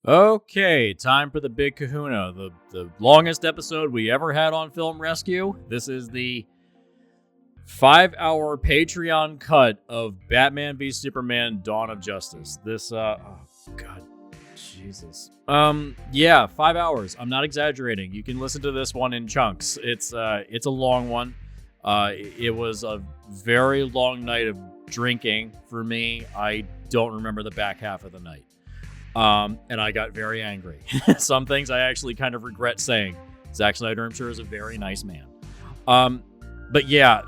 Okay, time for the big kahuna, the longest episode we ever had on Film Rescue. This is the 5-hour Patreon cut of Batman v Superman: Dawn of Justice. This, oh god, Jesus. Yeah, 5 hours. I'm not exaggerating. You can listen to this one in chunks. It's a long one. It was a very long night of drinking for me. I don't remember the back half of the night. And I got very angry. Some things I actually kind of regret saying. Zack Snyder, I'm sure, is a very nice man. But yeah,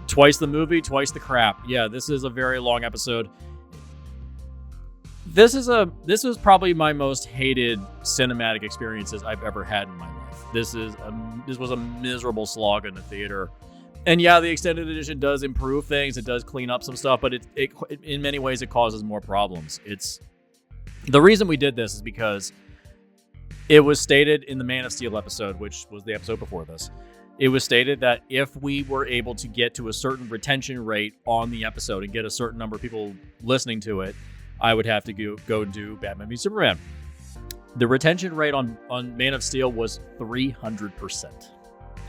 twice the movie, twice the crap. Yeah, this is a very long episode. This was probably my most hated cinematic experiences I've ever had in my life. This was a miserable slog in the theater. And yeah, the extended edition does improve things. It does clean up some stuff, but it in many ways it causes more problems. The reason we did this is because it was stated in the Man of Steel episode, which was the episode before this. It was stated that if we were able to get to a certain retention rate on the episode and get a certain number of people listening to it, I would have to go do Batman v Superman. The retention rate on Man of Steel was 300%.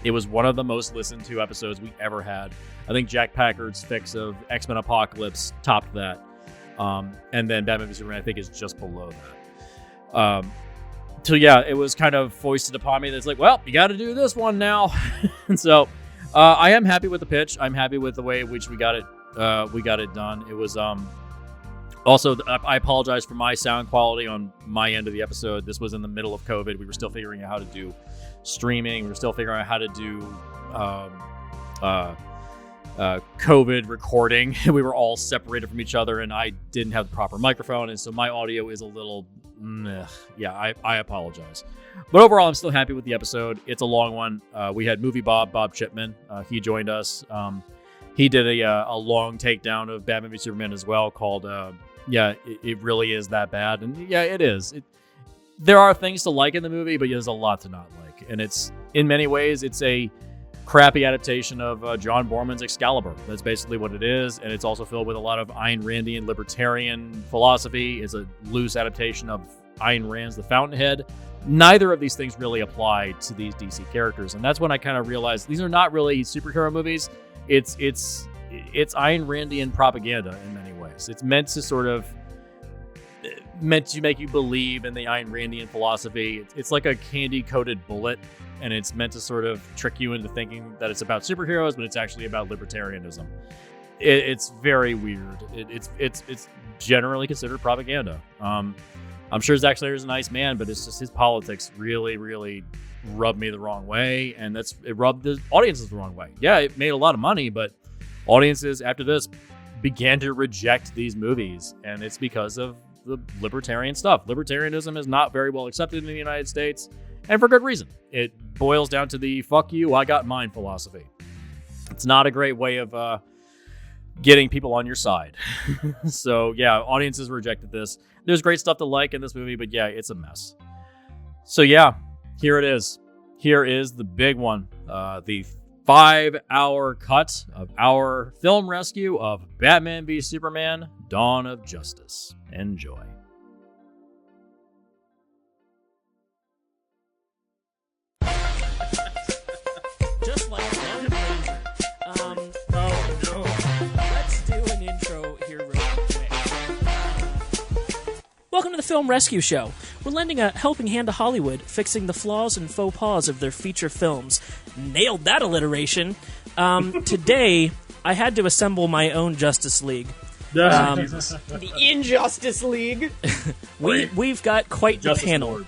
It was one of the most listened to episodes we ever had. I think Jack Packard's fix of X-Men Apocalypse topped that. And then Batman v Superman, I think, is just below that. So yeah, it was kind of foisted upon me that it's like, well, you got to do this one now. And so I am happy with the pitch. I'm happy with the way in which we got it done. It was also, I apologize for my sound quality on my end of the episode. This was in the middle of COVID. We were still figuring out how to do streaming. We were still figuring out how to do COVID recording. We were all separated from each other, and I didn't have the proper microphone, and so my audio is a little... yeah, I apologize. But overall, I'm still happy with the episode. It's a long one. We had MovieBob, Bob Chipman. He joined us. He did a long takedown of Batman v Superman as well called... yeah, it really is that bad. And yeah, it is. There are things to like in the movie, but there's a lot to not like. And it's, in many ways, it's a crappy adaptation of John Borman's Excalibur. That's basically what it is. And it's also filled with a lot of Ayn Randian libertarian philosophy. It's a loose adaptation of Ayn Rand's The Fountainhead. Neither of these things really apply to these DC characters. And that's when I kind of realized these are not really superhero movies. It's Ayn Randian propaganda in many ways. It's meant to make you believe in the Ayn Randian philosophy. It's like a candy-coated bullet, and it's meant to sort of trick you into thinking that it's about superheroes, but it's actually about libertarianism. It's very weird. It's generally considered propaganda. I'm sure Zack Snyder's a nice man, but it's just his politics really, really rubbed me the wrong way, and it rubbed the audiences the wrong way. Yeah, it made a lot of money, but audiences after this began to reject these movies, and it's because of the libertarian stuff. Libertarianism is not very well accepted in the United States, and for good reason. It boils down to the fuck you, I got mine philosophy. It's not a great way of getting people on your side. So yeah, audiences rejected this. There's great stuff to like in this movie, but yeah, it's a mess. So yeah, here it is. Here is the big one. The 5-hour cut of our film rescue of Batman v Superman: Dawn of Justice. Enjoy. Just like that. Oh no. Let's do an intro here real quick. Welcome to the Film Rescue Show. We're lending a helping hand to Hollywood, fixing the flaws and faux pas of their feature films. Nailed that alliteration. Today, I had to assemble my own Justice League. The Injustice League. We've got quite the panel.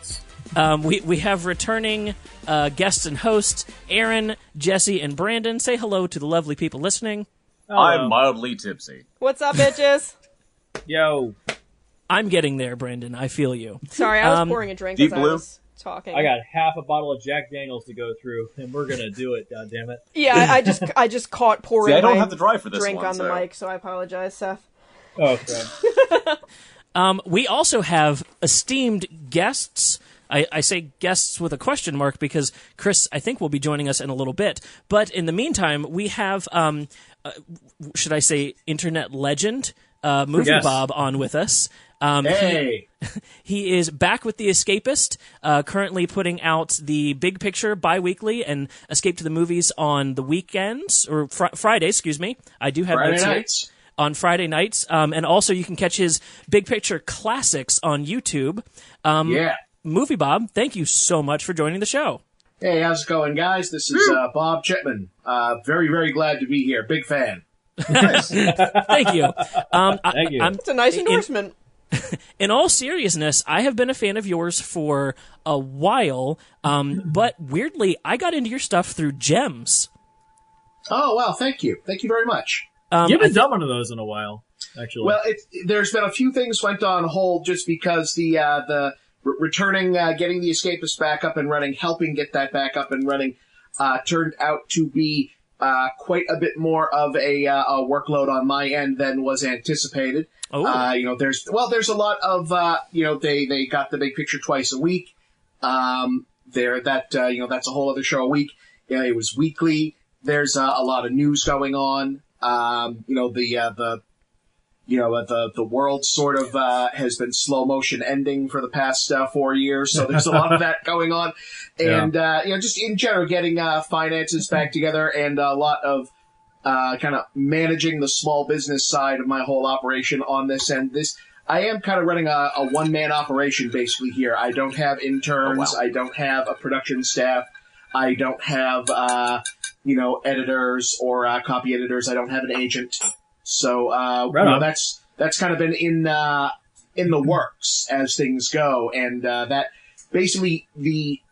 We have returning guests and hosts, Aaron, Jesse, and Brandon. Say hello to the lovely people listening. Hello. I'm mildly tipsy. What's up, bitches? Yo. I'm getting there, Brandon. I feel you. Sorry, I was pouring a drink as I was talking. I got half a bottle of Jack Daniels to go through, and we're gonna do it. God damn it! Yeah, I just caught pouring. See, I don't have to drive for this drink one, on the mic, so I apologize, Seth. Oh, crap. We also have esteemed guests. I say guests with a question mark because Chris, I think, will be joining us in a little bit. But in the meantime, we have, should I say, internet legend, MovieBob on with us. Hey! He is back with The Escapist, currently putting out the Big Picture bi-weekly and Escape to the Movies on the weekends, or Friday, excuse me. I do have Friday notes here. nights. On Friday nights. And also you can catch his Big Picture Classics on YouTube. Yeah. MovieBob, thank you so much for joining the show. Hey, how's it going, guys? This is Bob Chipman. Very, very glad to be here. Big fan. Thank you. Thank you. It's a nice endorsement. In all seriousness, I have been a fan of yours for a while, but weirdly, I got into your stuff through Gems. Oh, wow, thank you. Thank you very much. You haven't done one of those in a while, actually. Well, there's been a few things went on hold just because the returning, getting the Escapist back up and running, helping get that back up and running, turned out to be quite a bit more of a workload on my end than was anticipated. Oh. There's a lot of they got the Big Picture twice a week. That's a whole other show a week. Yeah, it was weekly. There's a lot of news going on. The world sort of has been slow motion ending for the past 4 years, so there's a lot of that going on, and just in general getting finances back together and a lot of kind of managing the small business side of my whole operation on this end. I am kind of running a one-man operation basically here. I don't have interns. I don't have a production staff. I don't have editors or copy editors. I don't have an agent. So that's kind of been in the works as things go, and that basically the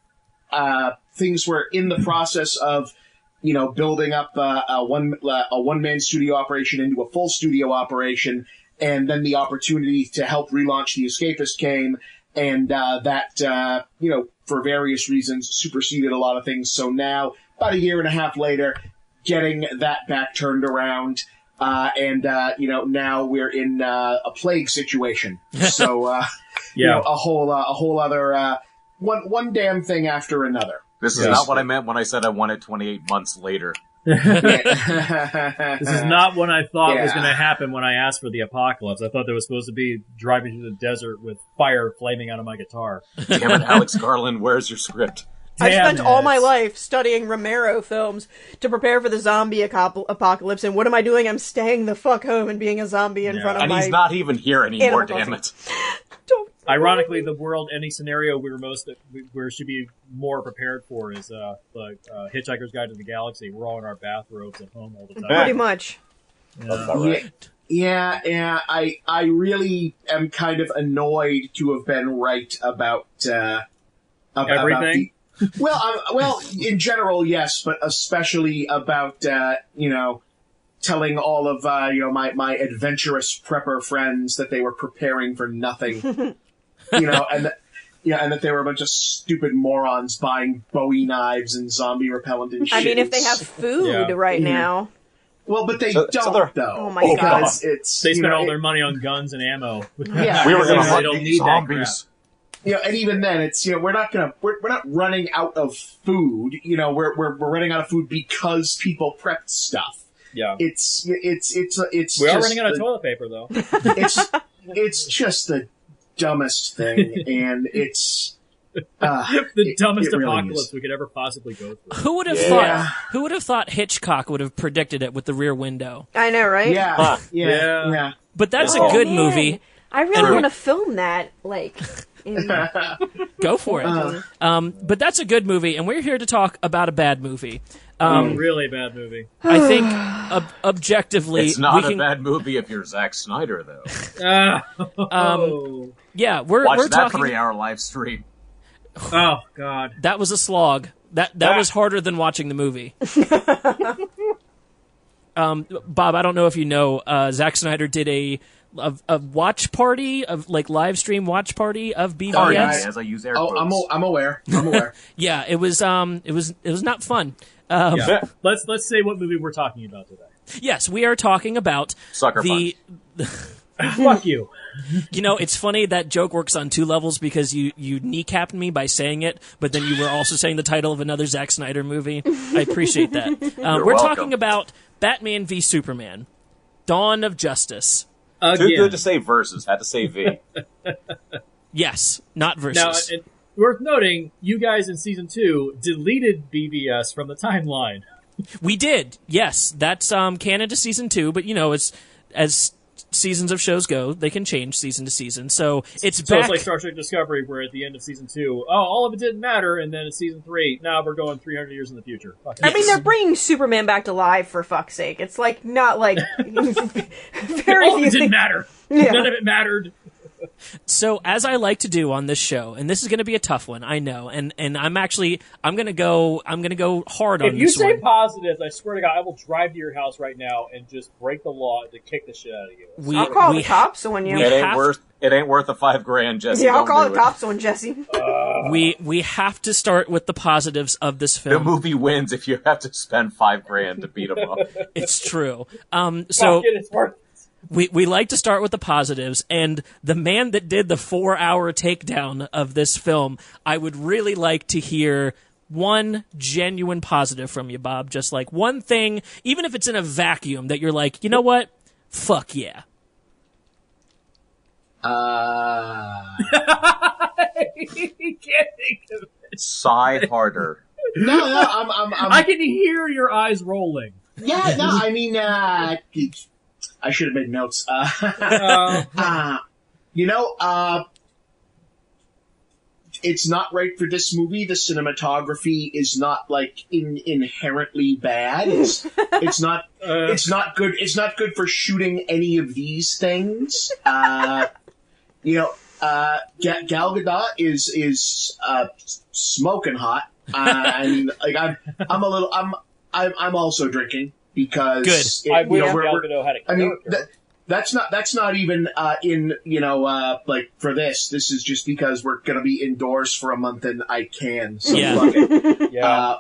things were in the process of building up a one-man studio operation into a full studio operation, and then the opportunity to help relaunch The Escapist came, and that for various reasons superseded a lot of things. So now, about a year and a half later, getting that back turned around. Now we're in a plague situation. So, a whole other one damn thing after another. This is not what I meant when I said I wanted 28 months later. This is not what I thought was going to happen when I asked for the apocalypse. I thought there was supposed to be driving through the desert with fire flaming out of my guitar. Damn it, Alex Garland, where's your script? I spent all my life studying Romero films to prepare for the zombie apocalypse, and what am I doing? I'm staying the fuck home and being a zombie in front of my... And he's not even here anymore, damn it. Ironically, the world, any scenario we should be more prepared for is Hitchhiker's Guide to the Galaxy. We're all in our bathrobes at home all the time. Pretty much. Yeah, I really am kind of annoyed to have been right about everything. Well, in general, yes, but especially about telling all of my adventurous prepper friends that they were preparing for nothing, and that they were a bunch of stupid morons buying Bowie knives and zombie repellent and shit. I mean, if they have food right now. Well, but they don't, though. Oh my god! They spend all their money on guns and ammo. Yeah, we were going to they don't need zombies. And even then, it's we're not running out of food. We're running out of food because people prepped stuff. Yeah, it's. We are running out of toilet paper, though. It's just the dumbest thing, and it's the dumbest really apocalypse is. we could ever possibly go through. Who would have thought? Who would have thought Hitchcock would have predicted it with The Rear Window? I know, right? Yeah. But that's a good movie. I really want to film that, Go for it. But that's a good movie, and we're here to talk about a bad movie. Really bad movie. I think objectively, it's not a bad movie if you're Zack Snyder, though. Yeah, Watch we're that talking. 3-hour live stream. Oh God, That was a slog. That was harder than watching the movie. Bob, I don't know if you know, Zack Snyder did a watch party of live stream watch party of BVS. Oh, yeah. As I use air quotes. I'm aware. I'm aware. Yeah, it was not fun. Let's say what movie we're talking about today. Yes, we are talking about Sucker Fuck you. It's funny that joke works on two levels because you kneecapped me by saying it, but then you were also saying the title of another Zack Snyder movie. I appreciate that. We're welcome. talking about Batman v Superman, Dawn of Justice. Again. Too good to say versus. Had to say V. Yes, not versus. Now, worth noting, you guys in season 2 deleted BVS from the timeline. We did. Yes, that's canon to season 2. But as seasons of shows go, they can change season to season. So it's back. It's like Star Trek Discovery, where at the end of season 2, all of it didn't matter, and then in season 3, now we're going 300 years in the future. I mean, they're bringing Superman back to life, for fuck's sake. It's like, not like... very all of it didn't matter. Yeah. None of it mattered. So, as I like to do on this show, and this is going to be a tough one, I know, and I'm going to go hard on If you this say one. positives, I swear to God, I will drive to your house right now and just break the law to kick the shit out of you. I'll call the cops on you. It ain't worth the $5,000, Jesse. Yeah, I'll Don't call do the it. cops on Jesse. We have to start with the positives of this The film. movie wins if you have to spend $5,000 to beat him up. It's true. So Fuck it, it's worth it. we like to start with the positives, and the man that did the 4-hour takedown of this film, I would really like to hear one genuine positive from you, Bob. Just like one thing, even if it's in a vacuum, that you're like, you know what? Fuck yeah. He can't think of it. Sigh harder. No, I'm I can hear your eyes rolling. yeah, no, I mean, I should have made notes. It's not right for this movie. The cinematography is not like inherently bad. It's not good. It's not good for shooting any of these things. Gal Gadot is smoking hot. I mean, like I'm also drinking because Good. I wish Gal Gadot had a character. I mean, that's not even like for this. This is just because we're gonna be indoors for a month and I can. So Yeah. fuck it. yeah.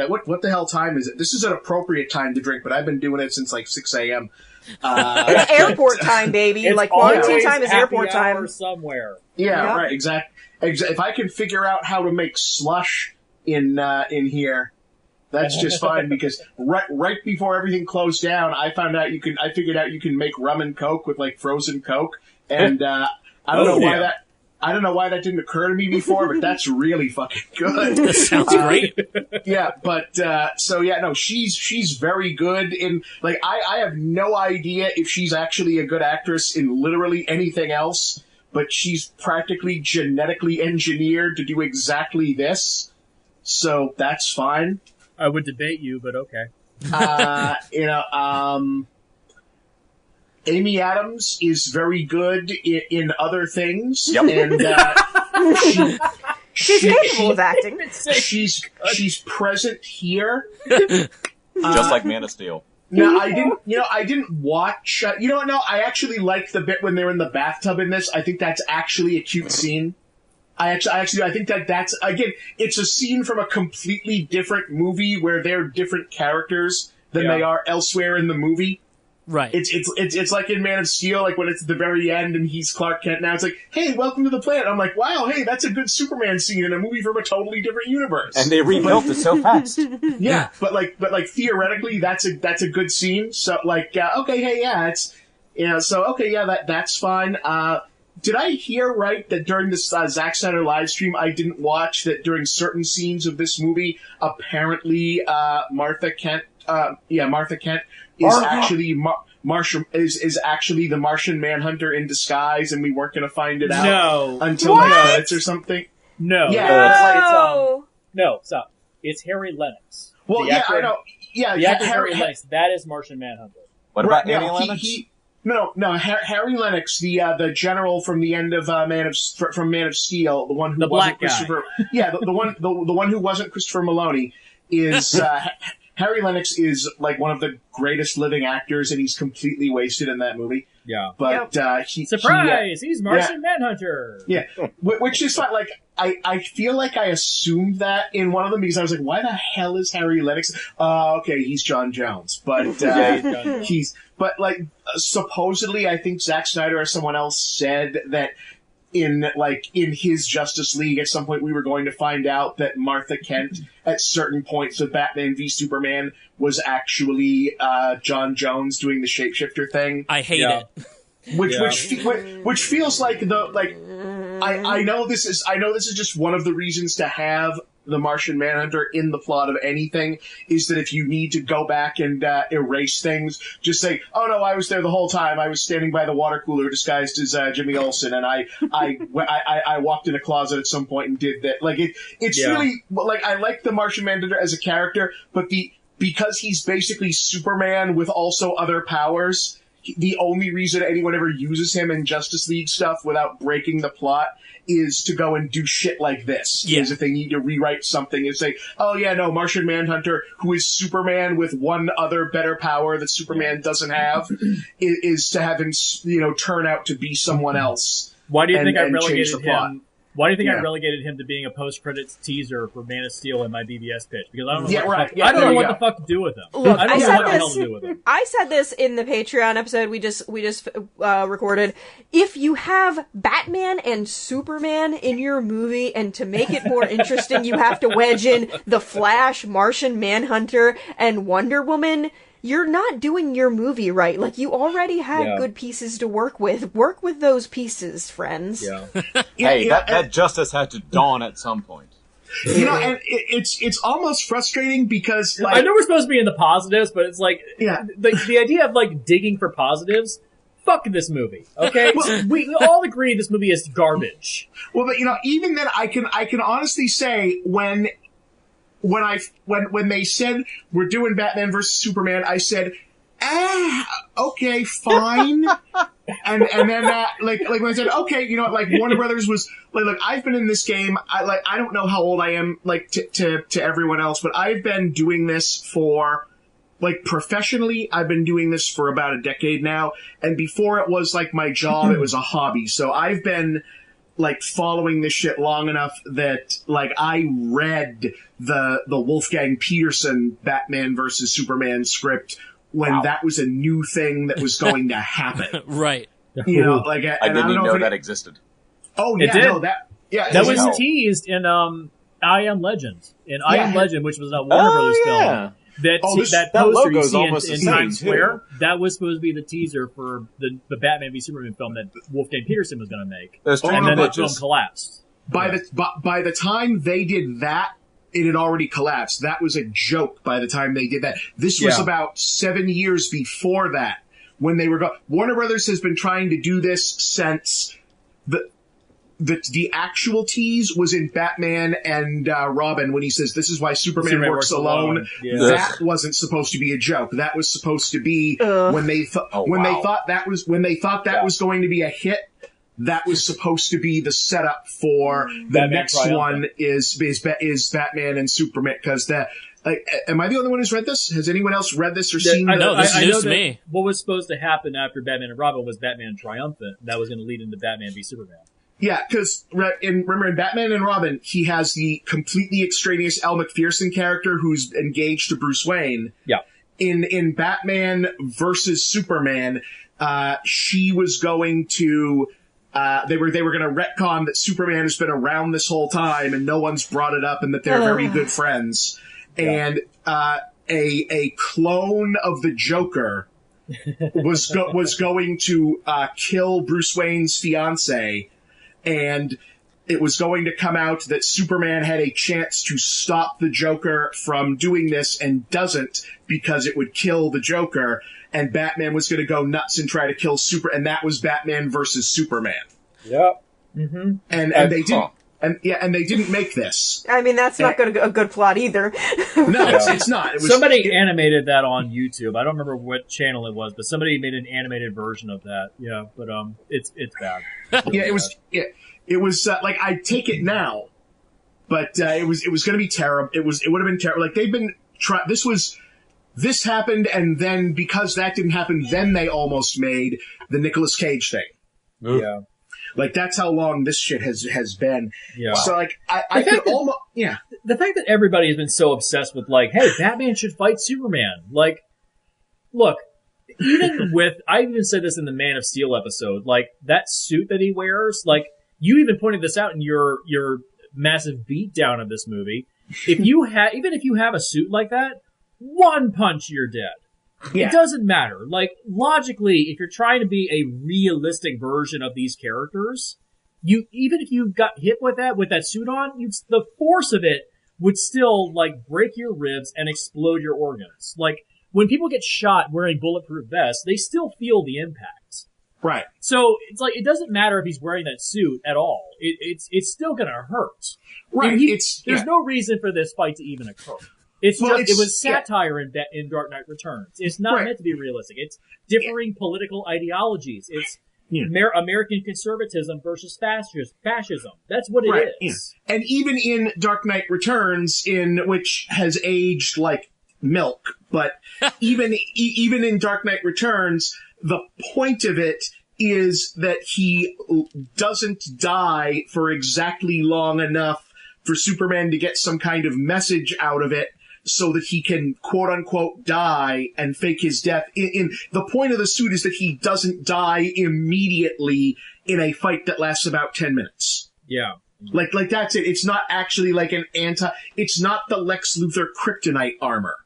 What the hell time is it? This is an appropriate time to drink, but I've been doing it since like 6 a.m. It's airport time, baby. It's Like, quarantine always time is happy airport hour time. somewhere. Yeah, Yeah. right. Exactly. If I can figure out how to make slush in here, that's just fine. Because right before everything closed down, I figured out you can make rum and Coke with like frozen Coke, and I don't know why that didn't occur to me before, but that's really fucking good. Sounds great. Yeah, but she's very good in like I have no idea if she's actually a good actress in literally anything else, but she's practically genetically engineered to do exactly this. So that's fine. I would debate you, but okay. Amy Adams is very good in other things. Yep. And She's capable of acting. she's present here. Just like Man of Steel. No, I didn't watch. No, I actually like the bit when they're in the bathtub in this. I think that's actually a cute scene. I think that's again, it's a scene from a completely different movie where they're different characters than they are elsewhere in the movie. Right. It's like in Man of Steel, like when it's at the very end and he's Clark Kent now. It's like, hey, welcome to the planet. I'm like, wow, hey, that's a good Superman scene in a movie from a totally different universe. And they rebuilt it so fast. Yeah, but theoretically, that's a good scene. So okay, hey, yeah, that's fine. Did I hear right that during this Zack Snyder live stream I didn't watch that during certain scenes of this movie, apparently Martha Kent is actually is actually the Martian Manhunter in disguise, and we weren't going to find it out until like credits or something. No. Yeah. No, stop. It's Harry Lennox. Well, I know. Yeah, the actor Harry Lennox. That is Martian Manhunter. What about Annie Lennox? No, Harry Lennox, the general from the end of Man of Steel, the one who the wasn't black guy. Christopher. Yeah, the one who wasn't Christopher Maloney is Harry Lennox is like one of the greatest living actors, and he's completely wasted in that movie. Yeah, but he's Martian Manhunter. Yeah, which is like I feel like I assumed that in one of them because I was like, why the hell is Harry Lennox? Okay, he's John Jones, but supposedly I think Zack Snyder or someone else said that in his Justice League, at some point we were going to find out that Martha Kent, at certain points of Batman v Superman, was actually John Jones doing the shapeshifter thing. I hate it. Which feels like I know this is just one of the reasons to have the Martian Manhunter in the plot of anything, is that if you need to go back and erase things, just say, "Oh no, I was there the whole time. I was standing by the water cooler disguised as Jimmy Olsen, and I walked in a closet at some point and did that." Like it's really like, I like the Martian Manhunter as a character, but because he's basically Superman with also other powers, the only reason anyone ever uses him in Justice League stuff without breaking the plot is to go and do shit like this. Yeah. Is if they need to rewrite something and say, "Oh yeah, no, Martian Manhunter, who is Superman with one other better power that Superman doesn't have, is to have him, turn out to be someone else." Why do you think I and change relegated the plot. him? Why do you think I relegated him to being a post-credits teaser for Man of Steel in my BBS pitch? Because I don't know. I don't know what the fuck to do with him. Look, I don't know what the hell to do with him. I said this in the Patreon episode we just recorded. If you have Batman and Superman in your movie, and to make it more interesting, you have to wedge in the Flash, Martian Manhunter, and Wonder Woman, you're not doing your movie right. Like, you already have good pieces to work with. Work with those pieces, friends. Yeah. Hey, that justice had to dawn at some point. And it's almost frustrating because, like, I know we're supposed to be in the positives, but it's like, the idea of like digging for positives. Fuck this movie. Okay, we all agree this movie is garbage. Well, but even then, I can honestly say when they said we're doing Batman versus Superman, I said, okay, fine. and then like when I said, okay, like Warner Brothers was like I've been in this game. I don't know how old I am, like to everyone else, but I've been doing this for, like, professionally, I've been doing this for about a decade now. And before it was like my job, it was a hobby. So I've been, like, following this shit long enough that, like, I read the Wolfgang Peterson Batman versus Superman script when that was a new thing that was going to happen. Right. Like, I didn't even know that existed. Oh, It yeah, did. no, that was teased in I Am Legend. In I Am Legend, which was a Warner Brothers film. That poster you see in Times Square, that was supposed to be the teaser for the Batman v Superman film that Wolfgang Peterson was going to make. And then the film collapsed. By the time they did that, it had already collapsed. That was a joke by the time they did that. This was about 7 years before that, when they were Warner Brothers has been trying to do this since the actual tease was in Batman and Robin, when he says, "This is why Superman works alone." Yeah. That wasn't supposed to be a joke. That was supposed to be when they thought that was going to be a hit. That was supposed to be the setup for the Batman next one is Batman and Superman, because am I the only one who's read this? Has anyone else read this or seen I know, this is news to that me. What was supposed to happen after Batman and Robin was Batman Triumphant. That was going to lead into Batman v Superman. Yeah, because remember in Batman and Robin, he has the completely extraneous Elle Macpherson character who's engaged to Bruce Wayne. Yeah. In Batman versus Superman, she was going to. They were going to retcon that Superman has been around this whole time and no one's brought it up, and that they're very good friends. Yeah. And a clone of the Joker was going to kill Bruce Wayne's fiancée. And it was going to come out that Superman had a chance to stop the Joker from doing this and doesn't, because it would kill the Joker, and Batman was going to go nuts and try to kill and that was Batman versus Superman. Yep. Mm-hmm. And they didn't. And they didn't make this. I mean, that's not a good plot either. No, it's not. Somebody animated that on YouTube. I don't remember what channel it was, but somebody made an animated version of that. Yeah, but it's bad. Really it was like, I'd take it now, but it was going to be terrible. It would have been terrible. Like, they've been this happened, and then because that didn't happen, then they almost made the Nicolas Cage thing. Yeah. Like, that's how long this shit has been. Yeah. So, like, I could almost, yeah. The fact that everybody has been so obsessed with, like, hey, Batman should fight Superman. Like, look, even with, I even said this in the Man of Steel episode, like, that suit that he wears, like, you even pointed this out in your massive beatdown of this movie. If you even if you have a suit like that, one punch you're dead. Yeah. It doesn't matter. Like, logically, if you're trying to be a realistic version of these characters, even if you got hit with that suit on, the force of it would still, like, break your ribs and explode your organs. Like, when people get shot wearing bulletproof vests, they still feel the impact. Right. So, it's like, it doesn't matter if he's wearing that suit at all. It's still gonna hurt. Right. There's no reason for this fight to even occur. It was satire in Dark Knight Returns. It's not meant to be realistic. It's differing political ideologies. It's American conservatism versus fascism. That's what it is. Yeah. And even in Dark Knight Returns, which has aged like milk, but even in Dark Knight Returns, the point of it is that he doesn't die for exactly long enough for Superman to get some kind of message out of it, so that he can, quote unquote, die and fake his death. The point of the suit is that he doesn't die immediately in a fight that lasts about 10 minutes. Yeah. Like that's it. It's not actually like it's not the Lex Luthor kryptonite armor.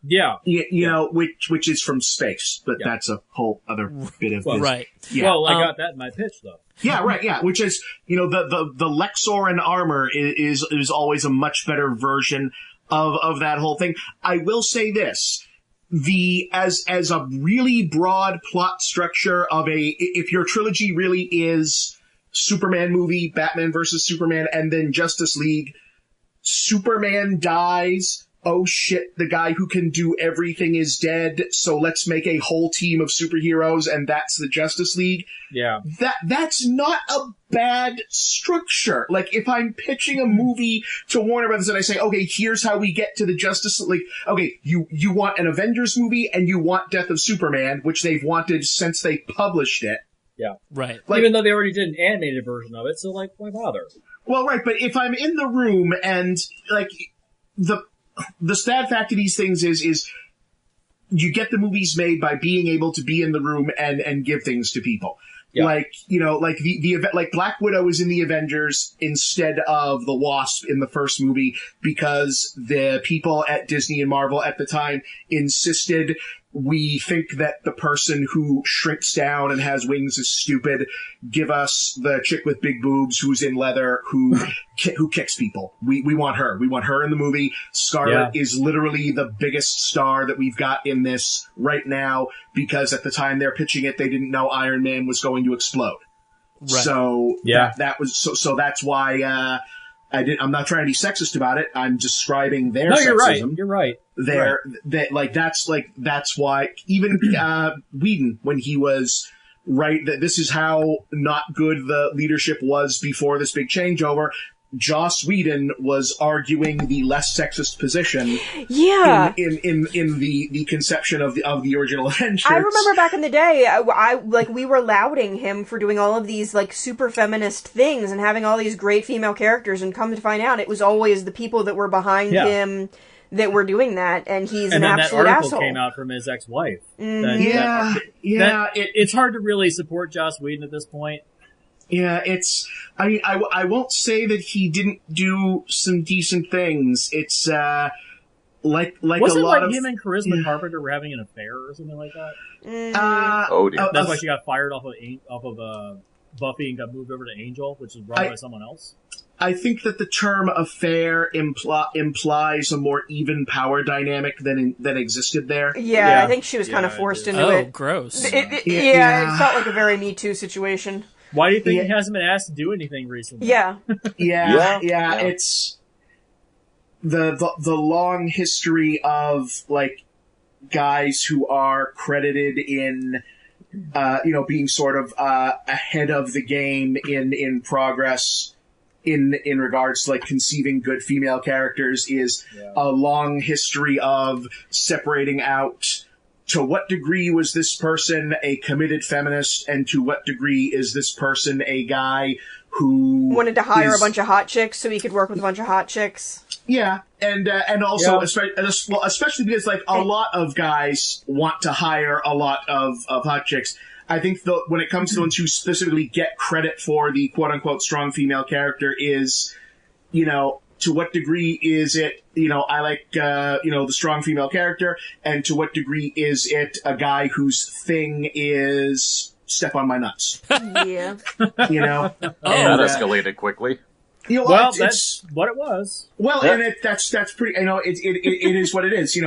Yeah. You know, which is from space, but that's a whole other bit of this. Right. Yeah. Well, I got that in my pitch, though. Yeah, right, yeah, which is, the Lexoran armor is always a much better version of that whole thing. I will say this. As a really broad plot structure if your trilogy really is Superman movie, Batman versus Superman, and then Justice League, Superman dies, oh shit, the guy who can do everything is dead, so let's make a whole team of superheroes, and that's the Justice League. Yeah. That's not a bad structure. Like, if I'm pitching a movie to Warner Brothers and I say, okay, here's how we get to the Justice League. Okay, you want an Avengers movie and you want Death of Superman, which they've wanted since they published it. Yeah. Right. Like, even though they already did an animated version of it, so, like, why bother? Well, right, but if I'm in the room and, like, the sad fact of these things is you get the movies made by being able to be in the room and give things to people. Yeah. Like, like Black Widow is in the Avengers instead of the Wasp in the first movie because the people at Disney and Marvel at the time insisted we think that the person who shrinks down and has wings is stupid. Give us the chick with big boobs who's in leather who kicks people. We want her. We want her in the movie. Scarlet is literally the biggest star that we've got in this right now because at the time they're pitching it, they didn't know Iron Man was going to explode. Right. So that was so that's why I'm not trying to be sexist about it. I'm describing their sexism. You're right. That's why even Whedon, when he was that this is how not good the leadership was before this big changeover. Joss Whedon was arguing the less sexist position. Yeah. In the conception of the original Avengers. I remember back in the day, we were lauding him for doing all of these like super feminist things and having all these great female characters, and come to find out it was always the people that were behind him that were doing that, and he's an absolute asshole. And then that article came out from his ex-wife. Mm-hmm. It's hard to really support Joss Whedon at this point. Yeah, I won't say that he didn't do some decent things. It's, like Wasn't a lot of... him and Charisma Carpenter were having an affair or something like that? Oh dear. That's why she got fired off of Buffy and got moved over to Angel, which was run by someone else? I think that the term affair implies a more even power dynamic than existed there. Yeah, I think she was kind of forced into it. Oh, gross. It felt like a very Me Too situation. Why do you think he hasn't been asked to do anything recently? Yeah. It's the long history of like guys who are credited in being sort of ahead of the game in progress in regards to like conceiving good female characters is a long history of separating out to what degree was this person a committed feminist, and to what degree is this person a guy who wanted to hire a bunch of hot chicks so he could work with a bunch of hot chicks. Yeah, and also especially because like a lot of guys want to hire a lot of hot chicks. I think when it comes to the ones who specifically get credit for the quote-unquote strong female character is, to what degree is it, I like, the strong female character, and to what degree is it a guy whose thing is step on my nuts? Yeah. That escalated quickly. That's what it was. Well, and that's pretty, it is what it is.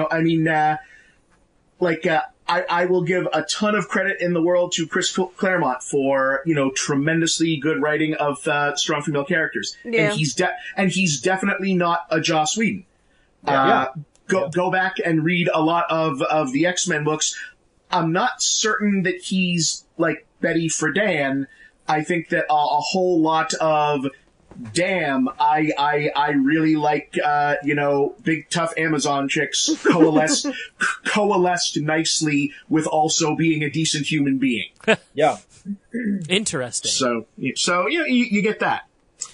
I will give a ton of credit in the world to Chris Claremont for, tremendously good writing of strong female characters. Yeah. And he's definitely not a Joss Whedon. Go back and read a lot of the X-Men books. I'm not certain that he's like Betty Friedan. I think that a whole lot of damn, I really like, big tough Amazon chicks coalesced nicely with also being a decent human being. Yeah. Interesting. So you get that.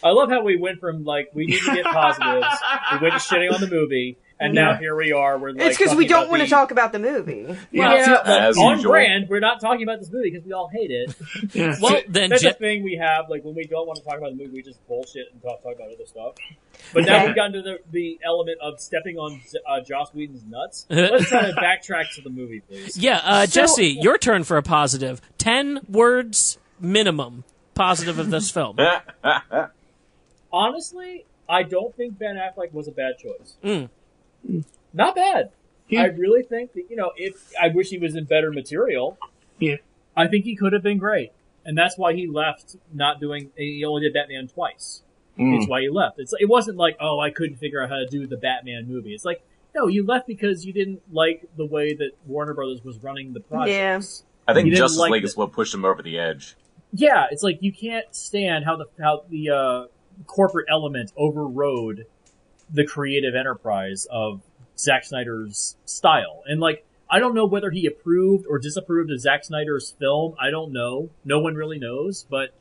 I love how we went from, we need to get positives, we went to shitting on the movie, and now here we are. We're it's because we don't want to talk about the movie. As on usual. Brand, we're not talking about this movie because we all hate it. Yeah. Well, then that's the thing we have. When we don't want to talk about the movie, we just bullshit and talk about other stuff. But now we've gotten to the element of stepping on Joss Whedon's nuts. Let's try to backtrack to the movie, please. Yeah, Jesse, your turn for a positive. 10 words minimum positive of this film. Honestly, I don't think Ben Affleck was a bad choice. Not bad. Yeah. I really think that, if I wish he was in better material. Yeah. I think he could have been great. And that's why he left he only did Batman twice. It's why he left. It wasn't like, I couldn't figure out how to do the Batman movie. It's like, no, you left because you didn't like the way that Warner Brothers was running the projects. I think Justice League is what pushed him over the edge. Yeah, it's like you can't stand how the corporate element overrode the creative enterprise of Zack Snyder's style. And I don't know whether he approved or disapproved of Zack Snyder's film. I don't know. No one really knows. But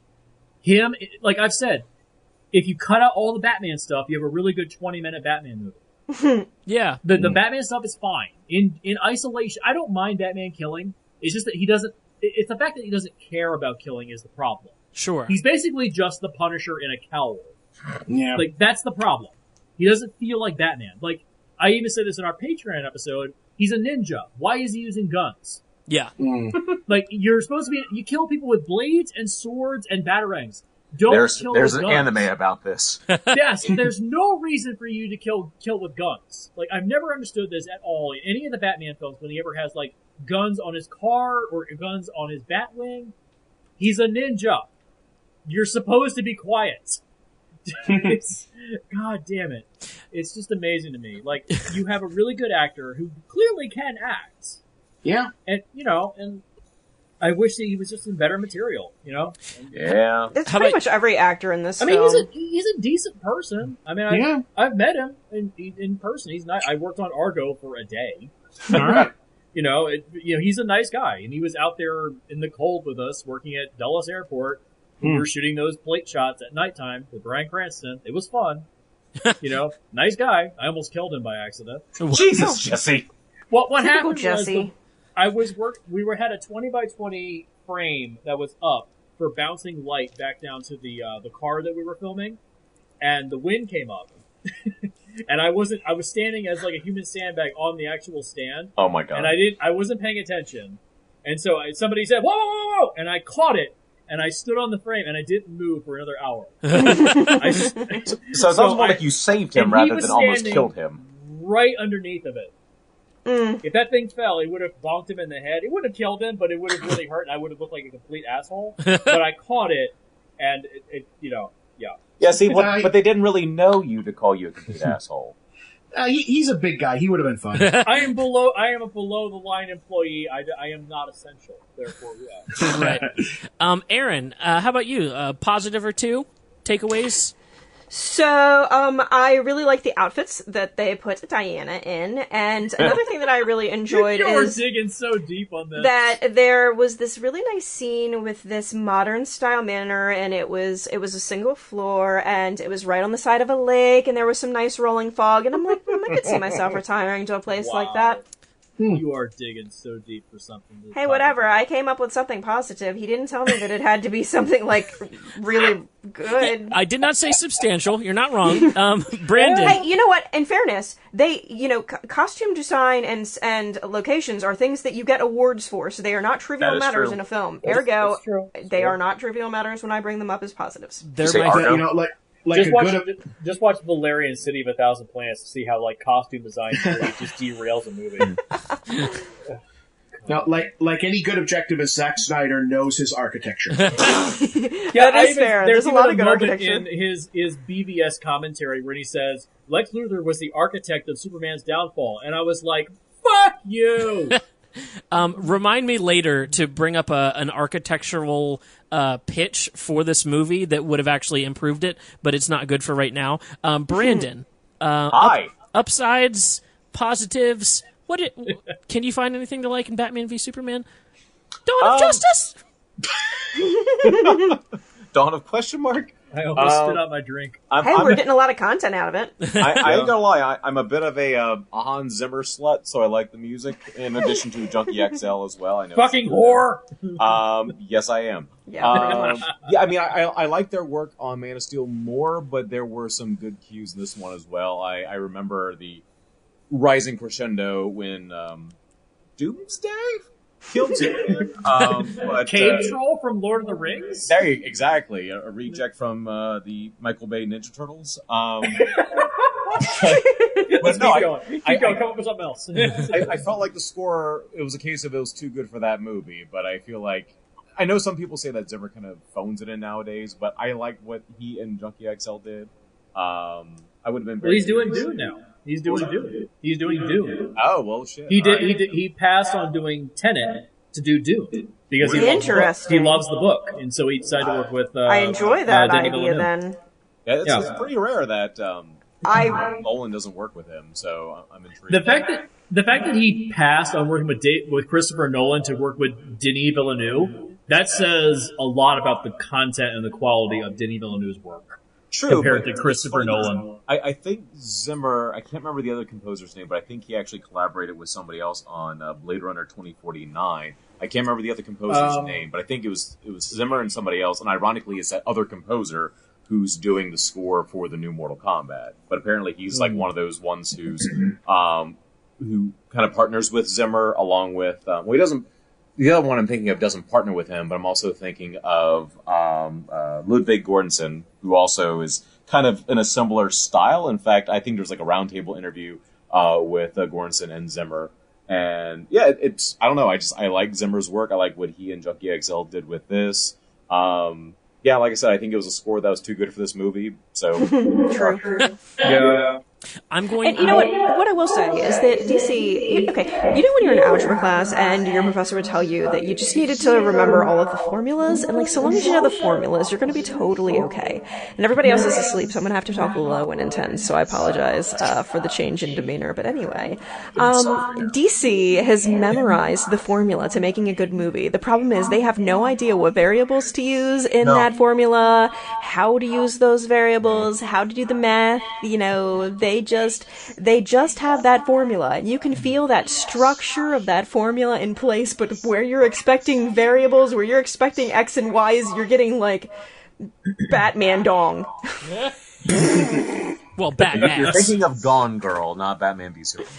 him, like I've said, if you cut out all the Batman stuff, you have a really good 20-minute Batman movie. Yeah. The Batman stuff is fine. In isolation, I don't mind Batman killing. It's just that he doesn't... It's the fact that he doesn't care about killing is the problem. Sure. He's basically just the Punisher in a cowl. Yeah. That's the problem. He doesn't feel like Batman. I even said this in our Patreon episode. He's a ninja. Why is he using guns? Yeah. You're supposed to be... You kill people with blades and swords and batarangs. Don't kill There's with an guns. anime about this. Yes, there's no reason for you to kill with guns. I've never understood this at all in any of the Batman films when he ever has, guns on his car or guns on his Batwing. He's a ninja. You're supposed to be quiet. God damn it. It's just amazing to me. You have a really good actor who clearly can act. Yeah. And, and I wish that he was just in better material, Yeah. It's pretty much every actor in this film. He's a decent person. I've met him in person. He's nice. I worked on Argo for a day. All right. He's a nice guy, and he was out there in the cold with us working at Dulles Airport. We were shooting those plate shots at nighttime with Bryan Cranston. It was fun. Nice guy. I almost killed him by accident. Jesus, Jesse. What happened Jesse. we had a 20x20 frame that was up for bouncing light back down to the car that we were filming, and the wind came up. And I was standing as a human sandbag on the actual stand. Oh my god. And I wasn't paying attention. And so somebody said, whoa, whoa, whoa, whoa, and I caught it. And I stood on the frame, and I didn't move for another hour. So it sounds more like you saved him rather than almost killed him. Right underneath of it. If that thing fell, it would have bonked him in the head. It wouldn't have killed him, but it would have really hurt, and I would have looked like a complete asshole. But I caught it, and yeah. Yeah, see, but they didn't really know you to call you a complete asshole. He's a big guy. He would have been fine. I am a below the line employee. I am not essential. Therefore, yeah. Right. Aaron, how about you? Positive or two takeaways? So, I really like the outfits that they put Diana in, and another thing that I really enjoyed You're is digging so deep on this. that there was this really nice scene with this modern style manor, and it was a single floor, and it was right on the side of a lake, and there was some nice rolling fog, and I'm like, I could see myself retiring to a place like that. You are digging so deep for something. Hey, whatever. I came up with something positive. He didn't tell me that it had to be something, like, really good. I did not say substantial. You're not wrong. Brandon. Hey, you know what? In fairness, they, costume design and locations are things that you get awards for, so they are not trivial matters in a film. Ergo, they are not trivial matters when I bring them up as positives. Just watch Valerian City of 1,000 Planets to see how costume design really just derails a movie. Now, like any good objectivist, Zack Snyder knows his architecture. That is fair. There's a lot of good architecture in his BVS commentary where he says Lex Luthor was the architect of Superman's downfall, and I was like, "Fuck you." Remind me later to bring up an architectural pitch for this movie that would have actually improved it, but it's not good for right now. Brandon, Hi. Upsides, positives. Can you find anything to like in Batman v Superman? Dawn of Justice. Dawn of question mark? I almost spit out my drink. We're getting a lot of content out of it. I ain't gonna lie, I'm a bit of a Hans Zimmer slut, so I like the music, in addition to Junkie XL as well. I know. Fucking whore! Yes, I am. Yeah, yeah, I mean, I like their work on Man of Steel more, but there were some good cues in this one as well. I remember the rising crescendo when Doomsday killed Superman. Cave Troll from Lord of the Rings? Exactly. A reject from the Michael Bay Ninja Turtles. But no, keep going. Come up with something else. I felt like the score, it was a case of it was too good for that movie, but I feel like, I know some people say that Zimmer kind of phones it in nowadays, but I like what he and Junkie XL did. I would have been very... Well, he's doing Dune now. He's doing Dune. Oh, well, shit. He passed on doing Tenet to do Dune because he loves the book, and so he decided to work with. I enjoy that idea. Then, yeah, it's pretty rare that Nolan doesn't work with him, so I'm intrigued. The fact that he passed on working with Christopher Nolan to work with Denis Villeneuve, that says a lot about the content and the quality of Denis Villeneuve's work. True, compared to Christopher Nolan. I think Zimmer, I can't remember the other composer's name, but I think he actually collaborated with somebody else on Blade Runner 2049. I can't remember the other composer's name, but I think it was Zimmer and somebody else, and ironically it's that other composer who's doing the score for the new Mortal Kombat. But apparently he's like one of those ones who's who kind of partners with Zimmer along with, he doesn't, the other one I'm thinking of doesn't partner with him, but I'm also thinking of Ludwig Göransson, who also is kind of in a similar style. In fact, I think there's like a roundtable interview with Göransson and Zimmer. And yeah, it's, I don't know, I like Zimmer's work. I like what he and Junkie XL did with this. Yeah, like I said, I think it was a score that was too good for this movie. So true. Yeah. I'm going. And you know what I will say is that DC. Okay, you know when you're in algebra class and your professor would tell you that you just needed to remember all of the formulas, and like so long as you know the formulas, you're going to be totally okay. And everybody else is asleep, so I'm going to have to talk low and intense. So I apologize for the change in demeanor. But anyway, DC has memorized the formula to making a good movie. The problem is they have no idea what variables to use in that formula, how to use those variables, how to do the math. You know, they just have that formula, and you can feel that structure of that formula in place, but where you're expecting variables, where you're expecting X and Y's, you're getting like Batman dong. Well, Batman. You're thinking of Gone Girl, not Batman v Superman.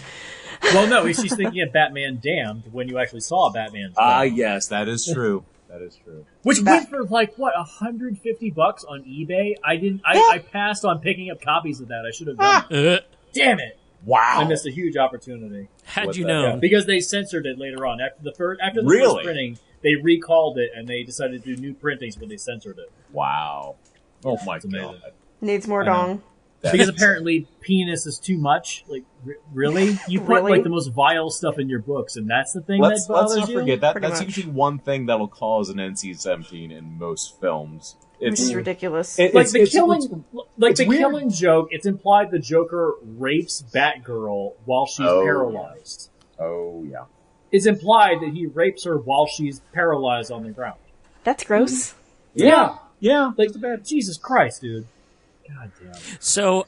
Well, no, she's thinking of Batman Damned when you actually saw Batman. Yes, that is true. That is true. Which went for like what, $150 on eBay? I passed on picking up copies of that. I should have done it. Damn it! Wow, I missed a huge opportunity. Had you known? Yeah, because they censored it later on after the first printing. They recalled it and they decided to do new printings, but they censored it. Wow! Oh my god! Needs more dong. Because apparently penis is too much. Like, really? You put like the most vile stuff in your books, and that's the thing that bothers you? Let's not forget that. That's usually one thing that'll cause an NC-17 in most films. Which is ridiculous. The killing joke, it's implied the Joker rapes Batgirl while she's paralyzed. Oh, yeah. It's implied that he rapes her while she's paralyzed on the ground. That's gross. Yeah. Like, Jesus Christ, dude. God damn. So,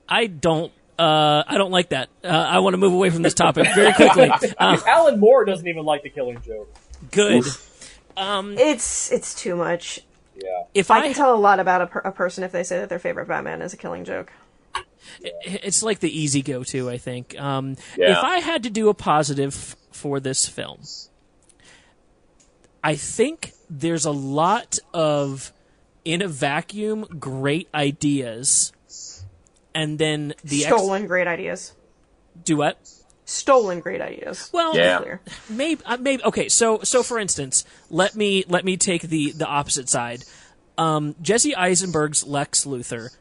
I don't I don't like that. I want to move away from this topic very quickly. Alan Moore doesn't even like the Killing Joke. Good. It's too much. Yeah. If I can tell a lot about a person if they say that their favorite Batman is a Killing Joke. It's like the easy go-to, I think. If I had to do a positive for this film, I think there's a lot of, in a vacuum, great ideas, and then the stolen great ideas. Do what? Stolen great ideas. Well, maybe. Okay, so for instance, let me take the opposite side. Jesse Eisenberg's Lex Luthor,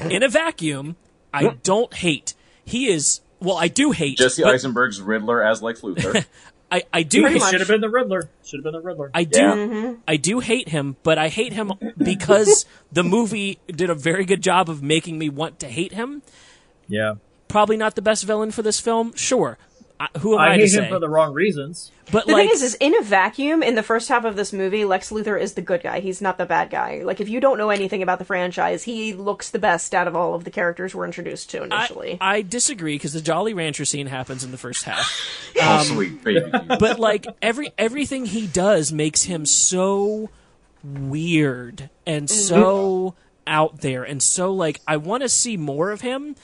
in a vacuum, I don't hate. He is. Well, I do hate Jesse Eisenberg's Riddler as Lex Luthor. I do. He should have been the Riddler. Should have been the Riddler. I do. I do hate him, but I hate him because the movie did a very good job of making me want to hate him. Yeah. Probably not the best villain for this film. Sure. Who am I to say? I hate him for the wrong reasons. But the thing is in a vacuum, in the first half of this movie, Lex Luthor is the good guy. He's not the bad guy. Like, if you don't know anything about the franchise, he looks the best out of all of the characters we're introduced to initially. I disagree, because the Jolly Rancher scene happens in the first half. Sweet baby. But, like, everything he does makes him so weird and so out there. And so, like, I want to see more of him,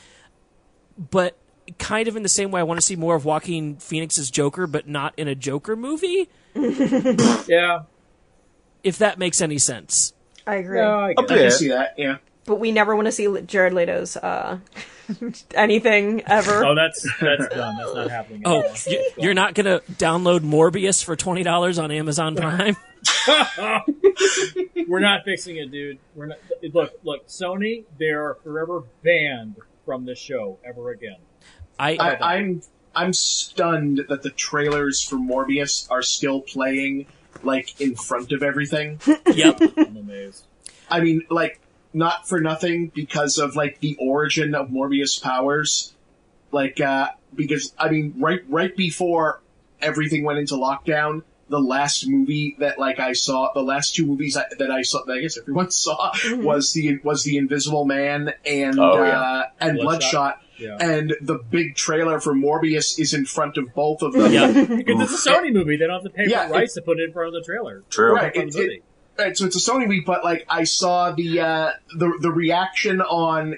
but kind of in the same way I want to see more of Joaquin Phoenix's Joker, but not in a Joker movie. Yeah. If that makes any sense. I agree. I can see that, yeah. But we never want to see Jared Leto's anything ever. Oh, that's done. That's not happening. Oh, you're not going to download Morbius for $20 on Amazon Prime? We're not fixing it, dude. We're not. Look, Sony, they're forever banned from this show ever again. I'm stunned that the trailers for Morbius are still playing, like, in front of everything. Yep. I'm amazed. I mean, like, not for nothing, because of, like, the origin of Morbius' powers. Like, because, I mean, right before everything went into lockdown, the last movie that, like, I saw, the last two movies that I saw, that I guess everyone saw, was the Invisible Man and Bloodshot. Yeah. And the big trailer for Morbius is in front of both of them. Yeah. Because it's a Sony movie. They don't have to pay for rights to put it in front of the trailer. True. Right. Right, so it's a Sony movie, but, like, I saw the reaction on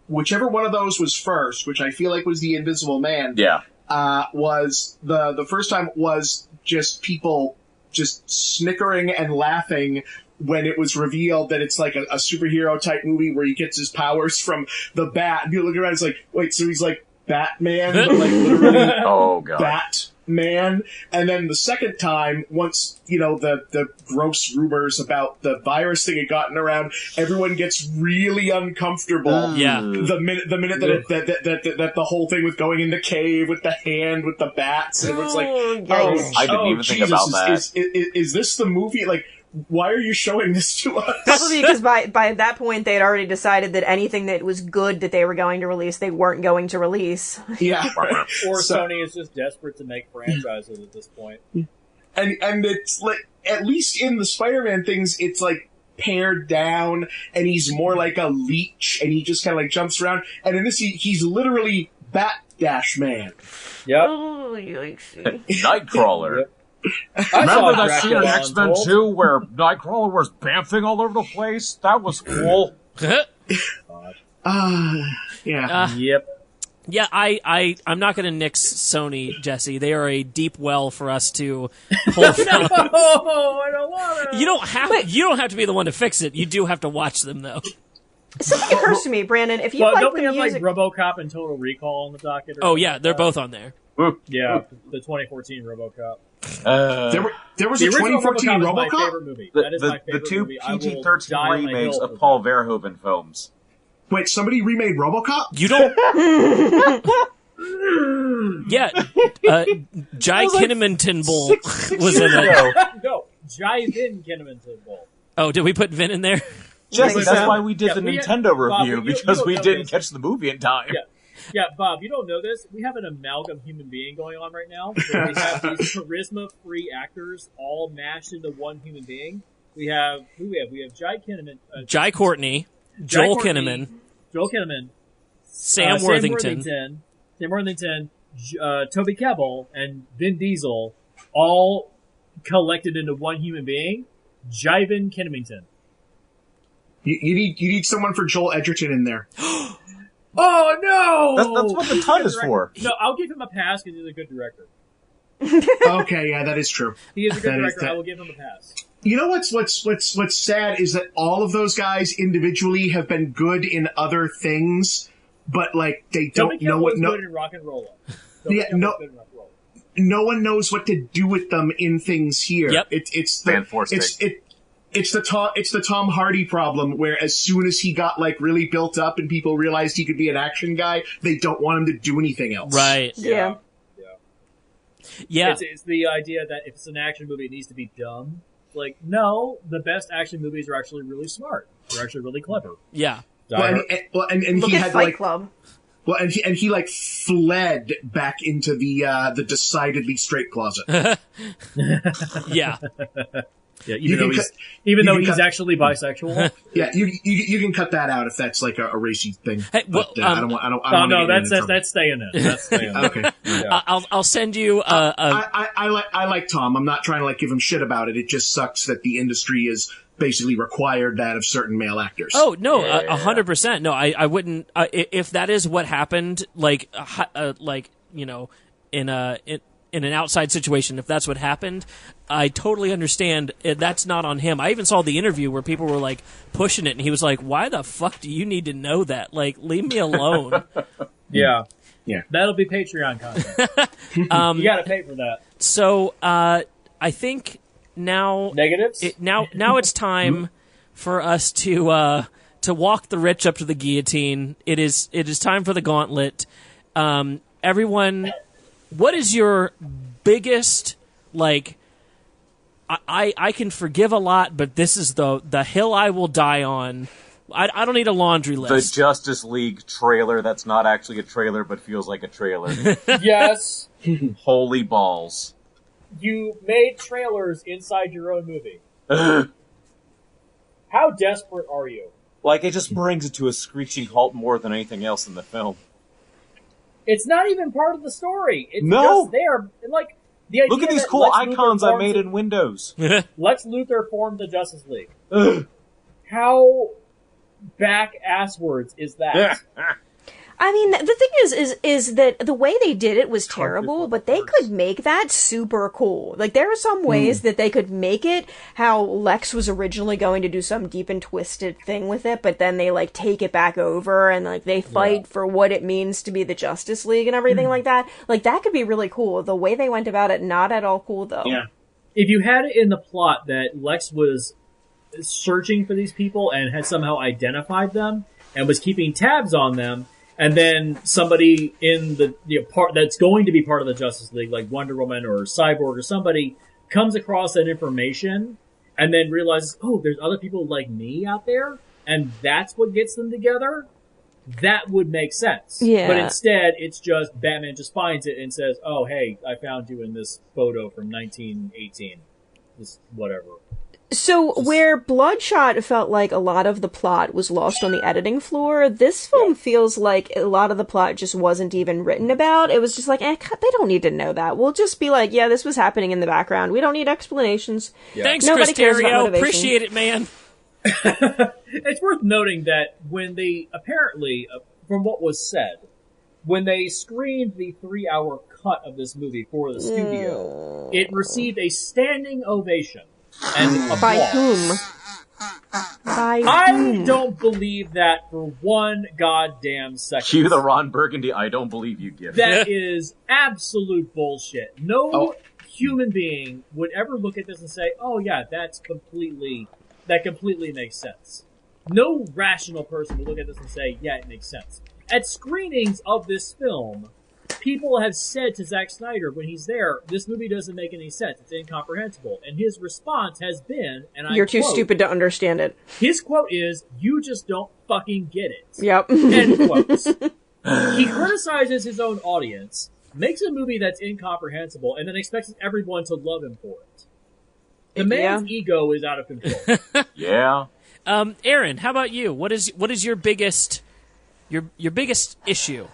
whichever one of those was first, which I feel like was the Invisible Man. Yeah. Was the first time was just people just snickering and laughing when it was revealed that it's like a superhero type movie where he gets his powers from the bat, and people look around and it's like, wait, so he's like Batman, but like literally Batman. And then the second time, once, you know, the gross rumors about the virus thing had gotten around, everyone gets really uncomfortable. Yeah. The minute that the whole thing with going in the cave with the hand with the bats, and it's like, I didn't even think about that. Is this the movie? Like, why are you showing this to us? Probably because by that point they had already decided that anything that was good that they were going to release, they weren't going to release. Yeah. Or Sony is just desperate to make franchises at this point. And it's like, at least in the Spider-Man things, it's like pared down, and he's more like a leech, and he just kind of like jumps around. And in this, he's literally Bat-Man. Yep. Oh, yikes. Nightcrawler. Yep. Remember that scene in X-Men 2 where Nightcrawler was bamfing all over the place? That was cool. Yep. Yeah, I'm not going to nix Sony, Jesse. They are a deep well for us to pull from. No, I don't want to. You don't have to be the one to fix it. You do have to watch them, though. Something occurs to me, Brandon. If you like don't the we have music, like RoboCop and Total Recall on the docket? Oh yeah, they're both on there. Yeah, the 2014 RoboCop. There was a 2014 RoboCop. RoboCop? Is my favorite movie. That is my favorite the two movie. PG-13 remakes of Paul Verhoeven films. Wait, somebody remade RoboCop? You don't. Yeah, Jai Kinnaman Bull was in it. No, Jai Vin Kinnaman Bull. Oh, did we put Vin in there? Jesse, that's why we did the Nintendo review, because we didn't catch the movie in time. Yeah, Bob, you don't know this. We have an amalgam human being going on right now. Where we have these charisma-free actors all mashed into one human being. We have We have Jai Kinnaman, Jai Courtney, Joel Kinnaman, Sam Worthington, Toby Kebbell, and Vin Diesel all collected into one human being, Jiven Kennington. You need someone for Joel Edgerton in there. Oh no! That's what the ton is for. No, I'll give him a pass because he's a good director. Okay, yeah, that is true. He is a good director. I will give him a pass. You know what's sad is that all of those guys individually have been good in other things, but like they don't know what. Good in Rock and Roll. No one knows what to do with them in things here. Yep. It's the Tom Hardy problem, where as soon as he got like really built up and people realized he could be an action guy, they don't want him to do anything else. Right? Yeah. It's the idea that if it's an action movie, it needs to be dumb. Like, no, the best action movies are actually really smart. They're actually really clever. Yeah. And Look he at had Fight like. Club. Well, and he like fled back into the decidedly straight closet. Yeah. Yeah, even though he's actually bisexual. Yeah, you can cut that out if that's like a racy thing. Hey, well, but I don't want. No, that's staying in. That's staying in. Okay. Yeah. I'll send you. I like Tom. I'm not trying to like give him shit about it. It just sucks that the industry is basically required that of certain male actors. Oh no, 100%. No, I wouldn't. If that is what happened, like you know, in an outside situation, if that's what happened, I totally understand. That's not on him. I even saw the interview where people were like pushing it, and he was like, "Why the fuck do you need to know that? Like, leave me alone." Yeah. That'll be Patreon content. You got to pay for that. So I think now negatives. Now it's time for us to walk the rich up to the guillotine. It is time for the gauntlet. Everyone, what is your biggest, like, I can forgive a lot, but this is the hill I will die on. I don't need a laundry list. The Justice League trailer that's not actually a trailer but feels like a trailer. Yes. Holy balls. You made trailers inside your own movie. How desperate are you? Like, it just brings it to a screeching halt more than anything else in the film. It's not even part of the story. It's just there. Like, the idea. Look at these cool icons I made in Windows. Lex Luthor formed the Justice League. How back-asswards is that? I mean, the thing is that the way they did it was terrible, but they could make that super cool. Like, there are some ways that they could make it how Lex was originally going to do some deep and twisted thing with it, but then they, like, take it back over and, like, they fight for what it means to be the Justice League and everything like that. Like, that could be really cool. The way they went about it, not at all cool, though. Yeah. If you had it in the plot that Lex was searching for these people and had somehow identified them and was keeping tabs on them, and then somebody in the part that's going to be part of the Justice League, like Wonder Woman or Cyborg or somebody, comes across that information and then realizes, oh, there's other people like me out there, and that's what gets them together, that would make sense. Yeah. But instead, it's just Batman just finds it and says, oh, hey, I found you in this photo from 1918. This whatever. So, where Bloodshot felt like a lot of the plot was lost on the editing floor, this film feels like a lot of the plot just wasn't even written about. It was just like, they don't need to know that. We'll just be like, yeah, this was happening in the background. We don't need explanations. Yeah. Thanks, Nobody Chris Terrio. cares about Appreciate it, man. It's worth noting that when they, apparently, from what was said, when they screened the 3-hour cut of this movie for the studio, it received a standing ovation. And applause. By whom? I don't believe that for one goddamn second. Cue the Ron Burgundy, I don't believe you gift. That is absolute bullshit. No human being would ever look at this and say, oh yeah, that completely makes sense. No rational person would look at this and say, yeah, it makes sense. At screenings of this film, people have said to Zack Snyder when he's there, this movie doesn't make any sense. It's incomprehensible. And his response has been, and I You're too quote, stupid to understand it. His quote is, you just don't fucking get it. Yep. End quotes. He criticizes his own audience, makes a movie that's incomprehensible, and then expects everyone to love him for it. The man's ego is out of control. Yeah. Aaron, how about you? What is your biggest Your biggest issue.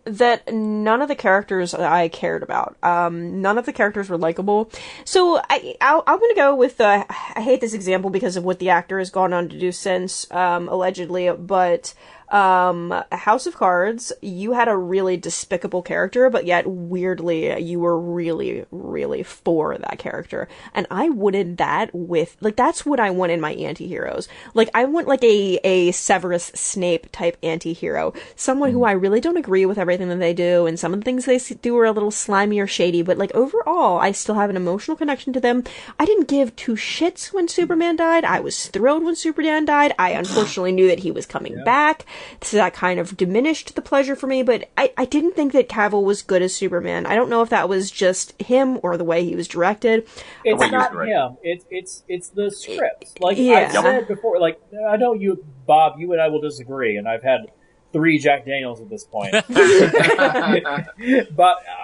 That none of the characters I cared about. None of the characters were likable. So I'm gonna go with I hate this example because of what the actor has gone on to do since, allegedly, but House of Cards, you had a really despicable character, but yet weirdly you were really, really for that character. And I wanted that with, like, that's what I want in my anti-heroes. Like, I want, like, a Severus Snape type anti-hero. Someone who I really don't agree with everything that they do, and some of the things they do are a little slimy or shady, but, like, overall, I still have an emotional connection to them. I didn't give two shits when Superman died. I was thrilled when Superman died. I unfortunately knew that he was coming back. So that kind of diminished the pleasure for me, but I didn't think that Cavill was good as Superman. I don't know if that was just him or the way he was directed. It's not him. It's the script. Like I said before, like, I know you, Bob, you and I will disagree, and I've had 3 Jack Daniels at this point. But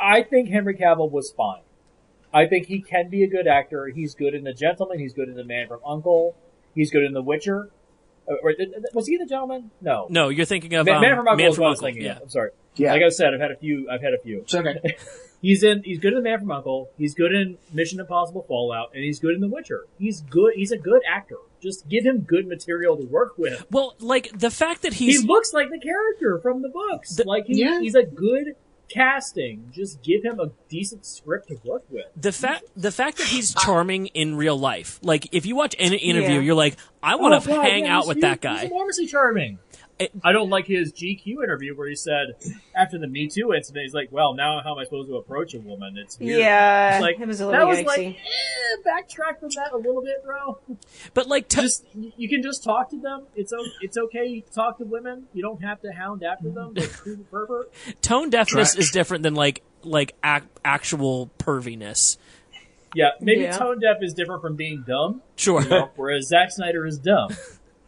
I think Henry Cavill was fine. I think he can be a good actor. He's good in The Gentleman. He's good in The Man from U.N.C.L.E. He's good in The Witcher. Was he The Gentleman? No. No, you're thinking of Man from U.N.C.L.E. Man is from what I was U.N.C.L.E., thinking. yeah. I'm sorry. Yeah. Like I said, I've had a few. It's okay. He's good in The Man from U.N.C.L.E. He's good in Mission Impossible Fallout, and he's good in The Witcher. He's good. He's a good actor. Just give him good material to work with. Well, like, the fact that he looks like the character from the books. He's a good casting. Just give him a decent script to work with. The fact that he's charming in real life. Like, if you watch an interview, you're like, I want to hang out with that guy. He's enormously charming. I don't like his GQ interview where he said, after the Me Too incident, he's like, well, now how am I supposed to approach a woman? It's weird. Yeah, like, it was a little yikesy. Like, backtrack from that a little bit, bro. But, like, you can just talk to them. It's okay to talk to women. You don't have to hound after them. Like, creepy pervert. Tone deafness is different than, like actual perviness. Yeah, maybe tone deaf is different from being dumb. Sure. You know, whereas Zack Snyder is dumb.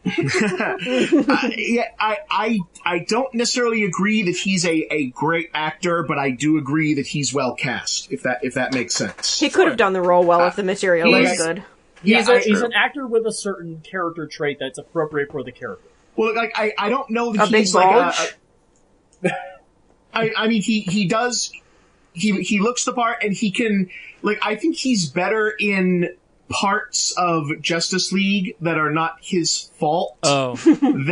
I don't necessarily agree that he's a great actor, but I do agree that he's well cast. If that makes sense. He could have done the role well if the material was good. He's an actor with a certain character trait that's appropriate for the character. Well, like I don't know that he's like I mean, he does. He looks the part, and he can. Like, I think he's better in parts of Justice League that are not his fault. Oh, than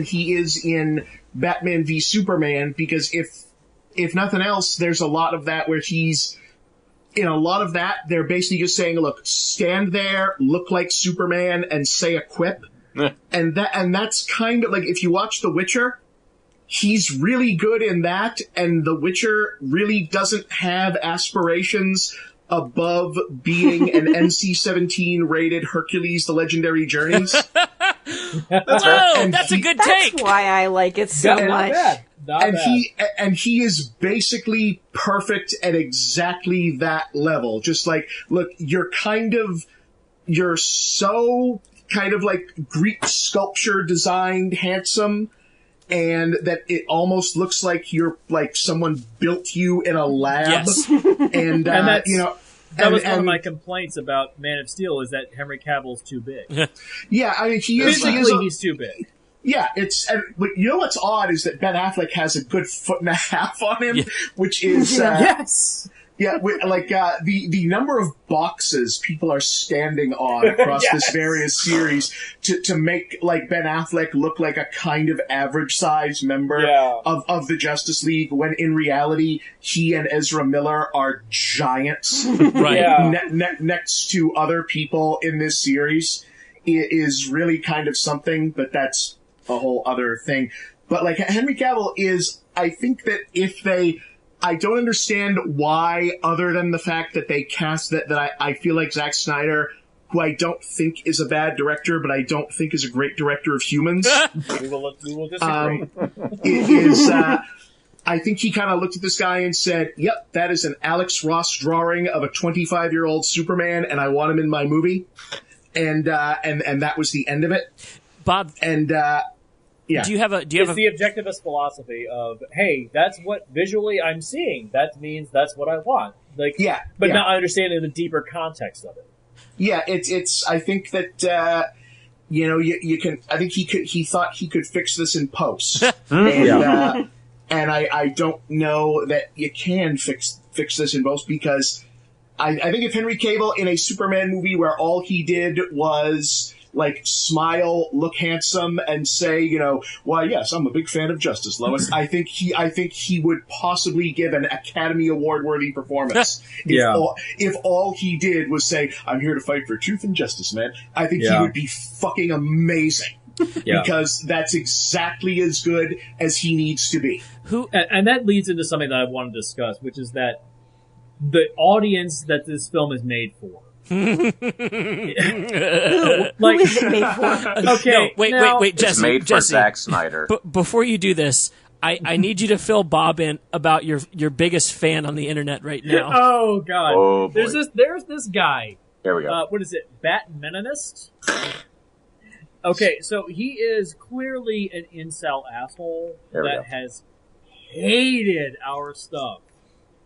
he is in Batman v Superman, because if nothing else, there's a lot of that where he's in a lot of that. They're basically just saying, "Look, stand there, look like Superman, and say a quip," and that's kind of like if you watch The Witcher. He's really good in that, and The Witcher really doesn't have aspirations above being an NC-17 rated Hercules: The Legendary Journeys. That's a good take. That's why I like it so much. Not bad. He is basically perfect at exactly that level. Just like, look, you're so kind of like Greek sculpture designed handsome, and that it almost looks like you're like someone built you in a lab. Yes. And that's, you know, that was one of my complaints about Man of Steel is that Henry Cavill's too big. Yeah, I mean, he's too big. Yeah, but you know what's odd is that Ben Affleck has a good 1.5 on him, which is yes. Yeah, like the number of boxes people are standing on across this various series to make like Ben Affleck look like a kind of average size member of the Justice League, when in reality he and Ezra Miller are giants next to other people in this series. It is really kind of something, but that's a whole other thing. But like Henry Cavill is, I think that I don't understand why, other than the fact that they cast that I feel like Zack Snyder, who I don't think is a bad director, but I don't think is a great director of humans. We will disagree. I think he kind of looked at this guy and said, yep, that is an Alex Ross drawing of a 25-year-old Superman, and I want him in my movie. And that was the end of it. Bob. And, yeah. Do you have the objectivist philosophy of, hey, that's what visually I'm seeing. That means that's what I want. Like, but not understanding the deeper context of it. Yeah, it's. I think that you can. I think he thought he could fix this in post, and I don't know that you can fix this in post, because I think if Henry Cavill in a Superman movie where all he did was like smile, look handsome, and say, why yes, I'm a big fan of Justice, Lois, I think he would possibly give an Academy Award worthy performance. If all he did was say, I'm here to fight for truth and justice, man, I think he would be fucking amazing. Because that's exactly as good as he needs to be. And that leads into something that I want to discuss, which is that the audience that this film is made for. Who is it made for? Okay, wait, Jesse. It's made for Zack Snyder. Before you do this, I need you to fill Bob in about your biggest fan on the internet right now. Oh God! Oh, boy. There's this guy. There we go. What is it? Batmanist? Okay, so he is clearly an incel asshole that has hated our stuff.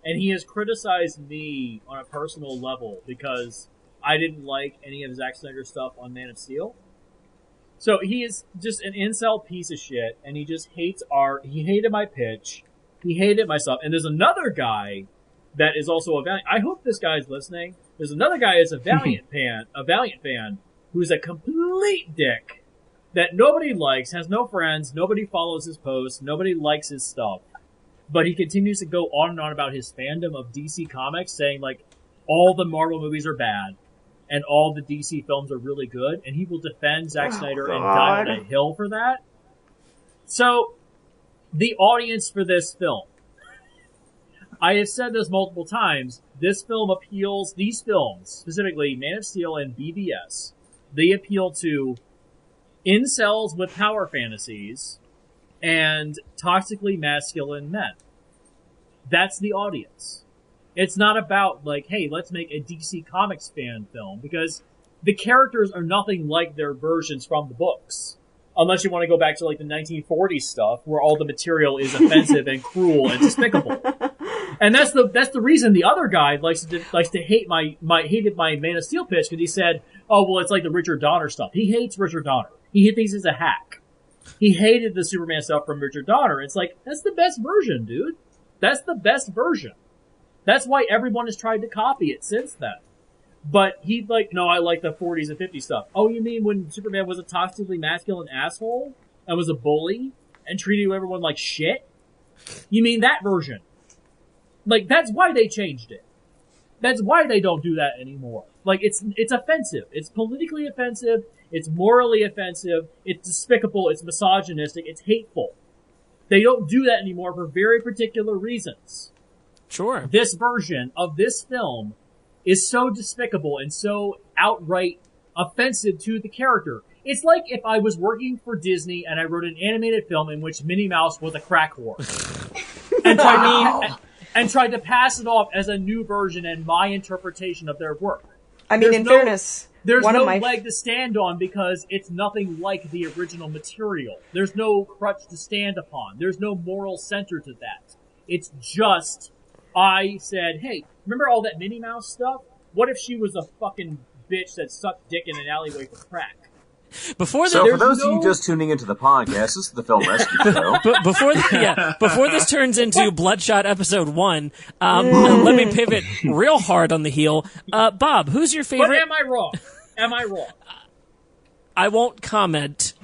And he has criticized me on a personal level because I didn't like any of Zack Snyder's stuff on Man of Steel. So he is just an incel piece of shit, and he just hates art. He hated my pitch. He hated my stuff. And there's another guy that is also a Valiant. I hope this guy's listening. There's another guy who's a Valiant fan, who's a complete dick that nobody likes, has no friends, nobody follows his posts, nobody likes his stuff. But he continues to go on and on about his fandom of DC Comics, saying, like, all the Marvel movies are bad, and all the DC films are really good, and he will defend Zack Snyder and die on a hill for that. So, the audience for this film. I have said this multiple times, these films, specifically Man of Steel and BVS, they appeal to incels with power fantasies, and toxically masculine men. That's the audience. It's not about, like, hey, let's make a DC Comics fan film, because the characters are nothing like their versions from the books. Unless you want to go back to, like, the 1940s stuff, where all the material is offensive and cruel and despicable. And that's the reason the other guy likes to hate hated my Man of Steel pitch, because he said, oh, well, it's like the Richard Donner stuff. He hates Richard Donner. He thinks he's a hack. He hated the Superman stuff from Richard Donner. It's like, that's the best version, dude. That's the best version. That's why everyone has tried to copy it since then. But he's like, no, I like the 40s and 50s stuff. Oh, you mean when Superman was a toxically masculine asshole and was a bully and treated everyone like shit? You mean that version? Like, that's why they changed it. That's why they don't do that anymore. Like, it's offensive. It's politically offensive. It's morally offensive. It's despicable. It's misogynistic. It's hateful. They don't do that anymore for very particular reasons. Sure. This version of this film is so despicable and so outright offensive to the character. It's like if I was working for Disney and I wrote an animated film in which Minnie Mouse was a crack whore. and tried to pass it off as a new version and my interpretation of their work. I mean, in fairness, there's no leg to stand on because it's nothing like the original material. There's no crutch to stand upon. There's no moral center to that. It's just, I said, hey, remember all that Minnie Mouse stuff? What if she was a fucking bitch that sucked dick in an alleyway for crack? For those of you just tuning into the podcast, this is the Film Rescue Show. Before this turns into Bloodshot Episode 1, let me pivot real hard on the heel. Bob, who's your favorite? But am I wrong? I won't comment.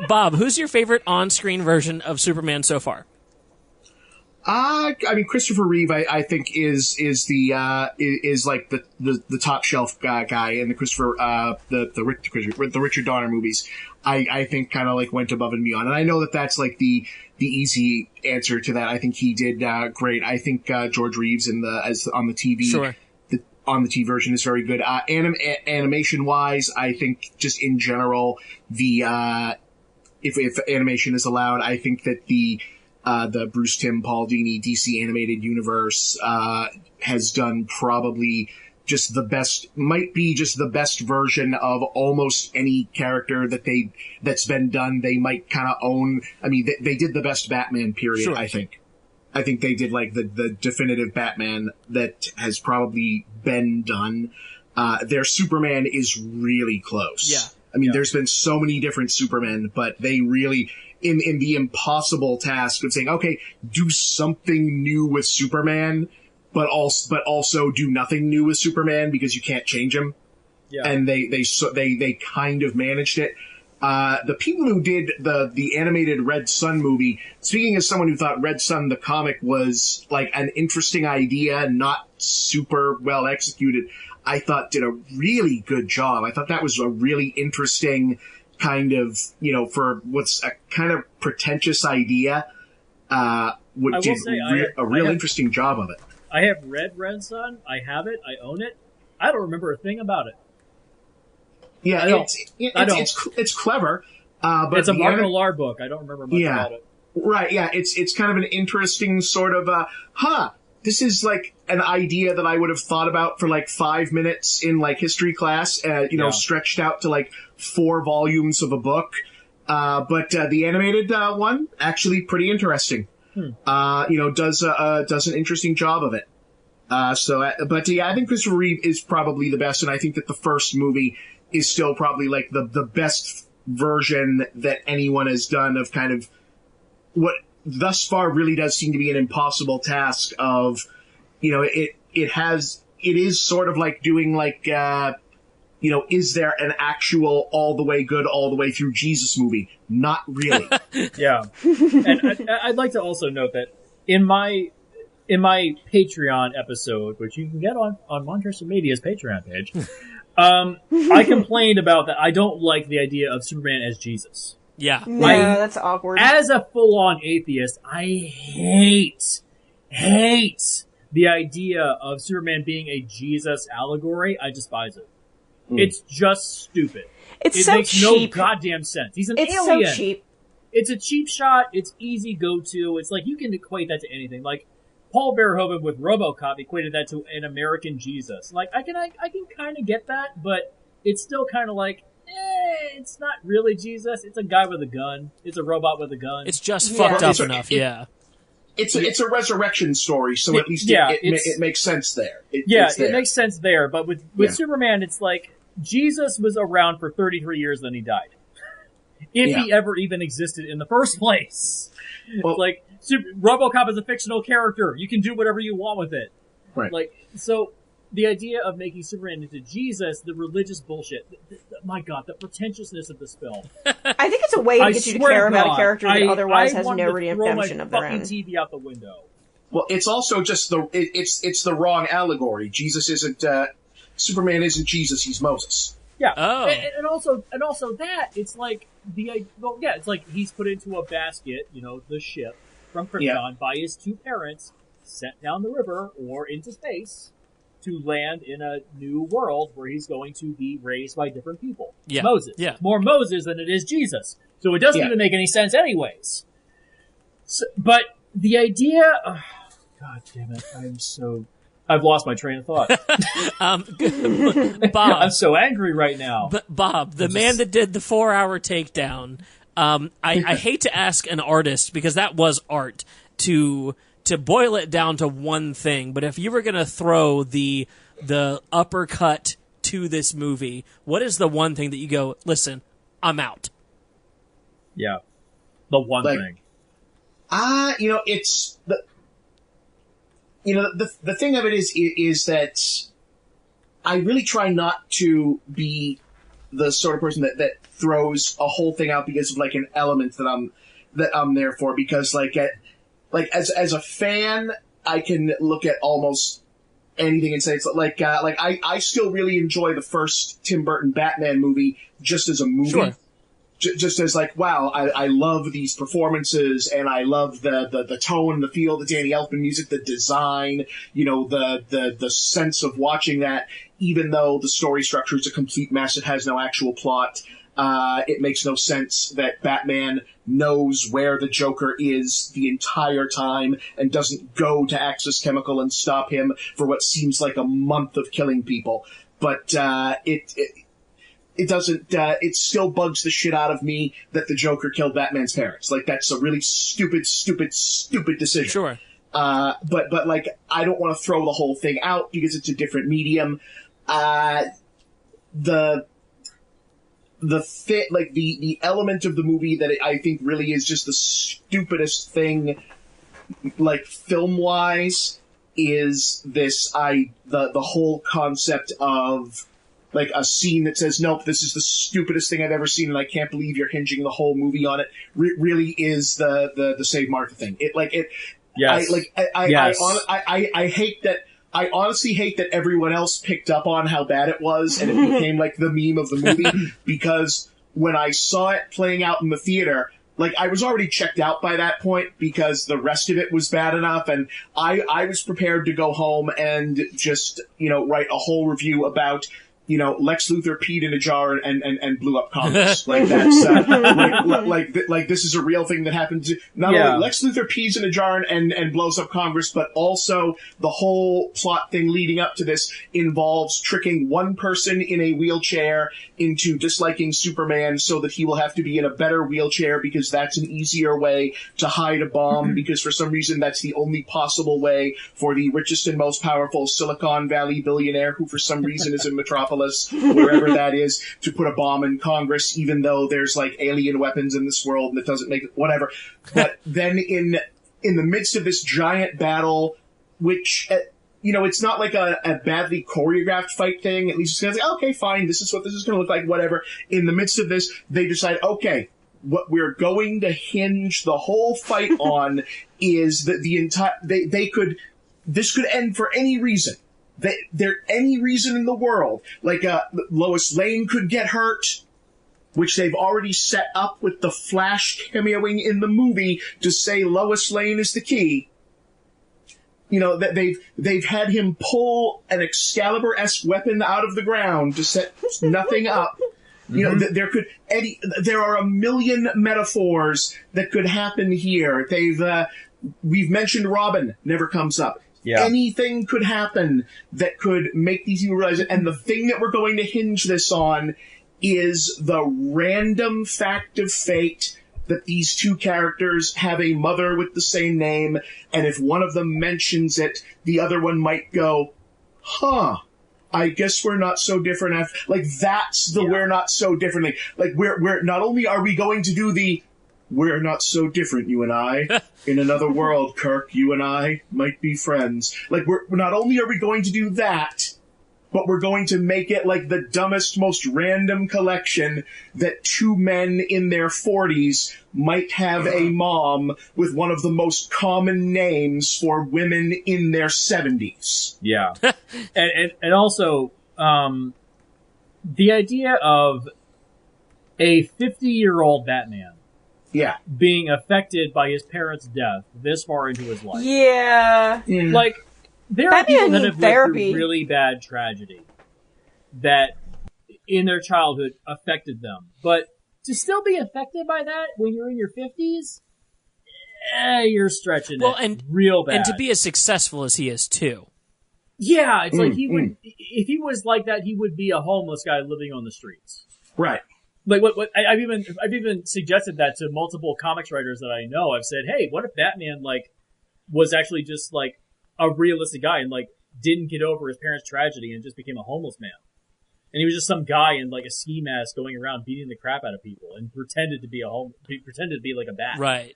Bob, who's your favorite on-screen version of Superman so far? I mean, Christopher Reeve, I think is like the top shelf guy in the the Richard Donner movies. I think kind of like went above and beyond, and I know that's like the easy answer to that. I think he did great. I think George Reeves on the TV. Sure. On the TV version is very good. Animation wise, I think just in general, if animation is allowed, I think that the Bruce Timm Paul Dini DC animated universe has done probably just the best version of almost any character that's been done. They might kind of own. I mean, they did the best Batman period. Sure. I think they did like the definitive Batman that has probably been done. their Superman is really close. Yeah. I mean, there's been so many different Supermen, but they really, in the impossible task of saying, okay, do something new with Superman, but also do nothing new with Superman because you can't change him. Yeah. And they kind of managed it. The people who did the animated Red Sun movie, speaking as someone who thought Red Sun, the comic, was like an interesting idea, not super well executed, I thought did a really good job. I thought that was a really interesting kind of, for what's a kind of pretentious idea, a real interesting job of it. I have read Red Sun. I have it. I own it. I don't remember a thing about it. Yeah, it's clever. But it's a Mark Millar book. I don't remember much about it. Right, yeah. It's kind of an interesting sort of, this is like an idea that I would have thought about for like 5 minutes in like history class, stretched out to like 4 volumes of a book. But the animated one, actually pretty interesting. Does an interesting job of it. I think Christopher Reeve is probably the best, and I think that the first movie is still probably like the best version that anyone has done of kind of what thus far really does seem to be an impossible task of, it is sort of like doing like, is there an actual all the way good, all the way through Jesus movie? Not really. Yeah. And I'd like to also note that in my Patreon episode, which you can get on Montrester Media's Patreon page, I complained about that. I don't like the idea of Superman as Jesus. Yeah. Yeah, that's awkward. As a full-on atheist, I hate the idea of Superman being a Jesus allegory. I despise it. It's just stupid. It makes cheap. No goddamn sense. He's an alien. It's so cheap. It's a cheap shot. It's easy go-to. It's like, you can equate that to anything. Like, Paul Verhoeven with RoboCop equated that to an American Jesus. Like, I can kind of get that, but it's still kind of like, it's not really Jesus. It's a guy with a gun. It's a robot with a gun. It's just fucked up enough, yeah. It's a resurrection story, so at least it makes sense there. It makes sense there, but with Superman, it's like, Jesus was around for 33 years, then he died. If he ever even existed in the first place. Well, like, RoboCop is a fictional character. You can do whatever you want with it. Right. Like, so the idea of making Superman into Jesus, the religious bullshit, my God, the pretentiousness of this film. I think it's a way to get you to care about a character that otherwise has no redemption of their own. I want to throw my fucking TV out the window. Well, it's also just it's the wrong allegory. Jesus isn't Superman isn't Jesus. He's Moses. Yeah. Oh. And also that it's like it's like he's put into a basket, the ship from Krypton by his 2 parents, sent down the river or into space to land in a new world where he's going to be raised by different people. Yeah. Moses. Yeah. It's more Moses than it is Jesus. So it doesn't even make any sense anyways. So, but the idea... Oh, God damn it. I've lost my train of thought. Bob. I'm so angry right now. But Bob, the man that did the 4-hour takedown, I hate to ask an artist, because that was art, to boil it down to one thing, but if you were going to throw the uppercut to this movie, what is the one thing that you go, listen, I'm out? Yeah. The one thing. It's the thing of it is that I really try not to be the sort of person that throws a whole thing out because of like an element that I'm there for, because as a fan, I can look at almost anything and say it's like I still really enjoy the first Tim Burton Batman movie just as a movie. Sure. Just as like, wow, I love these performances, and I love the tone, the feel, the Danny Elfman music, the design, the sense of watching that, even though the story structure is a complete mess, it has no actual plot. It makes no sense that Batman knows where the Joker is the entire time and doesn't go to Axis Chemical and stop him for what seems like a month of killing people. But it doesn't, it still bugs the shit out of me that the Joker killed Batman's parents. Like, that's a really stupid decision. Sure. But like, I don't want to throw the whole thing out because it's a different medium. the fit, like the element of the movie that I think really is just the stupidest thing, like film wise, is the whole concept of like a scene that says, nope, this is the stupidest thing I've ever seen and I can't believe you're hinging the whole movie on it, really is the Save Martha thing. Yes. I hate that. I honestly hate that everyone else picked up on how bad it was and it became like the meme of the movie, because when I saw it playing out in the theater, like I was already checked out by that point because the rest of it was bad enough, and I was prepared to go home and just, write a whole review about, Lex Luthor peed in a jar and blew up Congress. Like that's like this is a real thing that happened to not only Lex Luthor pees in a jar and blows up Congress, but also the whole plot thing leading up to this involves tricking one person in a wheelchair into disliking Superman so that he will have to be in a better wheelchair because that's an easier way to hide a bomb, because for some reason that's the only possible way for the richest and most powerful Silicon Valley billionaire, who for some reason is in Metropolis, wherever that is, to put a bomb in Congress, even though there's like alien weapons in this world and it doesn't make it, whatever. But then in the midst of this giant battle, which, it's not like a badly choreographed fight thing. At least it's kind of like, okay, fine, this is what this is going to look like, whatever. In the midst of this, they decide, okay, what we're going to hinge the whole fight on is that the entire, this could end for any reason. Any reason in the world. Like, Lois Lane could get hurt, which they've already set up with the Flash cameoing in the movie to say Lois Lane is the key. That they've had him pull an Excalibur-esque weapon out of the ground to set nothing up. There are a million metaphors that could happen here. We've mentioned Robin, never comes up. Yeah. Anything could happen that could make these people realize it. And the thing that we're going to hinge this on is the random fact of fate that these two characters have a mother with the same name, and if one of them mentions it, the other one might go, huh, I guess we're not so different. That's the we're not so different. Like, we're not only are we going to do the we're not so different, you and I. In another world, Kirk, you and I might be friends. Like, we're not only are we going to do that, but we're going to make it like the dumbest, most random collection that two men in their 40s might have a mom with one of the most common names for women in their 70s. Yeah. and also, the idea of a 50-year-old Batman being affected by his parents' death this far into his life. Yeah. Like, there are people that have went through really bad tragedy that in their childhood affected them. But to still be affected by that when you're in your 50s, you're stretching it real bad. And to be as successful as he is, too. Yeah, it's like he would, if he was like that, he would be a homeless guy living on the streets. Right. Like I've even suggested that to multiple comics writers that I know. I've said, hey, what if Batman was actually just a realistic guy and didn't get over his parents' tragedy and just became a homeless man, and he was just some guy in a ski mask going around beating the crap out of people and pretended to be like a bat. Right.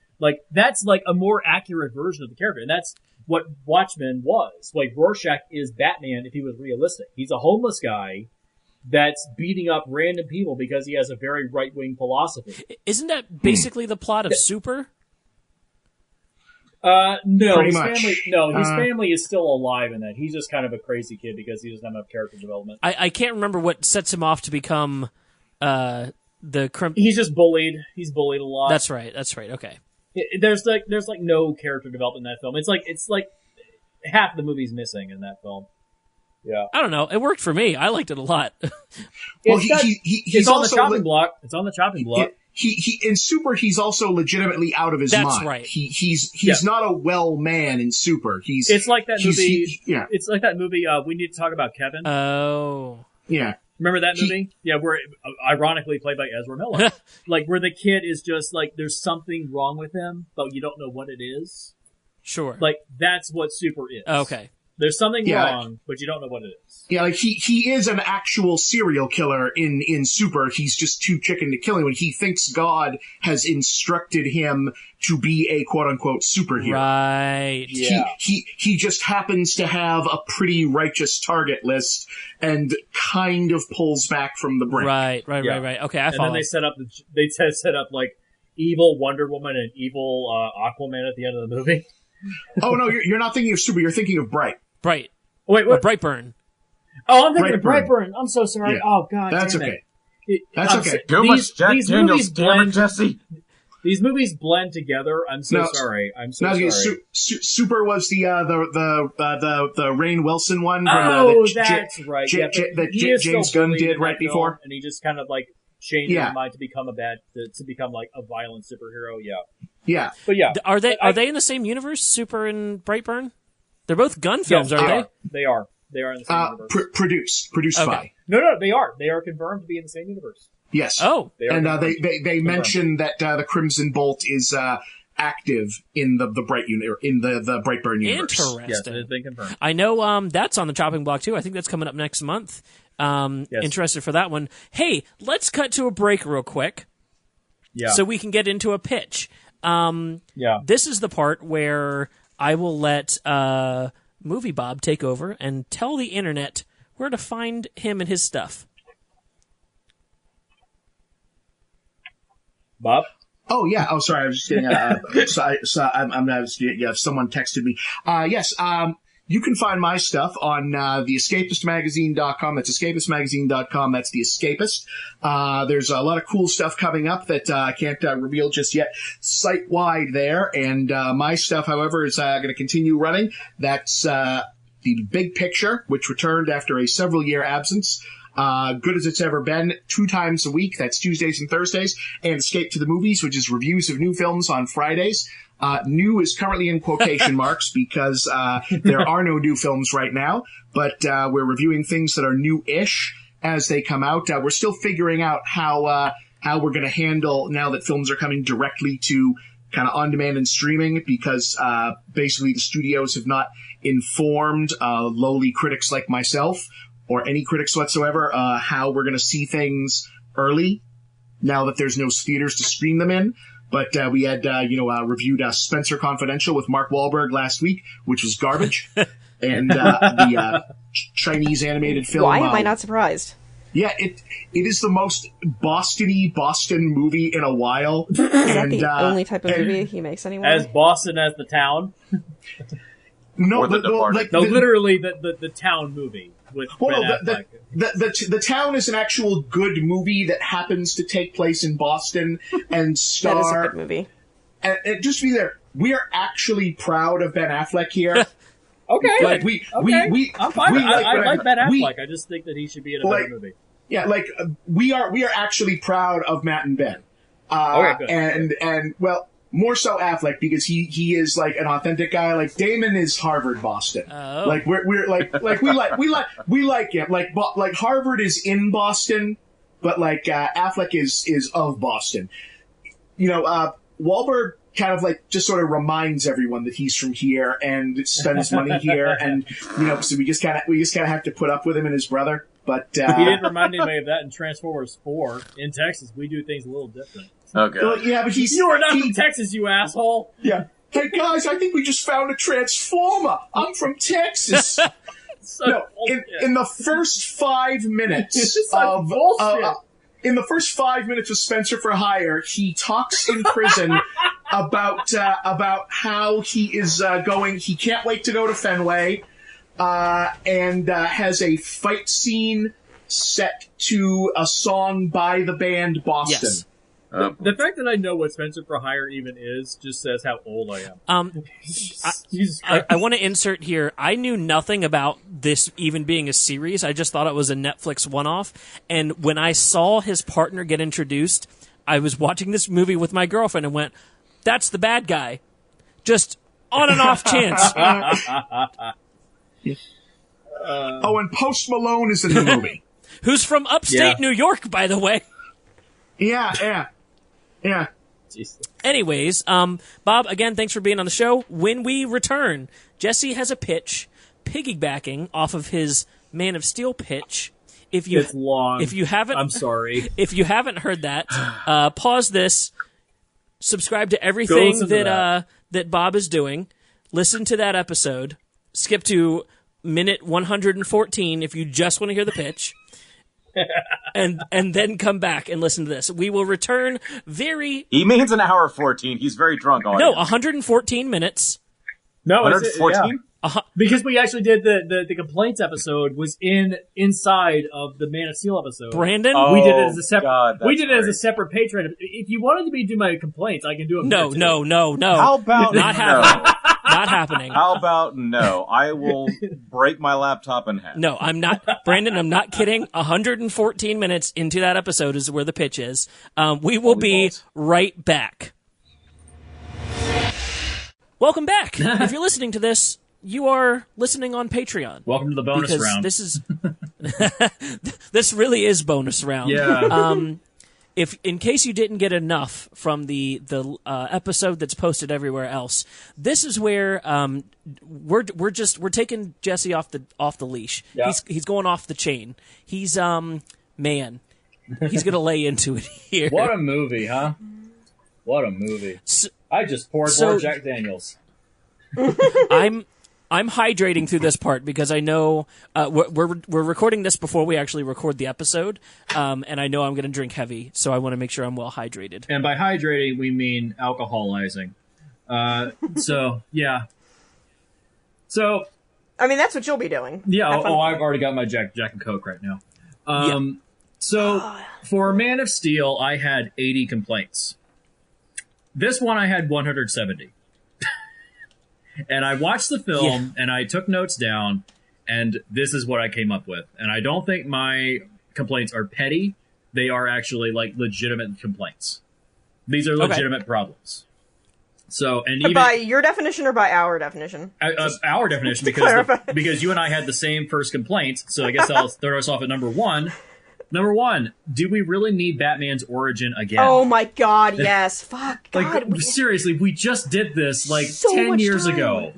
That's a more accurate version of the character, and that's what Watchmen was. Rorschach is Batman if he was realistic. He's a homeless guy that's beating up random people because he has a very right-wing philosophy. Isn't that basically the plot of Super? No, Pretty his much. his family is still alive in that. He's just kind of a crazy kid because he doesn't have enough character development. I can't remember what sets him off to become He's just bullied. He's bullied a lot. That's right. Okay. There's no character development in that film. It's like half the movie's missing in that film. Yeah. I don't know. It worked for me. I liked it a lot. Well, he's on the chopping block. It's on the chopping block. He in Super, he's also legitimately out of his mind. That's right. He's not a well man in Super. It's like that movie. It's like that movie. We Need to Talk About Kevin. Oh. Yeah. Remember that movie? Where ironically played by Ezra Miller. Where the kid is just there's something wrong with him, but you don't know what it is. Sure. That's what Super is. Okay. There's something wrong, but you don't know what it is. Yeah, like he is an actual serial killer in Super. He's just too chicken to kill anyone. He thinks God has instructed him to be a quote unquote superhero. Right. Yeah. He just happens to have a pretty righteous target list and kind of pulls back from the brink. Right. Okay, I follow. And then they set up like evil Wonder Woman and evil Aquaman at the end of the movie. Oh no, you're not thinking of Super. You're thinking of Bright. Bright. Oh, wait, what? Brightburn. Oh, I'm thinking of Brightburn. I'm so sorry. Yeah. Oh God, that's damn okay. It. That's okay. Too much Jack these Daniels, movies blend. Jesse. These movies blend together. I'm so sorry. I'm so sorry. Super was the Rainn Wilson one. Oh, that's right. That James Gunn did right before, and he just kind of like changed his mind to become like a violent superhero. Yeah. But yeah, are they in the same universe? Super and Brightburn? They're both Gunn films, yes, aren't they? They are. They are in the same universe. Produced okay. by. No, they are. They are confirmed to be in the same universe. Yes. Oh. They mentioned that the Crimson Bolt is active in the Brightburn universe. Interesting. Yes, it has been confirmed. I know that's on the chopping block too. I think that's coming up next month. Yes. Interested for that one. Hey, let's cut to a break real quick. Yeah. So we can get into a pitch. Yeah. This is the part where I will let MovieBob take over and tell the internet where to find him and his stuff. Bob? Oh yeah. Oh, sorry. I was just getting. Someone texted me. Yes. You can find my stuff on theescapistmagazine.com. That's escapistmagazine.com. That's The Escapist. There's a lot of cool stuff coming up that I can't reveal just yet site-wide there. And my stuff, however, is going to continue running. That's The Big Picture, which returned after a several-year absence. Good as it's ever been, 2 times a week. That's Tuesdays and Thursdays. And Escape to the Movies, which is reviews of new films on Fridays. New is currently in quotation marks because there are no new films right now, but we're reviewing things that are new-ish as they come out. We're still figuring out how we're going to handle now that films are coming directly to kind of on-demand and streaming, because basically the studios have not informed lowly critics like myself or any critics whatsoever how we're going to see things early now that there's no theaters to screen them in. But we had, reviewed Spencer Confidential with Mark Wahlberg last week, which was garbage. And the Chinese animated film. Why am I not surprised? Yeah, it is the most Boston-y Boston movie in a while. Is that the only type of movie he makes anymore? As Boston as the town? No, literally the town movie. With the town is an actual good movie that happens to take place in Boston and star. That is a good movie. And just to be there, we are actually proud of Ben Affleck here. Okay. Like I'm fine. I like Ben Affleck. I just think that he should be in a better movie. Yeah, we are actually proud of Matt and Ben. Okay, good. And well, more so Affleck, because he is like an authentic guy. Like Damon is Harvard Boston. Oh. Like we like him. Like Harvard is in Boston, but like Affleck is of Boston. Wahlberg kind of like just sort of reminds everyone that he's from here and spent his money here, and so we just kind of have to put up with him and his brother. But he didn't remind anybody of that in Transformers 4. In Texas, we do things a little different. Okay. Yeah, but you are not from Texas, you asshole. Yeah. Hey guys, I think we just found a transformer. I'm from Texas. In the first 5 minutes of in the first 5 minutes of Spencer for Hire, he talks in prison about how he is going. He can't wait to go to Fenway, and has a fight scene set to a song by the band Boston. Yes. The fact that I know what Spencer for Hire even is just says how old I am. I want to insert here. I knew nothing about this even being a series. I just thought it was a Netflix one-off. And when I saw his partner get introduced, I was watching this movie with my girlfriend and went, "That's the bad guy." Just on and off chance. And Post Malone is in the movie. Who's from upstate New York, by the way. Yeah. Jesus. Anyways, Bob, again, thanks for being on the show. When we return, Jesse has a pitch piggybacking off of his Man of Steel pitch. It's long. If you haven't, I'm sorry. If you haven't heard that, pause this. Subscribe to everything that Bob is doing. Listen to that episode. Skip to minute 114 if you just want to hear the pitch. and then come back and listen to this. We will return very... He means an hour 14. He's very drunk already. No, 114 minutes. No, 114? Because we actually did the complaints episode was inside of the Man of Steel episode. Brandon, we did it as a separate. God, we did it as a separate Patreon. If you wanted me to do my complaints, I can do it. No. How about not happening? Not happening. How about no? I will break my laptop in half. No, I'm not, Brandon. I'm not kidding. 114 minutes into that episode is where the pitch is. We will be right back. Welcome back. If you're listening to this, you are listening on Patreon. Welcome to the bonus because round. This is this really is bonus round. Yeah. If in case you didn't get enough from the episode that's posted everywhere else, this is where we're taking Jesse off the leash. Yeah. He's going off the chain. He's man, he's gonna lay into it here. What a movie, huh? What a movie! I just poured more Jack Daniels. I'm hydrating through this part because I know we're recording this before we actually record the episode, and I know I'm going to drink heavy, so I want to make sure I'm well hydrated. And by hydrating, we mean alcoholizing. So yeah. So I mean, that's what you'll be doing. yeah. I've already got my Jack and Coke right now. So for Man of Steel, I had 80 complaints. This one I had 170. And I watched the film, and I took notes down, and this is what I came up with. And I don't think my complaints are petty. They are actually, like, legitimate complaints. These are legitimate problems. So, and even... By your definition or by our definition? Our definition, because you and I had the same first complaint, so I guess I'll throw us off at number one. Number one, do we really need Batman's origin again? Oh my god, yes. Fuck, God. Like, seriously, we just did this, like, so 10 years time. ago.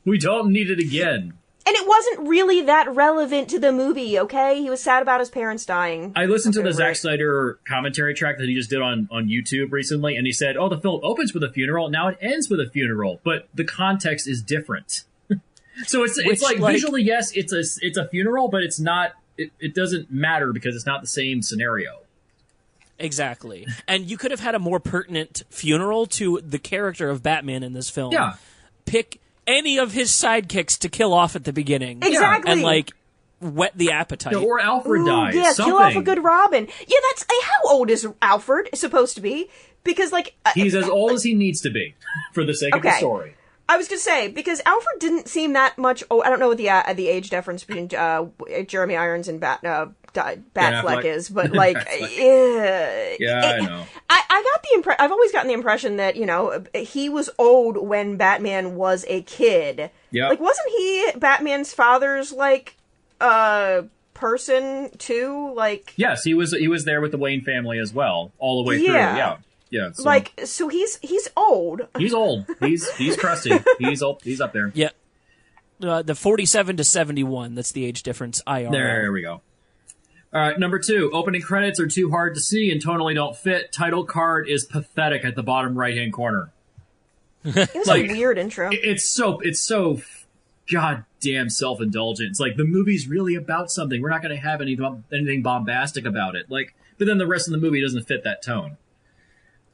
We don't need it again. And it wasn't really that relevant to the movie, okay? He was sad about his parents dying. I listened to the Zack Snyder commentary track that he just did on YouTube recently, and he said, the film opens with a funeral, now it ends with a funeral, but the context is different. So it's like visually, yes, it's a funeral, but it's not... It doesn't matter because it's not the same scenario. Exactly. And you could have had a more pertinent funeral to the character of Batman in this film. Yeah. Pick any of his sidekicks to kill off at the beginning. Exactly. And, like, whet the appetite. Or Alfred dies. Yeah, something. kill off a good Robin. Yeah, that's... how old is Alfred supposed to be? Because, like... He's as old as he needs to be for the sake of the story. I was going to say, because Alfred didn't seem that much... I don't know what the age difference between Jeremy Irons and Batfleck is, but, like... I know. I got the I've always gotten the impression that, he was old when Batman was a kid. Yeah. Like, wasn't he Batman's father's, like, person, too? Like... Yes, he was there with the Wayne family as well, all the way through, yeah. Yeah, so. Like, so he's old. He's old. He's crusty. He's old. He's up there. Yeah. The 47 to 71, that's the age difference, IRL. There we go. All right, number two. Opening credits are too hard to see and tonally don't fit. Title card is pathetic at the bottom right-hand corner. It was a weird intro. It's so goddamn self-indulgent. It's like, the movie's really about something. We're not going to have anything bombastic about it. Like, but then the rest of the movie doesn't fit that tone.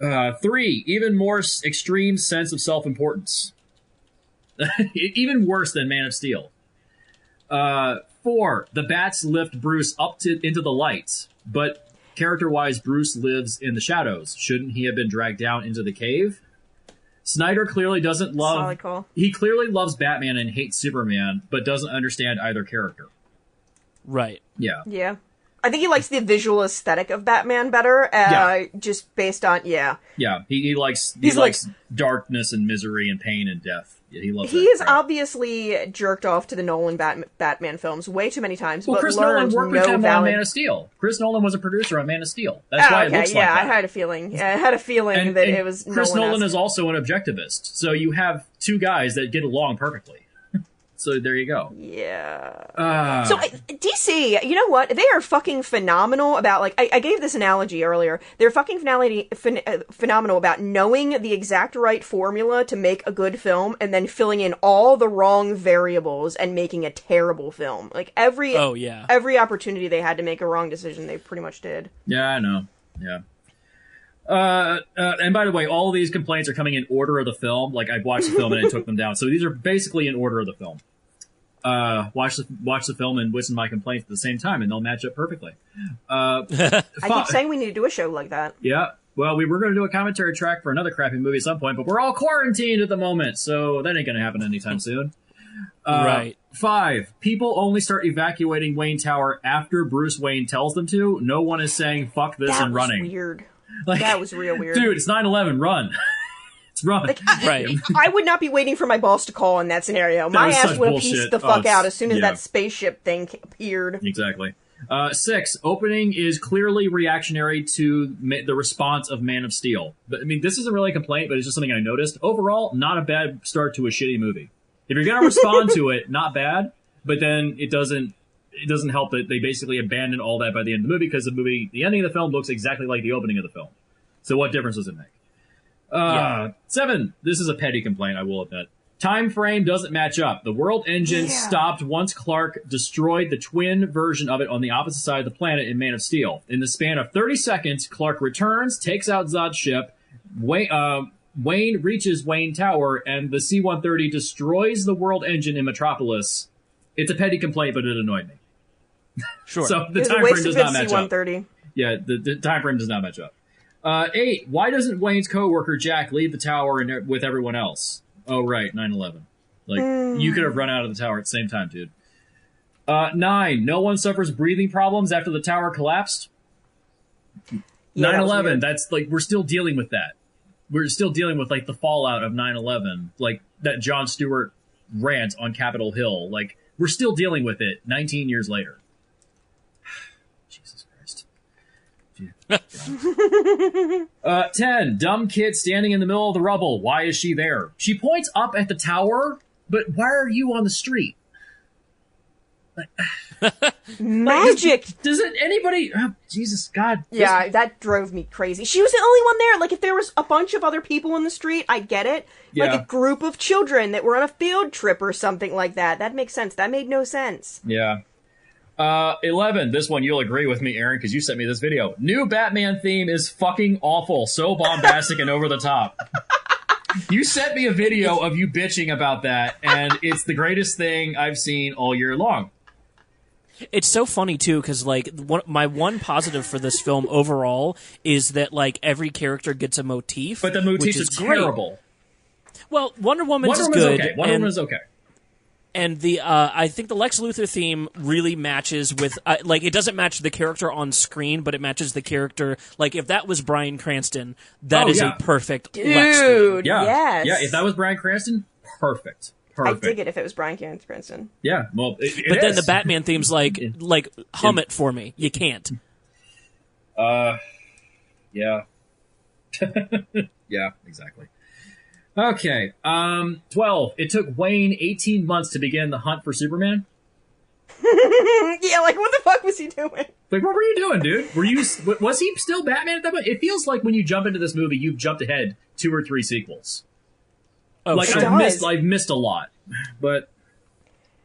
3, even more extreme sense of self-importance. Even worse than Man of Steel. 4, the bats lift Bruce up into the lights, but character-wise, Bruce lives in the shadows. Shouldn't he have been dragged down into the cave? Snyder clearly doesn't love... Solid call. He clearly loves Batman and hates Superman, but doesn't understand either character. Right. Yeah. Yeah. I think he likes the visual aesthetic of Batman better, just based on, Yeah, he likes darkness and misery and pain and death. Yeah, he loves He that is crap. obviously jerked off to the Nolan Batman films way too many times, but Chris Nolan learned worked with him on Man of Steel. Chris Nolan was a producer on Man of Steel. That's why it looks like that. I had a feeling. Yeah, I had a feeling that it was Chris Nolan Nolan-esque. is also an objectivist, so you have two guys that get along perfectly. So there you go. Yeah. So DC, you know what? They are fucking phenomenal about, like, I gave this analogy earlier. They're fucking phenomenal about knowing the exact right formula to make a good film and then filling in all the wrong variables and making a terrible film. Like, every opportunity they had to make a wrong decision, they pretty much did. Yeah, I know. Yeah. And by the way, all of these complaints are coming in order of the film. Like, I watched the film and I took them down. So these are basically in order of the film. Watch the film and listen to my complaints at the same time, and they'll match up perfectly. I keep saying we need to do a show like that. Yeah. Well, we were going to do a commentary track for another crappy movie at some point, but we're all quarantined at the moment, so that ain't going to happen anytime soon. Right. 5. People only start evacuating Wayne Tower after Bruce Wayne tells them to. No one is saying, fuck this, and running. That was weird. Like, that was real weird. Dude, it's 9/11. Run. It's run. Like, right. I would not be waiting for my boss to call in that scenario. My ass would have pieced the fuck out as soon as that spaceship thing appeared. Exactly. 6. Opening is clearly reactionary to the response of Man of Steel. But I mean, this isn't really a complaint, but it's just something I noticed. Overall, not a bad start to a shitty movie. If you're going to respond to it, not bad, but then it doesn't help that they basically abandon all that by the end of the movie, because the ending of the film looks exactly like the opening of the film. So what difference does it make? 7. This is a petty complaint, I will admit. Time frame doesn't match up. The world engine stopped once Clark destroyed the twin version of it on the opposite side of the planet in Man of Steel. In the span of 30 seconds, Clark returns, takes out Zod's ship, Wayne reaches Wayne Tower, and the C-130 destroys the world engine in Metropolis. It's a petty complaint, but it annoyed me. Sure. So the time frame does not match C-130. up. Yeah, the time frame does not match up. 8. Why doesn't Wayne's coworker Jack leave the tower with everyone else? Oh, right, 9/11. Like, you could have run out of the tower at the same time, dude. 9. No one suffers breathing problems after the tower collapsed. 9/11. That's like, we're still dealing with that. We're still dealing with, like, the fallout of 9/11, like that Jon Stewart rant on Capitol Hill. Like, we're still dealing with it 19 years later. Jesus Christ. 10. Dumb kid standing in the middle of the rubble. Why is she there? She points up at the tower, but why are you on the street? Magic. Doesn't anybody? Oh, Jesus God. Yeah, that drove me crazy. She was the only one there. Like, if there was a bunch of other people in the street, I get it. Yeah. Like a group of children that were on a field trip or something like that. That makes sense. That made no sense. Yeah. 11. This one you'll agree with me, Aaron, because you sent me this video. New Batman theme is fucking awful. So bombastic and over the top. You sent me a video of you bitching about that, and it's the greatest thing I've seen all year long. It's so funny, too, because, like, my one positive for this film overall is that, like, every character gets a motif. But the motif is terrible. Well, Wonder Woman's is good. Okay. Wonder Woman is okay. And I think the Lex Luthor theme really matches with, like, it doesn't match the character on screen, but it matches the character. Like, if that was Bryan Cranston, that is a perfect Lex theme. Yeah. Yes. Yeah, if that was Bryan Cranston, perfect. I dig it if it was Bryan Cranston. Yeah, well, but then the Batman theme's like hum it for me. You can't. Yeah. Yeah, exactly. Okay. 12. It took Wayne 18 months to begin the hunt for Superman. Yeah, like, what the fuck was he doing? Like, what were you doing, dude? Was he still Batman at that point? It feels like when you jump into this movie, you've jumped ahead 2 or 3 sequels. Oh, like, sure. I've missed a lot, but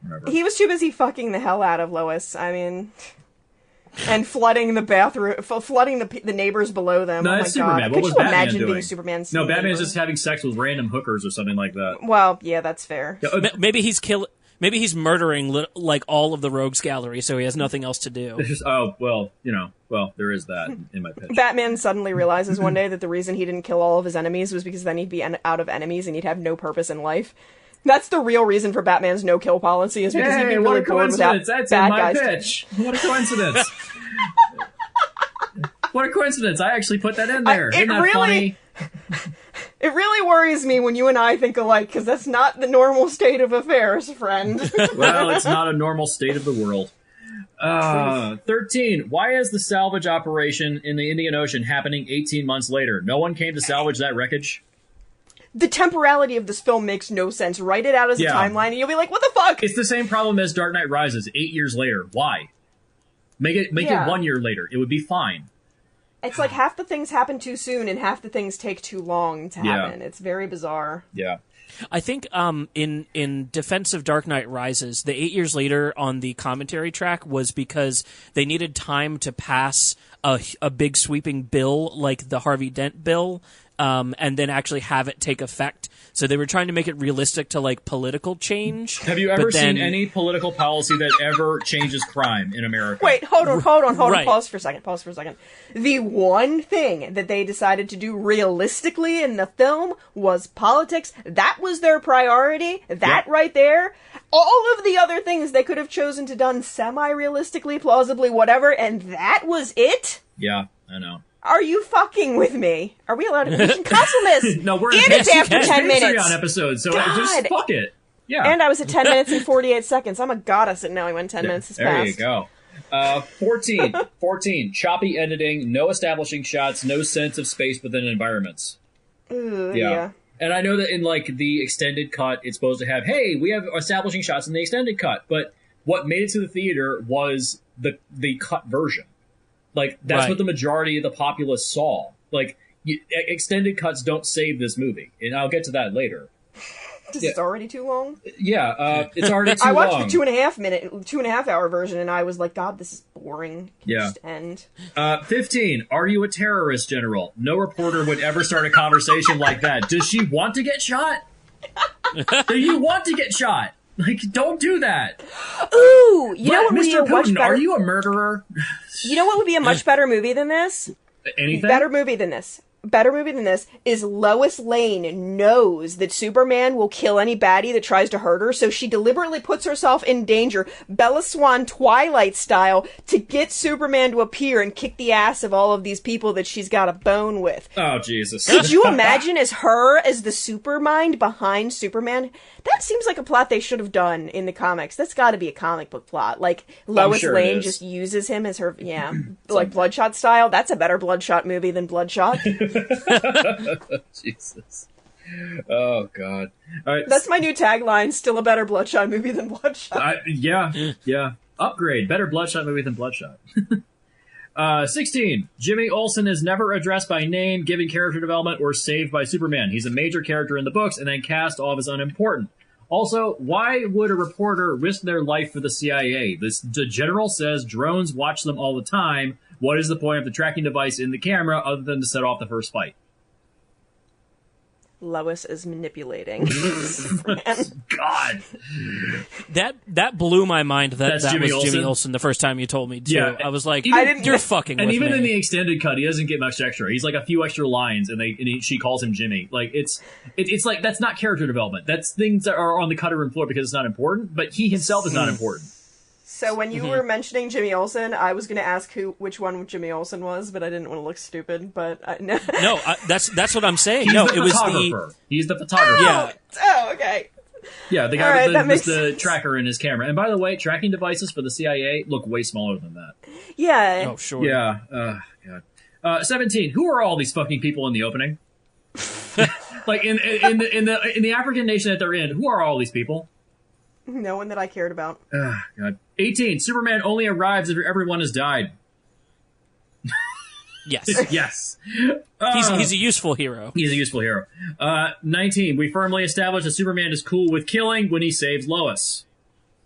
whatever. He was too busy fucking the hell out of Lois. I mean, and flooding the bathroom, flooding the neighbors below them. No, oh that's my Superman. God. What Could was you Batman imagine doing? being Superman's No, Batman's neighbor? just having sex with random hookers or something like that. Well, yeah, that's fair. Yeah, Maybe he's Maybe he's murdering like all of the rogues gallery, so he has nothing else to do. There is that in my pitch. Batman suddenly realizes one day that the reason he didn't kill all of his enemies was because then he'd be out of enemies and he'd have no purpose in life. That's the real reason for Batman's no-kill policy, is because he'd be really bored without That's bad in my guys. pitch. What a coincidence. What a coincidence. I actually put that in there. Isn't that funny? It really worries me when you and I think alike, because that's not the normal state of affairs, friend. Well, it's not a normal state of the world. 13. Why is the salvage operation in the Indian Ocean happening 18 months later? No one came to salvage that wreckage? the temporality of this film makes no sense. Write it out as a timeline, and you'll be like, what the fuck? It's the same problem as Dark Knight Rises, 8 years later. Why? Make it 1 year later. It would be fine. It's like half the things happen too soon, and half the things take too long to happen. It's very bizarre. Yeah. I think in defense of Dark Knight Rises, the 8 years later on the commentary track was because they needed time to pass a big sweeping bill like the Harvey Dent bill, and then actually have it take effect. So they were trying to make it realistic to like political change. Have you ever seen any political policy that ever changes crime in America? Wait, hold on. Pause for a second. The one thing that they decided to do realistically in the film was politics. That was their priority. That right there. All of the other things they could have chosen to done semi-realistically, plausibly, whatever, and that was it? Yeah, I know. Are you fucking with me? Are we allowed to? We can cancel this. No, we're and it's after 10 minutes. Patreon episode, so God. just fuck it. Yeah. And I was at 10 minutes and 48 seconds. I'm a goddess at knowing when 10 minutes is past. There you go. 14. Choppy editing, no establishing shots, no sense of space within environments. Ooh, yeah. And I know that in like the extended cut, it's supposed to have, hey, we have establishing shots in the extended cut, but what made it to the theater was the cut version. Like, that's what the majority of the populace saw. Like, extended cuts don't save this movie. And I'll get to that later. It's already too long? Yeah, it's already too long. I watched the 2.5 hour version, and I was like, God, this is boring. Can you just end? 15. Are you a terrorist, General? No reporter would ever start a conversation like that. Does she want to get shot? Do you want to get shot? Like, don't do that. Ooh, you know what would be Mr. a much Putin, better... are you a murderer? You know what would be a much better movie than this? Anything? Better movie than this is Lois Lane knows that Superman will kill any baddie that tries to hurt her, so she deliberately puts herself in danger, Bella Swan Twilight style, to get Superman to appear and kick the ass of all of these people that she's got a bone with. Oh, Jesus. Could you imagine as the supermind behind Superman? That seems like a plot they should have done in the comics. That's got to be a comic book plot. Like, Lois Lane just uses him as her, like Bloodshot style. That's a better Bloodshot movie than Bloodshot. Jesus. Oh, God. All right. That's my new tagline. Still a better Bloodshot movie than Bloodshot. Yeah. Upgrade. Better Bloodshot movie than Bloodshot. 16. Jimmy Olsen is never addressed by name, given character development, or saved by Superman. He's a major character in the books and then cast off as unimportant. Also, why would a reporter risk their life for the CIA? The general says drones watch them all the time. What is the point of the tracking device in the camera other than to set off the first fight? Lois is manipulating. God. That blew my mind that Jimmy was Jimmy Olsen the first time you told me, too. Yeah. I was like, you're fucking and with even me. in the extended cut, he doesn't get much extra. He's like a few extra lines, and she calls him Jimmy. Like, it's like, that's not character development. That's things that are on the cutting room floor because it's not important, but he himself is not important. So when you were mentioning Jimmy Olsen, I was going to ask which one Jimmy Olsen was, but I didn't want to look stupid. But no, that's what I'm saying. He's the photographer. Yeah. Oh, okay. Yeah, the guy with the tracker in his camera. And by the way, tracking devices for the CIA look way smaller than that. Yeah. Oh, sure. Yeah. God. 17. Who are all these fucking people in the opening? Like in the African nation that they're in, who are all these people? No one that I cared about. God. 18. Superman only arrives if everyone has died. Yes. Yes. He's a useful hero. He's a useful hero. 19. We firmly established that Superman is cool with killing when he saves Lois.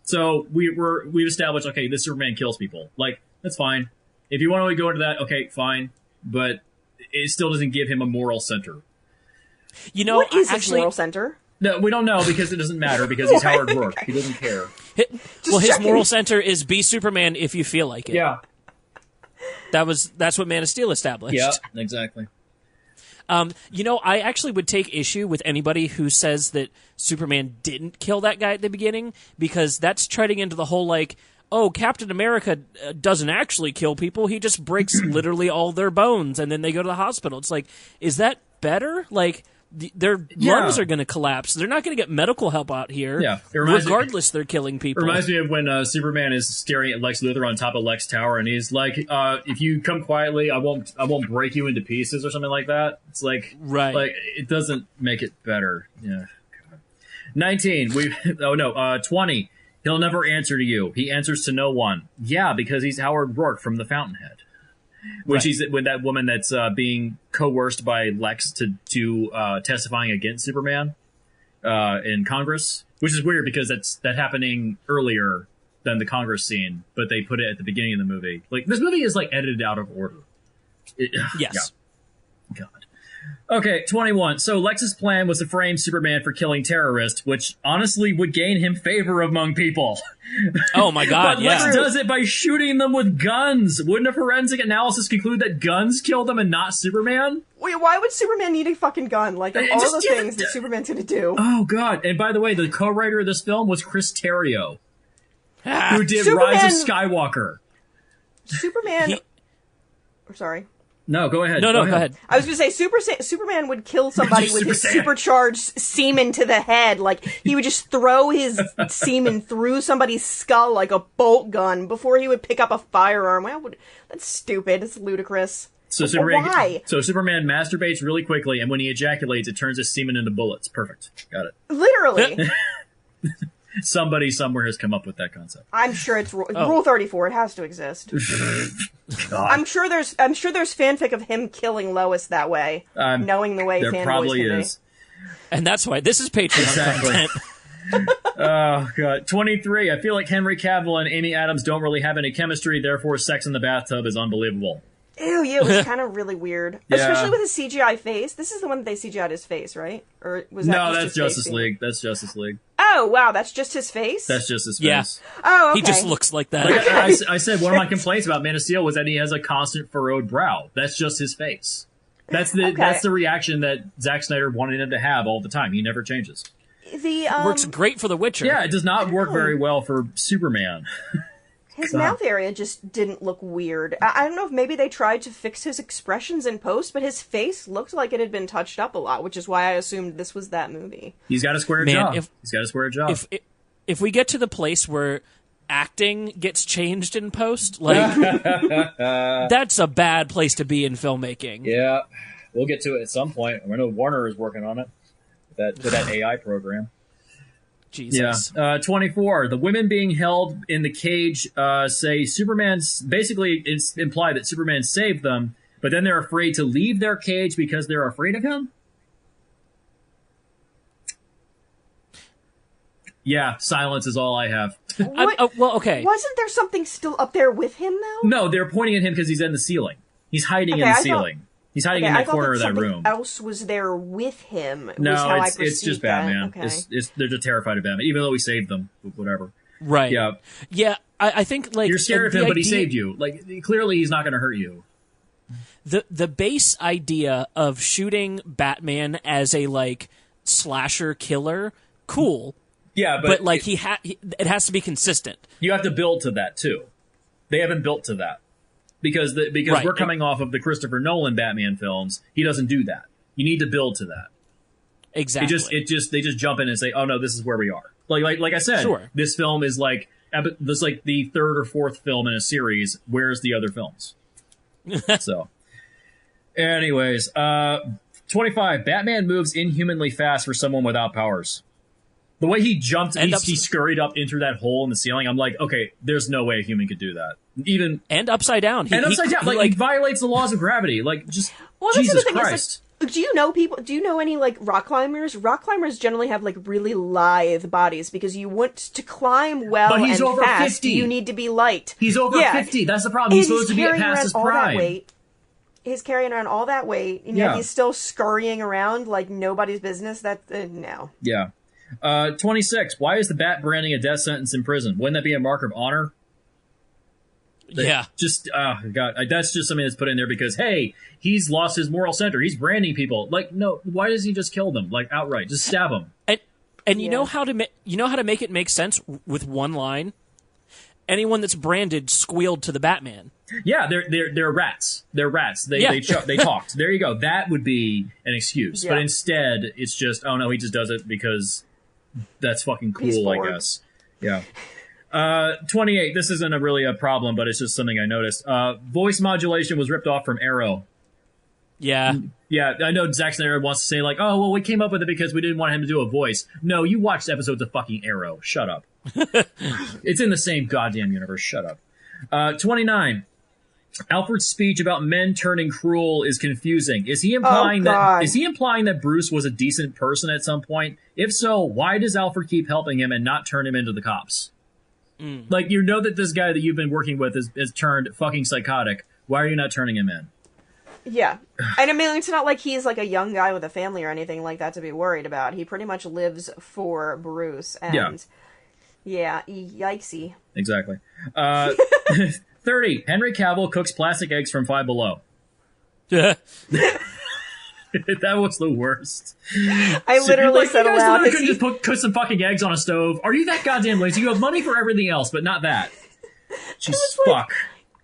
So we've established, okay, this Superman kills people. Like, that's fine. If you want to go into that, okay, fine. But it still doesn't give him a moral center. You know, what is his moral center? No, we don't know because it doesn't matter because he's Howard Rourke. He doesn't care. His moral center is be Superman if you feel like it. Yeah. That's what Man of Steel established. Yeah, exactly. You know, I actually would take issue with anybody who says that Superman didn't kill that guy at the beginning because that's treading into the whole like, oh, Captain America doesn't actually kill people. He just breaks literally all their bones and then they go to the hospital. It's like, is that better? Like, their lungs are going to collapse. They're not going to get medical help out here. Yeah, regardless, they're killing people. It reminds me of when Superman is staring at Lex Luthor on top of Lex Tower, and he's like, "If you come quietly, I won't break you into pieces," or something like that. It's like, like it doesn't make it better. Yeah. God. 19. 20. He'll never answer to you. He answers to no one. Yeah, because he's Howard Rourke from The Fountainhead. When she's with that woman that's being coerced by Lex to testifying against Superman in Congress, which is weird because that's happening earlier than the Congress scene, but they put it at the beginning of the movie. Like, this movie is like edited out of order. Yes. Yeah. God. Okay, 21. So Lex's plan was to frame Superman for killing terrorists, which honestly would gain him favor among people. Oh my God, but Lex does it by shooting them with guns. Wouldn't a forensic analysis conclude that guns killed them and not Superman? Wait, why would Superman need a fucking gun? Like, of all the things that Superman's gonna do. Oh God, and by the way, the co-writer of this film was Chris Terrio, who did Superman, Rise of Skywalker. Superman... Sorry. No, go ahead. No, go ahead. I was going to say, Superman would kill somebody with his supercharged semen to the head. Like, he would just throw his semen through somebody's skull like a bolt gun before he would pick up a firearm. That's stupid. It's ludicrous. So why? So Superman masturbates really quickly, and when he ejaculates, it turns his semen into bullets. Perfect. Got it. Literally. Somebody somewhere has come up with that concept. I'm sure it's Rule 34. It has to exist. I'm sure there's fanfic of him killing Lois that way, knowing the way there fanboys probably can is. be. And that's why this is Patreon content. Oh God. 23. I feel like Henry Cavill and Amy Adams don't really have any chemistry, therefore sex in the bathtub is unbelievable. Ew, yeah, it was kind of really weird. Yeah. Especially with his CGI face. This is the one that they CGI'd his face, right? Or was that No, just that's his Justice face League. That's Justice League. Oh, wow, that's just his face? That's just his face. Yeah. Oh, okay. He just looks like that. Like, I said one of my complaints about Man of Steel was that he has a constant furrowed brow. That's just his face. That's the reaction that Zack Snyder wanted him to have all the time. He never changes. Works great for The Witcher. Yeah, it does not work very well for Superman. His mouth area just didn't look weird. I don't know if maybe they tried to fix his expressions in post, but his face looked like it had been touched up a lot, which is why I assumed this was that movie. He's got a square jaw. He's got a square jaw. If we get to the place where acting gets changed in post, like that's a bad place to be in filmmaking. Yeah, we'll get to it at some point. I know Warner is working on it with that AI program. Jesus. Yeah. 24. The women being held in the cage say Superman's... Basically, it's implied that Superman saved them, but then they're afraid to leave their cage because they're afraid of him? Yeah, silence is all I have. Well, okay. Wasn't there something still up there with him, though? No, they're pointing at him because he's in the ceiling. He's hiding in the ceiling. He's hiding in that corner of that room. Else was there with him. No, it's just Batman. Okay. They're just terrified of Batman, even though he saved them. Whatever. Right. Yeah. Yeah. I think like you're scared of him, but he saved you. Like clearly, he's not going to hurt you. The base idea of shooting Batman as a like slasher killer, cool. Yeah, but like it has to be consistent. You have to build to that too. They haven't built to that. Because we're coming off of the Christopher Nolan Batman films, he doesn't do that. You need to build to that. Exactly. They just jump in and say, "Oh no, this is where we are." Like I said, sure. This film is like the third or fourth film in a series. Where's the other films? So, anyways, 25. Batman moves inhumanly fast for someone without powers. The way he jumped, he scurried up into that hole in the ceiling. I'm like, okay, there's no way a human could do that. And upside down. He violates the laws of gravity. Like, just Jesus Christ. Like, do you know people? Do you know any like rock climbers? Rock climbers generally have like really lithe bodies because you want to climb well but he's and over fast. 50. You need to be light. He's over 50. That's the problem. He's supposed to be past his prime. He's carrying around all that weight, and yet he's still scurrying around like nobody's business. No. Yeah. 26. Why is the Bat branding a death sentence in prison? Wouldn't that be a mark of honor? Yeah. Just, God, that's just something that's put in there because, hey, he's lost his moral center. He's branding people. Like, no, why does he just kill them? Like, outright. Just stab them. And you know how to make it make sense with one line? Anyone that's branded squealed to the Batman. Yeah, they're rats. They're rats. They talked. There you go. That would be an excuse. Yeah. But instead, it's just, oh no, he just does it because that's fucking cool, I guess. Yeah. 28. This isn't really a problem, but it's just something I noticed. Voice modulation was ripped off from Arrow. Yeah. Yeah, I know Zack Snyder wants to say, like, oh, well, we came up with it because we didn't want him to do a voice. No, you watched episodes of fucking Arrow. Shut up. It's in the same goddamn universe. Shut up. 29. Alfred's speech about men turning cruel is confusing. Is he implying that Bruce was a decent person at some point? If so, why does Alfred keep helping him and not turn him into the cops? Like, you know that this guy that you've been working with is turned fucking psychotic. Why are you not turning him in? Yeah. And I mean, it's not like he's like a young guy with a family or anything like that to be worried about. He pretty much lives for Bruce. And yeah, yikesy. Exactly. 30. Henry Cavill cooks plastic eggs from Five Below. That was the worst. I literally said aloud. You couldn't just cook some fucking eggs on a stove. Are you that goddamn lazy? You have money for everything else, but not that. Jesus fuck.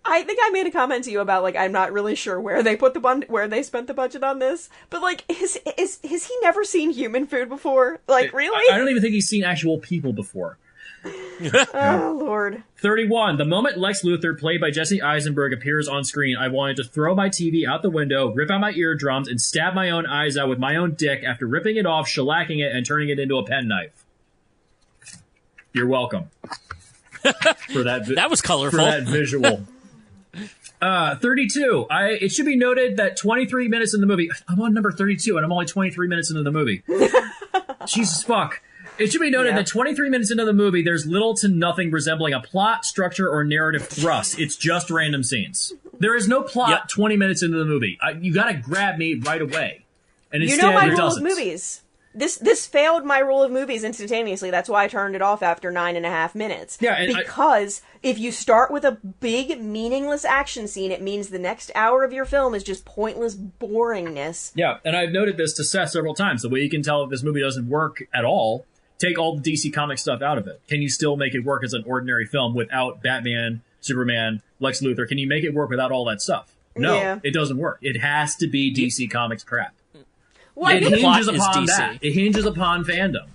I think I made a comment to you about, like, I'm not really sure where they put where they spent the budget on this, but, like, has he never seen human food before? Like, really? I don't even think he's seen actual people before. Oh, Lord. 31. The moment Lex Luthor, played by Jesse Eisenberg, appears on screen, I wanted to throw my TV out the window, rip out my eardrums, and stab my own eyes out with my own dick after ripping it off, shellacking it, and turning it into a penknife. You're welcome. For that, that was colorful. For that visual. 32. It should be noted that 23 minutes in the movie... I'm on number 32, and I'm only 23 minutes into the movie. Jesus fuck. It should be noted that 23 minutes into the movie, there's little to nothing resembling a plot, structure, or narrative thrust. It's just random scenes. There is no plot 20 minutes into the movie. You gotta grab me right away. And instead, you know my rule of movies. This failed my rule of movies instantaneously. That's why I turned it off after 9.5 minutes. Yeah, because if you start with a big, meaningless action scene, it means the next hour of your film is just pointless boringness. Yeah, and I've noted this to Seth several times. The way you can tell if this movie doesn't work at all, take all the DC Comics stuff out of it. Can you still make it work as an ordinary film without Batman, Superman, Lex Luthor? Can you make it work without all that stuff? No, it doesn't work. It has to be DC Comics crap. Well, it hinges upon that. It hinges upon fandom.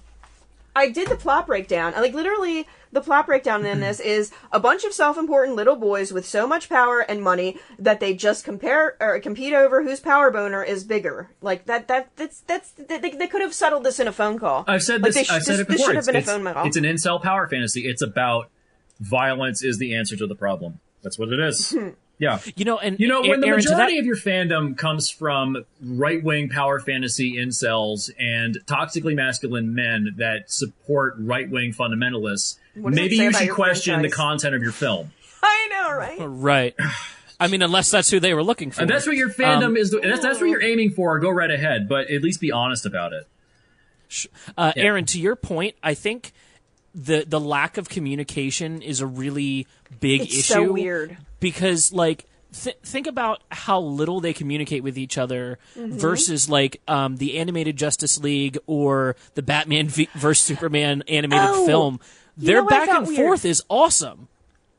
I did the plot breakdown. Like, literally, the plot breakdown in this is a bunch of self-important little boys with so much power and money that they just compete over whose power boner is bigger. Like, they could have settled this in a phone call. I've said this. I've said it before. This should have been a phone call. It's an incel power fantasy. It's about violence is the answer to the problem. That's what it is. Yeah. When the majority of your fandom comes from right-wing power fantasy incels and toxically masculine men that support right-wing fundamentalists, maybe you should question the content of your film. I know, right? Right. I mean, unless that's who they were looking for. And that's what your fandom is. That's what you're aiming for. Go right ahead, but at least be honest about it. Aaron, to your point, I think the lack of communication is a really big issue. It's so weird. Because, like, think about how little they communicate with each other versus, like, the animated Justice League or the Batman vs. Superman animated film. Their back and forth is awesome.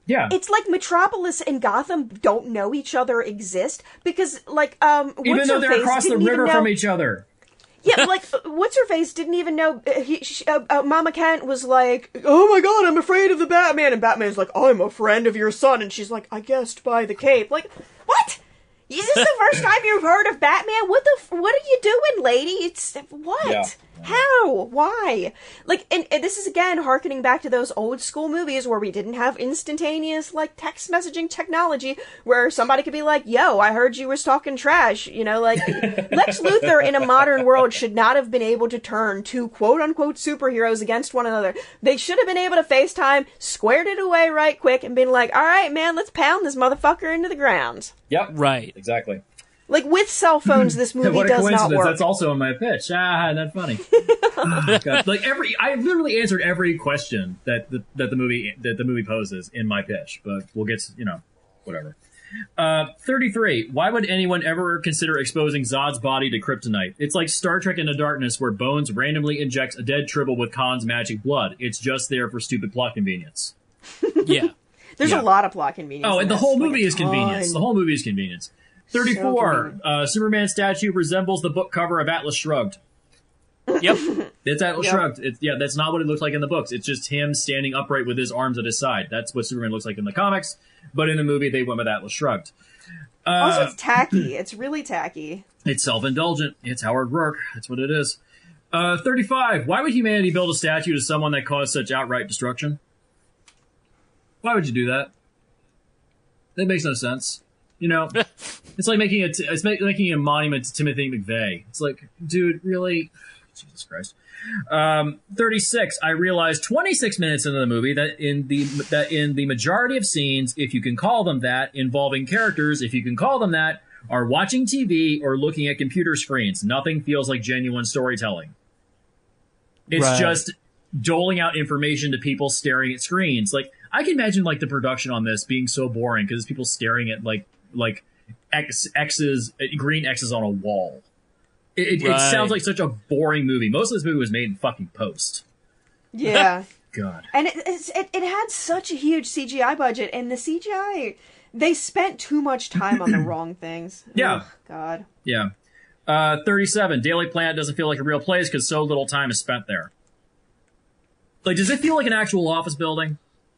Yeah. It's like Metropolis and Gotham don't know each other exist because, like, even though they're across the river from each other. Yeah, like, What's-Her-Face didn't even know, Mama Kent was like, oh my god, I'm afraid of the Batman, and Batman's like, I'm a friend of your son, and she's like, I guessed by the cape. Like, what? Is this the first time you've heard of Batman? What are you doing, lady? It's, what? Yeah. How? Why? Like, and this is, again, harkening back to those old school movies where we didn't have instantaneous, like, text messaging technology where somebody could be like, yo, I heard you was talking trash. You know, like, Lex Luthor in a modern world should not have been able to turn two quote-unquote superheroes against one another. They should have been able to FaceTime, squared it away right quick, and been like, all right, man, let's pound this motherfucker into the ground. Yep. Right. Exactly. Like, with cell phones, this movie what a does coincidence. not work. That's also in my pitch. That's funny. Oh, God. Like, I literally answered every question that the movie poses in my pitch, but we'll get whatever. 33. Why would anyone ever consider exposing Zod's body to kryptonite? It's like Star Trek Into Darkness, where Bones randomly injects a dead Tribble with Khan's magic blood. It's just there for stupid plot convenience. Yeah. There's a lot of plot convenience. Oh, and the whole movie is convenience. The whole movie is convenience. 34. Superman statue resembles the book cover of Atlas Shrugged. Yep. It's Atlas Shrugged. That's not what it looks like in the books. It's just him standing upright with his arms at his side. That's what Superman looks like in the comics. But in the movie, they went with Atlas Shrugged. Also, it's tacky. It's really tacky. It's self-indulgent. It's Howard Rourke. That's what it is. 35. Why would humanity build a statue to someone that caused such outright destruction? Why would you do that? That makes no sense. You know, it's like making a monument to Timothy McVeigh. It's like, dude, really? Jesus Christ. 36. I realized 26 minutes into the movie that in the majority of scenes, if you can call them that, involving characters, if you can call them that, are watching TV or looking at computer screens. Nothing feels like genuine storytelling. It's just doling out information to people staring at screens. Like, I can imagine like the production on this being so boring because people staring at like X's, green X's on a wall. It sounds like such a boring movie. Most of this movie was made in fucking post. Yeah. God. And it had such a huge CGI budget, and the CGI, they spent too much time on the wrong things. Yeah. Ugh, God. Yeah. 37. Daily Planet doesn't feel like a real place because so little time is spent there. Like, does it feel like an actual office building?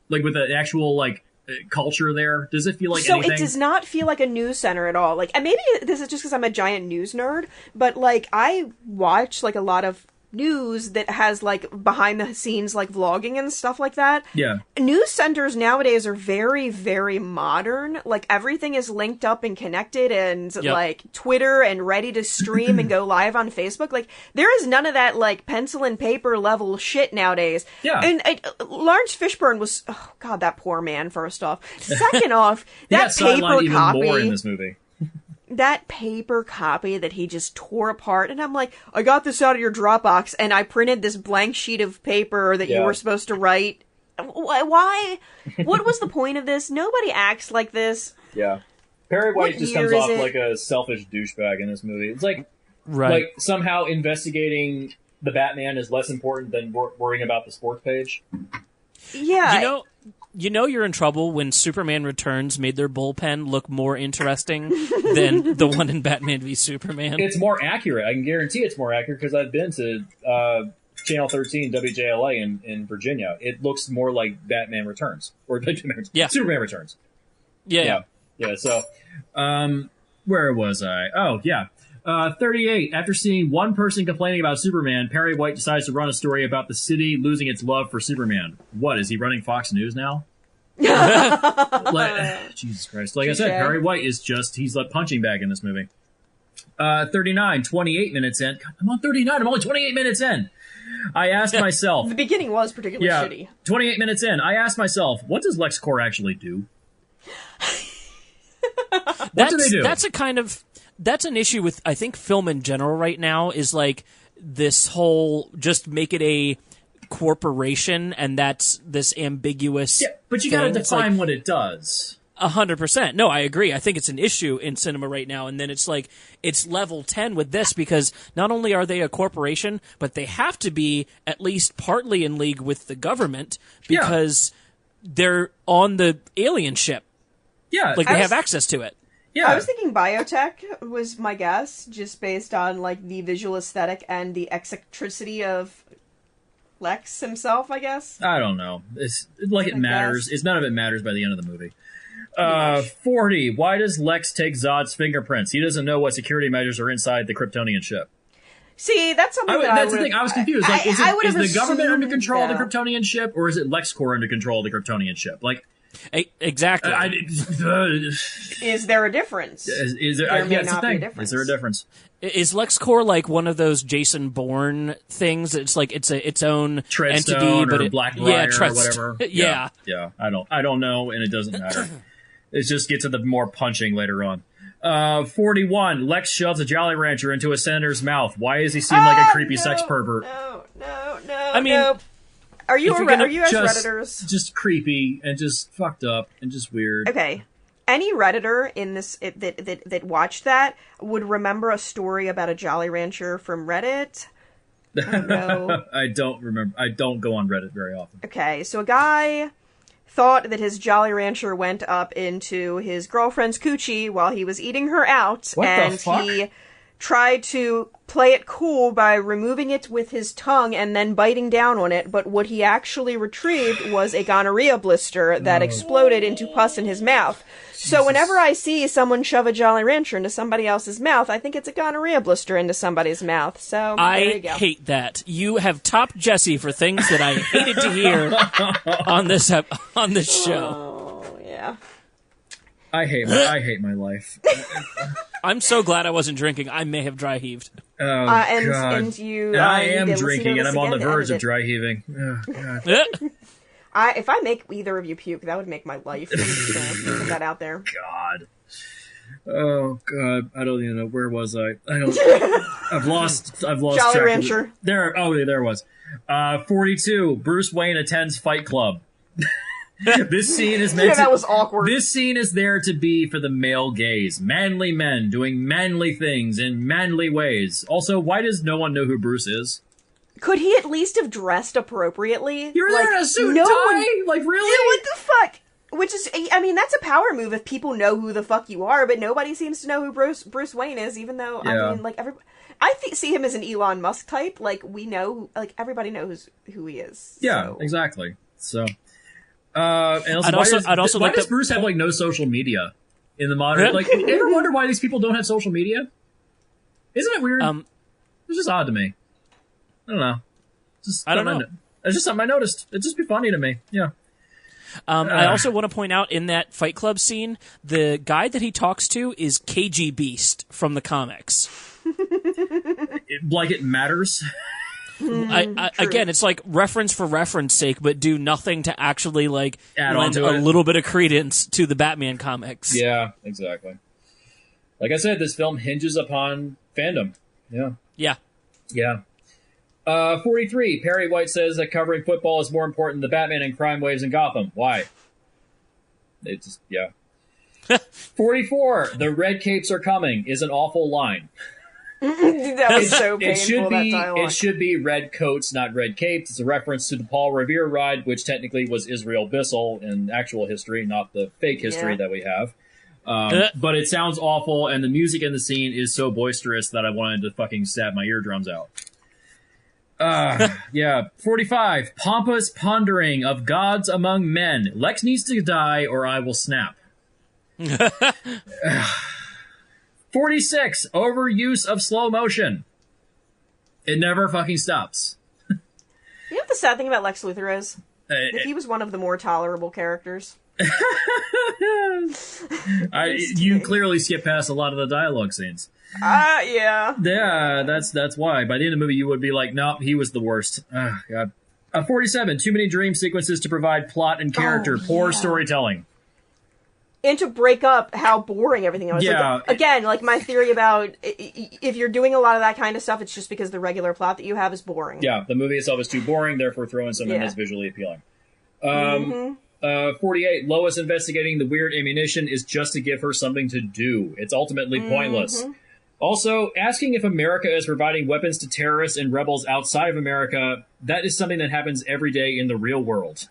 Like, with an actual, like, culture there? Does it feel like anything? So it does not feel like a news center at all. Like, and maybe this is just because I'm a giant news nerd, but, like, I watch, like, a lot of news that has, like, behind the scenes, like, vlogging and stuff like that. Yeah. News centers nowadays are very, very modern. Like, everything is linked up and connected and, like, Twitter and ready to stream and go live on Facebook. Like, there is none of that, like, pencil and paper level shit nowadays. Yeah. And Lawrence Fishburne was, oh, God, that poor man, first off. Second off, that paper copy. Even more in this movie. That paper copy that he just tore apart, and I'm like, I got this out of your Dropbox, and I printed this blank sheet of paper that you were supposed to write. Why? What was the point of this? Nobody acts like this. Yeah. Perry White just comes off like a selfish douchebag in this movie. It's like, like somehow investigating the Batman is less important than worrying about the sports page. Yeah. You know you're in trouble when Superman Returns made their bullpen look more interesting than the one in Batman v Superman. It's more accurate. I can guarantee it's more accurate because I've been to Channel 13 WJLA in Virginia. It looks more like Batman Returns. Or Superman Returns. Yeah. So, where was I? Oh, yeah. 38. After seeing one person complaining about Superman, Perry White decides to run a story about the city losing its love for Superman. What, is he running Fox News now? Jesus Christ. Like I said, Perry White is he's like punching bag in this movie. 39. 28 minutes in. God, I'm on 39. I'm only 28 minutes in. I asked myself. The beginning was particularly shitty. 28 minutes in. I asked myself, what does LexCorp actually do? What do they do? That's an issue with, I think, film in general right now, is like this whole just make it a corporation, and that's this ambiguous. Yeah, but you got to define what it does. 100%. No, I agree. I think it's an issue in cinema right now, and then it's like it's level 10 with this because not only are they a corporation, but they have to be at least partly in league with the government because they're on the alien ship. Yeah, like they have access to it. Yeah. I was thinking biotech was my guess, just based on like the visual aesthetic and the eccentricity of Lex himself, I guess. I don't know. It's like it matters. It's none of it matters by the end of the movie. 40. Why does Lex take Zod's fingerprints? He doesn't know what security measures are inside the Kryptonian ship. See, that's something that's the thing. I was confused. Like, is the government under control of the Kryptonian ship, or is it LexCorp under control of the Kryptonian ship? Like, exactly. Is there a difference? Is there? There not be a difference. Is there a difference? Is LexCorp like one of those Jason Bourne things? It's like it's its own Treadstone entity, but or Black Rider or whatever. Yeah. I don't know, and it doesn't matter. Let's just get to the more punching later on. 41. Lex shoves a Jolly Rancher into a senator's mouth. Why does he seem like a creepy sex pervert? No. I mean, are you guys Redditors? Just creepy and just fucked up and just weird. Okay. Any Redditor in this that watched that would remember a story about a Jolly Rancher from Reddit. I don't know. I don't remember. I don't go on Reddit very often. Okay, so a guy thought that his Jolly Rancher went up into his girlfriend's coochie while he was eating her out, and he tried to play it cool by removing it with his tongue and then biting down on it, but what he actually retrieved was a gonorrhea blister that exploded into pus in his mouth. Jesus. So whenever I see someone shove a Jolly Rancher into somebody else's mouth, I think it's a gonorrhea blister into somebody's mouth. So there you go. I hate that. You have topped Jesse for things that I hated to hear on this show. Oh, yeah. I hate my life. I'm so glad I wasn't drinking. I may have dry heaved. Oh, God. And you, I am drinking, and I'm on the verge of dry heaving. Oh, God. If I make either of you puke, that would make my life. I'm just gonna put that out there. God. Oh, God. I don't even know. Where was I? I've lost Jolly track. Rancher. There it was. 42. Bruce Wayne attends Fight Club. This scene is meant that was awkward. This scene is there to be for the male gaze. Manly men doing manly things in manly ways. Also, why does no one know who Bruce is? Could he at least have dressed appropriately? You're there in a suit and tie? Like, really? Yeah, what the fuck? Which is, I mean, that's a power move if people know who the fuck you are, but nobody seems to know who Bruce Wayne is, even though, I mean, like, I see him as an Elon Musk type. Like, we know, like, everybody knows who he is. Yeah, so. Exactly. So... and I'd also why like does Bruce have like no social media in the modern? Like, you ever wonder why these people don't have social media? Isn't it weird? It's just odd to me. I don't know. I don't know. It's just something I noticed. It'd just be funny to me. Yeah. I also want to point out in that Fight Club scene, the guy that he talks to is KG Beast from the comics. Like it matters. Again, it's like reference for reference sake, but do nothing to actually like lend a it. little bit of credence to the Batman comics. Yeah, exactly. Like I said, this film hinges upon fandom. Yeah. 43. Perry White says that covering football is more important than Batman and crime waves in Gotham. Why? It's yeah. 44. The red capes are coming is an awful line. That was so painful, that dialogue. It should be red coats, not red capes. It's a reference to the Paul Revere ride, which technically was Israel Bissell in actual history, not the fake history that we have. But it sounds awful, and the music in the scene is so boisterous that I wanted to fucking stab my eardrums out. 45. Pompous pondering of gods among men. Lex needs to die, or I will snap. 46. Overuse of slow motion. It never fucking stops. You know what the sad thing about Lex Luthor is? That he was one of the more tolerable characters. You clearly skip past a lot of the dialogue scenes. Yeah. Yeah, that's why. By the end of the movie, you would be like, nope, he was the worst. Oh, God. 47. Too many dream sequences to provide plot and character. Poor storytelling. And to break up how boring everything was. Yeah. Like, again, like my theory about if you're doing a lot of that kind of stuff, it's just because the regular plot that you have is boring. Yeah, the movie itself is too boring, therefore throw in something that's visually appealing. 48. Lois investigating the weird ammunition is just to give her something to do. It's ultimately pointless. Also, asking if America is providing weapons to terrorists and rebels outside of America, that is something that happens every day in the real world.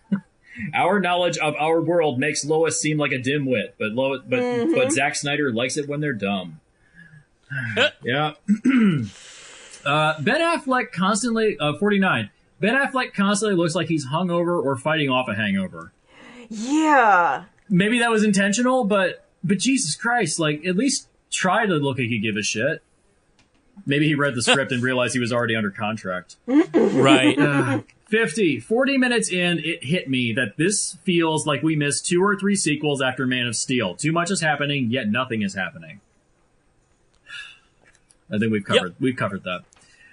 Our knowledge of our world makes Lois seem like a dimwit, but Zack Snyder likes it when they're dumb. Yeah. Ben Affleck constantly 49. Ben Affleck constantly looks like he's hungover or fighting off a hangover. Yeah. Maybe that was intentional, but Jesus Christ, like at least try to look like you give a shit. Maybe he read the script and realized he was already under contract. Right. 50. 40 minutes in, it hit me that this feels like we missed 2 or 3 sequels after Man of Steel. Too much is happening, yet nothing is happening. I think we've covered that.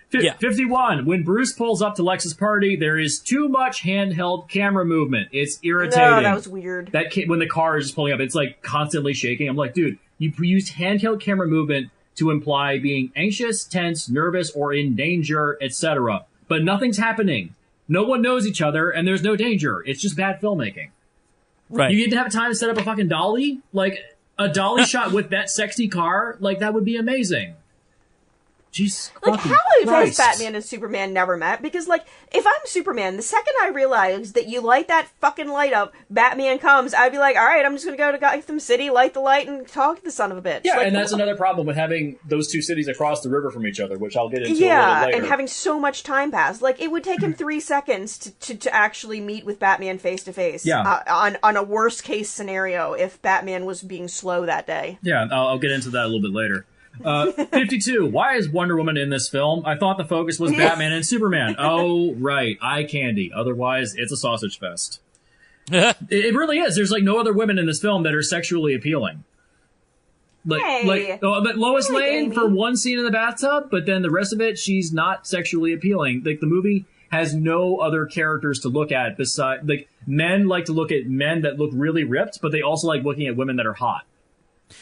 51. When Bruce pulls up to Lex's party, there is too much handheld camera movement. It's irritating. No, that was weird. When the car is just pulling up, it's like constantly shaking. I'm like, dude, you used handheld camera movement to imply being anxious, tense, nervous, or in danger, etc. But nothing's happening. No one knows each other, and there's no danger. It's just bad filmmaking. Right. You need to have time to set up a fucking dolly? Like, a dolly shot with that sexy car? Like, that would be amazing. Jeez, like, how has Batman and Superman never met? Because, like, if I'm Superman, the second I realize that you light that fucking light up, Batman comes, I'd be like, alright, I'm just gonna go to Gotham City, light the light, and talk to the son of a bitch. Yeah, like, and that's another problem with having those two cities across the river from each other, which I'll get into a little later. And having so much time pass. Like, it would take him 3 seconds to actually meet with Batman face to face. On a worst case scenario, if Batman was being slow that day. Yeah, I'll get into that a little bit later. 52. Why is Wonder Woman in this film? I thought the focus was Batman and Superman. Oh, right. Eye candy. Otherwise, it's a sausage fest. It really is. There's like no other women in this film that are sexually appealing. But Lois Lane for one scene in the bathtub, but then the rest of it, she's not sexually appealing. Like, the movie has no other characters to look at besides, like, men like to look at men that look really ripped, but they also like looking at women that are hot.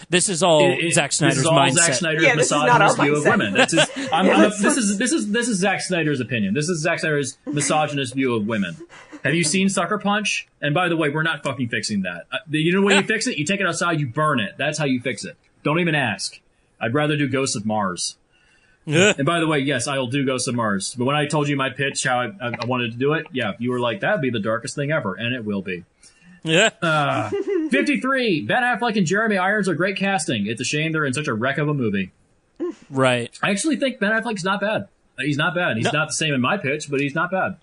This is all Zack Snyder's mindset. Zack Snyder's misogynist view of women. This is Zack Snyder's opinion. This is Zack Snyder's misogynist view of women. Have you seen Sucker Punch? And by the way, we're not fucking fixing that. You know the way you fix it? You take it outside, you burn it. That's how you fix it. Don't even ask. I'd rather do Ghosts of Mars. And by the way, yes, I'll do Ghosts of Mars. But when I told you my pitch, how I wanted to do it, yeah, you were like, that'd be the darkest thing ever. And it will be. 53. Ben Affleck and Jeremy Irons are great casting. It's a shame they're in such a wreck of a movie. Right. I actually think Ben Affleck's not bad. He's not bad. He's not the same in my pitch, but he's not bad.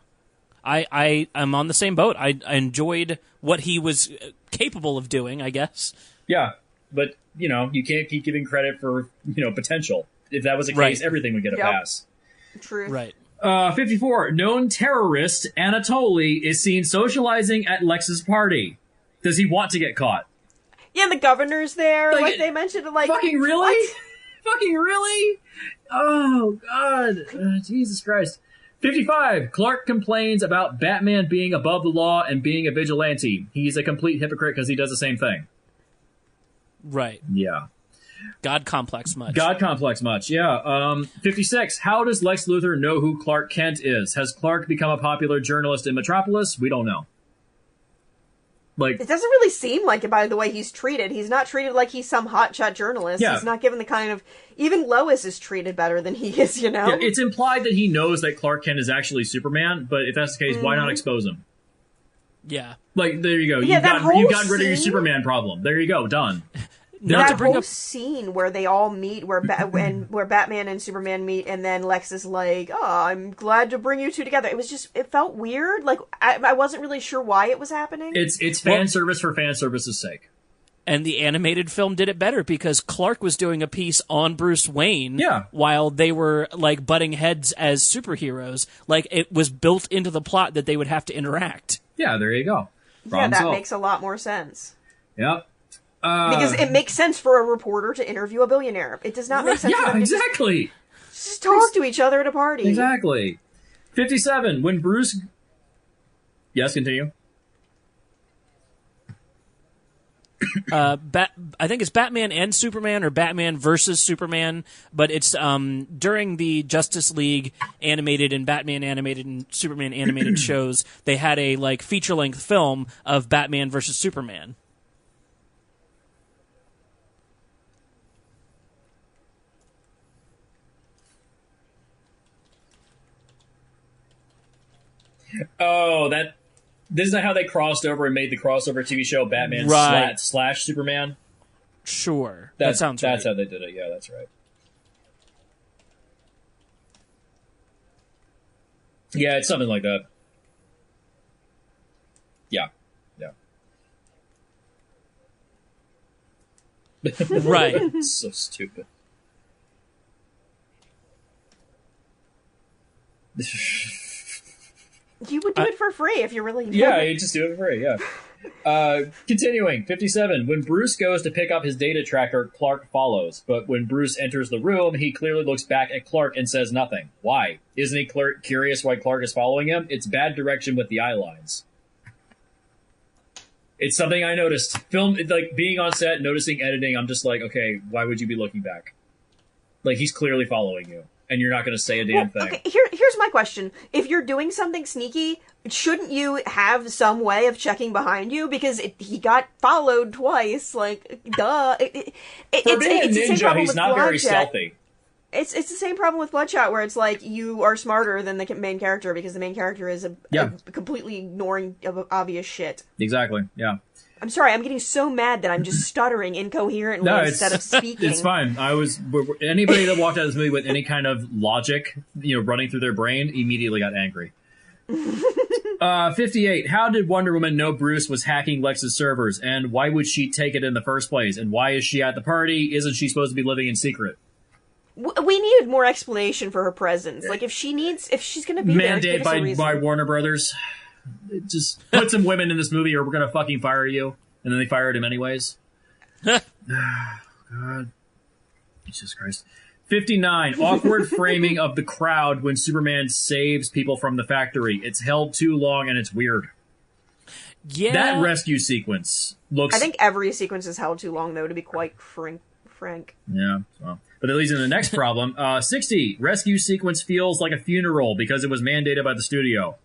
I'm on the same boat. I enjoyed what he was capable of doing, I guess. Yeah, but, you know, you can't keep giving credit for, you know, potential. If that was the case, everything would get a pass. True. Right. 54. Known terrorist Anatoly is seen socializing at Lex's party. Does he want to get caught? Yeah, the governor's there, like they mentioned. Like, fucking really? What? Fucking really? Oh, God. Jesus Christ. 55. Clark complains about Batman being above the law and being a vigilante. He's a complete hypocrite because he does the same thing. Right. Yeah. God complex much, yeah. 56. How does Lex Luthor know who Clark Kent is? Has Clark become a popular journalist in Metropolis? We don't know. Like, it doesn't really seem like it by the way he's treated. He's not treated like he's some hotshot journalist. Yeah. He's not given the kind of... Even Lois is treated better than he is, you know? Yeah, it's implied that he knows that Clark Kent is actually Superman, but if that's the case, why not expose him? Yeah. Like, there you go. Yeah, you've gotten rid of your Superman problem. There you go. Done. That whole scene where they all meet, where Batman and Superman meet, and then Lex is like, "Oh, I'm glad to bring you two together." It felt weird. Like I wasn't really sure why it was happening. It's fan service for fan service's sake. And the animated film did it better because Clark was doing a piece on Bruce Wayne, while they were like butting heads as superheroes. Like it was built into the plot that they would have to interact. Yeah, there you go. That makes a lot more sense. Yep. Because it makes sense for a reporter to interview a billionaire. It does not make sense for them exactly. Just talk to each other at a party. Exactly. 57. When Bruce... Yes, continue. I think it's Batman and Superman or Batman versus Superman, but it's during the Justice League animated and Batman animated and Superman animated shows, they had a like feature-length film of Batman versus Superman. Oh, this is how they crossed over and made the crossover TV show Batman slash Superman. Sure, that sounds right. That's how they did it. Yeah, that's right. Yeah, it's something like that. Yeah. Right. It's so stupid. You would do it for free if you really... Yeah, you just do it for free, yeah. Continuing, 57. When Bruce goes to pick up his data tracker, Clark follows. But when Bruce enters the room, he clearly looks back at Clark and says nothing. Why? Isn't he curious why Clark is following him? It's bad direction with the eye lines. It's something I noticed. Like, being on set, noticing editing, I'm just like, okay, why would you be looking back? Like, he's clearly following you. And you're not going to say a damn thing. Okay, here's my question. If you're doing something sneaky, shouldn't you have some way of checking behind you? Because he got followed twice. Like, duh. For being a ninja, he's not very stealthy. It's the same problem with Bloodshot, where it's like you are smarter than the main character because the main character is a completely ignoring of obvious shit. Exactly. Yeah. I'm sorry, I'm getting so mad that I'm just stuttering incoherently instead of speaking. It's fine. Anybody that walked out of this movie with any kind of logic, running through their brain, immediately got angry. 58. How did Wonder Woman know Bruce was hacking Lex's servers, and why would she take it in the first place? And why is she at the party? Isn't she supposed to be living in secret? We needed more explanation for her presence. Like, if she's going to be mandate by Warner Brothers. Just put some women in this movie or we're going to fucking fire you. And then they fired him anyways. Oh, God. Jesus Christ. 59. Awkward framing of the crowd when Superman saves people from the factory. It's held too long and it's weird. Yeah. That rescue sequence looks... I think every sequence is held too long, though, to be quite frank. Yeah, well. But that leads into the next problem. 60. Rescue sequence feels like a funeral because it was mandated by the studio.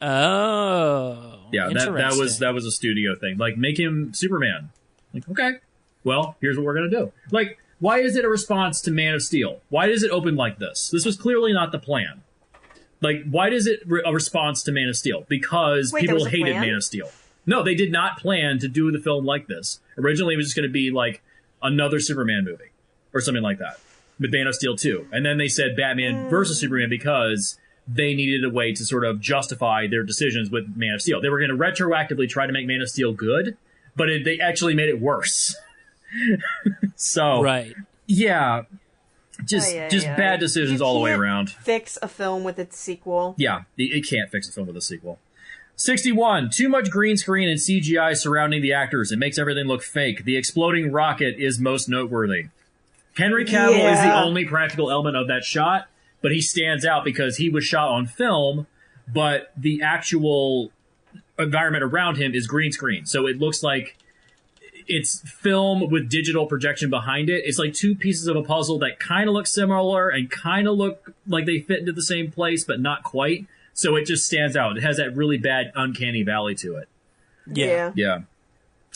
Oh. Yeah, that was a studio thing. Like, make him Superman. Like, okay. Well, here's what we're going to do. Like, why is it a response to Man of Steel? Why does it open like this? This was clearly not the plan. Like, why is it a response to Man of Steel? Because people hated Man of Steel. No, they did not plan to do the film like this. Originally, it was just going to be like another Superman movie or something like that with Man of Steel 2. And then they said Batman versus Superman because they needed a way to sort of justify their decisions with Man of Steel. They were going to retroactively try to make Man of Steel good, but they actually made it worse. So, right. Yeah. Just bad decisions all the way around. Fix a film with its sequel. Yeah, it can't fix a film with a sequel. 61. Too much green screen and CGI surrounding the actors. It makes everything look fake. The exploding rocket is most noteworthy. Henry Cavill is the only practical element of that shot, but he stands out because he was shot on film, but the actual environment around him is green screen. So it looks like it's film with digital projection behind it. It's like two pieces of a puzzle that kind of look similar and kind of look like they fit into the same place, but not quite. So it just stands out. It has that really bad uncanny valley to it. Yeah.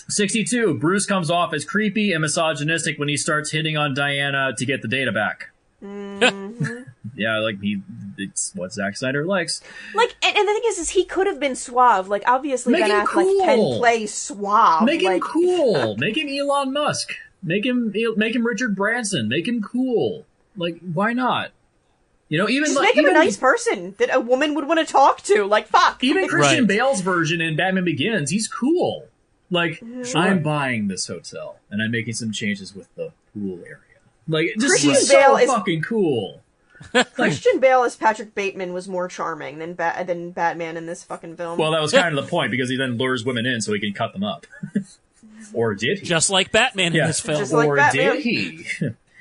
62. Bruce comes off as creepy and misogynistic when he starts hitting on Diana to get the data back. Mm-hmm. Yeah, like it's what Zack Snyder likes. Like, and the thing is he could have been suave. Like, obviously Ben Affleck can play suave. Make him cool. Make him Elon Musk. Make him Richard Branson. Make him cool. Like, why not? Even just make him a nice person that a woman would want to talk to. Like, fuck. Even Christian Bale's version in Batman Begins, he's cool. Like, I'm buying this hotel and I'm making some changes with the pool area. Like, just fucking cool. Christian Bale as Patrick Bateman was more charming than Batman in this fucking film. Well, that was kind of the point because he then lures women in so he can cut them up. Or did he? Just like Batman in this film. Or did he?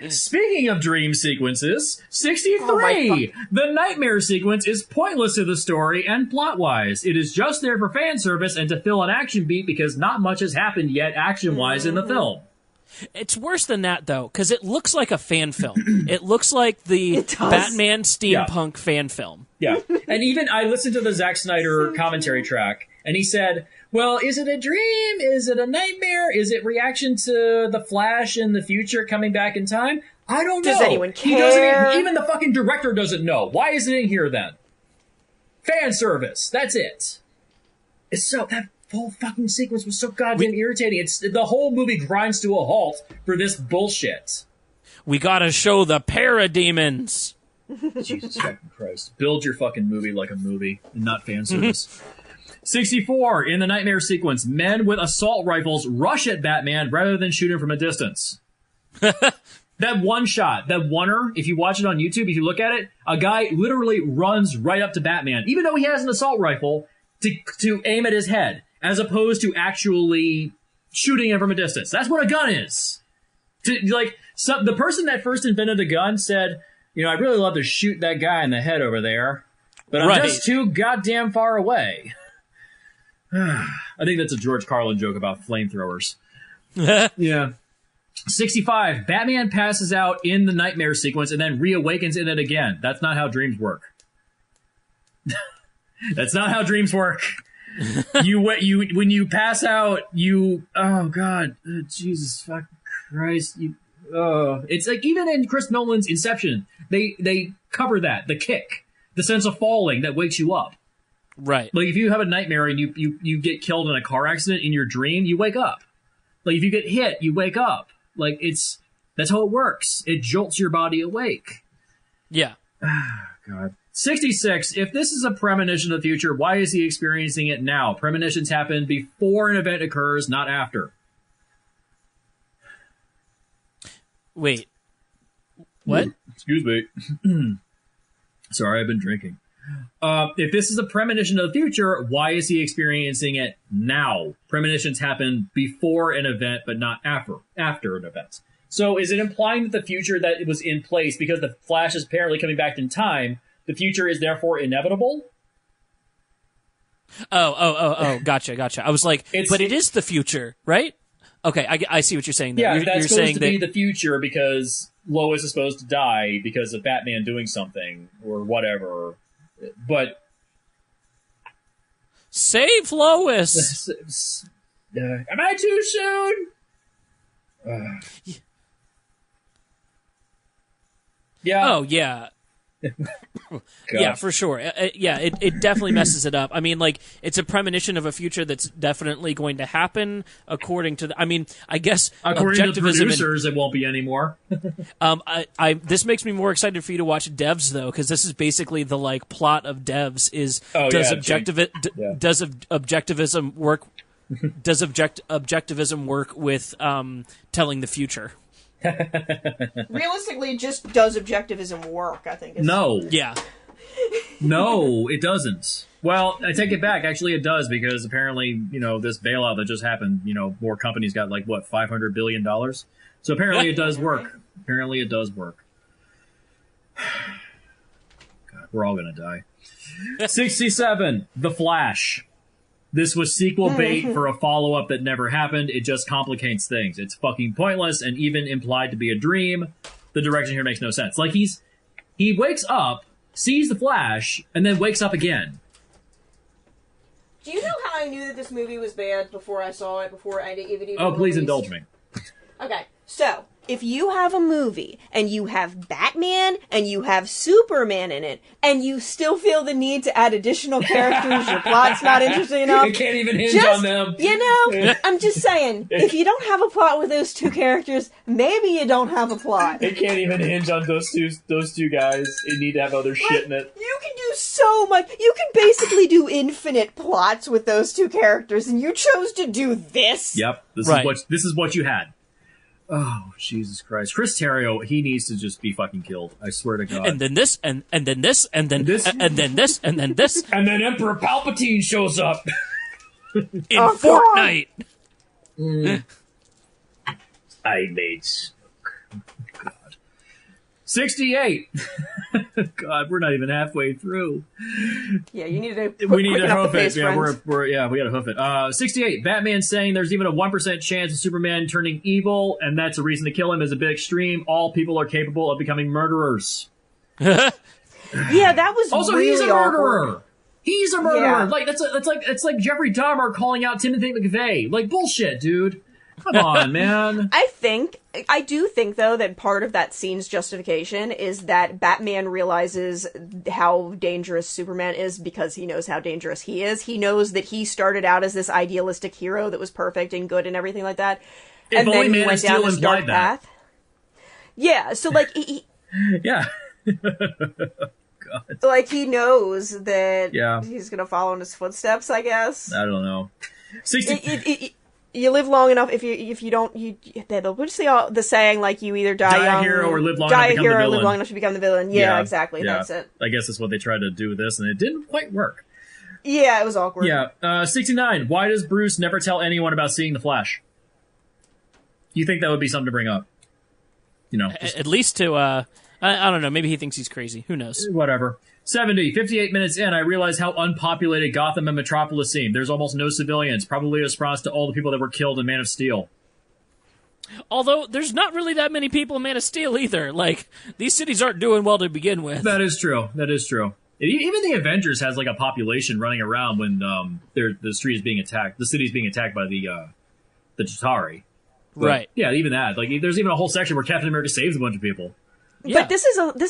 Speaking of dream sequences, 63! The nightmare sequence is pointless to the story and plot-wise. It is just there for fan service and to fill an action beat because not much has happened yet action-wise in the film. It's worse than that, though, because it looks like a fan film. It looks like the Batman steampunk fan film. Yeah. And even I listened to the Zack Snyder commentary track, and he said, well, is it a dream? Is it a nightmare? Is it reaction to the Flash in the future coming back in time? I don't know. Does anyone care? Even the fucking director doesn't know. Why is it in here then? Fan service. That's it. That whole fucking sequence was so goddamn irritating. The whole movie grinds to a halt for this bullshit. We gotta show the parademons. Jesus fucking Christ. Build your fucking movie like a movie and not fan service. 64. In the nightmare sequence, men with assault rifles rush at Batman rather than shoot him from a distance. That one shot, that oneer, if you watch it on YouTube, if you look at it, a guy literally runs right up to Batman, even though he has an assault rifle, to aim at his head, as opposed to actually shooting him from a distance. That's what a gun is. The person that first invented the gun said, I'd really love to shoot that guy in the head over there, but I'm just too goddamn far away. I think that's a George Carlin joke about flamethrowers. Yeah. 65. Batman passes out in the nightmare sequence and then reawakens in it again. That's not how dreams work. That's not how dreams work. When you pass out, oh God, Jesus fucking Christ, It's like even in Chris Nolan's Inception, they cover that, the kick, the sense of falling that wakes you up. Right. Like if you have a nightmare and you get killed in a car accident in your dream, you wake up. Like if you get hit, you wake up. Like that's how it works. It jolts your body awake. Yeah. God. 66. If this is a premonition of the future, why is he experiencing it now? Premonitions happen before an event occurs, not after. Wait. What? Excuse me. Sorry, I've been drinking. If this is a premonition of the future, why is he experiencing it now? Premonitions happen before an event, but not after an event. So is it implying that the future that it was in place, because the Flash is apparently coming back in time, the future is therefore inevitable? Oh, gotcha. I was like, but it is the future, right? Okay, I see what you're saying there. Yeah, that's supposed to be the future because Lois is supposed to die because of Batman doing something or whatever. But save Lois. Am I too soon? Yeah. Oh yeah. Yeah, for sure. It definitely messes it up. I mean, like, it's a premonition of a future that's definitely going to happen according to I guess according to the producers, it won't be anymore. This makes me more excited for you to watch Devs, though, because this is basically the, like, plot of Devs is does objectivism work? Does objectivism work with telling the future? Realistically, just does objectivism work, I think. No. Yeah. No, it doesn't. Well, I take it back. Actually, it does, because apparently, this bailout that just happened, more companies got like, what, $500 billion? So apparently it does work. Apparently it does work. God, we're all going to die. 67, The Flash. This was sequel bait for a follow-up that never happened. It just complicates things. It's fucking pointless and even implied to be a dream. The direction here makes no sense. Like, he wakes up, sees the Flash, and then wakes up again. Do you know how I knew that this movie was bad before I saw it, before I even Oh, please indulge me. Okay, so, if you have a movie, and you have Batman, and you have Superman in it, and you still feel the need to add additional characters, your plot's not interesting enough... You can't even hinge on them. I'm just saying, if you don't have a plot with those two characters, maybe you don't have a plot. It can't even hinge on those two guys. You need to have other shit in it. You can do so much. You can basically do infinite plots with those two characters, and you chose to do this? Yep, this is what you had. Oh, Jesus Christ. Chris Terrio, he needs to just be fucking killed. I swear to God. And then this, and then this, and then this, and then this, and then this. And then Emperor Palpatine shows up. In Fortnite. I made smoke. God. 68. God, we're not even halfway through. Yeah, you need to we need to hoof it. Pace, yeah, we gotta hoof it. 68. Batman saying there's even a 1% chance of Superman turning evil, and that's a reason to kill him is a bit extreme. All people are capable of becoming murderers. Yeah, that was also really he's a murderer. Awkward. He's a murderer. Yeah. Like it's like Jeffrey Dahmer calling out Timothy McVeigh. Like bullshit, dude. Come on, man. I do think, though, that part of that scene's justification is that Batman realizes how dangerous Superman is because he knows how dangerous he is. He knows that he started out as this idealistic hero that was perfect and good and everything like that. And then he went down this dark path. Yeah, so, like, he yeah. God. Like, he knows that he's going to follow in his footsteps, I guess. I don't know. 60... You live long enough. If you don't, they'll just the saying like you either die young, a hero, or live long enough to become the villain. Live long enough to become the villain. Yeah, exactly. Yeah. That's it. I guess that's what they tried to do with this, and it didn't quite work. Yeah, it was awkward. Yeah. 69. Why does Bruce never tell anyone about seeing the Flash? You think that would be something to bring up? At least to I don't know. Maybe he thinks he's crazy. Who knows? Whatever. 70. 58 minutes in, I realize how unpopulated Gotham and Metropolis seem. There's almost no civilians, probably a response to all the people that were killed in Man of Steel. Although, there's not really that many people in Man of Steel either. Like, these cities aren't doing well to begin with. That is true. Even the Avengers has, like, a population running around when the street is being attacked. The city is being attacked by the Chitauri. Right. Yeah, even that. Like, there's even a whole section where Captain America saves a bunch of people. Yeah. But this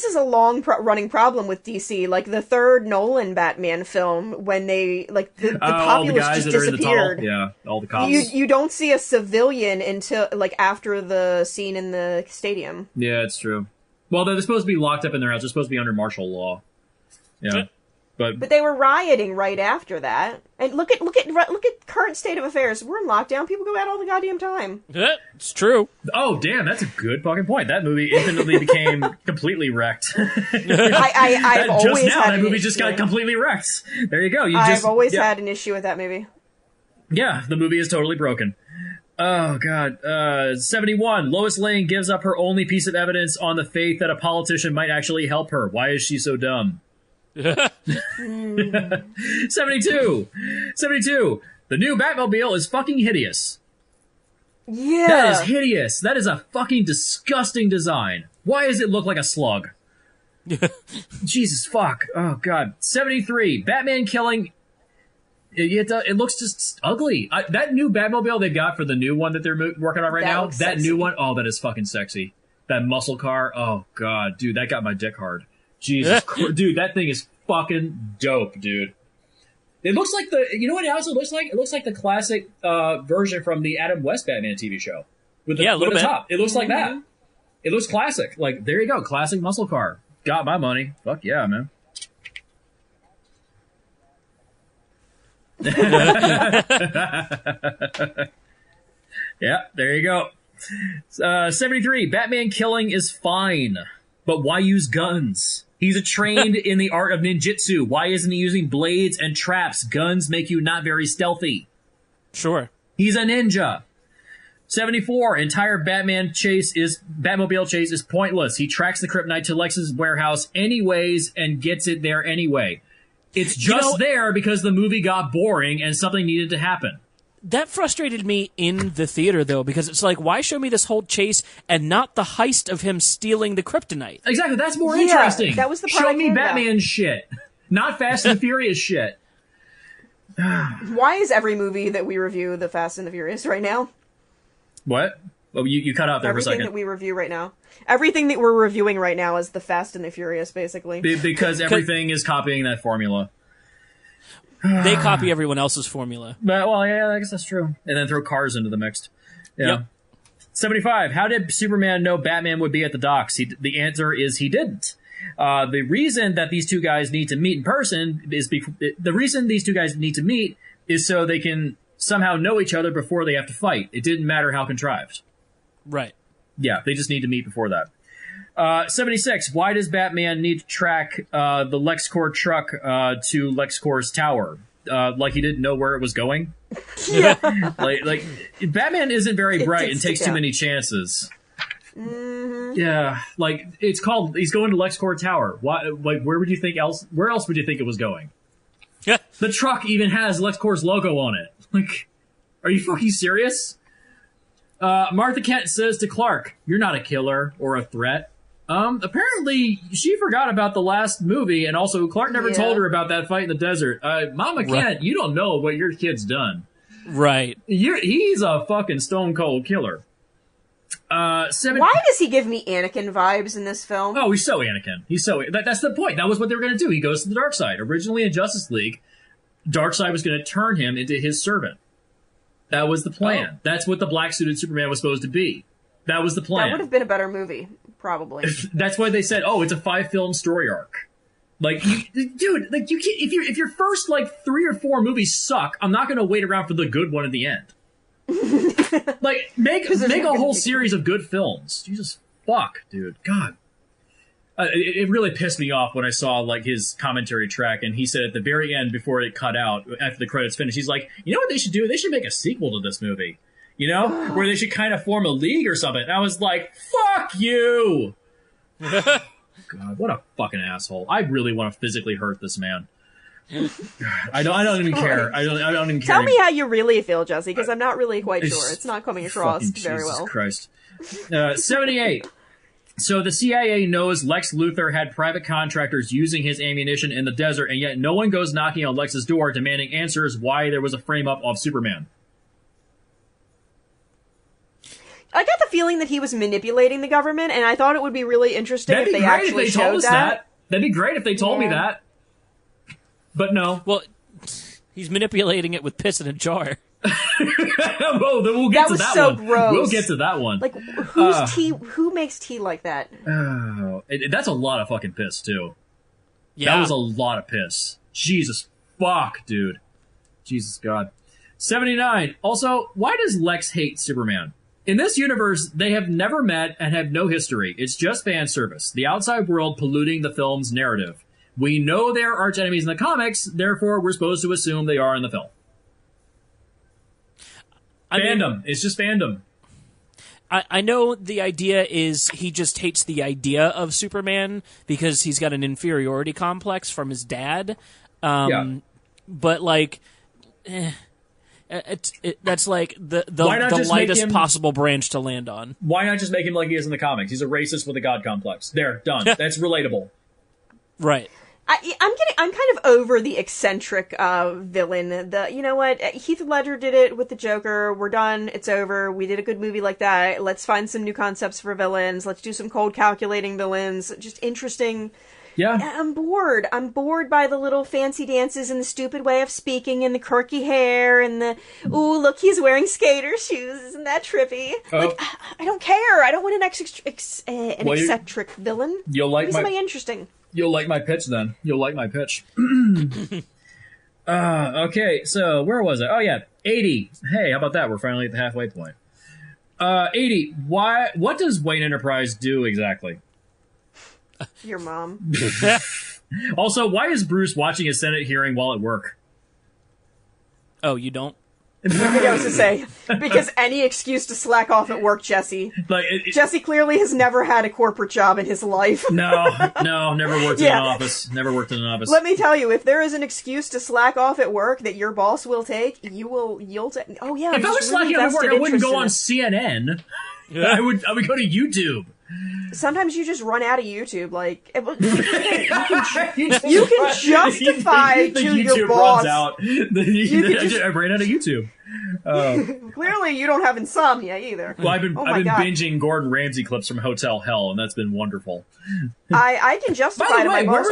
is a long running problem with DC. Like the third Nolan Batman film, when they the populace just disappeared. Yeah, all the cops. You don't see a civilian until after the scene in the stadium. Yeah, it's true. Well, they're supposed to be locked up in their house. They're supposed to be under martial law. Yeah. But they were rioting right after that. And look at current state of affairs. We're in lockdown. People go out all the goddamn time. Yeah, it's true. Oh, damn, that's a good fucking point. That movie infinitely became completely wrecked. I've always had that movie just got completely wrecked. There you go. I've always had an issue with that movie. Yeah, the movie is totally broken. Oh, God. 71. Lois Lane gives up her only piece of evidence on the faith that a politician might actually help her. Why is she so dumb? 72. The new Batmobile is fucking hideous. Yeah. That is hideous. That is a fucking disgusting design. Why does it look like a slug? Jesus fuck. Oh, God. 73. Batman killing... It looks just ugly. That new Batmobile they got for the new one that they're working on right now, that new one, oh, that is fucking sexy. That muscle car, oh, God. Dude, that got my dick hard. Jesus Christ. Dude, that thing is fucking dope, dude. It looks like you know what it also looks like? It looks like the classic version from the Adam West Batman TV show. With the top. It looks like that. It looks classic. Like, there you go. Classic muscle car. Got my money. Fuck yeah, man. Yeah, there you go. 73. Batman killing is fine, but why use guns? He's trained in the art of ninjutsu. Why isn't he using blades and traps? Guns make you not very stealthy. Sure. He's a ninja. 74. Entire Batmobile chase is pointless. He tracks the kryptonite to Lex's warehouse anyways and gets it there anyway. It's just there because the movie got boring and something needed to happen. That frustrated me in the theater, though, because it's like, why show me this whole chase and not the heist of him stealing the kryptonite? Exactly, that's more interesting. That was the part Show me Batman shit, not Fast and Furious shit. Why is every movie that we review the Fast and the Furious right now? What? Oh, you cut out there for a second. Everything that we review right now. Everything that we're reviewing right now is the Fast and the Furious, basically. Because everything is copying that formula. They copy everyone else's formula. Well, yeah, I guess that's true. And then throw cars into the mix. Yeah. Yep. 75. How did Superman know Batman would be at the docks? The answer is he didn't. The reason that these two guys need to meet in person is so they can somehow know each other before they have to fight. It didn't matter how contrived. Right. Yeah, they just need to meet before that. 76. Why does Batman need to track the LexCorp truck to LexCorp's tower? Like he didn't know where it was going? Yeah. like Batman isn't very bright and takes too many chances. Mm-hmm. Yeah, like he's going to LexCorp Tower. Why? Like, where else would you think it was going? Yeah. The truck even has LexCorp's logo on it. Like, are you fucking serious? Martha Kent says to Clark, "You're not a killer or a threat." Apparently she forgot about the last movie, and also Clark never told her about that fight in the desert. Mama Kent, you don't know what your kid's done. Right. He's a fucking stone cold killer. Why does he give me Anakin vibes in this film? Oh, he's so Anakin. That's the point. That was what they were going to do. He goes to the dark side. Originally in Justice League, Darkseid was going to turn him into his servant. That was the plan. Oh. That's what the black-suited Superman was supposed to be. That was the plan. That would have been a better movie, probably. That's why they said, "Oh, it's a 5-film story arc." Like, dude, like you can't. If your first 3 or 4 movies suck, I'm not going to wait around for the good one at the end. Like, make a whole series of good films. Jesus fuck, dude. God. It really pissed me off when I saw his commentary track, and he said at the very end, before it cut out, after the credits finished, he's like, "You know what they should do? They should make a sequel to this movie. You know, where they should kind of form a league or something." And I was like, "Fuck you!" God, what a fucking asshole! I really want to physically hurt this man. I don't even care. I don't even care. Tell me how you really feel, Jesse, because I'm not really quite sure. It's not coming across very well. Jesus Christ. 78. So the CIA knows Lex Luthor had private contractors using his ammunition in the desert, and yet no one goes knocking on Lex's door demanding answers why there was a frame-up of Superman. I got the feeling that he was manipulating the government, and I thought it would be really interesting if they actually showed that. That'd be great if they told me that. But no. Well, he's manipulating it with piss in a jar. Well, then we'll get to that one. Gross. We'll get to that one. Like, who makes tea like that? That's a lot of fucking piss, too. Yeah. That was a lot of piss. Jesus fuck, dude. Jesus God. 79. Also, why does Lex hate Superman? In this universe, they have never met and have no history. It's just fan service. The outside world polluting the film's narrative. We know they're arch enemies in the comics, therefore we're supposed to assume they are in the film. Fandom. It's just fandom. I know the idea is he just hates the idea of Superman because he's got an inferiority complex from his dad. But, like, that's like the lightest possible branch to land on. Why not just make him like he is in the comics? He's a racist with a god complex. There, done. That's relatable. Right. I'm kind of over the eccentric villain. You know what? Heath Ledger did it with the Joker. We're done. It's over. We did a good movie like that. Let's find some new concepts for villains. Let's do some cold calculating villains. Just interesting. Yeah. I'm bored. I'm bored by the little fancy dances and the stupid way of speaking and the quirky hair and the, ooh, look, he's wearing skater shoes. Isn't that trippy? Like, I don't care. I don't want an eccentric villain. You'll like somebody interesting. You'll like my pitch then. You'll like my pitch. Okay, so where was I? Oh yeah, 80. Hey, how about that? We're finally at the halfway point. 80. What does Wayne Enterprise do exactly? Your mom. Also, why is Bruce watching a Senate hearing while at work? Oh, you don't? I was to say, because any excuse to slack off at work, Jesse. Jesse clearly has never had a corporate job in his life. No, never worked in an office. Never worked in an office. Let me tell you, if there is an excuse to slack off at work that your boss will take, you'll take. Oh yeah. If I was slacking off at work, I wouldn't go on CNN. I would go to YouTube. Sometimes you just run out of YouTube. Like you can justify the to YouTube your boss. Runs out. I ran out of YouTube. Clearly, you don't have insomnia either. Well, I've been binging Gordon Ramsay clips from Hotel Hell, and that's been wonderful. I can justify By the way, to my boss.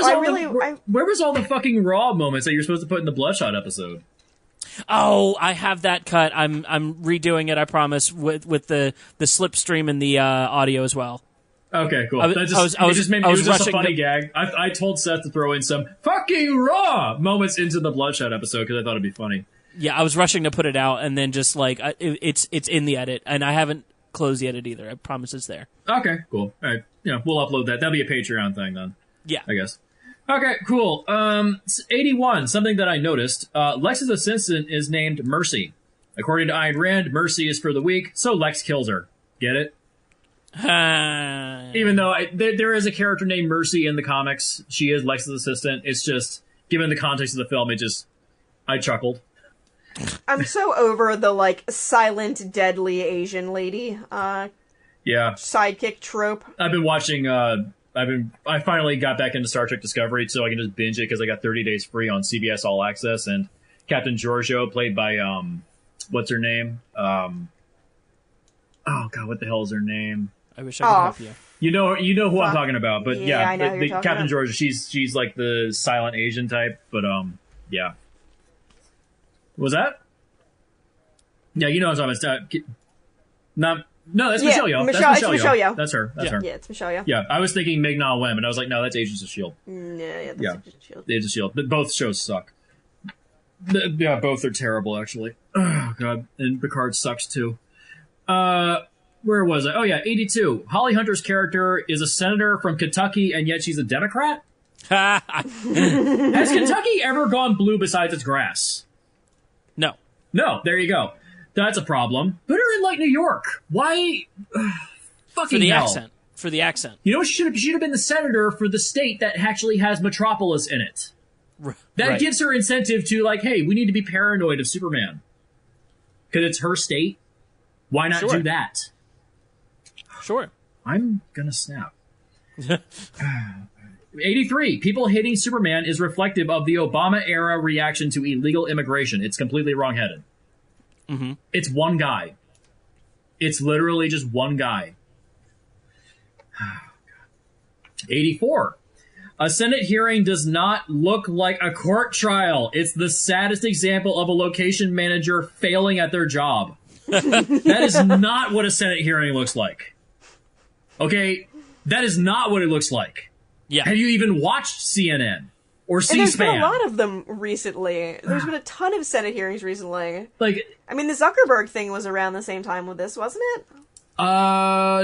Where was all the fucking Raw moments that you're supposed to put in the Bloodshot episode? Oh, I have that cut. I'm redoing it. I promise with the slipstream and the audio as well. Okay, cool. It was just a funny gag. I told Seth to throw in some fucking Raw moments into the Bloodshot episode because I thought it'd be funny. Yeah, I was rushing to put it out, and then just like it's in the edit, and I haven't closed the edit either. I promise it's there. Okay, cool. All right, we'll upload that. That'll be a Patreon thing then. Yeah, I guess. Okay, cool. 81. Something that I noticed. Lex's assistant is named Mercy. According to Ayn Rand, Mercy is for the weak, so Lex kills her. Get it? Even though there is a character named Mercy in the comics, she is Lex's assistant. It's just, given the context of the film, I chuckled. I'm so over the, silent, deadly Asian lady, sidekick trope. I've been watching, I finally got back into Star Trek Discovery so I can just binge it because I got 30 days free on CBS All Access, and Captain Giorgio, played by, what's her name? Oh god, what the hell is her name? I wish I could help you. You know who I'm talking about, but I know who you're talking Captain about. Georgia, she's like the silent Asian type, but yeah. Was that? Yeah, you know what I'm talking about. No, that's Michelle Yeoh. It's Michelle Yeoh. That's her. Her. Yeah, it's Michelle Yeoh. Yeah, I was thinking Ming-Na Wen, but I was like, no, that's Agents of S.H.I.E.L.D. Agents of S.H.I.E.L.D. Agents of S.H.I.E.L.D. Both shows suck. Yeah, both are terrible, actually. Oh, God. And Picard sucks, too. Where was I? Oh, yeah, 82. Holly Hunter's character is a senator from Kentucky, and yet she's a Democrat? Has Kentucky ever gone blue besides its grass? No. No, there you go. That's a problem. Put her in, New York. Why? Fucking hell. For the accent. You know, she should have been the senator for the state that actually has Metropolis in it. That gives her incentive to, hey, we need to be paranoid of Superman. Because it's her state. Why not do that? Sure. I'm gonna snap. 83. People hating Superman is reflective of the Obama-era reaction to illegal immigration. It's completely wrong-headed. Mm-hmm. It's one guy. It's literally just one guy. 84. A Senate hearing does not look like a court trial. It's the saddest example of a location manager failing at their job. That is not what a Senate hearing looks like. Okay? That is not what it looks like. Yeah. Have you even watched CNN or C-SPAN? And there's been a lot of them recently. There's been a ton of Senate hearings recently. Like, I mean, the Zuckerberg thing was around the same time with this, wasn't it? No,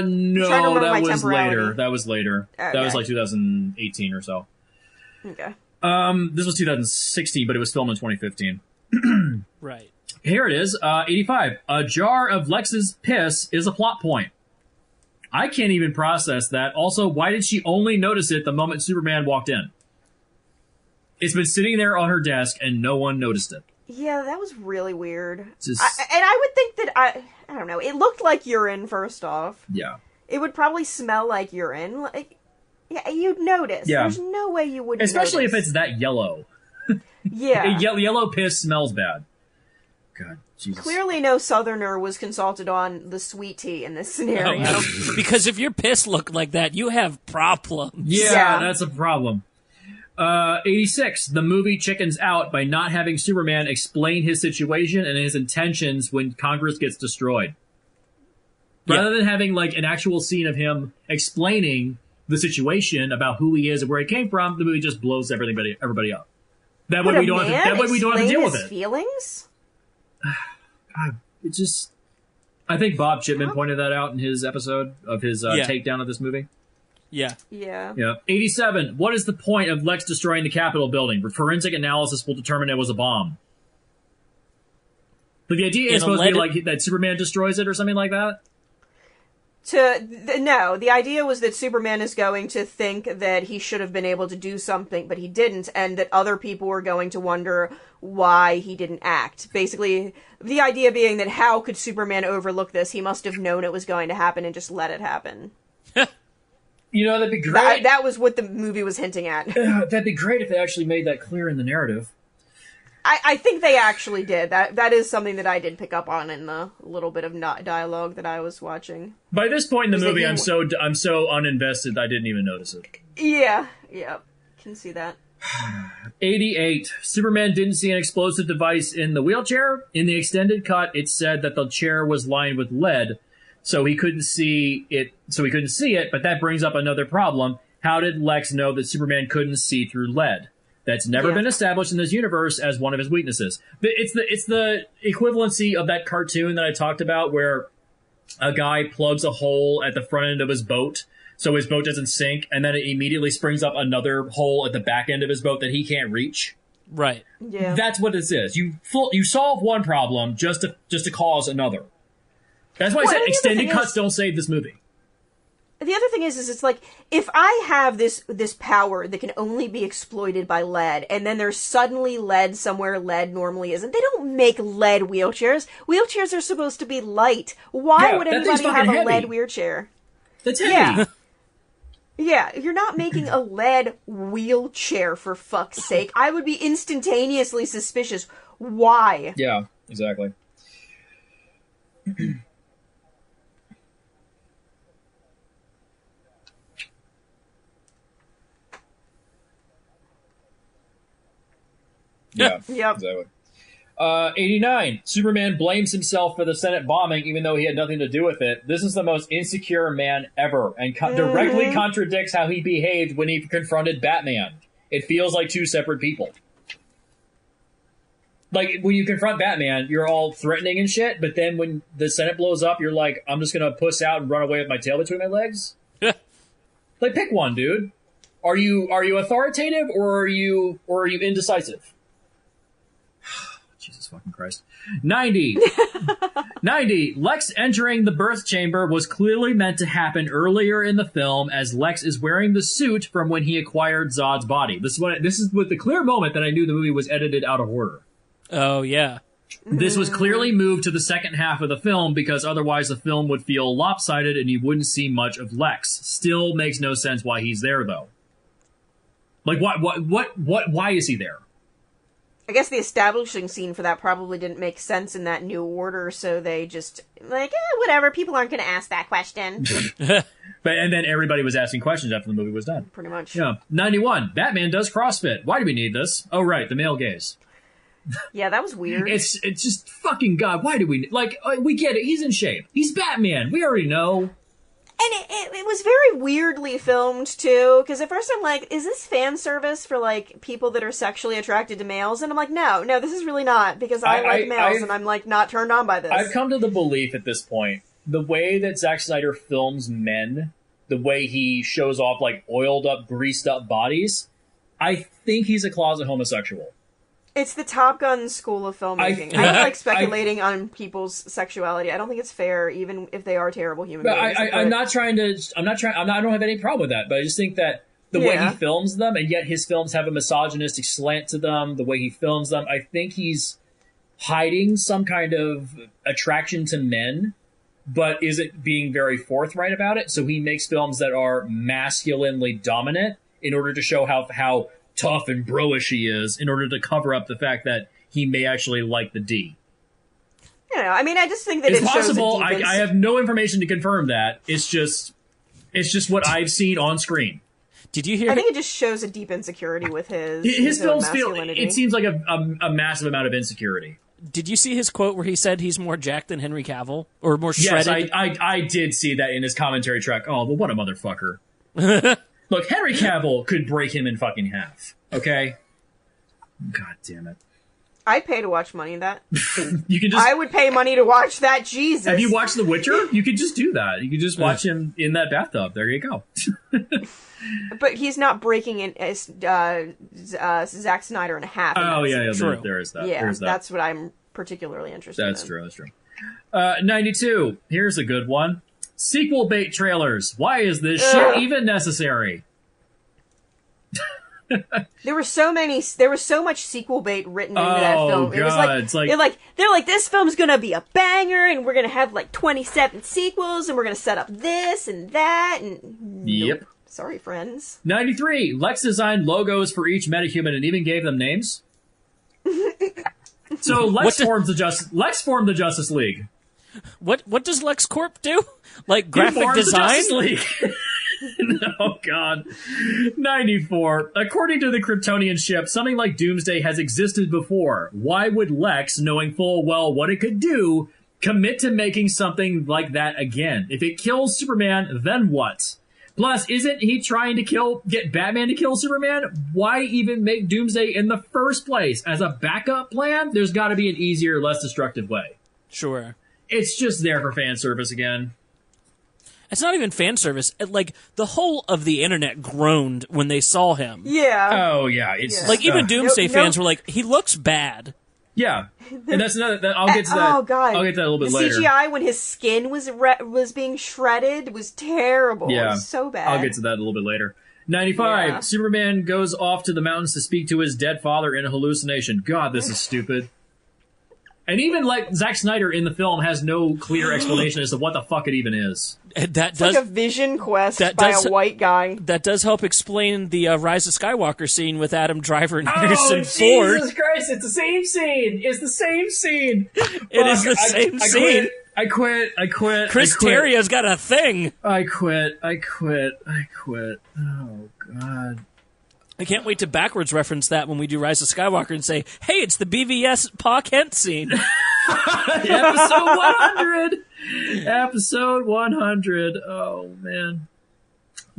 that was temporality. later. That was later. Okay. That was like 2018 or so. Okay. This was 2016, but it was filmed in 2015. Right. Here it is, 85. A jar of Lex's piss is a plot point. I can't even process that. Also, why did she only notice it the moment Superman walked in? It's been sitting there on her desk and no one noticed it. Yeah, that was really weird. Just, and I would think that, I don't know, it looked like urine, first off. yeah. It would probably smell like urine. Like, yeah, you'd notice. Yeah. There's no way you wouldn't Especially notice. if it's that yellow. Yeah. Yellow piss smells bad. God, Jesus. Clearly no Southerner was consulted on the sweet tea in this scenario. Because if your piss looked like that, you have problems. Yeah, that's a problem. 86. The movie chickens out by not having Superman explain his situation and his intentions when Congress gets destroyed. Rather than having like an actual scene of him explaining the situation about who he is and where he came from, the movie just blows everybody up. That way we don't have to deal with it. Feelings? God, it just. I think Bob Chipman pointed that out in his episode of his takedown of this movie. Yeah. Yeah. 87. What is the point of Lex destroying the Capitol building? Forensic analysis will determine it was a bomb. But the idea is supposed to be like that Superman destroys it or something like that? No, the idea was that Superman is going to think that he should have been able to do something, but he didn't, and that other people were going to wonder why he didn't act. Basically, the idea being that how could Superman overlook this? He must have known it was going to happen and just let it happen. You know, that'd be great. That was what the movie was hinting at. That'd be great if they actually made that clear in the narrative. I think they actually did. That is something that I did pick up on in the little bit of dialogue that I was watching. By this point in the movie, I'm so uninvested that I didn't even notice it. Yeah, can see that. 88. Superman didn't see an explosive device in the wheelchair. In the extended cut, it said that the chair was lined with lead, so he couldn't see it. But that brings up another problem. How did Lex know that Superman couldn't see through lead? That's never been established in this universe as one of his weaknesses. It's the equivalency of that cartoon that I talked about where a guy plugs a hole at the front end of his boat so his boat doesn't sink, and then it immediately springs up another hole at the back end of his boat that he can't reach. Right. Yeah. That's what this is. You solve one problem just to cause another. That's why I said extended cuts don't save this movie. The other thing is it's like, if I have this power that can only be exploited by lead, and then there's suddenly lead somewhere lead normally isn't, they don't make lead wheelchairs. Wheelchairs are supposed to be light. Why would anybody have a lead wheelchair? That's heavy. Yeah, you're not making a lead wheelchair, for fuck's sake. I would be instantaneously suspicious. Why? Yeah, exactly. Yeah, yep. Exactly. 89. Superman blames himself for the Senate bombing, even though he had nothing to do with it. This is the most insecure man ever, and directly contradicts how he behaved when he confronted Batman. It feels like two separate people. Like, when you confront Batman, you're all threatening and shit, but then when the Senate blows up, you're like, I'm just gonna puss out and run away with my tail between my legs? Like, pick one, dude. Are you authoritative, or are you indecisive? Jesus fucking Christ. 90. 90. Lex entering the birth chamber was clearly meant to happen earlier in the film, as Lex is wearing the suit from when he acquired Zod's body. This is with the clear moment that I knew the movie was edited out of order. Oh, yeah. This was clearly moved to the second half of the film because otherwise the film would feel lopsided and you wouldn't see much of Lex. Still makes no sense why he's there, though. Like, why is he there? I guess the establishing scene for that probably didn't make sense in that new order, so they just, like, whatever, people aren't going to ask that question. And then everybody was asking questions after the movie was done. Pretty much. Yeah. 91. Batman does CrossFit. Why do we need this? Oh, right, the male gaze. Yeah, that was weird. It's just fucking God. Why do we like? We get it. He's in shape. He's Batman. We already know. And it was very weirdly filmed too. Because at first I'm like, is this fan service for like people that are sexually attracted to males? And I'm like, no, this is really not, because I like males and I'm like not turned on by this. I've come to the belief at this point, the way that Zack Snyder films men, the way he shows off like oiled up, greased up bodies, I think he's a closet homosexual. It's the Top Gun school of filmmaking. I don't like speculating on people's sexuality. I don't think it's fair, even if they are terrible human beings. I don't have any problem with that, but I just think that the way he films them, and yet his films have a misogynistic slant to them, the way he films them, I think he's hiding some kind of attraction to men, but isn't being very forthright about it. So he makes films that are masculinely dominant in order to show how tough and bro-ish he is, in order to cover up the fact that he may actually like the D. You know, I mean, I just think that it's it possible. shows I have no information to confirm that. It's just what I've seen on screen. Did you hear? I think it just shows a deep insecurity with his films feel. It seems like a massive amount of insecurity. Did you see his quote where he said he's more jacked than Henry Cavill, or more shredded? Yes, I did see that in his commentary track. Oh, but what a motherfucker! Look, Henry Cavill could break him in fucking half. Okay. God damn it. I'd pay to watch Money in that. You can just. I would pay money to watch that. Jesus. Have you watched The Witcher? You could just do that. You could just watch him in that bathtub. There you go. But he's not breaking in Zack Snyder in half. Oh yeah, there is that. Yeah, that. That's what I'm particularly interested in. That's true. 92. Here's a good one. Sequel bait trailers. Why is this shit even necessary? There was so much sequel bait written into that film. It was they're like, this film's gonna be a banger, and we're gonna have like 27 sequels, and we're gonna set up this and that, and yep. Nope. Sorry, friends. 93. Lex designed logos for each metahuman and even gave them names. So Lex formed the Justice League. What does LexCorp do? Like graphic design? Oh, God. 94. According to the Kryptonian ship, something like Doomsday has existed before. Why would Lex, knowing full well what it could do, commit to making something like that again? If it kills Superman, then what? Plus, isn't he trying to get Batman to kill Superman? Why even make Doomsday in the first place? As a backup plan? There's got to be an easier, less destructive way. Sure. It's just there for fan service again. It's not even fan service. Like, the whole of the internet groaned when they saw him. Yeah. Oh, yeah. It's like, even Doomsday fans were like, he looks bad. Yeah. And that's another... I'll get to that. Oh, God. I'll get to that a little bit later. The CGI when his skin was being shredded was terrible. Yeah. It was so bad. I'll get to that a little bit later. 95. Yeah. Superman goes off to the mountains to speak to his dead father in a hallucination. God, this is stupid. And even, like, Zack Snyder in the film has no clear explanation as to what the fuck it even is. It's like a vision quest by a white guy. That does help explain the Rise of Skywalker scene with Adam Driver and Harrison Ford. Jesus Christ, it's the same scene! It's the same scene! It is the same scene! I quit. Chris Terrio's got a thing! I quit. Oh, God. I can't wait to backwards reference that when we do Rise of Skywalker and say, hey, it's the BVS Pa Kent scene. Episode 100! Episode 100. Oh, man.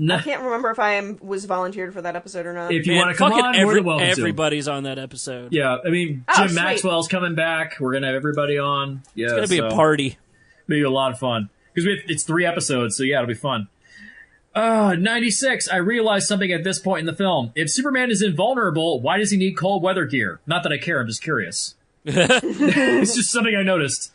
I can't remember if I was volunteered for that episode or not. If you want to come on, we're welcome everybody's on that episode. Yeah, I mean, Jim Maxwell's coming back. We're going to have everybody on. Yeah, it's going to be a party. Maybe a lot of fun. Because it's 3 episodes, so yeah, it'll be fun. 96. I realized something at this point in the film. If Superman is invulnerable, why does he need cold weather gear? Not that I care, I'm just curious. It's just something I noticed.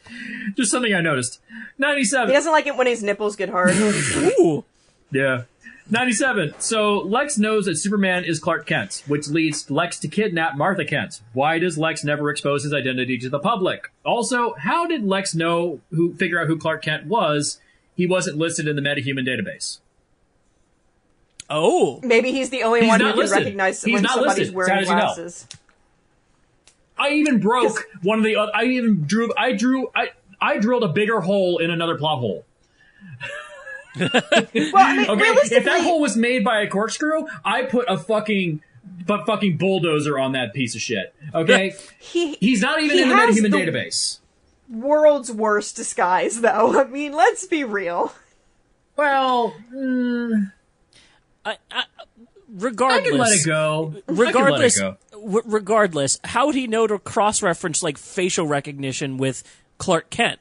97. He doesn't like it when his nipples get hard. Ooh. Yeah. 97. So Lex knows that Superman is Clark Kent, which leads Lex to kidnap Martha Kent. Why does Lex never expose his identity to the public? Also, how did Lex figure out who Clark Kent was? He wasn't listed in the metahuman database. Oh. Maybe he's the only one who can recognize when somebody's wearing glasses. I even broke one of the. I drilled a bigger hole in another plot hole. Well, I mean, okay, if that hole was made by a corkscrew, I put a fucking bulldozer on that piece of shit. Okay, he's not even in the metahuman database. World's worst disguise, though. I mean, let's be real. Well, regardless, I can let it go. Regardless, how would he know to cross-reference like facial recognition with Clark Kent?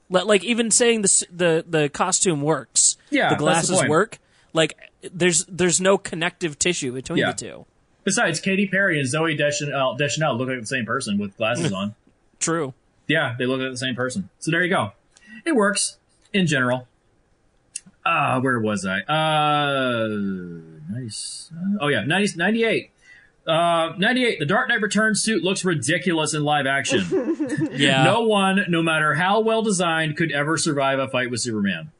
Like even saying the costume works, the glasses work. Like there's no connective tissue between the two. Besides, Katy Perry and Zooey Deschanel look like the same person with glasses on. True. Yeah, they look like the same person. So there you go. It works in general. Where was I? Nice. 98. 98. The Dark Knight Returns suit looks ridiculous in live action. Yeah. No one, no matter how well designed, could ever survive a fight with Superman.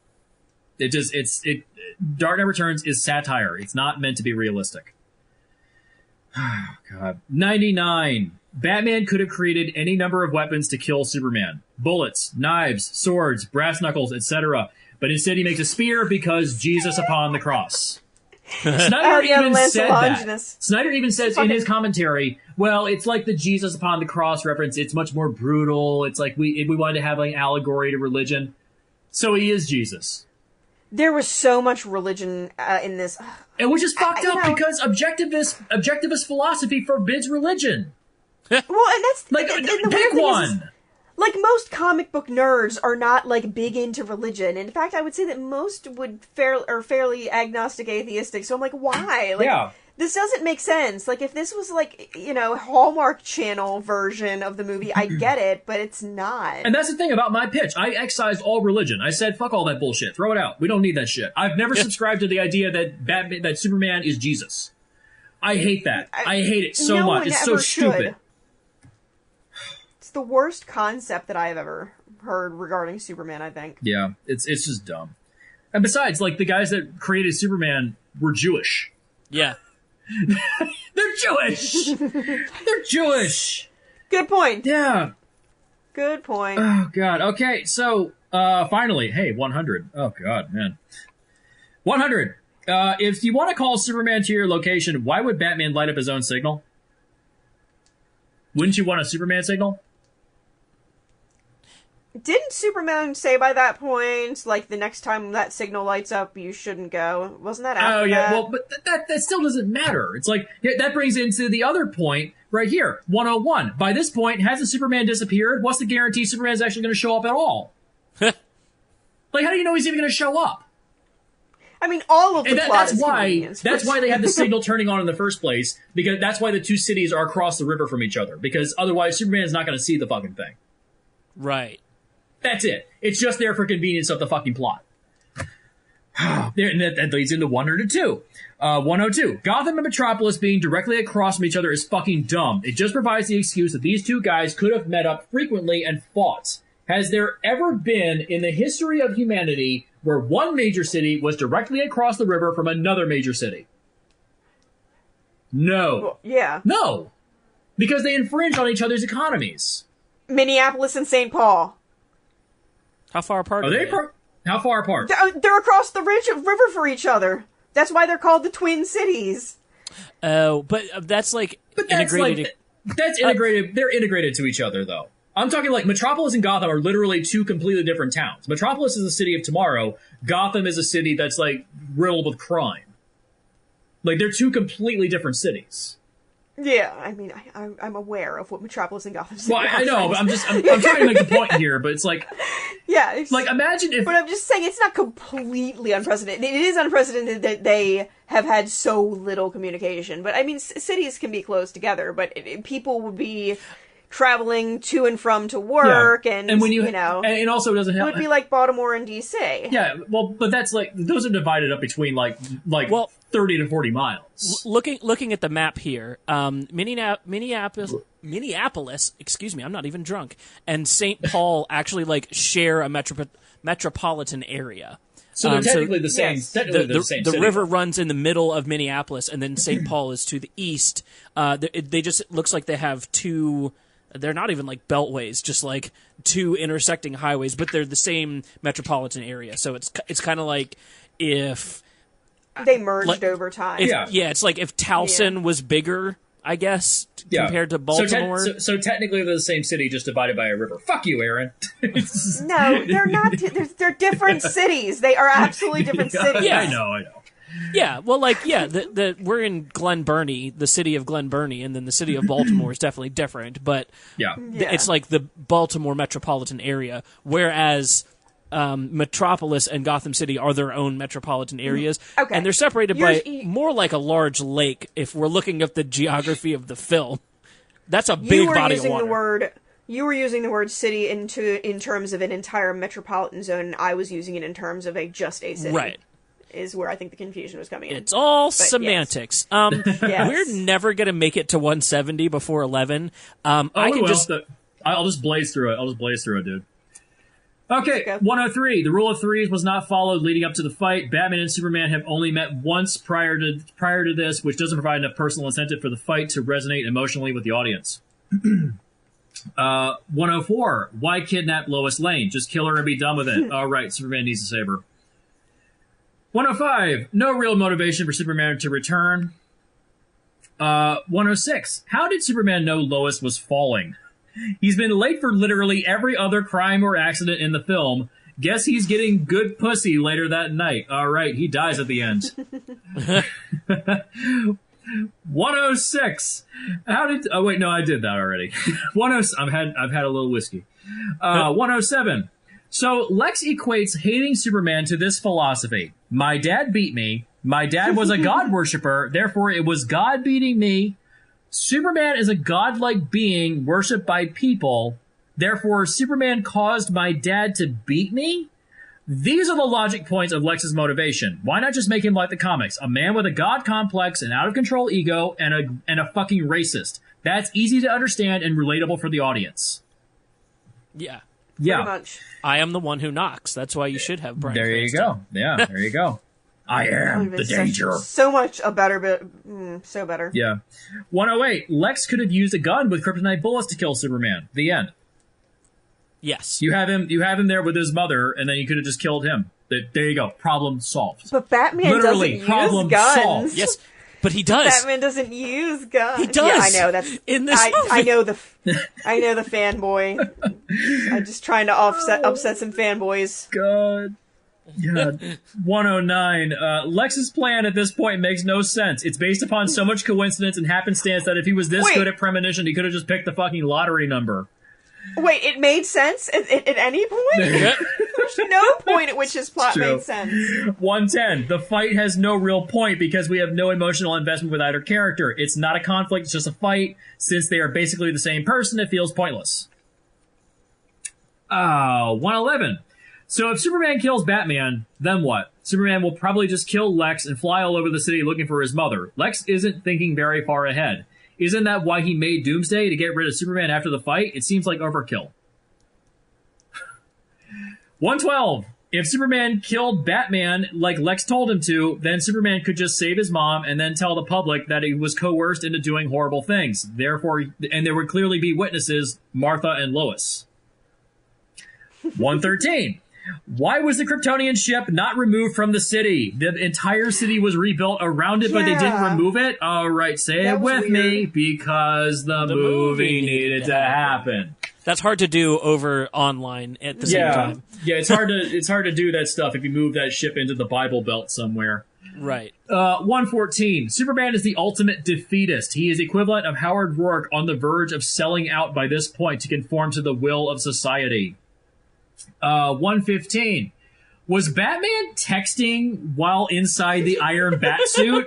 Dark Knight Returns is satire. It's not meant to be realistic. Oh, God. 99. Batman could have created any number of weapons to kill Superman. Bullets, knives, swords, brass knuckles, etc. But instead he makes a spear because Jesus upon the cross. Snyder even said that. Snyder even says in his commentary, well, it's like the Jesus upon the cross reference. It's much more brutal. It's like we wanted to have like an allegory to religion. So he is Jesus. There was so much religion in this. And which is fucked up because objectivist philosophy forbids religion. Well, and that's like pick one. Like, most comic book nerds are not, like, big into religion. In fact, I would say that most are fairly agnostic, atheistic. So I'm like, why? Like, this doesn't make sense. Like, if this was, like, Hallmark Channel version of the movie, I get it, but it's not. And that's the thing about my pitch. I excised all religion. I said, fuck all that bullshit. Throw it out. We don't need that shit. I've never subscribed to the idea that Superman is Jesus. I hate that. I hate it so much. It's so stupid. The worst concept that I have ever heard regarding Superman, I think. Yeah, it's just dumb. And besides, like, the guys that created Superman were Jewish. Yeah. They're Jewish! They're Jewish! Good point. Yeah. Good point. Oh, God. Okay, so, finally, hey, 100. Oh, God, man. 100. If you want to call Superman to your location, why would Batman light up his own signal? Wouldn't you want a Superman signal? Didn't Superman say by that point, like, the next time that signal lights up, you shouldn't go? Wasn't that after that? Well, but that still doesn't matter. It's like, that brings into the other point right here, 101. By this point, hasn't Superman disappeared? What's the guarantee Superman's actually going to show up at all? Like, how do you know he's even going to show up? I mean, all of the plot is convenience. That's why they have the signal turning on in the first place, because that's why the two cities are across the river from each other, because otherwise Superman's not going to see the fucking thing. Right. That's it. It's just there for convenience of the fucking plot. That leads into 102. 102. Gotham and Metropolis being directly across from each other is fucking dumb. It just provides the excuse that these two guys could have met up frequently and fought. Has there ever been in the history of humanity where one major city was directly across the river from another major city? No. Well, yeah. No. Because they infringe on each other's economies. Minneapolis and St. Paul. How far apart are they? How far apart? They're across the river for each other. That's why they're called the Twin Cities. Oh, but that's like integrated. That's integrated. They're integrated to each other, though. I'm talking like Metropolis and Gotham are literally two completely different towns. Metropolis is a city of tomorrow. Gotham is a city that's like riddled with crime. Like, they're two completely different cities. Yeah, I mean, I'm aware of what Metropolis and Gotham City are. Well, I know, but I'm trying to make the point here, but it's like... Yeah. Like, imagine if... But I'm just saying, it's not completely unprecedented. It is unprecedented that they have had so little communication. But, I mean, cities can be close together, but people would be traveling to and from to work, and when you know... And it also doesn't help... It would be like Baltimore and D.C. Yeah, well, but that's like... Those are divided up between, like 30 to 40 miles. Looking at the map here, Minneapolis, excuse me, I'm not even drunk, and St. Paul actually like share a metropolitan area. So they're technically the same. Yes. Technically the same. The river runs in the middle of Minneapolis, and then St. Paul is to the east. They just it looks like they have two they're not even like beltways, just like two intersecting highways, but they're the same metropolitan area. So it's kind of like if they merged over time. It's like if Towson was bigger, I guess, compared to Baltimore. So technically they're the same city, just divided by a river. Fuck you, Aaron. No, they're not. They're different cities. They are absolutely different cities. Yeah, I know. Yeah, well, we're in Glen Burnie, the city of Glen Burnie, and then the city of Baltimore is definitely different, but it's like the Baltimore metropolitan area, whereas Metropolis and Gotham City are their own metropolitan areas, and they're separated by more like a large lake if we're looking at the geography of the film. That's a big body of water. You were using the word city in terms of an entire metropolitan zone, and I was using it in terms of just a city. Right. Is where I think the confusion was coming in. It's all semantics. Yes. We're never going to make it to 170 before 11. I'll just blaze through it, dude. Okay, 103. The rule of threes was not followed leading up to the fight. Batman and Superman have only met once prior to this, which doesn't provide enough personal incentive for the fight to resonate emotionally with the audience. 104. Why kidnap Lois Lane? Just kill her and be done with it. All right, Superman needs a saber. 105. No real motivation for Superman to return. 106. How did Superman know Lois was falling? He's been late for literally every other crime or accident in the film. Guess he's getting good pussy later that night. All right, he dies at the end. 106. How did... Oh, wait, no, I did that already. 107. I've had a little whiskey. 107. So Lex equates hating Superman to this philosophy. My dad beat me. My dad was a God worshiper. Therefore, it was God beating me. Superman is a godlike being worshipped by people. Therefore, Superman caused my dad to beat me? These are the logic points of Lex's motivation. Why not just make him like the comics? A man with a god complex, an out-of-control ego, and a fucking racist. That's easy to understand and relatable for the audience. Yeah. Yeah. Pretty much. I am the one who knocks. That's why you should have Bryan There Cranston. you go. Yeah, there you go. I am the danger. So much a better bit. So better. Yeah. 108. Lex could have used a gun with kryptonite bullets to kill Superman. The end. Yes. You have him there with his mother, and then you could have just killed him. There you go. Problem solved. But Batman Literally, doesn't problem use guns. solved. Yes. But he does. Batman doesn't use guns. He does. Yeah, I know. That's in this movie. I know the fanboy. I'm just trying to upset some fanboys. God. Yeah. 109. Lex's plan at this point makes no sense. It's based upon so much coincidence and happenstance that if he was this good at premonition, he could have just picked the fucking lottery number. Wait, it made sense at any point? There's no point at which his plot made sense. 110. The fight has no real point because we have no emotional investment with either character. It's not a conflict, it's just a fight. Since they are basically the same person, it feels pointless. 111. So if Superman kills Batman, then what? Superman will probably just kill Lex and fly all over the city looking for his mother. Lex isn't thinking very far ahead. Isn't that why he made Doomsday, to get rid of Superman after the fight? It seems like overkill. 112. If Superman killed Batman like Lex told him to, then Superman could just save his mom and then tell the public that he was coerced into doing horrible things. Therefore, and there would clearly be witnesses, Martha and Lois. 113. Why was the Kryptonian ship not removed from the city? The entire city was rebuilt around it, but they didn't remove it? All right, say it with me, because the movie needed to happen. That's hard to do over online at the same time. Yeah, it's hard to do that stuff if you move that ship into the Bible Belt somewhere. Right. 114. Superman is the ultimate defeatist. He is equivalent of Howard Rourke on the verge of selling out by this point to conform to the will of society. 115. Was Batman texting while inside the Iron Batsuit?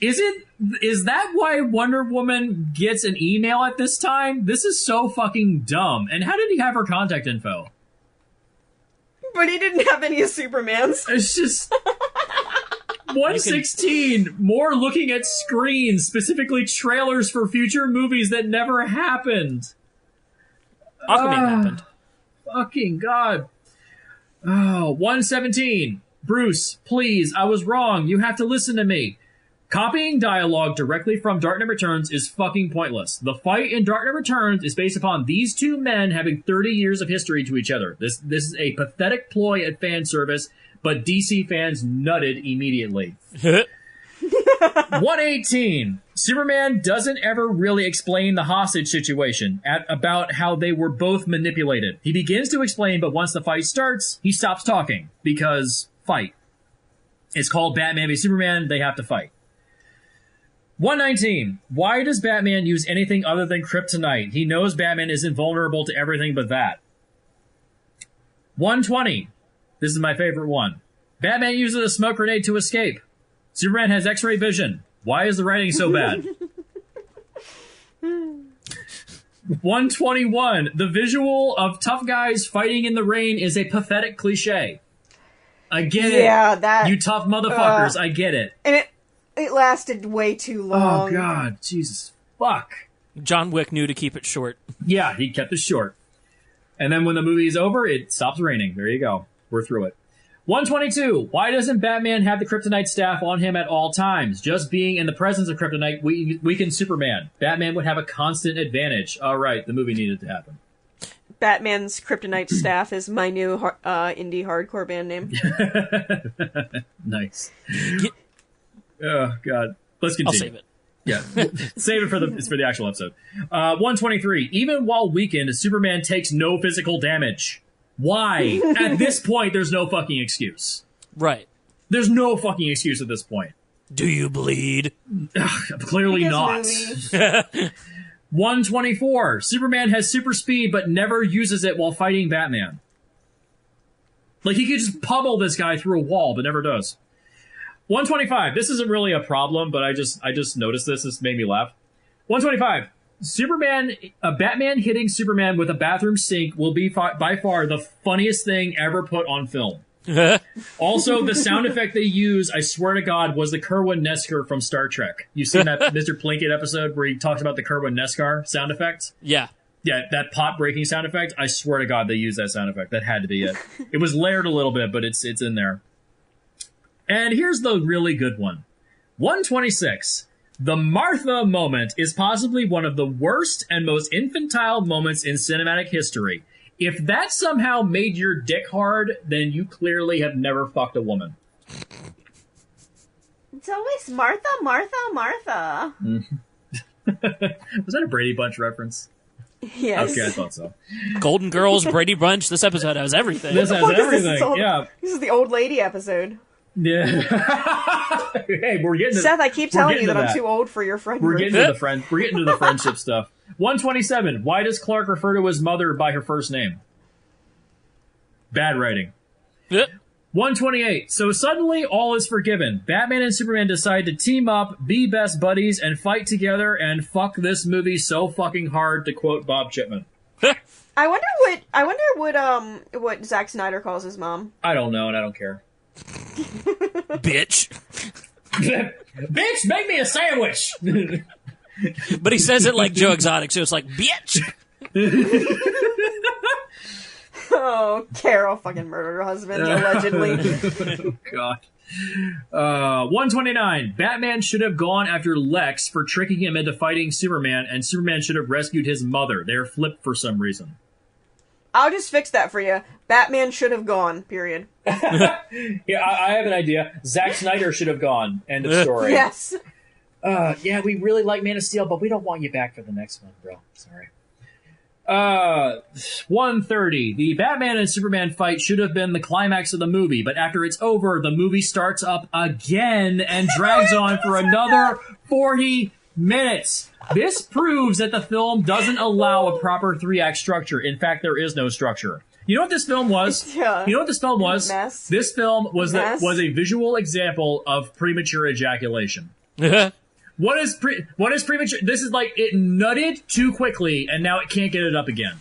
Is that why Wonder Woman gets an email at this time? This is so fucking dumb. And how did he have her contact info? But he didn't have any of Superman's. It's just... 116. More looking at screens, specifically trailers for future movies that never happened. Aquaman happened. Fucking God. 117. Bruce, please, I was wrong. You have to listen to me. Copying dialogue directly from Dark Knight Returns is fucking pointless. The fight in Dark Knight Returns is based upon these two men having 30 years of history to each other. This is a pathetic ploy at fan service, but DC fans nutted immediately. 118. Superman doesn't ever really explain the hostage situation about how they were both manipulated. He begins to explain, but once the fight starts, he stops talking because fight. It's called Batman v Superman. They have to fight. 119. Why does Batman use anything other than kryptonite? He knows Batman is invulnerable to everything but that. 120. This is my favorite one. Batman uses a smoke grenade to escape. Superman has X-ray vision. Why is the writing so bad? 121. The visual of tough guys fighting in the rain is a pathetic cliche. I get it. Yeah, that... You tough motherfuckers, I get it. And it lasted way too long. Oh, God. Jesus. Fuck. John Wick knew to keep it short. Yeah, he kept it short. And then when the movie is over, it stops raining. There you go. We're through it. 122. Why doesn't Batman have the kryptonite staff on him at all times? Just being in the presence of kryptonite weakens Superman. Batman would have a constant advantage. All right, the movie needed to happen. Batman's kryptonite staff is my new indie hardcore band name. Nice. Oh, God. Let's continue. I'll save it. Yeah, save it for the actual episode. 123. Even while weakened, Superman takes no physical damage. Why? At this point, there's no fucking excuse. Right. There's no fucking excuse at this point. Do you bleed? Clearly not. 124. Superman has super speed, but never uses it while fighting Batman. Like, he could just pummel this guy through a wall, but never does. 125. This isn't really a problem, but I just noticed this. This made me laugh. 125. Batman hitting Superman with a bathroom sink will be by far the funniest thing ever put on film. Also, the sound effect they use, I swear to God, was the Kerwin-Nesker from Star Trek. You seen that Mr. Plinkett episode where he talks about the Kerwin-Nesker sound effect? Yeah. Yeah, that pot breaking sound effect. I swear to God, they used that sound effect. That had to be it. It was layered a little bit, but it's in there. And here's the really good one. 126. The Martha moment is possibly one of the worst and most infantile moments in cinematic history. If that somehow made your dick hard, then you clearly have never fucked a woman. It's always Martha, Martha, Martha. Was that a Brady Bunch reference? Yes. Okay, I thought so. Golden Girls, Brady Bunch, this episode has everything. This has everything, yeah. This is the old lady episode. Yeah. Hey, we're getting to Seth, I keep telling you that I'm too old for your friend group. We're getting to the friendship stuff. 127. Why does Clark refer to his mother by her first name? Bad writing. 128. So suddenly all is forgiven. Batman and Superman decide to team up, be best buddies, and fight together and fuck this movie so fucking hard, to quote Bob Chipman. I wonder what Zack Snyder calls his mom. I don't know, and I don't care. Bitch. Bitch, make me a sandwich! But he says it like Joe Exotic, so it's like, bitch! Oh, Carol fucking murdered her husband, allegedly. Oh, God. 129. Batman should have gone after Lex for tricking him into fighting Superman, and Superman should have rescued his mother. They're flipped for some reason. I'll just fix that for you. Batman should have gone, period. Yeah, I have an idea. Zack Snyder should have gone. End of story. Yes. Yeah, we really like Man of Steel, but we don't want you back for the next one, bro. Sorry. 130. The Batman and Superman fight should have been the climax of the movie, but after it's over, the movie starts up again and drags on for another 40 minutes. This proves that the film doesn't allow a proper 3-act structure. In fact, there is no structure. You know what this film was? Yeah. You know what this film was? Mess. This film was Mess. was a visual example of premature ejaculation. What is premature? This is like it nutted too quickly, and now it can't get it up again.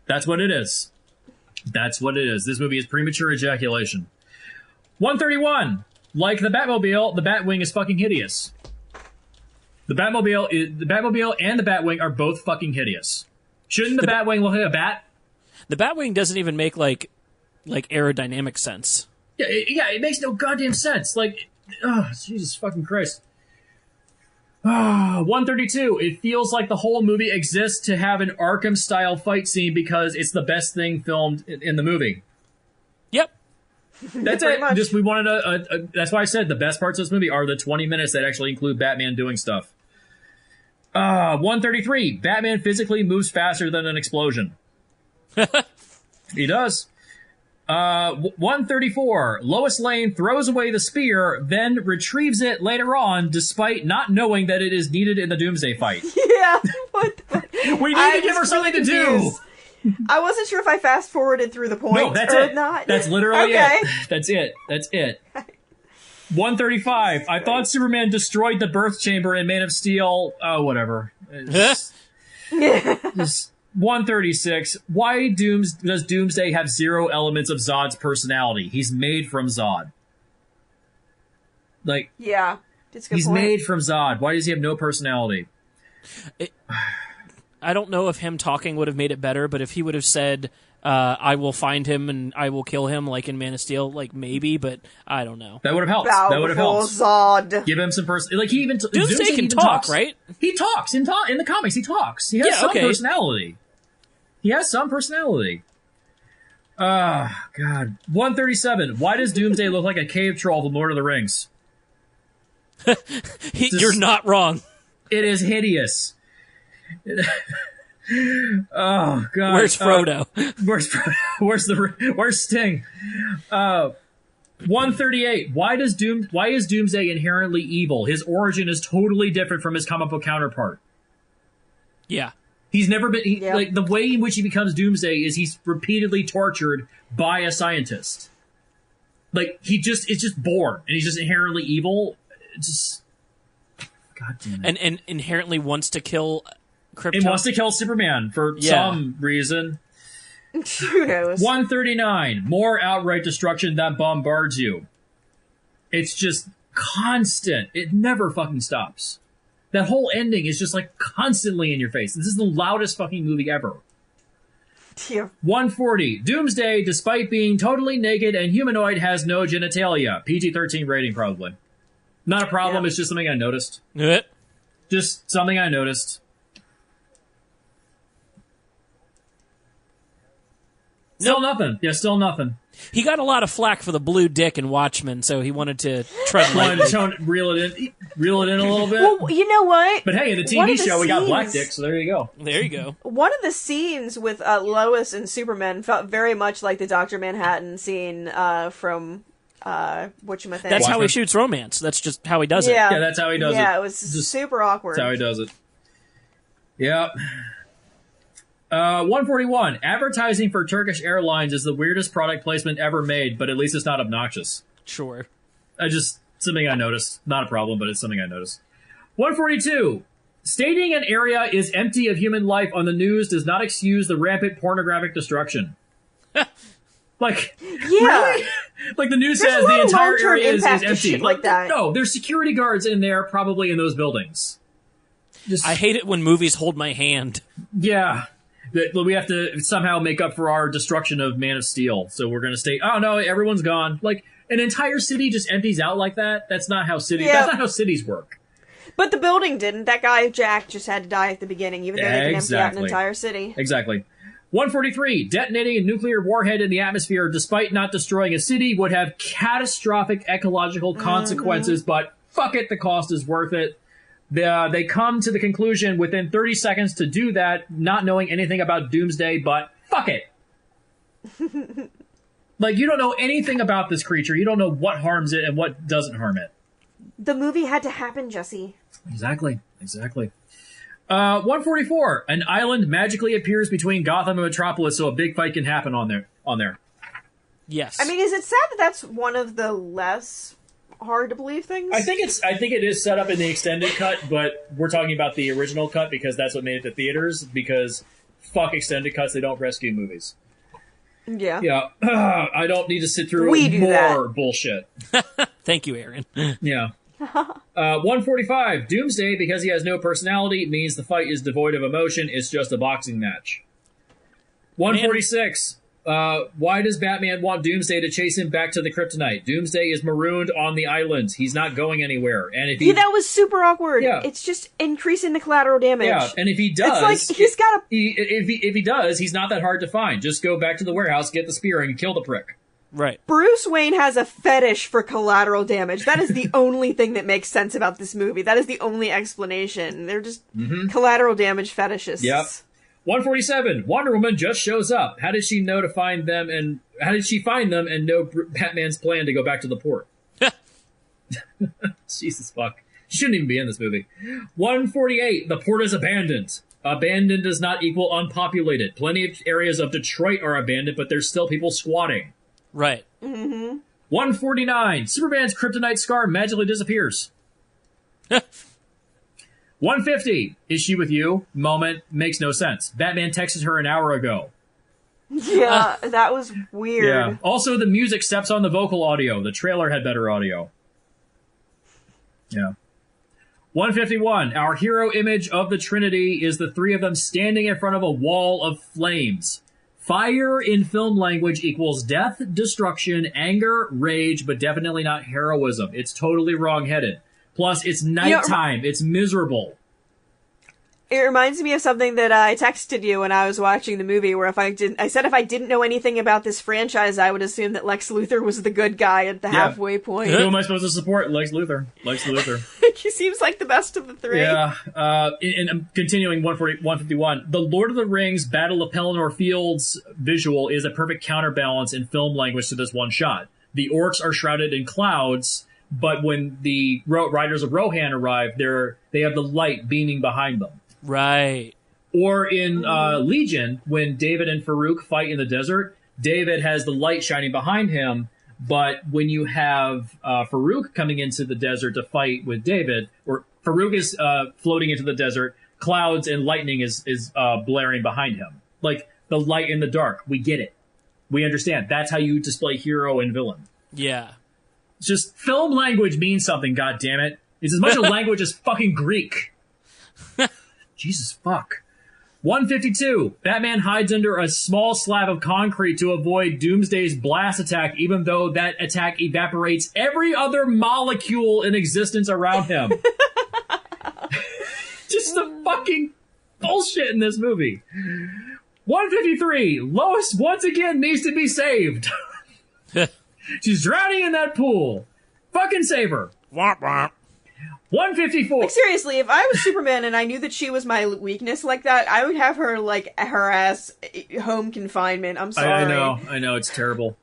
That's what it is. That's what it is. This movie is premature ejaculation. 131. Like the Batmobile, the Batwing is fucking hideous. The Batmobile and the Batwing are both fucking hideous. Shouldn't the Batwing look like a bat? The Batwing doesn't even make like aerodynamic sense. Yeah, it makes no goddamn sense. Like, Oh, Jesus fucking Christ. 132. It feels like the whole movie exists to have an Arkham-style fight scene because it's the best thing filmed in the movie. Yep. That's it. Much. Just we wanted that's why I said the best parts of this movie are the 20 minutes that actually include Batman doing stuff. 133. Batman physically moves faster than an explosion. He does. 134. Lois Lane throws away the spear, then retrieves it later on, despite not knowing that it is needed in the Doomsday fight. Yeah. What the... We need to give her something to do. I wasn't sure if I fast forwarded through the point No, that's or it. not. That's literally okay. it. That's it. That's it. 135. I thought Superman destroyed the birth chamber in Man of Steel. Oh, whatever. Just 136. Why does Doomsday have 0 elements of Zod's personality? He's made from Zod. Like, Yeah. That's a good he's point. made from Zod. Why does he have no personality? I don't know if him talking would have made it better, but if he would have said, I will find him and I will kill him, like in Man of Steel, like maybe, but I don't know. That would have helped. Bow That would have before helped. Zod. Give him some like he even Doomsday can even talk, talks. right? He talks in the comics. He talks. He has some personality. He has some personality. God. 137. Why does Doomsday look like a cave troll from Lord of the Rings? You're not wrong. It is hideous. Oh God. Where's Frodo? Where's Sting? 138. Why is Doomsday inherently evil? His origin is totally different from his comic book counterpart. Yeah. He's never been like the way in which he becomes Doomsday is he's repeatedly tortured by a scientist. Like is just born and he's just inherently evil. Just God damn it. And inherently wants to kill Krypton. And wants to kill Superman for some reason. Who knows? 139. More outright destruction that bombards you. It's just constant. It never fucking stops. That whole ending is just like constantly in your face. This is the loudest fucking movie ever. Yeah. 140. Doomsday, despite being totally naked and humanoid, has no genitalia. PG-13 rating, probably. Not a problem. It's just something I noticed. Just something I noticed. Still nothing. Yeah, still nothing. He got a lot of flack for the blue dick in Watchmen, so he wanted to tread lightly. Reel it in a little bit. Well, you know what? But hey, in the TV show, we got black dick, so there you go. There you go. One of the scenes with Lois and Superman felt very much like the Dr. Manhattan scene from whatchamacallit. That's how he shoots romance. That's just how he does it. Yeah, that's how he does it. Yeah, it was super awkward. That's how he does it. Yeah. 141. Advertising for Turkish Airlines is the weirdest product placement ever made, but at least it's not obnoxious. Sure. Something I noticed. Not a problem, but it's something I noticed. 142. Stating an area is empty of human life on the news does not excuse the rampant pornographic destruction. Like, really? Like the news says the entire area is empty. Like that. No, there's security guards in there, probably in those buildings. I hate it when movies hold my hand. Yeah. We have to somehow make up for our destruction of Man of Steel. So we're going to stay, oh no, everyone's gone. Like, an entire city just empties out like that? That's not how cities work. But the building didn't. That guy, Jack, just had to die at the beginning, even though they can empty out an entire city. Exactly. 143. Detonating a nuclear warhead in the atmosphere, despite not destroying a city, would have catastrophic ecological consequences, but fuck it, the cost is worth it. They come to the conclusion within 30 seconds to do that, not knowing anything about Doomsday, but fuck it. Like, you don't know anything about this creature. You don't know what harms it and what doesn't harm it. The movie had to happen, Jesse. Exactly. 144. An island magically appears between Gotham and Metropolis so a big fight can happen on there. Yes. I mean, is it sad that that's one of the less hard to believe things? I think it is set up in the extended cut, but we're talking about the original cut because that's what made it to theaters, because fuck extended cuts, they don't rescue movies. Yeah. Yeah. I don't need to sit through more bullshit. Thank you, Aaron. Yeah. 145. Doomsday, because he has no personality, means the fight is devoid of emotion. It's just a boxing match. 146. Why does Batman want Doomsday to chase him back to the Kryptonite? Doomsday is marooned on the island. He's not going anywhere. And if that was super awkward. Yeah. It's just increasing the collateral damage. Yeah, and if he does, it's like he's got a. If he does, he's not that hard to find. Just go back to the warehouse, get the spear, and kill the prick. Right. Bruce Wayne has a fetish for collateral damage. That is the only thing that makes sense about this movie. That is the only explanation. They're just collateral damage fetishists. Yep. 147. Wonder Woman just shows up. How did she know to find them, and how did she find them and know Batman's plan to go back to the port? Jesus fuck. She shouldn't even be in this movie. 148. The port is abandoned. Abandoned does not equal unpopulated. Plenty of areas of Detroit are abandoned, but there's still people squatting. Right. 149. Superman's kryptonite scar magically disappears. 150. Is she with you? Moment. Makes no sense. Batman texted her an hour ago. Yeah, that was weird. Yeah. Also, the music steps on the vocal audio. The trailer had better audio. Yeah. 151. Our hero image of the Trinity is the three of them standing in front of a wall of flames. Fire in film language equals death, destruction, anger, rage, but definitely not heroism. It's totally wrong-headed. Plus, it's nighttime. It's miserable. It reminds me of something that I texted you when I was watching the movie, where I said if I didn't know anything about this franchise, I would assume that Lex Luthor was the good guy at the halfway point. Who am I supposed to support? Lex Luthor. He seems like the best of the three. Yeah. And continuing 151, the Lord of the Rings Battle of Pelennor Fields visual is a perfect counterbalance in film language to this one shot. The orcs are shrouded in clouds, but when the riders of Rohan arrive, they have the light beaming behind them. Right. Or in Legion, when David and Farouk fight in the desert, David has the light shining behind him, but when you have Farouk coming into the desert to fight with David, or Farouk is floating into the desert, clouds and lightning is blaring behind him. Like, the light in the dark. We get it. We understand. That's how you display hero and villain. Yeah. It's just film language means something, goddammit. It's as much a language as fucking Greek. Jesus fuck. 152. Batman hides under a small slab of concrete to avoid Doomsday's blast attack, even though that attack evaporates every other molecule in existence around him. Just the fucking bullshit in this movie. 153. Lois once again needs to be saved. She's drowning in that pool. Fucking save her. Womp womp. 154. Like, seriously, if I was Superman and I knew that she was my weakness like that, I would have her, like, harass home confinement. I'm sorry. I know, it's terrible.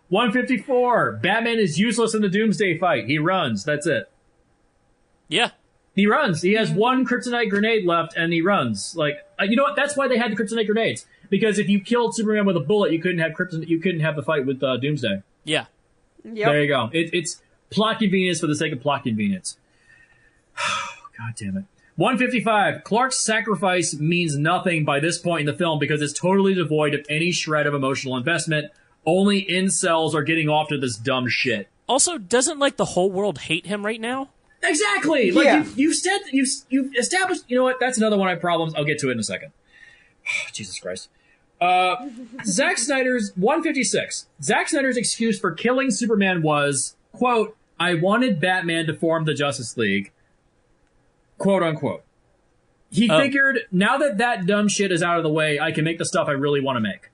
154. Batman is useless in the Doomsday fight. He runs. That's it. Yeah. He runs. He has one kryptonite grenade left, and he runs. Like, you know what? That's why they had the kryptonite grenades. Because if you killed Superman with a bullet, you couldn't have the fight with Doomsday. Yeah. Yep. There you go. It's plot convenience for the sake of plot convenience. God damn it. 155. Clark's sacrifice means nothing by this point in the film because it's totally devoid of any shred of emotional investment. Only incels are getting off to this dumb shit. Also, doesn't, like, the whole world hate him right now? Exactly! Like, you've established... You know what? That's another one of my problems. I'll get to it in a second. Jesus Christ. Zack Snyder's... 156. Zack Snyder's excuse for killing Superman was, quote, I wanted Batman to form the Justice League. Quote unquote. He figured, now that dumb shit is out of the way, I can make the stuff I really want to make.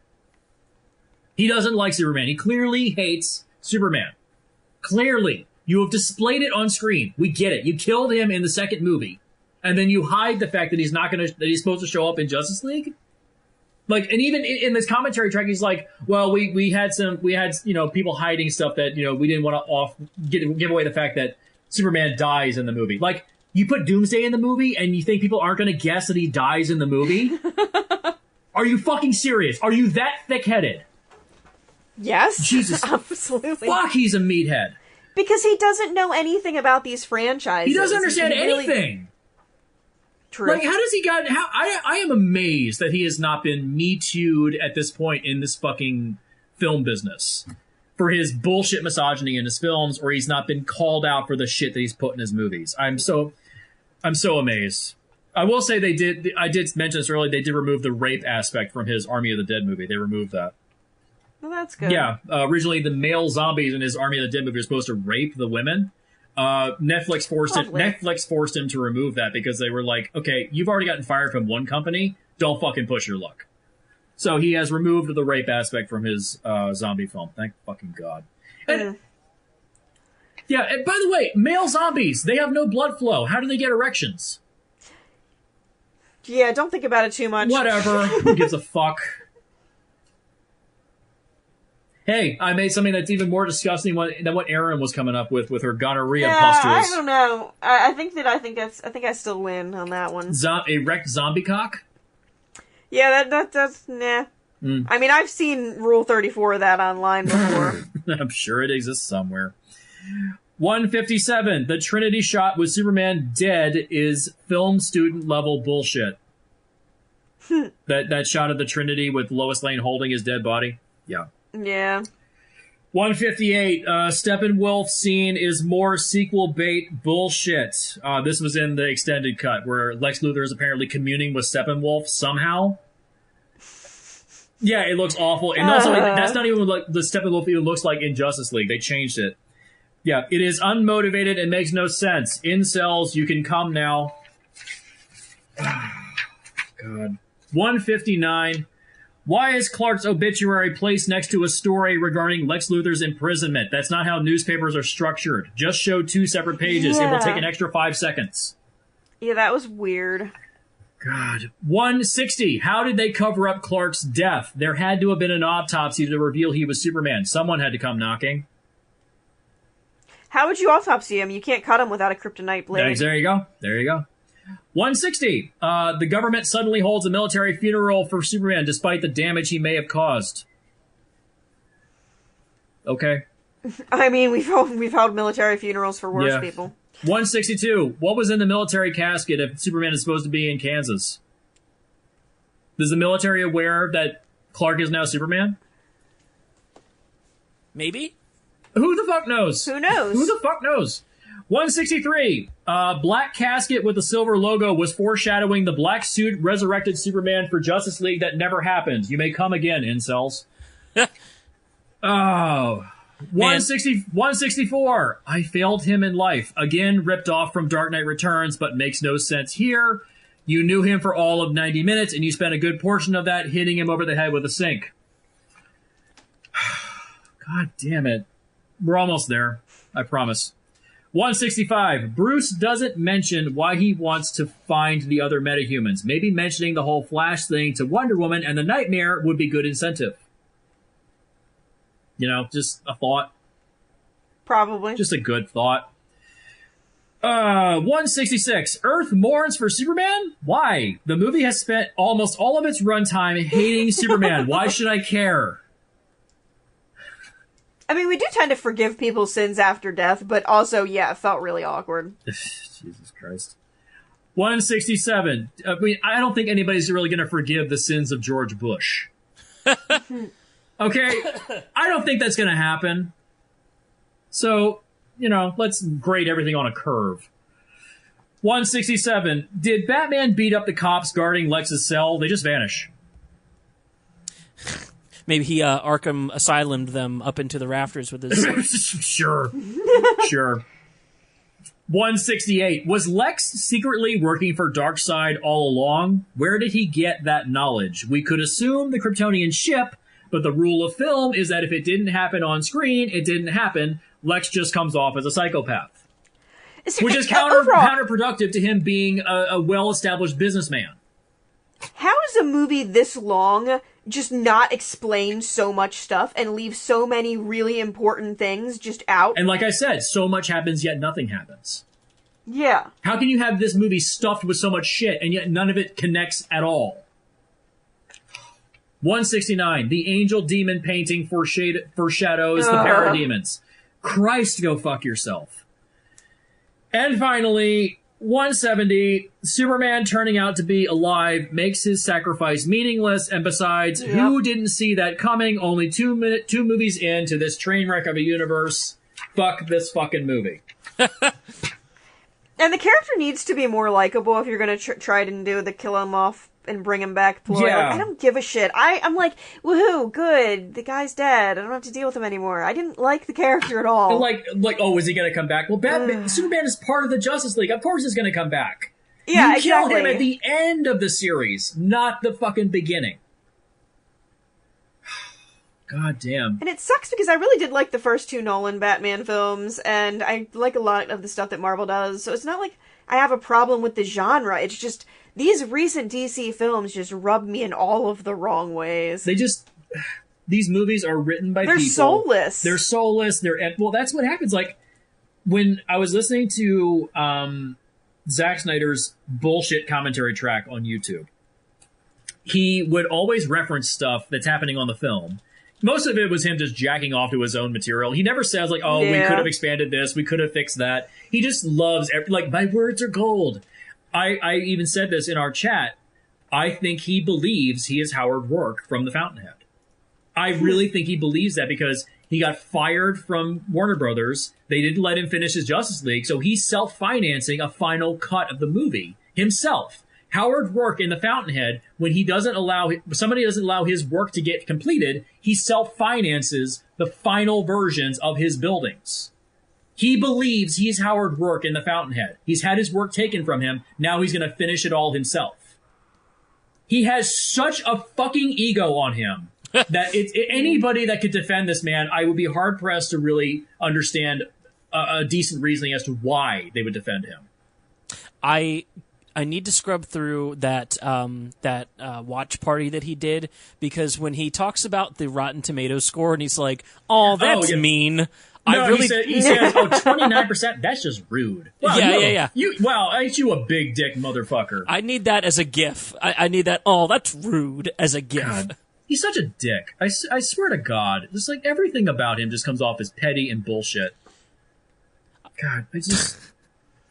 He doesn't like Superman. He clearly hates Superman. Clearly. You have displayed it on screen. We get it. You killed him in the second movie. And then you hide the fact that he's supposed to show up in Justice League? Like, and even in this commentary track, he's like, well, we had people hiding stuff that, we didn't want to give away the fact that Superman dies in the movie. Like, you put Doomsday in the movie and you think people aren't going to guess that he dies in the movie? Are you fucking serious? Are you that thick-headed? Yes. Jesus. Absolutely. Fuck, he's a meathead. Because he doesn't know anything about these franchises. He doesn't understand anything. True. Like, how does he got... I am amazed that he has not been Me Too'd at this point in this fucking film business for his bullshit misogyny in his films, or he's not been called out for the shit that he's put in his movies. I'm so amazed. I will say I did mention this earlier, they did remove the rape aspect from his Army of the Dead movie. They removed that. Well, that's good. Yeah, originally the male zombies in his Army of the Dead movie were supposed to rape the women. Netflix forced him to remove that because they were like, okay, you've already gotten fired from one company, don't fucking push your luck. So he has removed the rape aspect from his zombie film. Thank fucking God. And, yeah, and by the way, male zombies, they have no blood flow. How do they get erections? Yeah, don't think about it too much. Whatever. Who gives a fuck? Hey, I made something that's even more disgusting than what Erin was coming up with her gonorrhea pustules. I don't know. I think I still win on that one. Erect zombie cock? Yeah, that's nah. I mean, I've seen Rule 34 of that online before. I'm sure it exists somewhere. 157. The Trinity shot with Superman dead is film student level bullshit. that shot of the Trinity with Lois Lane holding his dead body. Yeah. Yeah. 158. Steppenwolf scene is more sequel bait bullshit. This was in the extended cut where Lex Luthor is apparently communing with Steppenwolf somehow. Yeah, it looks awful. And also, that's not even what the Steppenwolf even looks like in Justice League. They changed it. Yeah, it is unmotivated and makes no sense. Incels, you can come now. God. 159. Why is Clark's obituary placed next to a story regarding Lex Luthor's imprisonment? That's not how newspapers are structured. Just show 2 separate pages. Yeah. It will take an extra 5 seconds. Yeah, that was weird. God. 160. How did they cover up Clark's death? There had to have been an autopsy to reveal he was Superman. Someone had to come knocking. How would you autopsy him? You can't cut him without a kryptonite blade. There you go. There you go. 160. The government suddenly holds a military funeral for Superman despite the damage he may have caused. Okay. I mean, we've held military funerals for worse people. 162. What was in the military casket if Superman is supposed to be in Kansas? Is the military aware that Clark is now Superman? Maybe? Who the fuck knows? Who knows? Who the fuck knows? 163. Black casket with the silver logo was foreshadowing the black suit resurrected Superman for Justice League that never happened. You may come again, incels. Oh. 164. I failed him in life. Again, ripped off from Dark Knight Returns, but makes no sense here. You knew him for all of 90 minutes, and you spent a good portion of that hitting him over the head with a sink. God damn it. We're almost there. I promise. 165. Bruce doesn't mention why he wants to find the other metahumans. Maybe mentioning the whole Flash thing to Wonder Woman and the Nightmare would be good incentive. You know, just a thought. Probably. Just a good thought. 166. Earth mourns for Superman? Why? The movie has spent almost all of its runtime hating Superman. Why should I care? I mean, we do tend to forgive people's sins after death, but also, yeah, it felt really awkward. Jesus Christ. 167. I mean, I don't think anybody's really going to forgive the sins of George Bush. Okay? I don't think that's going to happen. So, you know, let's grade everything on a curve. 167. Did Batman beat up the cops guarding Lex's cell? They just vanish. Maybe he Arkham Asylumed them up into the rafters with his... Sure. Sure. 168. Was Lex secretly working for Darkseid all along? Where did he get that knowledge? We could assume the Kryptonian ship, but the rule of film is that if it didn't happen on screen, it didn't happen. Lex just comes off as a psychopath. Which is counterproductive to him being a well-established businessman. How is a movie this long just not explain so much stuff and leave so many really important things just out? And like I said, so much happens, yet nothing happens. Yeah. How can you have this movie stuffed with so much shit, and yet none of it connects at all? 169. The angel demon painting foreshadows the parademons. Christ, go fuck yourself. And finally... 170, Superman turning out to be alive makes his sacrifice meaningless, and besides, who didn't see that coming? Only two movies into this train wreck of a universe. Fuck this fucking movie. And the character needs to be more likable if you're going to try to do the kill him off and bring him back ploy. Yeah. Like, I don't give a shit. I'm like, woohoo, good. The guy's dead. I don't have to deal with him anymore. I didn't like the character at all. Like, oh, is he going to come back? Well, Superman is part of the Justice League. Of course he's going to come back. Yeah, you exactly. kill him at the end of the series, not the fucking beginning. God damn. And it sucks because I really did like the first 2 Nolan Batman films, and I like a lot of the stuff that Marvel does, so it's not like I have a problem with the genre. It's just, these recent DC films just rub me in all of the wrong ways. These movies are written by people. They're soulless. They're soulless. Well, that's what happens. Like, when I was listening to Zack Snyder's bullshit commentary track on YouTube, he would always reference stuff that's happening on the film. Most of it was him just jacking off to his own material. He never says, like, oh, we could have expanded this, we could have fixed that. He just loves, like, my words are gold. I even said this in our chat. I think he believes he is Howard Rourke from The Fountainhead. I really think he believes that because he got fired from Warner Brothers. They didn't let him finish his Justice League, so he's self-financing a final cut of the movie himself. Howard Rourke in The Fountainhead, when somebody doesn't allow his work to get completed, he self-finances the final versions of his buildings. He believes he's Howard Rourke in The Fountainhead. He's had his work taken from him. Now he's going to finish it all himself. He has such a fucking ego on him that anybody that could defend this man, I would be hard pressed to really understand a decent reasoning as to why they would defend him. I need to scrub through that watch party that he did, because when he talks about the Rotten Tomatoes score and he's like, "Oh, that's mean." No, he says, "Oh, 29%. That's just rude." Well, yeah. Ain't you a big dick motherfucker? I need that as a GIF. I need that. Oh, that's rude as a GIF. God, he's such a dick. I swear to God, just like everything about him just comes off as petty and bullshit. God,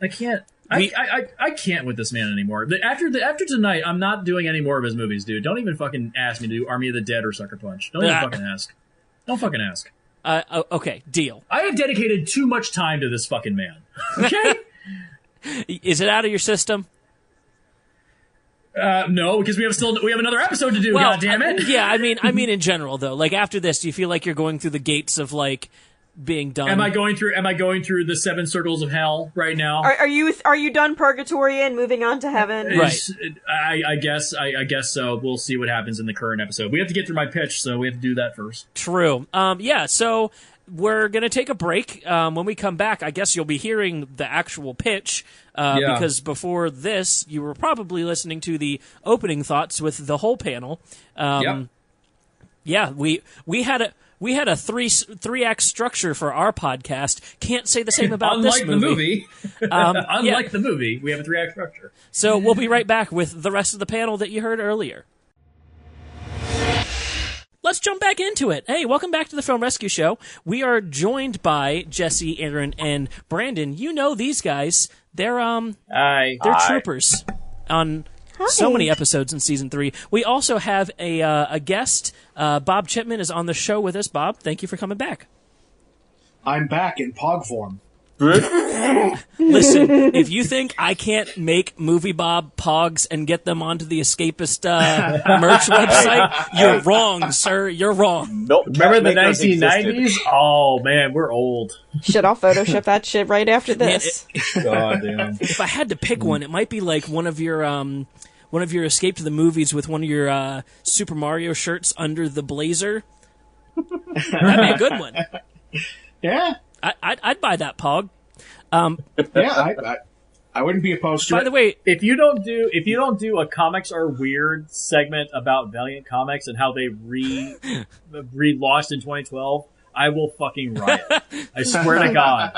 I can't. I can't with this man anymore. After tonight, I'm not doing any more of his movies, dude. Don't even fucking ask me to do Army of the Dead or Sucker Punch. Don't even fucking ask. Don't fucking ask. Okay, deal. I have dedicated too much time to this fucking man. Okay? Is it out of your system? No, because we have another episode to do. God damn it! I mean in general though. Like after this, do you feel like you're going through the gates of like being done? Am I going through the 7 circles of hell right now? Are you done purgatory and moving on to heaven? Right. I guess so. We'll see what happens in the current episode. We have to get through my pitch, so we have to do that first. True. So we're going to take a break. When we come back, I guess you'll be hearing the actual pitch, because before this, you were probably listening to the opening thoughts with the whole panel. Yeah, we had a three act structure for our podcast. Can't say the same about this movie. Unlike the movie, we have a 3-act structure. So we'll be right back with the rest of the panel that you heard earlier. Let's jump back into it. Hey, welcome back to the Film Rescue Show. We are joined by Jesse, Aaron, and Brandon. You know these guys. They're troopers on so many episodes in season 3. We also have a guest. Bob Chipman is on the show with us. Bob, thank you for coming back. I'm back in Pog form. Listen, if you think I can't make MovieBob Pogs and get them onto the Escapist merch website, you're wrong, sir. You're wrong. Nope. Remember the 1990s? Oh, man, we're old. Shit, I'll Photoshop that shit right after this. God damn. If I had to pick one, it might be like one of your Escape to the Movies with one of your Super Mario shirts under the blazer. That'd be a good one. Yeah. I'd buy that, Pog. I wouldn't be opposed to it. By the way, if you don't do a Comics Are Weird segment about Valiant Comics and how they relaunched in 2012, I will fucking riot. I swear to God,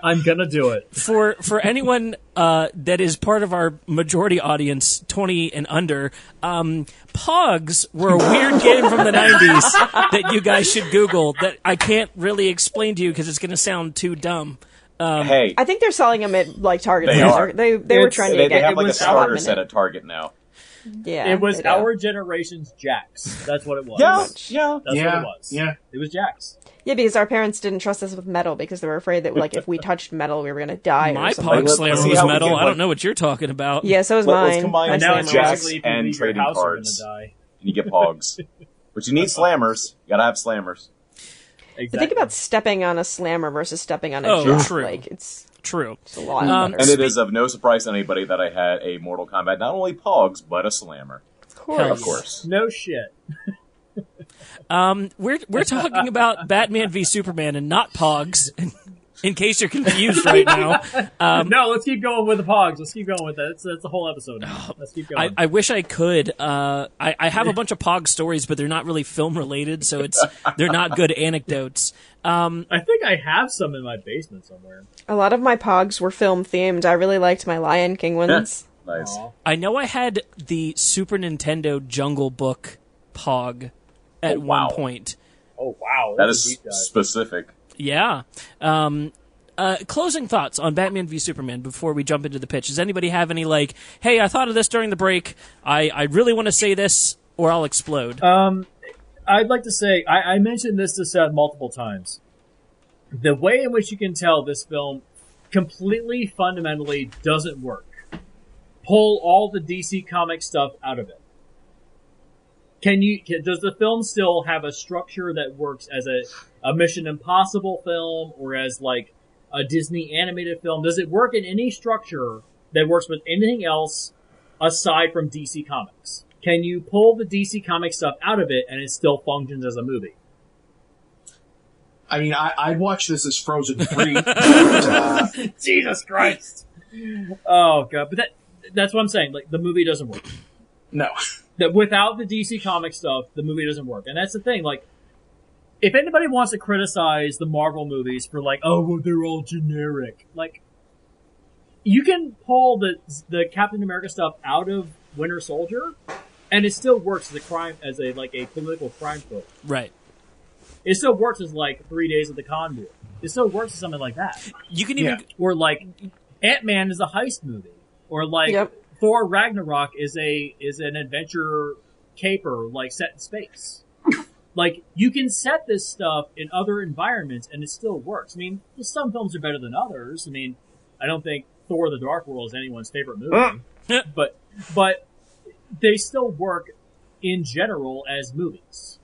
I'm gonna do it. For anyone that is part of our majority audience, 20 and under, Pogs were a weird game from the 90s that you guys should Google that I can't really explain to you because it's going to sound too dumb. Hey, I think they're selling them at like Target. They were trying to They get. have like a starter set at Target now. Yeah, it was our generation's Jax. That's what it was. Yeah. That's what it was. Yeah. It was Jax. Yeah, because our parents didn't trust us with metal because they were afraid that, like, if we touched metal, we were going to die. My or something. Pog Slammer was metal. I don't know what you're talking about. Yeah, so was mine. Let's combine jacks and trading house, cards, and you get Pogs. But you need slammers. You gotta have slammers. Exactly. But think about stepping on a slammer versus stepping on a jack. True. Like, it's true. It's a lot better. And it is of no surprise to anybody that I had a Mortal Kombat, not only Pogs, but a slammer. Of course. No shit. We're talking about Batman v Superman and not Pogs. In case you're confused right now. No, let's keep going with the Pogs. Let's keep going with that. That's the whole episode now. Let's keep going. I wish I could. I have a bunch of Pog stories, but they're not really film related, so they're not good anecdotes. I think I have some in my basement somewhere. A lot of my Pogs were film themed. I really liked my Lion King ones. Nice. I know I had the Super Nintendo Jungle Book Pog at one point. Oh, wow. That is specific. Yeah. Closing thoughts on Batman v Superman before we jump into the pitch. Does anybody have any, like, hey, I thought of this during the break, I really want to say this, or I'll explode? I'd like to say, I mentioned this to Seth multiple times. The way in which you can tell this film completely, fundamentally doesn't work. Pull all the DC comic stuff out of it. Does the film still have a structure that works as a Mission Impossible film or as like a Disney animated film? Does it work in any structure that works with anything else aside from DC Comics? Can you pull the DC comic stuff out of it and it still functions as a movie? I mean, I'd watch this as Frozen 3. Jesus Christ. Oh, God. But that's what I'm saying. Like, the movie doesn't work. No. That without the DC comic stuff, the movie doesn't work. And that's the thing. Like, if anybody wants to criticize the Marvel movies for like, oh, well, they're all generic. Like, you can pull the Captain America stuff out of Winter Soldier, and it still works as a political crime film. Right. It still works as like 3 Days of the Convoy. It still works as something like that. You can even or like Ant-Man is a heist movie, or like Thor Ragnarok is an adventure caper like set in space. Like, you can set this stuff in other environments and it still works. I mean, some films are better than others. I mean, I don't think Thor: The Dark World is anyone's favorite movie, but they still work in general as movies.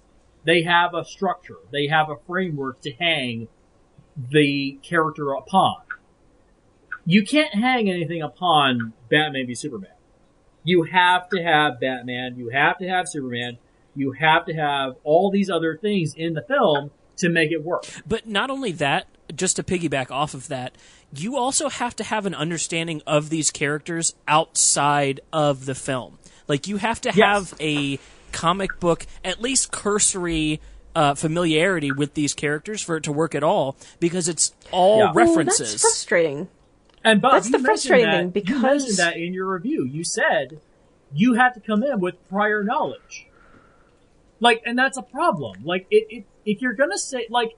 They have a structure. They have a framework to hang the character upon. You can't hang anything upon Batman v Superman. You have to have Batman. You have to have Superman. You have to have all these other things in the film to make it work. But not only that, just to piggyback off of that, you also have to have an understanding of these characters outside of the film. Like, you have to have a comic book, at least cursory familiarity with these characters for it to work at all, because it's all references. That's frustrating. And Bob, that's the frustrating thing, because you mentioned that in your review. You said you have to come in with prior knowledge. Like, and that's a problem. Like, if you're gonna say, like,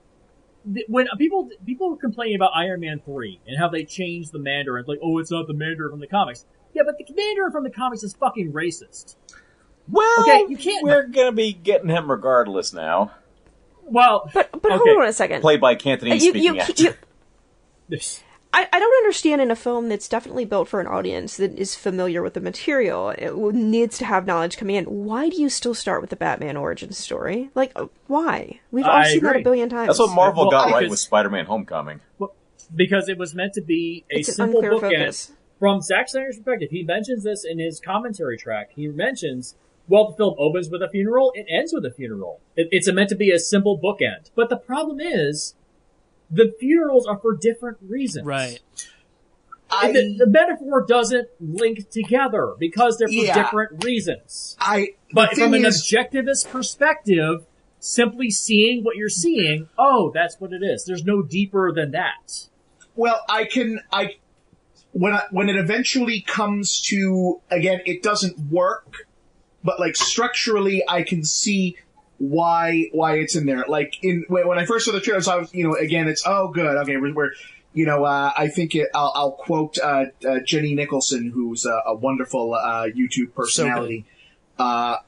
when people were complaining about Iron Man 3 and how they changed the Mandarin, like, oh, it's not the Mandarin from the comics. Yeah, but the Mandarin from the comics is fucking racist. Well, okay, you can't. We're gonna be getting him regardless now. Well, but hold on a second. Played by Cantonese speaking actor. I don't understand in a film that's definitely built for an audience that is familiar with the material, it needs to have knowledge coming in. Why do you still start with the Batman origin story? Like, why? We've all seen that a billion times. That's what Marvel got right with Spider-Man Homecoming. Well, because it was meant to be a simple bookend. From Zack Snyder's perspective, he mentions this in his commentary track. He mentions, well, the film opens with a funeral, it ends with a funeral. It's meant to be a simple bookend. But the problem is, the funerals are for different reasons. Right. The metaphor doesn't link together because they're for different reasons. But from an objectivist perspective, simply seeing what you're seeing, oh, that's what it is. There's no deeper than that. Well, when it eventually comes to, again, it doesn't work, but like structurally I can see why it's in there. Like when I first saw the trailers, I was, again, it's, oh good, okay, we're I think I'll quote Jenny Nicholson, who's a wonderful YouTube personality. So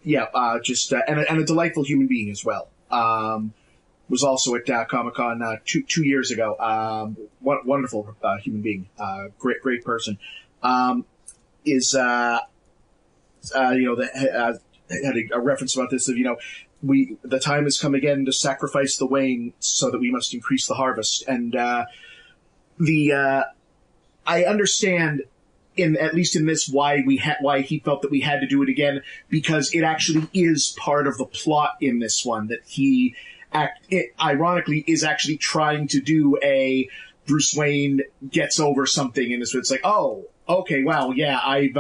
and a delightful human being as well. was also at Comic-Con 2 years ago. Wonderful human being, great person. Had a reference about this of, the time has come again to sacrifice the wane so that we must increase the harvest. And I understand, at least in this, why he felt that we had to do it again, because it actually is part of the plot in this one that he ironically is actually trying to do a Bruce Wayne gets over something in this. It's like, oh, okay, well, yeah, I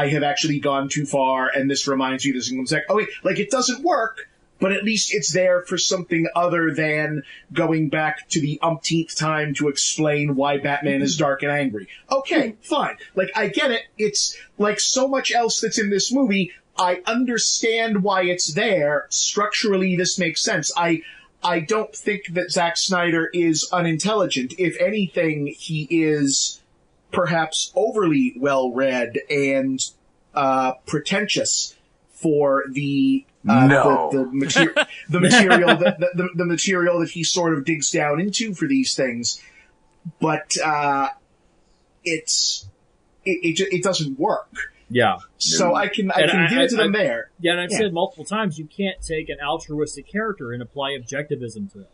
have actually gone too far, and this reminds you of this. And it's like, oh wait, like it doesn't work, but at least it's there for something other than going back to the umpteenth time to explain why Batman is dark and angry. Okay, fine. Like, I get it. It's like so much else that's in this movie. I understand why it's there. Structurally, this makes sense. I don't think that Zack Snyder is unintelligent. If anything, he is perhaps overly well-read and pretentious for the material that he sort of digs down into for these things. But it doesn't work. Yeah. So I can give it to them there. Yeah, and I've said multiple times, you can't take an altruistic character and apply objectivism to it.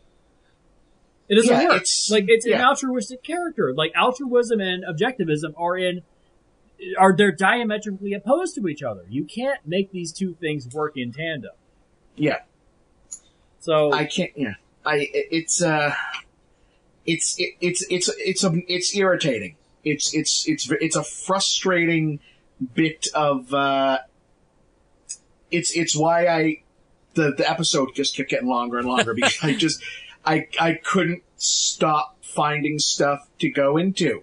It doesn't work. It's an altruistic character. Like, altruism and objectivism they're diametrically opposed to each other. You can't make these two things work in tandem. Yeah. So I can't. Yeah. It's irritating. It's a frustrating bit of. It's why the episode just kept getting longer and longer because I couldn't stop finding stuff to go into.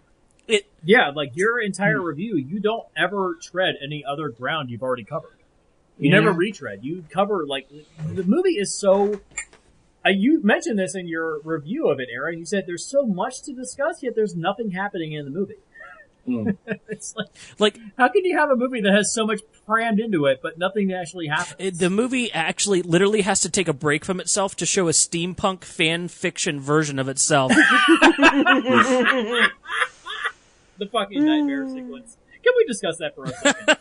Like your entire review, you don't ever tread any other ground you've already covered. You never retread. You cover, like, the movie is so... you mentioned this in your review of it, Aaron. You said there's so much to discuss, yet there's nothing happening in the movie. It's like, how can you have a movie that has so much crammed into it, but nothing actually happens? The movie actually literally has to take a break from itself to show a steampunk fan fiction version of itself. The fucking nightmare sequence. Can we discuss that for a second?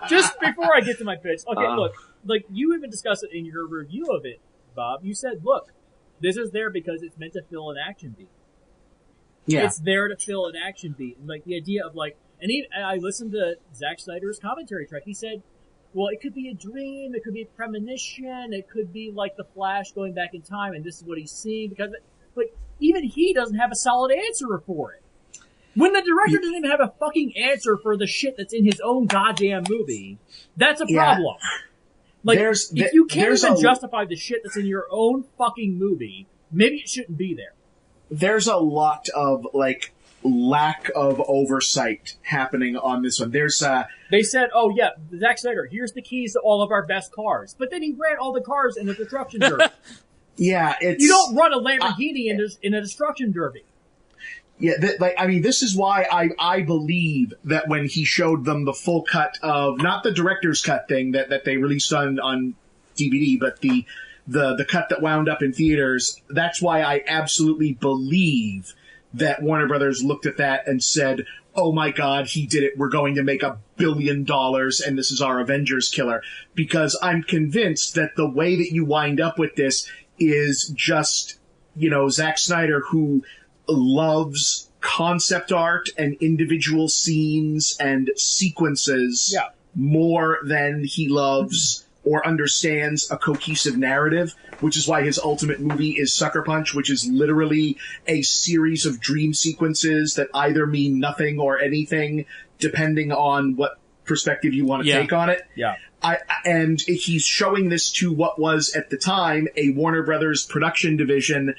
Just before I get to my pitch. Okay, look, like, you even discussed it in your review of it, Bob. You said, look, this is there because it's meant to fill an action beat. Yeah. It's there to fill an action beat. And, like, the idea of, like, and I listened to Zack Snyder's commentary track. He said, well, it could be a dream, it could be a premonition, it could be like the Flash going back in time, and this is what he's seeing, because, like, even he doesn't have a solid answer for it. When the director doesn't even have a fucking answer for the shit that's in his own goddamn movie, that's a problem. Like, if you can't even justify the shit that's in your own fucking movie, maybe it shouldn't be there. There's a lot of, like, lack of oversight happening on this one. They said, oh yeah, Zack Snyder, here's the keys to all of our best cars. But then he ran all the cars in a destruction derby. Yeah, you don't run a Lamborghini in a destruction derby. Yeah, this is why I believe that when he showed them the full cut of, not the director's cut thing that they released on DVD, but the cut that wound up in theaters, that's why I absolutely believe that Warner Brothers looked at that and said, oh my God, he did it. We're going to make $1 billion and this is our Avengers killer. Because I'm convinced that the way that you wind up with this is just, Zack Snyder, who loves concept art and individual scenes and sequences more than he loves or understands a cohesive narrative, which is why his ultimate movie is Sucker Punch, which is literally a series of dream sequences that either mean nothing or anything, depending on what perspective you want to take on it. Yeah. And he's showing this to what was, at the time, a Warner Brothers production division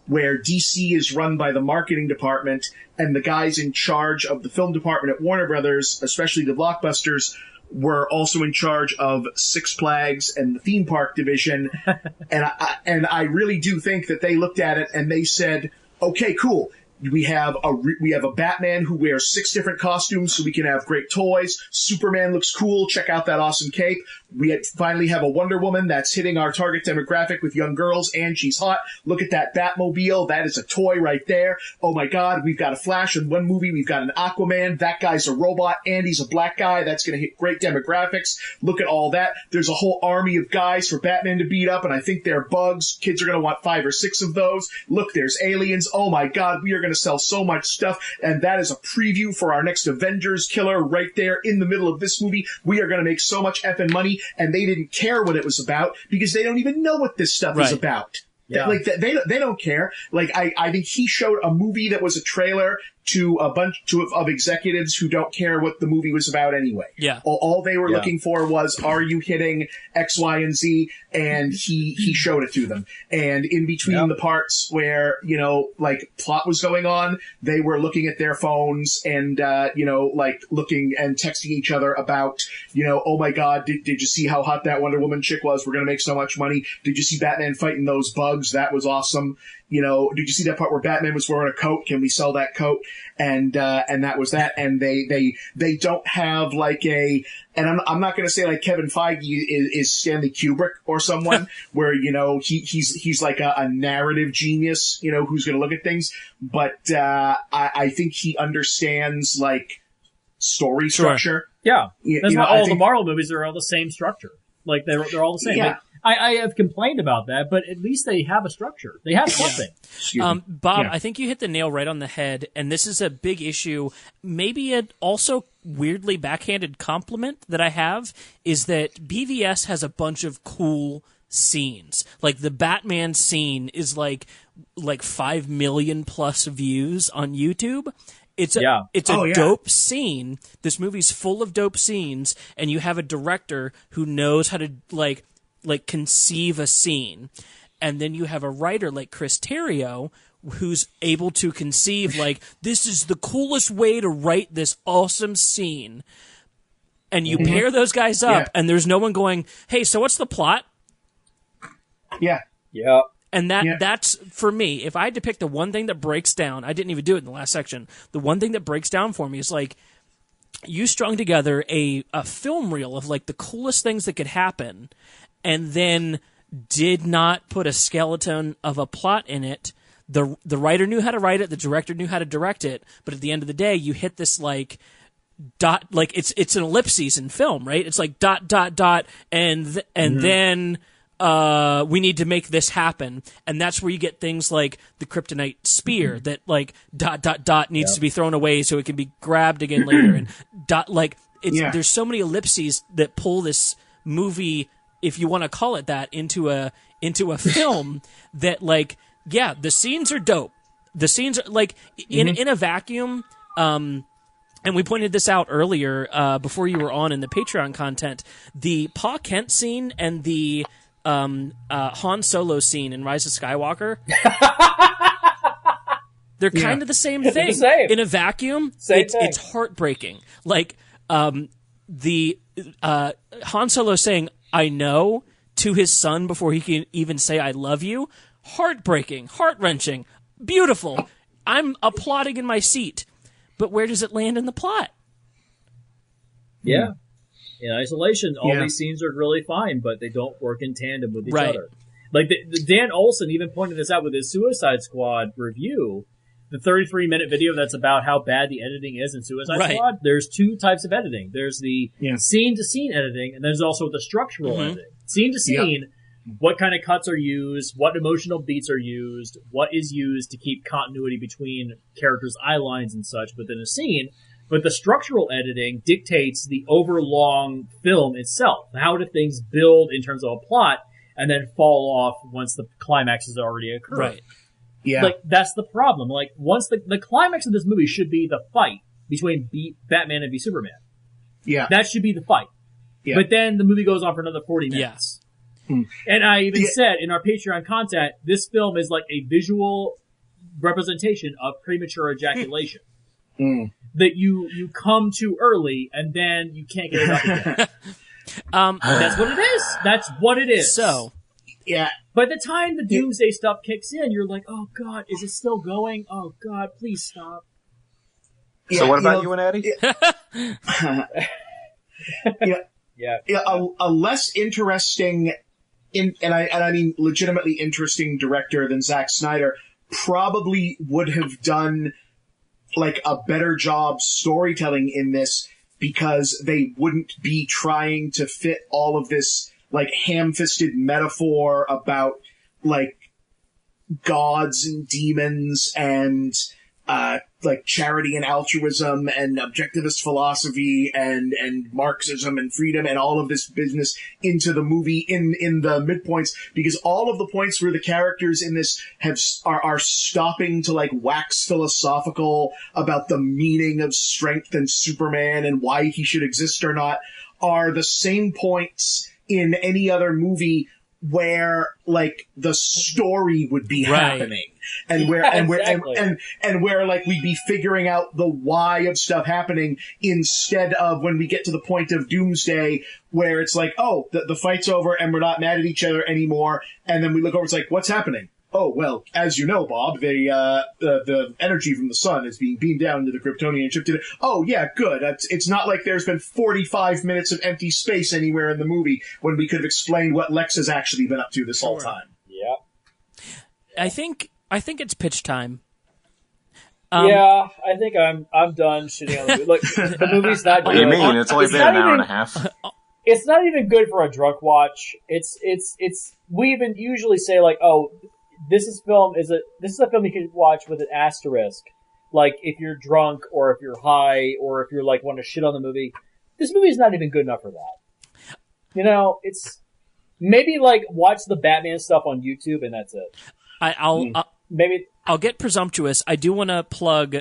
where DC is run by the marketing department, and the guys in charge of the film department at Warner Brothers, especially the blockbusters, were also in charge of Six Flags and the theme park division. And I really do think that they looked at it and they said, okay, cool. We have a Batman who wears 6 different costumes so we can have great toys. Superman looks cool. Check out that awesome cape. We finally have a Wonder Woman that's hitting our target demographic with young girls, and she's hot. Look at that Batmobile. That is a toy right there. Oh my God, we've got a Flash in one movie. We've got an Aquaman. That guy's a robot, and he's a black guy. That's going to hit great demographics. Look at all that. There's a whole army of guys for Batman to beat up, and I think they're bugs. Kids are going to want 5 or 6 of those. Look, there's aliens. Oh my God, we are going to sell so much stuff, and that is a preview for our next Avengers killer right there in the middle of this movie. We are going to make so much effing money, and they didn't care what it was about because they don't even know what this stuff is about. Yeah. Like, they don't care. Like, I think he showed a movie that was a trailer to a bunch of executives who don't care what the movie was about anyway. Yeah. All they were looking for was, are you hitting X, Y, and Z? And he showed it to them. And in between the parts where, you know, like, plot was going on, they were looking at their phones and, you know, like, looking and texting each other about, you know, oh my God, did you see how hot that Wonder Woman chick was? We're gonna make so much money. Did you see Batman fighting those bugs? That was awesome. You know, did you see that part where Batman was wearing a coat? Can we sell that coat? And that was that. And they don't have like and I'm not going to say like Kevin Feige is Stanley Kubrick or someone where, you know, he's like a narrative genius, you know, who's going to look at things. But, I think he understands like story structure. Yeah. That's why all the Marvel movies are all the same structure. Like they're all the same. Yeah. I have complained about that, but at least they have a structure. They have something. Bob, I think you hit the nail right on the head, and this is a big issue. Maybe an also weirdly backhanded compliment that I have is that BVS has a bunch of cool scenes. Like the Batman scene is like 5 million plus views on YouTube. It's a dope scene. This movie's full of dope scenes, and you have a director who knows how to like conceive a scene, and then you have a writer like Chris Terrio who's able to conceive like, this is the coolest way to write this awesome scene, and you pair those guys up, and there's no one going, hey, so what's the plot? And that's, for me, if I had to pick the one thing that breaks down, I didn't even do it in the last section, the one thing that breaks down for me is like, you strung together a film reel of like the coolest things that could happen, and then did not put a skeleton of a plot in it. The writer knew how to write it, the director knew how to direct it, but at the end of the day, you hit this like dot, like it's an ellipses in film, right? It's like dot dot dot, and then we need to make this happen, and that's where you get things like the kryptonite spear that like dot dot dot needs to be thrown away so it can be grabbed again later, and dot like there's so many ellipses that pull this movie, if you want to call it that, into a film that like, yeah, the scenes are dope. The scenes are like in a vacuum. And we pointed this out earlier before you were on in the Patreon content. The Pa Kent scene and the Han Solo scene in Rise of Skywalker. They're kind of the same thing. In a vacuum, it's heartbreaking. Like the Han Solo saying "I know" to his son before he can even say "I love you." Heartbreaking, heart-wrenching, beautiful. I'm applauding in my seat. But where does it land in the plot? Yeah. In isolation, all these scenes are really fine, but they don't work in tandem with each other. Like the Dan Olson even pointed this out with his Suicide Squad review. The 33-minute video that's about how bad the editing is in Suicide Squad. There's 2 types of editing. There's the scene-to-scene editing, and there's also the structural editing. Scene-to-scene, what kind of cuts are used, what emotional beats are used, what is used to keep continuity between characters' eye lines and such within a scene. But the structural editing dictates the overlong film itself. How do things build in terms of a plot and then fall off once the climax has already occurred? Right. Yeah. Like, that's the problem. Like, once the climax of this movie should be the fight between Batman and Superman. Yeah. That should be the fight. Yeah. But then the movie goes on for another 40 minutes. And I even said in our Patreon content, this film is like a visual representation of premature ejaculation. That you come too early and then you can't get it up again. That's what it is. That's what it is. So, Yeah. By the time the Doomsday stuff kicks in, you're like, oh god, is it still going? Oh god, please stop. So what about you and Eddie? A less interesting, and I mean legitimately interesting director than Zack Snyder probably would have done like a better job storytelling in this, because they wouldn't be trying to fit all of this like ham-fisted metaphor about like gods and demons and like charity and altruism and objectivist philosophy and Marxism and freedom and all of this business into the movie in the midpoints, because all of the points where the characters in this are stopping to like wax philosophical about the meaning of strength and Superman and why he should exist or not are the same points in any other movie where like the story would be happening. And where and where like we'd be figuring out the why of stuff happening, instead of when we get to the point of Doomsday where it's like, oh, the fight's over and we're not mad at each other anymore, and then we look over, it's like, what's happening? Oh, well, as you know, Bob, the energy from the sun is being beamed down into the Kryptonian ship today. Oh, yeah, good. It's not like there's been 45 minutes of empty space anywhere in the movie when we could have explained what Lex has actually been up to this whole time. Yeah. I think it's pitch time. Yeah, I think I'm done shitting on the movie. Look, the movie's not good. What do you mean? It's only been an hour and a half. It's not even good for a drunk watch. We even usually say like, oh, this is a film you can watch with an asterisk. Like if you're drunk or if you're high or if you're like want to shit on the movie. This movie is not even good enough for that. You know, it's maybe like watch the Batman stuff on YouTube and that's it. I'll get presumptuous. I do want to plug,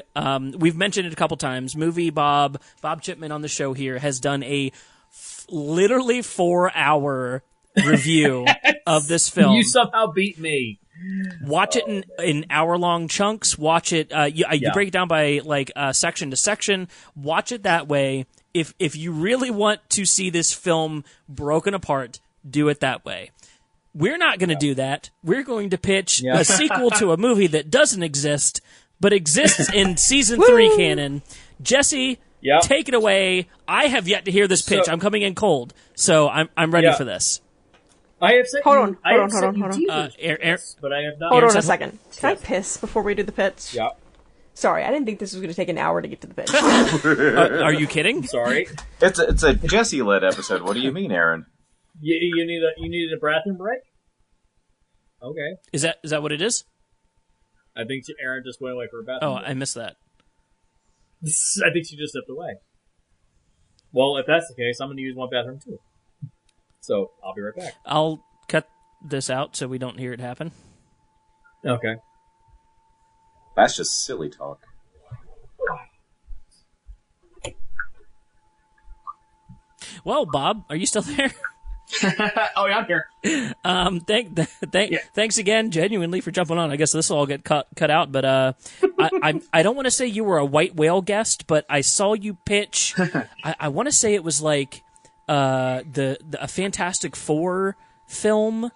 we've mentioned it a couple times, MovieBob, Bob Chipman on the show here, has done a literally 4-hour review of this film. You somehow beat me. Watch it in hour-long chunks. Watch it, you break it down by like section to section. Watch it that way. If you really want to see this film broken apart, do it that way. We're not going to do that. We're going to pitch a sequel to a movie that doesn't exist, but exists in season 3 canon. Jesse, take it away. I have yet to hear this pitch. I'm coming in cold, so I'm ready for this. I have said hold on. But I have not. Hold on a second. Can I piss before we do the pitch? Yeah. Sorry, I didn't think this was going to take an hour to get to the pitch. Are you kidding? Sorry. It's a Jesse-led episode. What do you mean, Aaron? You needed a bathroom break? Okay. Is that what it is? I think Aaron just went away for a bathroom break. I missed that. I think she just stepped away. Well, if that's the case, I'm going to use one bathroom too. So, I'll be right back. I'll cut this out so we don't hear it happen. Okay. That's just silly talk. Well, Bob, are you still there? Oh, yeah, I'm here. Thanks again, genuinely, for jumping on. I guess this will all get cut out, but I don't want to say you were a white whale guest, but I saw you pitch. I want to say it was like a Fantastic Four film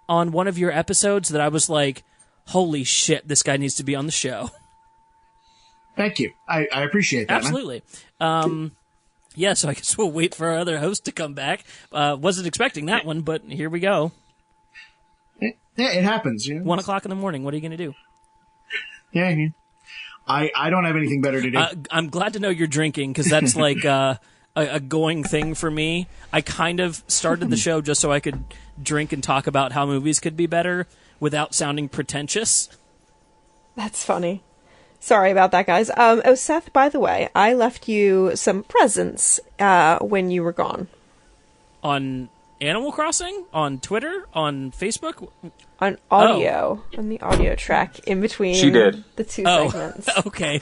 on one of your episodes that I was like, holy shit, this guy needs to be on the show. Thank you. I appreciate that. Absolutely. Yeah, so I guess we'll wait for our other host to come back. Wasn't expecting that one, but here we go. It happens. You know? 1 o'clock in the morning. What are you going to do? Yeah, I don't have anything better to do. I'm glad to know you're drinking, because that's like a going thing for me. I kind of started the show just so I could drink and talk about how movies could be better without sounding pretentious. That's funny. Sorry about that, guys. Seth, by the way, I left you some presents when you were gone. On Animal Crossing? On Twitter? On Facebook? On audio. On the audio track in between she did. The two segments. Okay.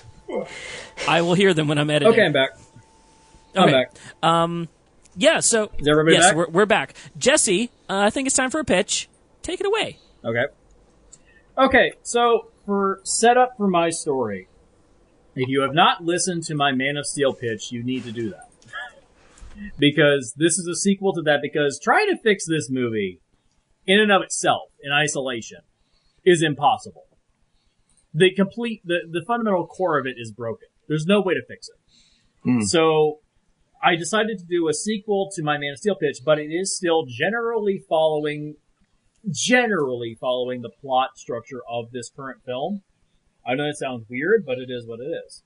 I will hear them when I'm editing. Okay, I'm back. I'm back. Yeah, so... Is everybody back? Yes, we're back. Jesse, I think it's time for a pitch. Take it away. Okay, so... For setup for my story, if you have not listened to my Man of Steel pitch, you need to do that. Because this is a sequel to that, because trying to fix this movie in and of itself, in isolation, is impossible. The fundamental core of it is broken. There's no way to fix it. So I decided to do a sequel to my Man of Steel pitch, but it is still generally following the plot structure of this current film. I know that sounds weird, but it is what it is.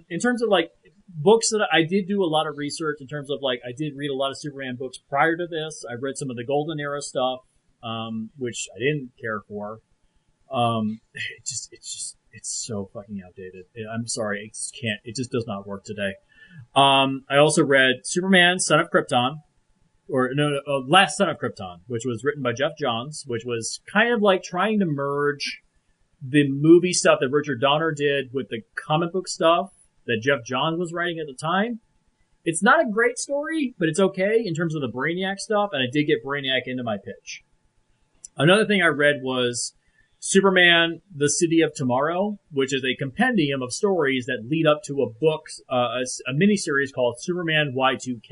In terms of like books that I did do a lot of research in terms of like, I did read a lot of Superman books prior to this. I read some of the Golden Era stuff, which I didn't care for. It's so fucking outdated. I'm sorry. It just does not work today. I also read Superman, Son of Krypton, Last Son of Krypton, which was written by Jeff Johns, which was kind of like trying to merge the movie stuff that Richard Donner did with the comic book stuff that Jeff Johns was writing at the time. It's not a great story, but it's okay in terms of the Brainiac stuff, and I did get Brainiac into my pitch. Another thing I read was Superman, The City of Tomorrow, which is a compendium of stories that lead up to a book, a miniseries called Superman Y2K,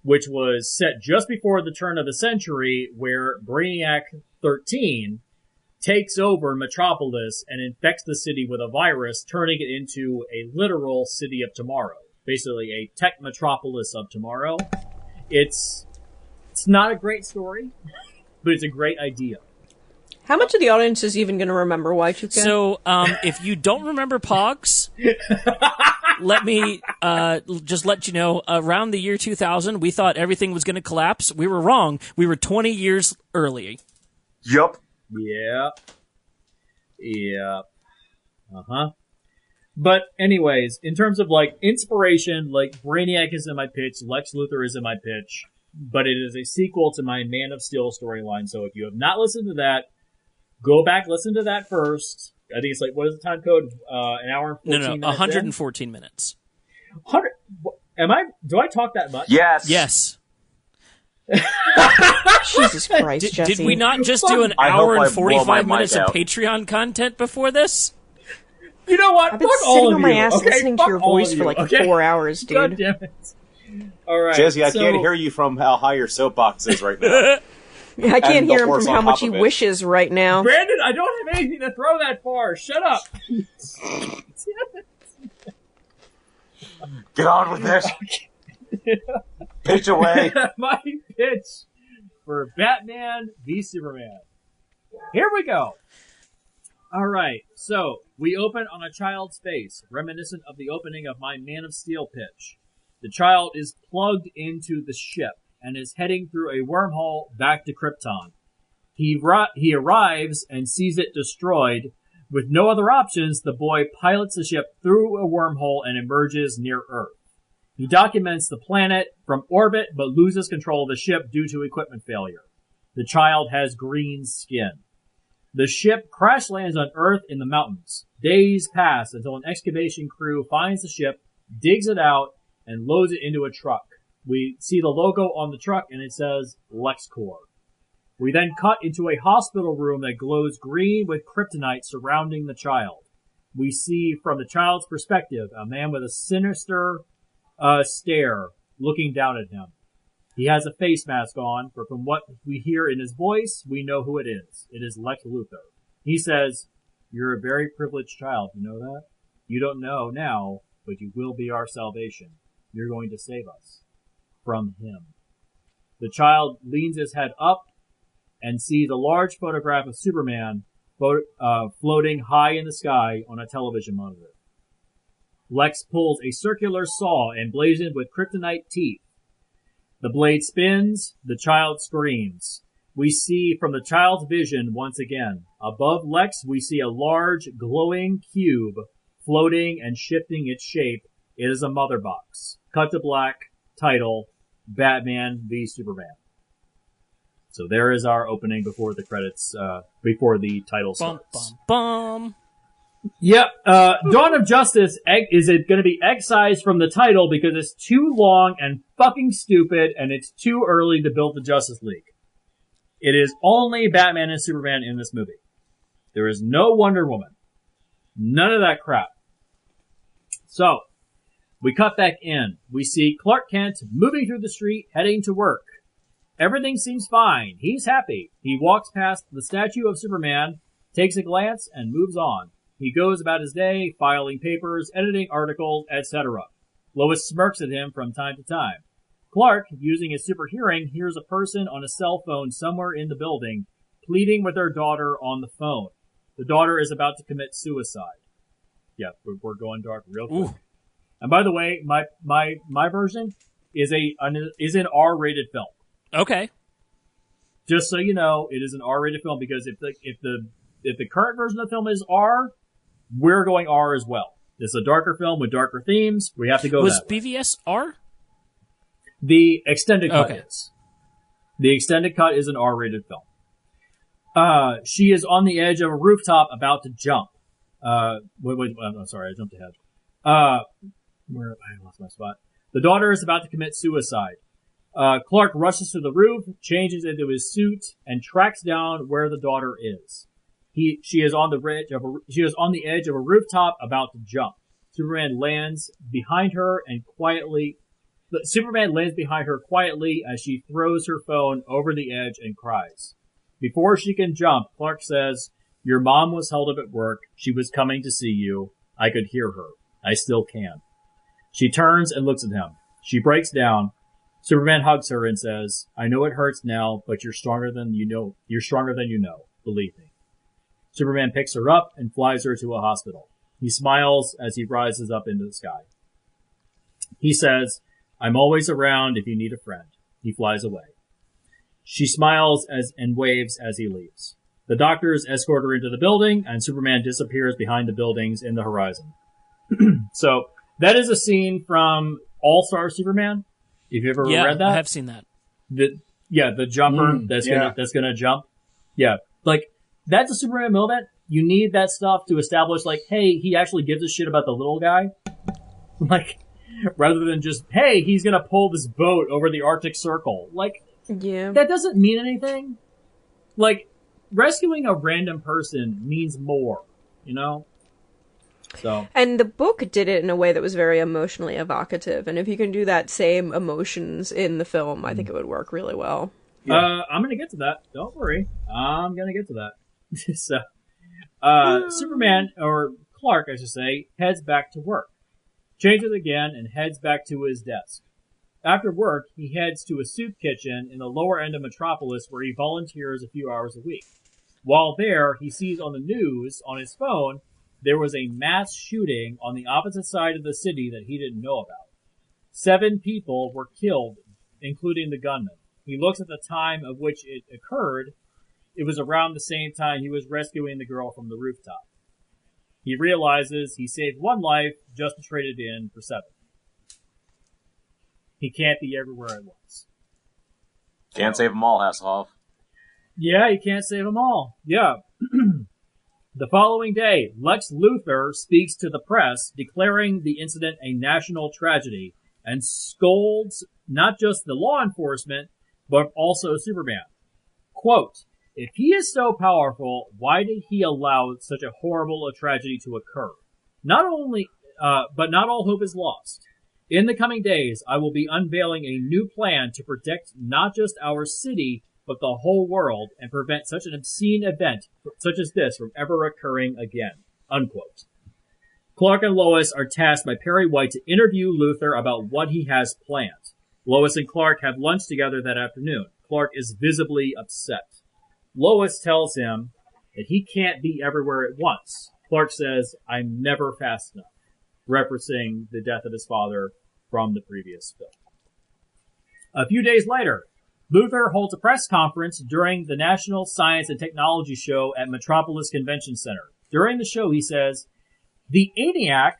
which was set just before the turn of the century, where Brainiac 13 takes over Metropolis and infects the city with a virus, turning it into a literal City of Tomorrow. Basically, a tech metropolis of tomorrow. It's not a great story, but it's a great idea. How much of the audience is even going to remember Y2K? So, if you don't remember Pogs, let me just let you know, around the year 2000, we thought everything was going to collapse. We were wrong. We were 20 years early. Yup. Yeah. But anyways, in terms of like inspiration, like Brainiac is in my pitch, Lex Luthor is in my pitch, but it is a sequel to my Man of Steel storyline. So if you have not listened to that, go back, listen to that first. I think it's like, what is the time code? An hour and 14 minutes? No, 114 minutes. 100, do I talk that much? Yes. Jesus Christ, Jesse. Did we not just do an hour and 45 minutes of Patreon content before this? You know what? I've been sitting on my ass listening to your voice for like 4 hours, dude. God damn it. All right. Jesse, I can't hear you from how high your soapbox is right now. I can't hear him from how much he wishes right now. Brandon, I don't have anything to throw that far. Shut up. Get on with this. Pitch away. My pitch for Batman v Superman. Here we go. All right. So we open on a child's face, reminiscent of the opening of my Man of Steel pitch. The child is plugged into the ship and is heading through a wormhole back to Krypton. He arrives and sees it destroyed. With no other options, the boy pilots the ship through a wormhole and emerges near Earth. He documents the planet from orbit, but loses control of the ship due to equipment failure. The child has green skin. The ship crash lands on Earth in the mountains. Days pass until an excavation crew finds the ship, digs it out, and loads it into a truck. We see the logo on the truck, and it says LexCorp. We then cut into a hospital room that glows green with kryptonite surrounding the child. We see, from the child's perspective, a man with a sinister stare looking down at him. He has a face mask on, but from what we hear in his voice, we know who it is. It is Lex Luthor. He says, "You're a very privileged child, you know that? You don't know now, but you will be our salvation. You're going to save us from him." The child leans his head up and sees a large photograph of Superman floating high in the sky on a television monitor. Lex pulls a circular saw emblazoned with kryptonite teeth. The blade spins, the child screams. We see from the child's vision once again. Above Lex, we see a large, glowing cube floating and shifting its shape. It is a mother box. Cut to black, title, Batman v Superman. So there is our opening before the credits, before the title starts. Bum. Yep. Dawn of Justice is it going to be excised from the title because it's too long and fucking stupid, and it's too early to build the Justice League. It is only Batman and Superman in this movie. There is no Wonder Woman. None of that crap. So, we cut back in. We see Clark Kent moving through the street, heading to work. Everything seems fine. He's happy. He walks past the statue of Superman, takes a glance, and moves on. He goes about his day, filing papers, editing articles, etc. Lois smirks at him from time to time. Clark, using his super hearing, hears a person on a cell phone somewhere in the building, pleading with their daughter on the phone. The daughter is about to commit suicide. Yeah, we're going dark real quick. Ooh. And by the way, my version is an R-rated film. Okay. Just so you know, it is an R-rated film because if the current version of the film is R, we're going R as well. It's a darker film with darker themes. We have to go. Was BVS R? The extended cut is. The extended cut is an R-rated film. She is on the edge of a rooftop about to jump. Wait, I'm sorry, I jumped ahead. Where I lost my spot. The daughter is about to commit suicide. Clark rushes to the roof, changes into his suit, and tracks down where the daughter is. She is on the edge of a rooftop about to jump. Superman lands behind her quietly as she throws her phone over the edge and cries. Before she can jump, Clark says, "Your mom was held up at work. She was coming to see you. I could hear her. I still can." She turns and looks at him. She breaks down. Superman hugs her and says, "I know it hurts now, but you're stronger than you know. You're stronger than you know. Believe me." Superman picks her up and flies her to a hospital. He smiles as he rises up into the sky. He says, "I'm always around if you need a friend." He flies away. She smiles and waves as he leaves. The doctors escort her into the building, and Superman disappears behind the buildings in the horizon. So, that is a scene from All-Star Superman. If you ever read that? I have seen that. The jumper that's gonna jump. Yeah. Like, that's a Superman moment. You need that stuff to establish, like, hey, he actually gives a shit about the little guy. Like, rather than just, hey, he's gonna pull this boat over the Arctic Circle. Like, that doesn't mean anything. Like, rescuing a random person means more, you know? So. And the book did it in a way that was very emotionally evocative. And if you can do that same emotions in the film, I think it would work really well. Yeah. I'm going to get to that. Don't worry. I'm going to get to that. So, Superman, or Clark, I should say, heads back to work. Changes again and heads back to his desk. After work, he heads to a soup kitchen in the lower end of Metropolis where he volunteers a few hours a week. While there, he sees on the news, on his phone, there was a mass shooting on the opposite side of the city that he didn't know about. 7 people were killed, including the gunman. He looks at the time of which it occurred. It was around the same time he was rescuing the girl from the rooftop. He realizes he saved 1 life just to trade it in for 7. He can't be everywhere at once. Can't save them all, Hasselhoff. Yeah, you can't save them all. Yeah. The following day, Lex Luthor speaks to the press, declaring the incident a national tragedy, and scolds not just the law enforcement, but also Superman. Quote, "If he is so powerful, why did he allow such a horrible tragedy to occur? But not all hope is lost. In the coming days, I will be unveiling a new plan to protect not just our city, but the whole world, and prevent such an obscene event such as this from ever occurring again." Unquote. Clark and Lois are tasked by Perry White to interview Luthor about what he has planned. Lois and Clark have lunch together that afternoon. Clark is visibly upset. Lois tells him that he can't be everywhere at once. Clark says, "I'm never fast enough," referencing the death of his father from the previous film. A few days later, Luthor holds a press conference during the National Science and Technology Show at Metropolis Convention Center. During the show, he says, "The ENIAC,"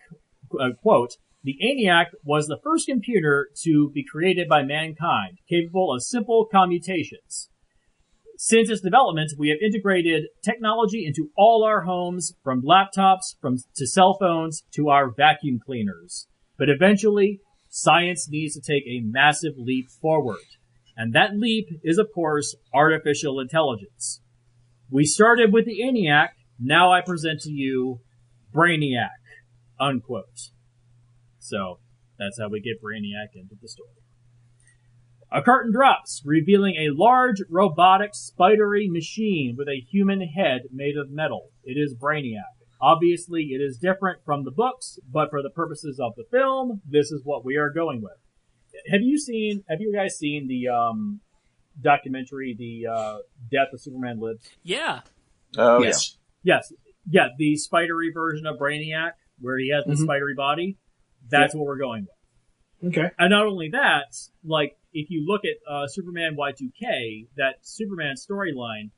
quote, "the ENIAC was the first computer to be created by mankind, capable of simple commutations. Since its development, we have integrated technology into all our homes, from laptops to cell phones to our vacuum cleaners. But eventually, science needs to take a massive leap forward. And that leap is, of course, artificial intelligence. We started with the ENIAC. Now I present to you Brainiac." Unquote. So, that's how we get Brainiac into the story. A curtain drops, revealing a large, robotic, spidery machine with a human head made of metal. It is Brainiac. Obviously, it is different from the books, but for the purposes of the film, this is what we are going with. Have you guys seen the documentary, The Death of Superman Lives? Yeah. Oh, yes. Yes. Yeah, the spidery version of Brainiac, where he has the spidery body. That's what we're going with. Okay. And not only that, like, if you look at Superman Y2K, that Superman storyline,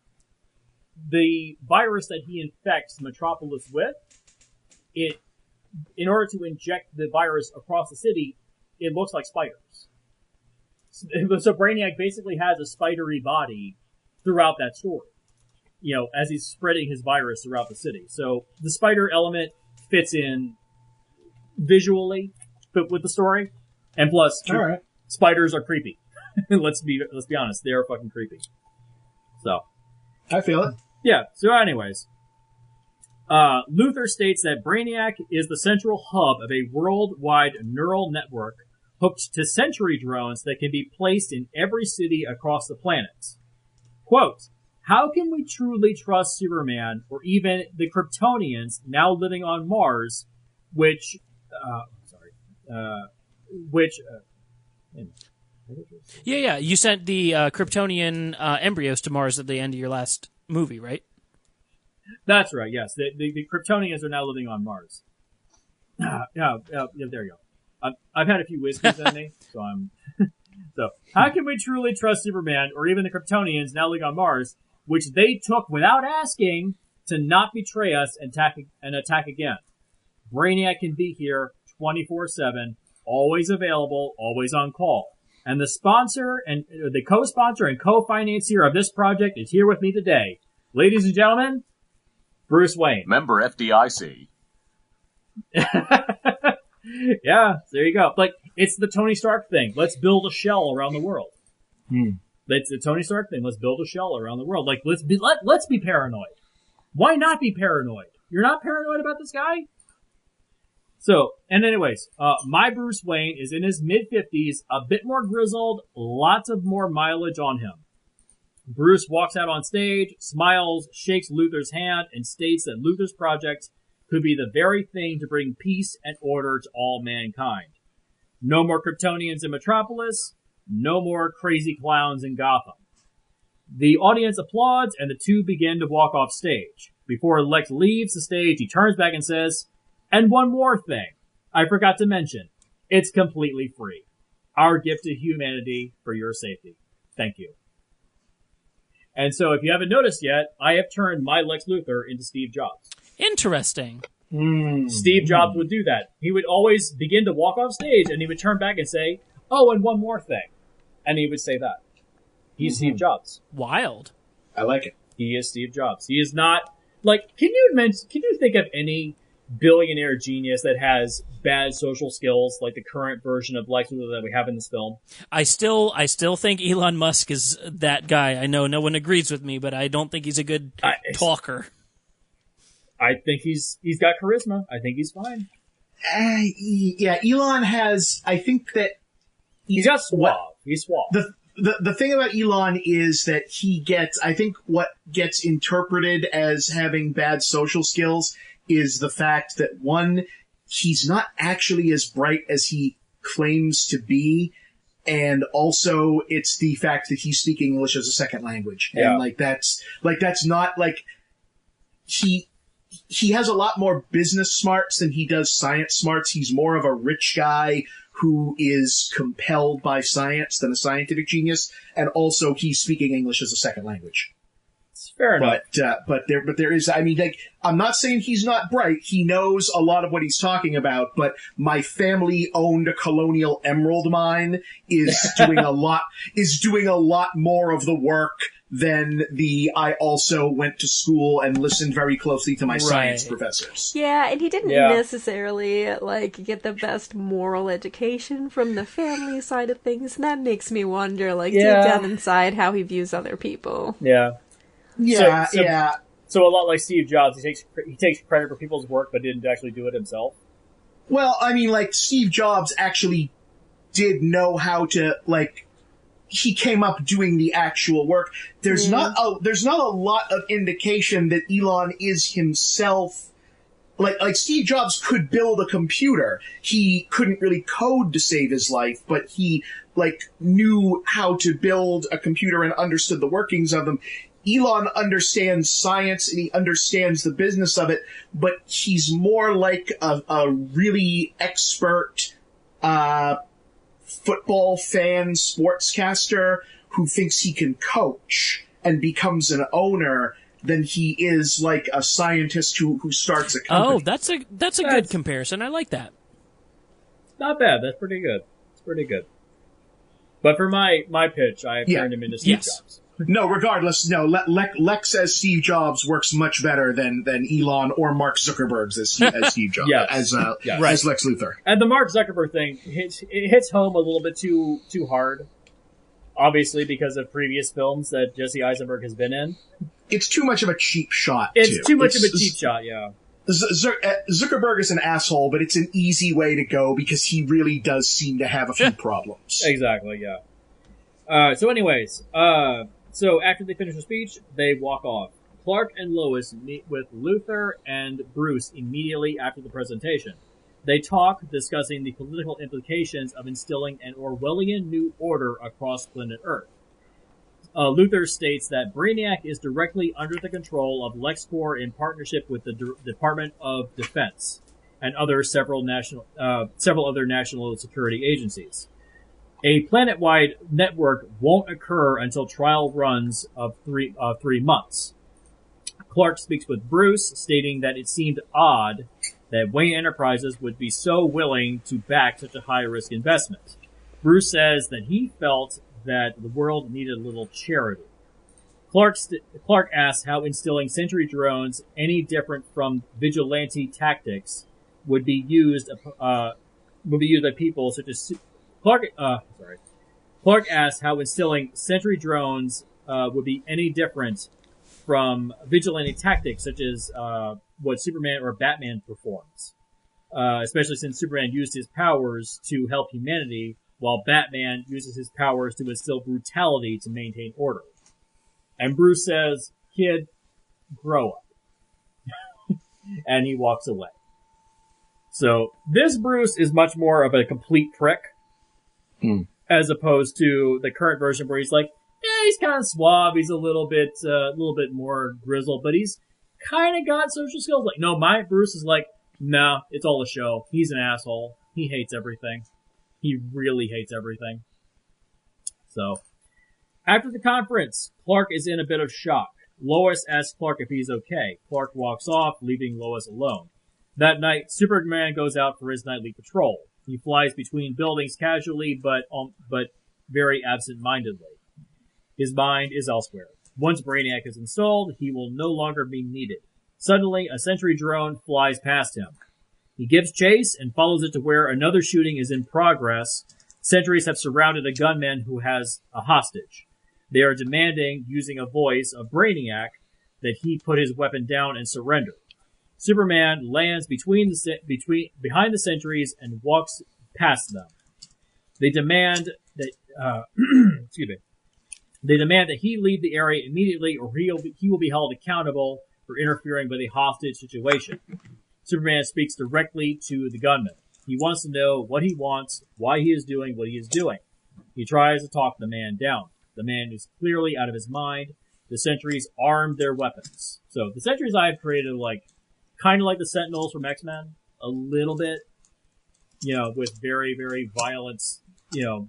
the virus that he infects Metropolis with, in order to inject the virus across the city, it looks like spiders. So Brainiac basically has a spidery body throughout that story, as he's spreading his virus throughout the city. So the spider element fits in visually, but with the story, and plus, all right, spiders are creepy. let's be honest, they are fucking creepy. So I feel it. Yeah. So, anyways, Luthor states that Brainiac is the central hub of a worldwide neural network hooked to sentry drones that can be placed in every city across the planet. Quote, how can we truly trust Superman or even the Kryptonians now living on Mars, Yeah, you sent the Kryptonian embryos to Mars at the end of your last movie, right? That's right, yes. The Kryptonians are now living on Mars. Yeah, there you go. I've had a few whiskeys in me, so I'm... So, how can we truly trust Superman or even the Kryptonians now living on Mars, which they took without asking to not betray us and attack again? Brainiac can be here 24/7, always available, always on call. And the sponsor and the co-sponsor and co-financier of this project is here with me today. Ladies and gentlemen, Bruce Wayne. Member FDIC. Yeah, there you go. Like, it's the Tony Stark thing. Let's build a shell around the world. It's the Tony Stark thing. Let's build a shell around the world. Like, let's be paranoid. Why not be paranoid? You're not paranoid about this guy? So, and anyways, my Bruce Wayne is in his mid-50s, a bit more grizzled, lots of more mileage on him. Bruce walks out on stage, smiles, shakes Luthor's hand, and states that Luthor's project could be the very thing to bring peace and order to all mankind. No more Kryptonians in Metropolis, no more crazy clowns in Gotham. The audience applauds, and the two begin to walk off stage. Before Lex leaves the stage, he turns back and says, and one more thing I forgot to mention. It's completely free. Our gift to humanity for your safety. Thank you. And so if you haven't noticed yet, I have turned my Lex Luthor into Steve Jobs. Interesting. Steve Jobs would do that. He would always begin to walk off stage and he would turn back and say, oh, and one more thing. And he would say that. He's Steve Jobs. Wild. I like it. He is Steve Jobs. He is not, like, can you think of any billionaire genius that has bad social skills like the current version of Lex Luthor that we have in this film? I still think Elon Musk is that guy. I know no one agrees with me, but I don't think he's a good talker. I think he's got charisma. I think he's fine. Yeah, Elon has. I think that he's got suave. He's suave. The thing about Elon is that he gets. I think what gets interpreted as having bad social skills is the fact that, one, he's not actually as bright as he claims to be, and also it's the fact that he's speaking English as a second language. Yeah. And that's not like he has a lot more business smarts than he does science smarts. He's more of a rich guy who is compelled by science than a scientific genius, and also he's speaking English as a second language. Fair enough. But there is, I mean, like, I'm not saying he's not bright. He knows a lot of what he's talking about, but my family owned a colonial emerald mine is doing a lot more of the work than I also went to school and listened very closely to my science professors. Yeah, and he didn't necessarily, like, get the best moral education from the family side of things, and that makes me wonder, like, deep down inside, how he views other people. Yeah. Yeah, So a lot like Steve Jobs, he takes credit for people's work, but didn't actually do it himself. Well, I mean, like, Steve Jobs actually did know how to, like, he came up doing the actual work. There's not a lot of indication that Elon is himself. Like Steve Jobs could build a computer. He couldn't really code to save his life, but he knew how to build a computer and understood the workings of them. Elon understands science and he understands the business of it, but he's more like a really expert football fan, sportscaster who thinks he can coach and becomes an owner than he is like a scientist who starts a company. Oh, that's a good comparison. I like that. Not bad. That's pretty good. It's pretty good. But for my pitch, I have turned him into Steve Jobs. No, regardless, no. Lex as Steve Jobs works much better than Elon or Mark Zuckerberg as Steve Jobs, as Lex Luthor. And the Mark Zuckerberg thing hits home a little bit too hard, obviously because of previous films that Jesse Eisenberg has been in. It's too much of a cheap shot. It's too much of a cheap shot, yeah. Zuckerberg is an asshole, but it's an easy way to go because he really does seem to have a few problems. Exactly, yeah. So anyways, so after they finish the speech, they walk off. Clark and Lois meet with Luthor and Bruce immediately after the presentation. They talk, discussing the political implications of instilling an Orwellian new order across planet Earth. Luthor states that Brainiac is directly under the control of LexCorp in partnership with the Department of Defense and several other national security agencies. A planet-wide network won't occur until trial runs of 3 months. Clark speaks with Bruce, stating that it seemed odd that Wayne Enterprises would be so willing to back such a high-risk investment. Bruce says that he felt that the world needed a little charity. Clark asks how instilling sentry drones, any different from vigilante tactics, would be used by people such as Clark asks how instilling sentry drones would be any different from vigilante tactics such as what Superman or Batman performs, especially since Superman used his powers to help humanity, while Batman uses his powers to instill brutality to maintain order. And Bruce says, "Kid, grow up." And he walks away. So this Bruce is much more of a complete prick, as opposed to the current version where he's like, he's kind of suave, he's a little bit more grizzled, but he's kind of got social skills. Like, no, my Bruce is like, nah, it's all a show. He's an asshole. He hates everything. He really hates everything. So, after the conference, Clark is in a bit of shock. Lois asks Clark if he's okay. Clark walks off, leaving Lois alone. That night, Superman goes out for his nightly patrol. He flies between buildings casually, but very absent-mindedly. His mind is elsewhere. Once Brainiac is installed, he will no longer be needed. Suddenly, a sentry drone flies past him. He gives chase and follows it to where another shooting is in progress. Sentries have surrounded a gunman who has a hostage. They are demanding, using a voice of Brainiac, that he put his weapon down and surrender. Superman lands behind the sentries and walks past them. They demand that They demand that he leave the area immediately, or he will be held accountable for interfering with a hostage situation. Superman speaks directly to the gunman. He wants to know what he wants, why he is doing what he is doing. He tries to talk the man down. The man is clearly out of his mind. The sentries armed their weapons. So the sentries I have created kind of like the Sentinels from X-Men, a little bit, with very, very violent,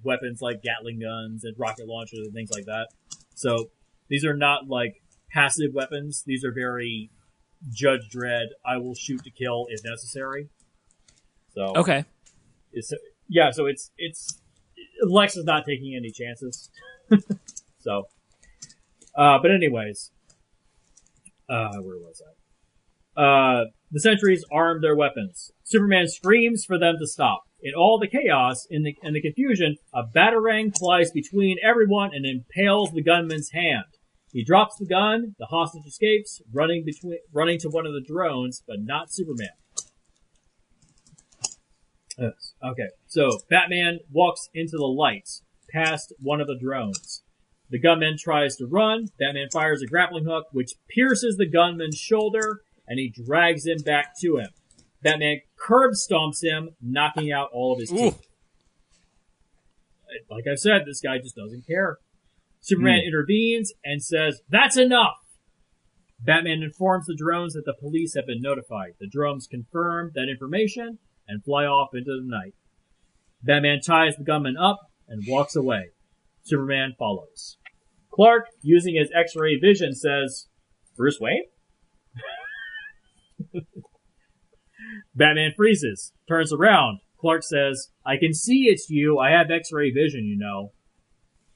weapons like Gatling guns and rocket launchers and things like that. So these are not like passive weapons. These are very Judge Dredd, I will shoot to kill if necessary. So okay. So it's Lex is not taking any chances. So but anyways, where was I? The sentries armed their weapons. Superman screams for them to stop. In all the chaos, in the confusion, a batarang flies between everyone and impales the gunman's hand. He drops the gun, the hostage escapes, running to one of the drones, but not Superman. Okay, so Batman walks into the lights, past one of the drones. The gunman tries to run. Batman fires a grappling hook, which pierces the gunman's shoulder, and he drags him back to him. Batman curb stomps him, knocking out all of his teeth. Like I said, this guy just doesn't care. Superman intervenes and says, "That's enough!" Batman informs the drones that the police have been notified. The drones confirm that information and fly off into the night. Batman ties the gunman up and walks away. Superman follows. Clark, using his X-ray vision, says, "Bruce Wayne?" Batman freezes, turns around. Clark says, "I can see it's you. I have X-ray vision, you know."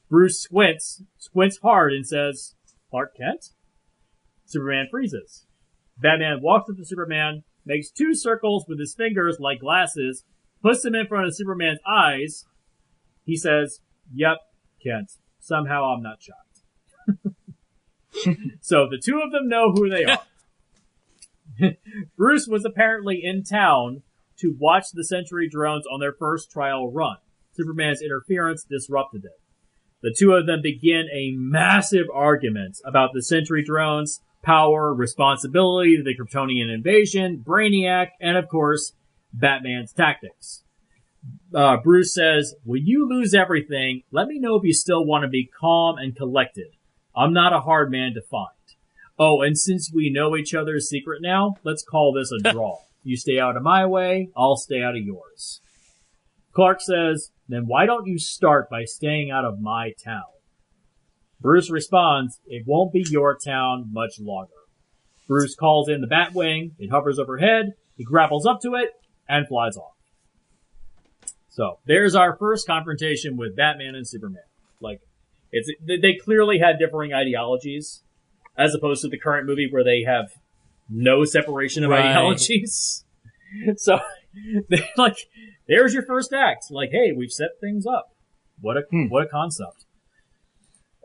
Bruce squints hard and says, "Clark Kent?" Superman freezes. Batman walks up to Superman, makes 2 circles with his fingers like glasses, puts them in front of Superman's eyes. He says, "Yep, Kent. Somehow I'm not shocked." So the two of them know who they are. Bruce was apparently in town to watch the Sentry drones on their first trial run. Superman's interference disrupted it. The two of them begin a massive argument about the Sentry drones, power, responsibility, the Kryptonian invasion, Brainiac, and of course, Batman's tactics. Bruce says, "When you lose everything, let me know if you still want to be calm and collected. I'm not a hard man to find. Oh, and since we know each other's secret now, let's call this a draw. You stay out of my way, I'll stay out of yours." Clark says, "Then why don't you start by staying out of my town?" Bruce responds, "It won't be your town much longer." Bruce calls in the Batwing, it hovers overhead, he grapples up to it, and flies off. So, there's our first confrontation with Batman and Superman. They clearly had differing ideologies, as opposed to the current movie where they have no separation of ideologies. So, there's your first act. Hey, we've set things up. What a concept.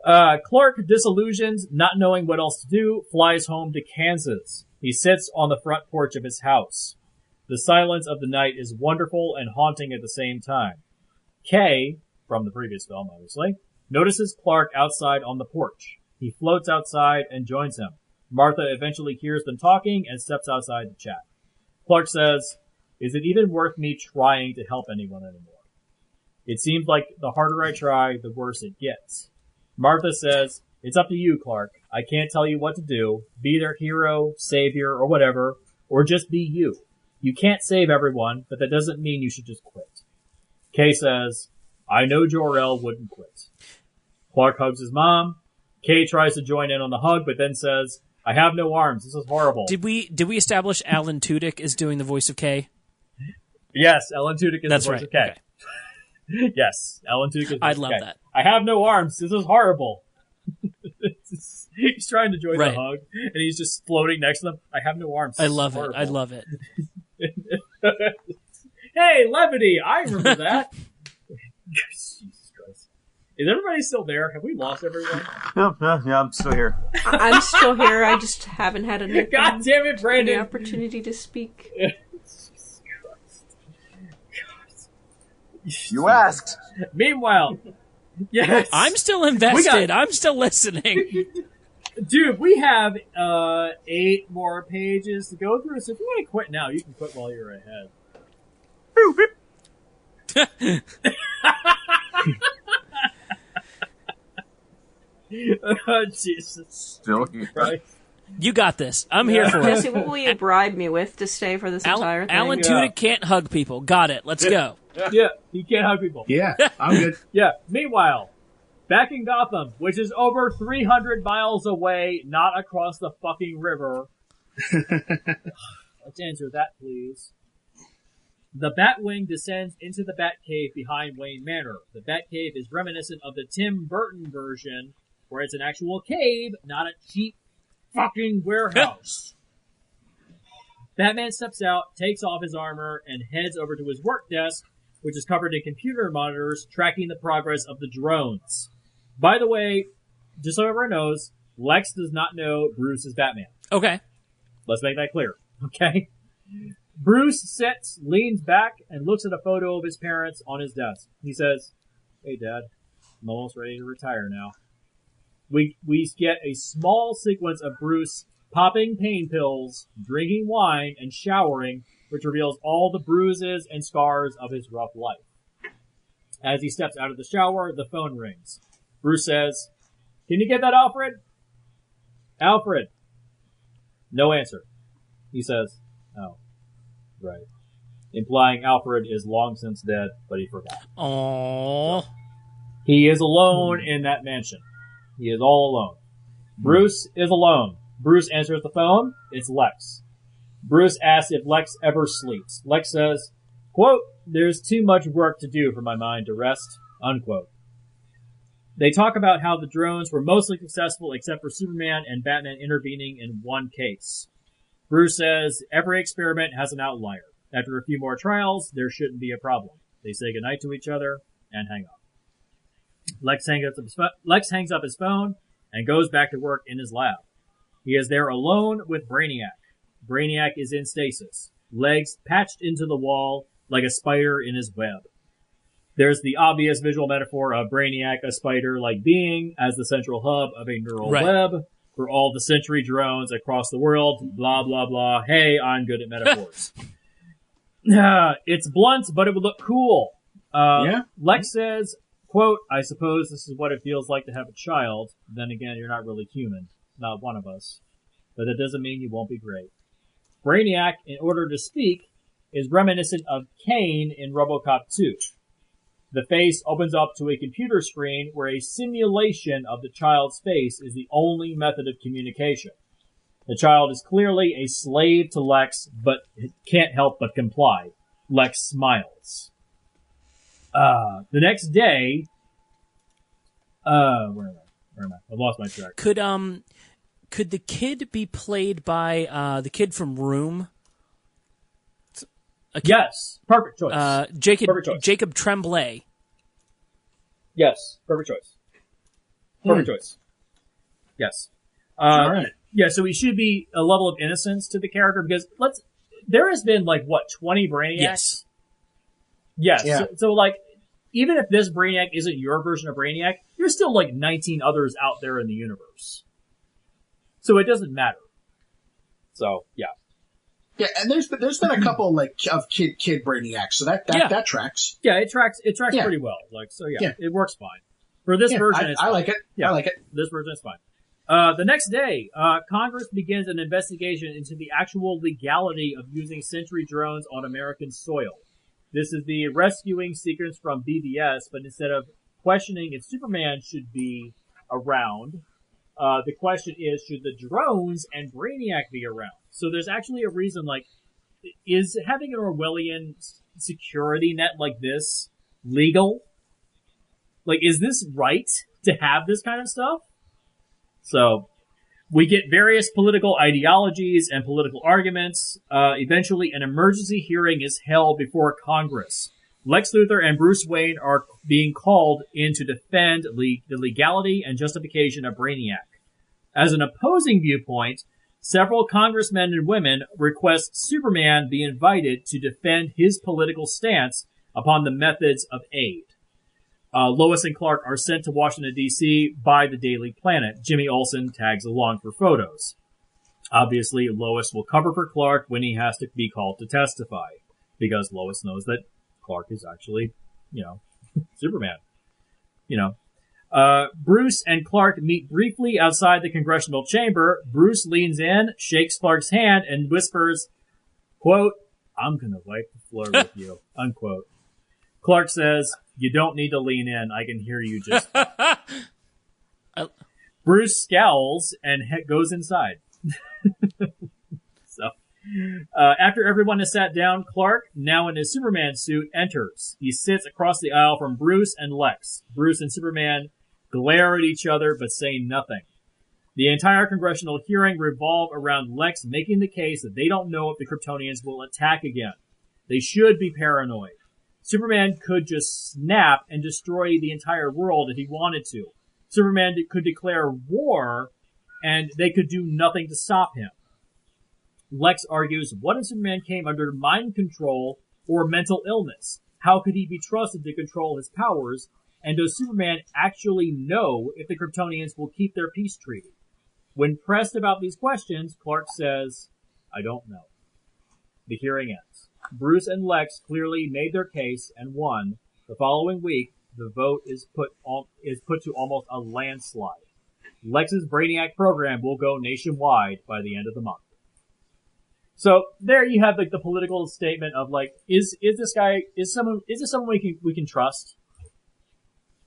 Clark, disillusioned, not knowing what else to do, flies home to Kansas. He sits on the front porch of his house. The silence of the night is wonderful and haunting at the same time. Kay, from the previous film, obviously, notices Clark outside on the porch. He floats outside and joins him. Martha eventually hears them talking and steps outside to chat. Clark says, "Is it even worth me trying to help anyone anymore? It seems like the harder I try, the worse it gets." Martha says, "It's up to you, Clark. I can't tell you what to do. Be their hero, savior, or whatever, or just be you. You can't save everyone, but that doesn't mean you should just quit." Kay says, "I know Jor-El wouldn't quit." Clark hugs his mom. Kay tries to join in on the hug, but then says, "I have no arms. This is horrible." Did we establish Alan Tudyk is doing the voice of Kay? Yes, Alan Tudyk is That's the voice right. of Kay. Okay. Yes, Alan Tudyk is the voice I'd of love Kay. that. "I have no arms. This is horrible." He's trying to join the hug, and he's just floating next to them. "I have no arms. I love it. I love it. Hey, levity! I remember that. Jesus Christ. Is everybody still there? Have we lost everyone? Yeah, I'm still here. I'm still here. I just haven't had God damn it, Brandon! the opportunity to speak. Jesus Christ. You asked. Meanwhile, yes, I'm still invested. I'm still listening. Dude, we have 8 more pages to go through, so if you want to quit now, you can quit while you're ahead. Oh, Jesus. Still here. Christ. You got this. I'm here for Jesse, it. what will you bribe me with to stay for this entire thing? Alan Tudyk can't hug people. Got it. Let's go. Yeah, he can't hug people. Yeah, I'm good. Yeah, meanwhile, back in Gotham, which is over 300 miles away, not across the fucking river. Let's answer that, please. The Batwing descends into the Batcave behind Wayne Manor. The Batcave is reminiscent of the Tim Burton version, where it's an actual cave, not a cheap fucking warehouse. Batman steps out, takes off his armor, and heads over to his work desk, which is covered in computer monitors tracking the progress of the drones. By the way, just so everyone knows, Lex does not know Bruce is Batman. Okay. Let's make that clear, okay? Bruce sits, leans back, and looks at a photo of his parents on his desk. He says, "Hey, Dad." I'm almost ready to retire now. We get a small sequence of Bruce popping pain pills, drinking wine, and showering, which reveals all the bruises and scars of his rough life. As he steps out of the shower, the phone rings. Bruce says, "Can you get that, Alfred?" "Alfred." No answer. He says, "Oh, right." Implying Alfred is long since dead, but he forgot. Aww. He is alone in that mansion. He is all alone. Bruce is alone. Bruce answers the phone. It's Lex. Bruce asks if Lex ever sleeps. Lex says, quote, "There's too much work to do for my mind to rest," unquote. They talk about how the drones were mostly successful except for Superman and Batman intervening in one case. Bruce says every experiment has an outlier. After a few more trials, there shouldn't be a problem. They say goodnight to each other and hang up. Lex hangs up his phone and goes back to work in his lab. He is there alone with Brainiac. Brainiac is in stasis, legs patched into the wall like a spider in his web. There's the obvious visual metaphor of Brainiac, a spider-like being, as the central hub of a neural web for all the Sentry drones across the world. Blah, blah, blah. Hey, I'm good at metaphors. It's blunt, but it would look cool. Lex says, quote, "I suppose this is what it feels like to have a child. Then again, you're not really human. Not one of us. But that doesn't mean you won't be great." Brainiac, in order to speak, is reminiscent of Kane in RoboCop 2. The face opens up to a computer screen where a simulation of the child's face is the only method of communication. The child is clearly a slave to Lex, but can't help but comply. Lex smiles. The next day, where am I? I lost my track. Could the kid be played by the kid from Room? Yes, perfect choice. Jacob Tremblay. Yes, perfect choice. Perfect choice. Yes. All right. Yeah, so he should be a level of innocence to the character because there has been 20 Brainiacs? Yes. Yes. Yeah. So even if this Brainiac isn't your version of Brainiac, there's still 19 others out there in the universe. So it doesn't matter. So, yeah. Yeah, and there's been a couple of kid Brainiacs, so that tracks. Yeah, it tracks pretty well. It works fine. For this version, it's fine. I like it. Yeah. I like it. This version is fine. The next day, Congress begins an investigation into the actual legality of using Sentry drones on American soil. This is the rescuing sequence from BVS, but instead of questioning if Superman should be around, the question is, should the drones and Brainiac be around? So there's actually a reason, is having an Orwellian security net like this legal? Is this right to have this kind of stuff? So, we get various political ideologies and political arguments. Eventually, an emergency hearing is held before Congress. Lex Luthor and Bruce Wayne are being called in to defend the legality and justification of Brainiac. As an opposing viewpoint, several congressmen and women request Superman be invited to defend his political stance upon the methods of aid. Lois and Clark are sent to Washington, D.C. by the Daily Planet. Jimmy Olsen tags along for photos. Obviously, Lois will cover for Clark when he has to be called to testify, because Lois knows that Clark is actually, Superman. Bruce and Clark meet briefly outside the congressional chamber. Bruce leans in, shakes Clark's hand, and whispers, quote, "I'm gonna wipe the floor with you," unquote. Clark says, "You don't need to lean in. I can hear you just..." Bruce scowls and goes inside. After everyone has sat down, Clark, now in his Superman suit, enters. He sits across the aisle from Bruce and Lex. Bruce and Superman glare at each other but say nothing. The entire congressional hearing revolves around Lex making the case that they don't know if the Kryptonians will attack again. They should be paranoid. Superman could just snap and destroy the entire world if he wanted to. Superman could declare war, and they could do nothing to stop him. Lex argues, what if Superman came under mind control or mental illness? How could he be trusted to control his powers And does Superman actually know if the Kryptonians will keep their peace treaty? When pressed about these questions, Clark says, I don't know. The hearing ends. Bruce and Lex clearly made their case and won. The following week, the vote is put to almost a landslide. Lex's Brainiac program will go nationwide by the end of the month. So there you have like the political statement of like, is this someone we can trust?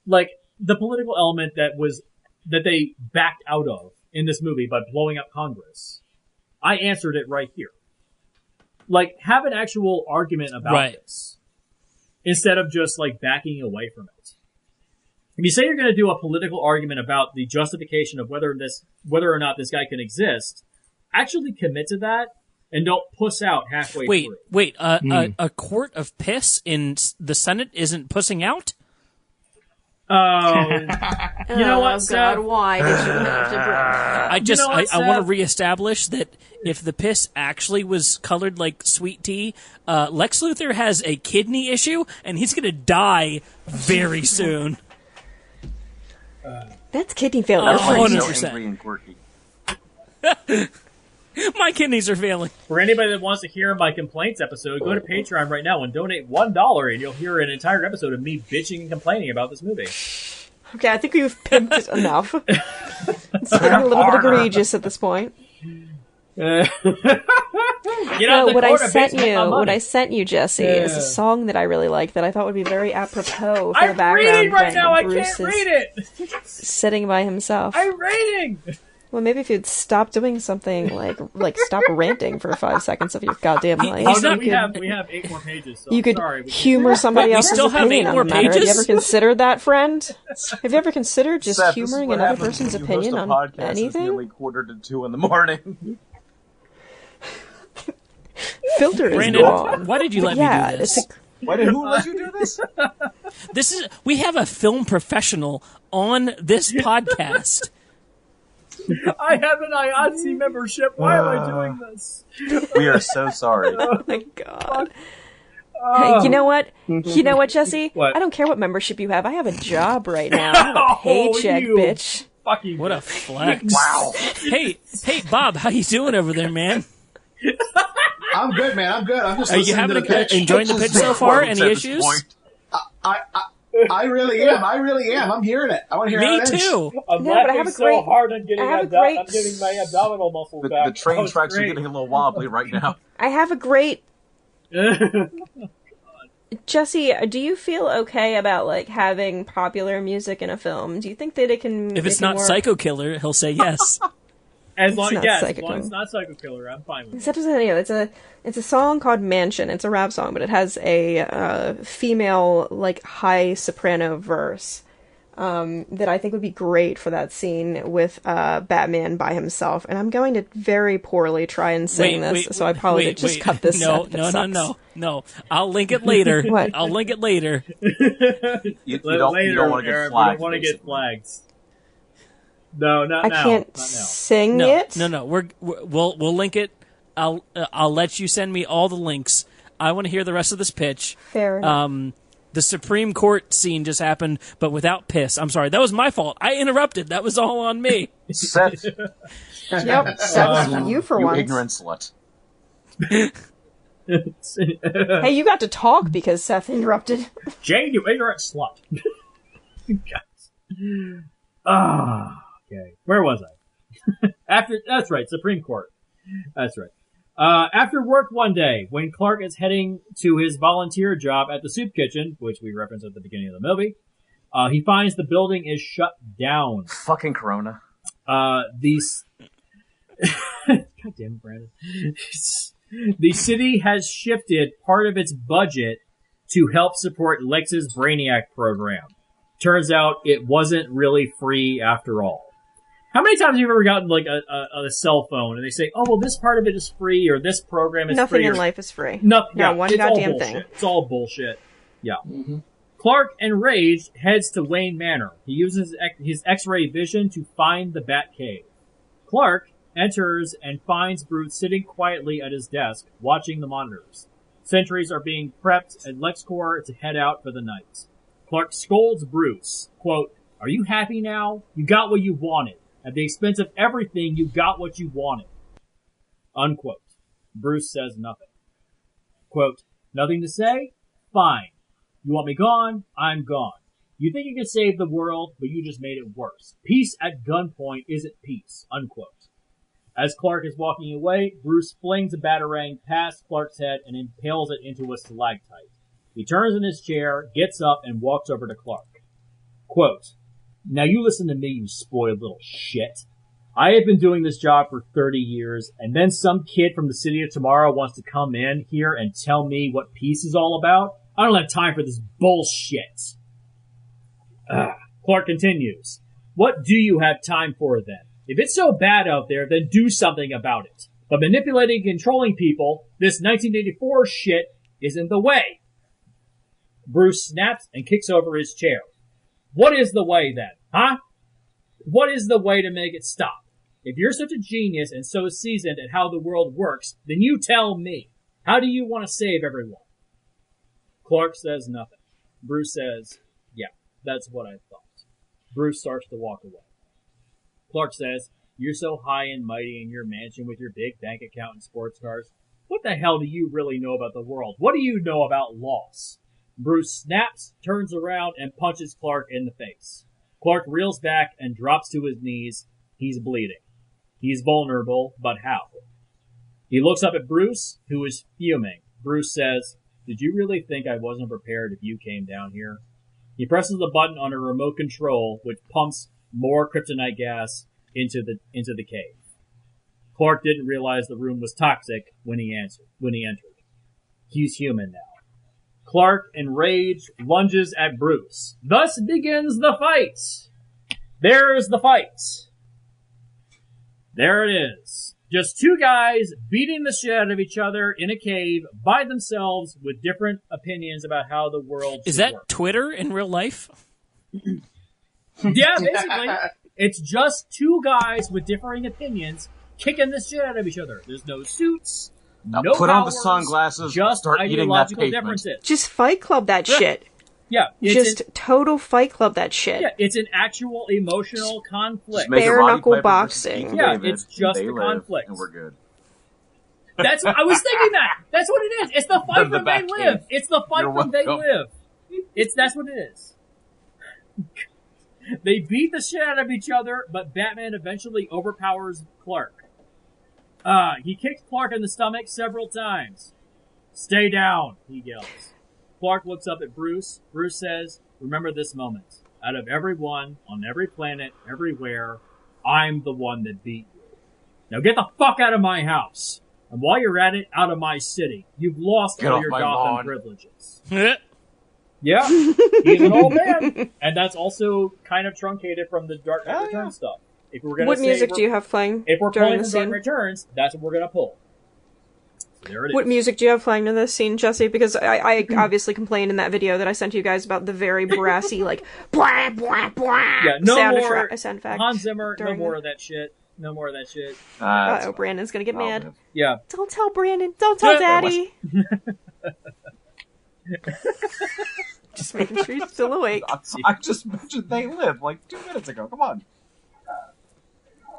Like the political element that they backed out of in this movie by blowing up Congress. I answered it right here. Like, have an actual argument about this instead of just like backing away from it. If you say you're going to do a political argument about the justification of whether or not this guy can exist, actually commit to that and don't puss out halfway through. Wait, a quart of piss in the Senate isn't pussing out? Oh, you know what, Seth? God, why did you have to bring that? I want to reestablish that if the piss actually was colored like sweet tea, Lex Luthor has a kidney issue, and he's going to die very soon. That's kidney failure. 100%. So angry and quirky. My kidneys are failing. For anybody that wants to hear my complaints episode, go to Patreon right now and donate $1 and you'll hear an entire episode of me bitching and complaining about this movie. Okay, I think we've pimped it enough. It's getting a little bit egregious at this point. What I sent you, Jesse, is a song that I really like that I thought would be very apropos for the background. I'm reading right now. Bruce I can't read it. Sitting by himself. I'm reading. Well, maybe if you'd stop doing something like stop ranting for 5 seconds of your goddamn life. Oh no, we have 8 more pages. So you could humor somebody else's still have opinion 8 on more the matter. Have you pages? ever considered that, friend? Have you ever considered just Seth, humoring this is what another happens person's when you host opinion a on podcast. It's anything? nearly 1:45 in the morning. Filter is Brandon, gone. why did you let me do this? Who let you do this? We have a film professional on this podcast. I have an IATSE membership. Why am I doing this? We are so sorry. Oh my god. Hey, you know what? You know what, Jesse? What? I don't care what membership you have. I have a job right now. I have a paycheck, you bitch. Fucking What a flex. Wow. Hey, Bob, how you doing over there, man? I'm good, man. I'm good. I'm just Are you listening having to the pitch. enjoying the pitch so far? Any At this issues? point. I really am. I'm hearing it. I want to hear Me how it is. too. I'm No, but I laughing have a so great- hard I'm getting I have a great- I'm getting my abdominal muscles The back. train Oh, tracks are great. getting a little wobbly right now. I have a great Jesse, do you feel okay about like having popular music in a film? Do you think that it can If it's it can not work? Psycho Killer, he'll say yes. As long not as Psycho it's not Psycho Killer, I'm fine with it. Except it's a song called Mansion. It's a rap song, but it has a female like high soprano verse that I think would be great for that scene with Batman by himself. And I'm going to very poorly try and sing so I probably just cut this. No. I'll link it later. What? I'll link it later. You don't want to get Aaron, flagged. We don't want to get flags. No, not I now. can't Not now. sing No, it. no. We'll link it. I'll let you send me all the links. I want to hear the rest of this pitch. Fair enough. The Supreme Court scene just happened, but without piss. I'm sorry. That was my fault. I interrupted. That was all on me. Seth, Yep, that was you for you once. ignorant slut. Hey, you got to talk because Seth interrupted. Jane, you ignorant slut. Okay. Where was I? That's right, Supreme Court. That's right. After work one day, when Clark is heading to his volunteer job at the soup kitchen, which we referenced at the beginning of the movie, he finds the building is shut down. Fucking Corona. God damn it, Brandon. The city has shifted part of its budget to help support Lex's Brainiac program. Turns out it wasn't really free after all. How many times have you ever gotten like a cell phone and they say, "Oh, well, this part of it is free," or "This program is Nothing free"? in life is free. Nothing. Not Yeah, one it's all goddamn bullshit. thing. It's all bullshit. Yeah. Mm-hmm. Clark, enraged, heads to Wayne Manor. He uses his X-ray vision to find the Batcave. Clark enters and finds Bruce sitting quietly at his desk, watching the monitors. Sentries are being prepped at LexCorp to head out for the night. Clark scolds Bruce, quote, "Are you happy now? You got what you wanted. At the expense of everything, you got what you wanted." Unquote. Bruce says nothing. Quote, "Nothing to say? Fine. You want me gone? I'm gone. You think you can save the world, but you just made it worse. Peace at gunpoint isn't peace." Unquote. As Clark is walking away, Bruce flings a batarang past Clark's head and impales it into a stalactite. He turns in his chair, gets up, and walks over to Clark. Quote, "Now you listen to me, you spoiled little shit. I have been doing this job for 30 years, and then some kid from the city of tomorrow wants to come in here and tell me what peace is all about? I don't have time for this bullshit." Clark continues, "What do you have time for then? If it's so bad out there, then do something about it. But manipulating and controlling people, this 1984 shit isn't the way." Bruce snaps and kicks over his chair. "What is the way then, huh? What is the way to make it stop? If you're such a genius and so seasoned at how the world works, then you tell me. How do you want to save everyone?" Clark says nothing. Bruce says, "Yeah, that's what I thought." Bruce starts to walk away. Clark says, "You're so high and mighty in your mansion with your big bank account and sports cars. What the hell do you really know about the world? What do you know about loss?" Bruce snaps, turns around, and punches Clark in the face. Clark reels back and drops to his knees. He's bleeding. He's vulnerable, but how? He looks up at Bruce, who is fuming. Bruce says, "Did you really think I wasn't prepared if you came down here?" He presses the button on a remote control, which pumps more kryptonite gas into the cave. Clark didn't realize the room was toxic when he entered. He's human now. Clark, enraged, lunges at Bruce. Thus begins the fight. There's the fight. There it is. Just two guys beating the shit out of each other in a cave by themselves with different opinions about how the world is that work. Twitter in real life? Yeah, basically. It's just two guys with differing opinions kicking the shit out of each other. There's no suits. Now no put powers, on the sunglasses, just start eating that ideological pavement. differences. Just Fight Club that shit. Yeah. Total Fight Club that shit. Yeah, it's an actual emotional conflict. Bare knuckle boxing. Yeah, it's just a conflict. And we're good. I was thinking that. That's what it is. It's the fight from They Live. Cave. It's the fight You're from They welcome. Live. That's what it is. They beat the shit out of each other, but Batman eventually overpowers Clark. He kicks Clark in the stomach several times. "Stay down," he yells. Clark looks up at Bruce. Bruce says, "Remember this moment. Out of everyone, on every planet, everywhere, I'm the one that beat you. Now get the fuck out of my house. And while you're at it, out of my city. You've lost all your Gotham privileges." Yeah, he's an old man. And that's also kind of truncated from the Dark Knight Returns stuff. If we're gonna what music do you have playing? If we're during pulling the from scene? Dark Knight Returns, that's what we're gonna pull. So there it is. What music do you have playing in this scene, Jesse? Because I obviously complained in that video that I sent you guys about the very brassy, like, blah, blah, blah Yeah, no sound more effect. Hans Zimmer, no more of that shit. No more of that shit. Uh-oh, Brandon's gonna get mad. Yeah. Don't tell Brandon. Don't tell Daddy. Just making sure he's still awake. I just mentioned They Live like 2 minutes ago. Come on.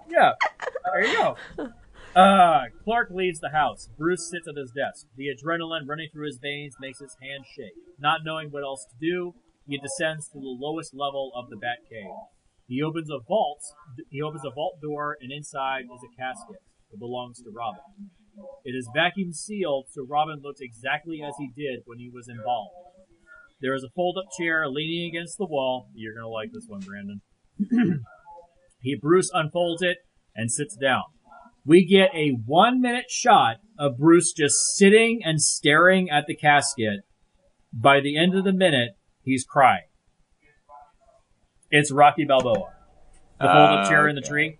Yeah. There you go. Clark leaves the house. Bruce sits at his desk. The adrenaline running through his veins makes his hand shake. Not knowing what else to do, he descends to the lowest level of the Batcave. He opens a vault door, and inside is a casket that belongs to Robin. It is vacuum sealed, so Robin looks exactly as he did when he was embalmed. There is a fold-up chair leaning against the wall. You're gonna like this one, Brandon. Bruce unfolds it and sits down. We get a 1-minute shot of Bruce just sitting and staring at the casket. By the end of the minute, he's crying. It's Rocky Balboa. The fold-up chair in the tree.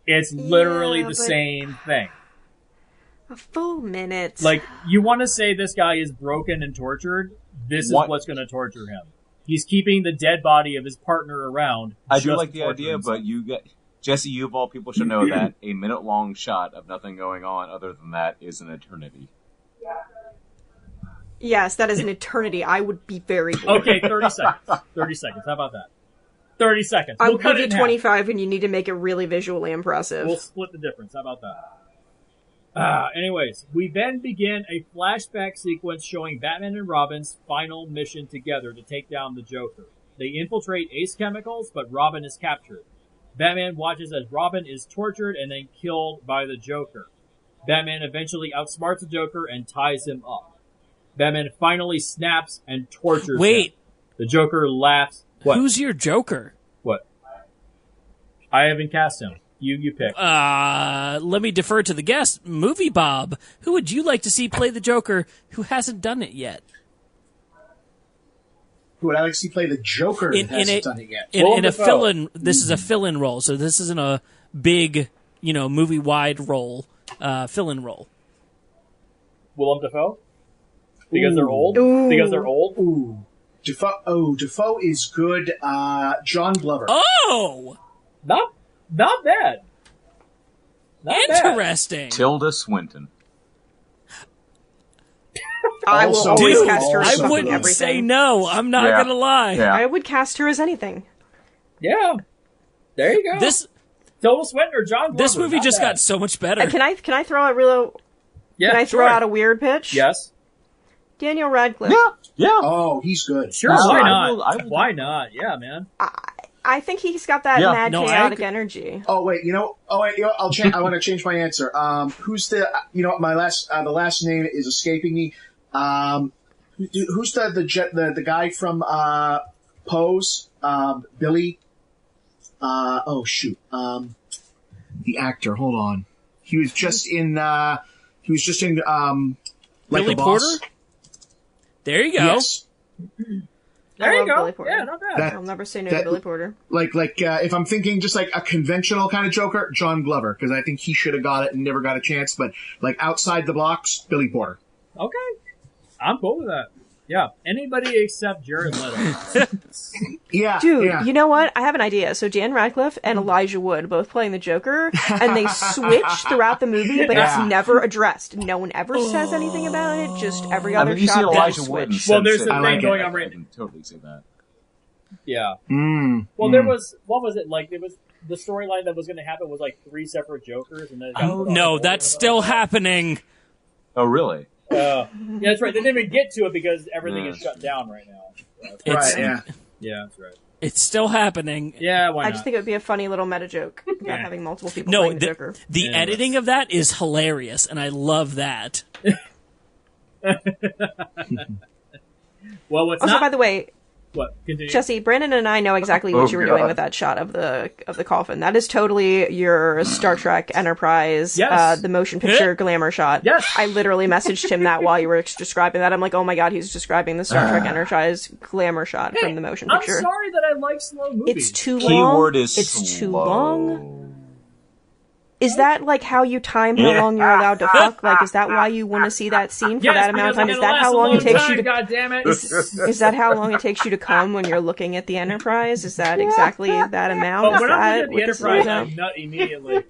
It's literally the same thing. A full minute. Like, you want to say this guy is broken and tortured? This is what's going to torture him. He's keeping the dead body of his partner around. I do like the idea, but Jesse, you of all people should know that a minute-long shot of nothing going on other than that is an eternity. Yes, that is an eternity. I would be very bored. Okay, 30 seconds. 30 seconds. How about that? 30 seconds. I'll give you 25 and you need to make it really visually impressive. We'll split the difference. How about that? Anyways, we then begin a flashback sequence showing Batman and Robin's final mission together to take down the Joker. They infiltrate Ace Chemicals, but Robin is captured. Batman watches as Robin is tortured and then killed by the Joker. Batman eventually outsmarts the Joker and ties him up. Batman finally snaps and tortures him. The Joker laughs. What? Who's your Joker? What? I haven't cast him. You pick. Let me defer to the guest, MovieBob. Who would you like to see play the Joker who hasn't done it yet? Who would I like to see play the Joker who hasn't done it yet? In a fill-in, this is a fill-in role, so this isn't a big, movie-wide role, fill-in role. Willem Dafoe? Because they're old? Ooh. Because they're old? Ooh. Dafoe is good. John Glover. Oh! Not bad. Not Interesting. Tilda Swinton. I will always cast her as I wouldn't everything. say no. I'm not going to lie. Yeah. I would cast her as anything. Yeah. There you go. Tilda Swinton or John Glover. This movie just got so much better. Can I throw out out a weird pitch? Yes. Daniel Radcliffe. Yeah. Oh, he's good. Sure, why not? Why not? Yeah, man. I think he's got that mad chaotic energy. Oh wait, I'll change. I want to change my answer. Who's the? The last name is escaping me. Who's the guy from Pose? Billy. Oh shoot. The actor. Hold on. He was just in. Like Billy a Boss. Porter? There you go. Yes. There you go. Billy Porter. Yeah, not bad. I'll never say no to Billy Porter. If I'm thinking just like a conventional kind of Joker, John Glover, because I think he should have got it and never got a chance. But like outside the box, Billy Porter. Okay. I'm cool with that. Yeah. Anybody except Jared Leto. Yeah. Dude, yeah. you know what? I have an idea. So Dan Radcliffe and Elijah Wood both playing the Joker, and they switch throughout the movie, but it's never addressed. No one ever says anything about it. Just every other you shot see they Elijah Wood. switch. Well, there's a thing like going it. on right I can totally see that. Yeah. Well, there was, what was it? Like, it was, the storyline that was going to happen was like 3 separate Jokers. And then No, that's still happening. Oh, really? Yeah, that's right. They didn't even get to it because everything is shut down right now. Right. Yeah, that's right. It's still happening. Yeah, why not? I just think it would be a funny little meta joke about having multiple people No, playing the Joker. the editing of that is hilarious, and I love that. Well, what's Also, not... by the way, What? Continue. Jesse, Brandon and I know exactly what you were doing with that shot of the coffin. That is totally your Star Trek Enterprise, Yes. the motion picture glamour shot. Yes. I literally messaged him that while you were describing that. I'm like, oh my god, he's describing the Star Trek Enterprise glamour shot from the motion picture. I'm sorry that I like slow movies. It's too long. Keyword is It's too slow. long. Is that like how you time how long you're allowed to fuck? Like, is that why you want to see that scene for Yes, that amount of time? because Is that how it'll long last it a takes long you to? time, God damn it! Is that how long it takes you to come when you're looking at the Enterprise? Is that exactly that amount? But Is when I'm that looking at the what this is Enterprise, about? I'm nut immediately.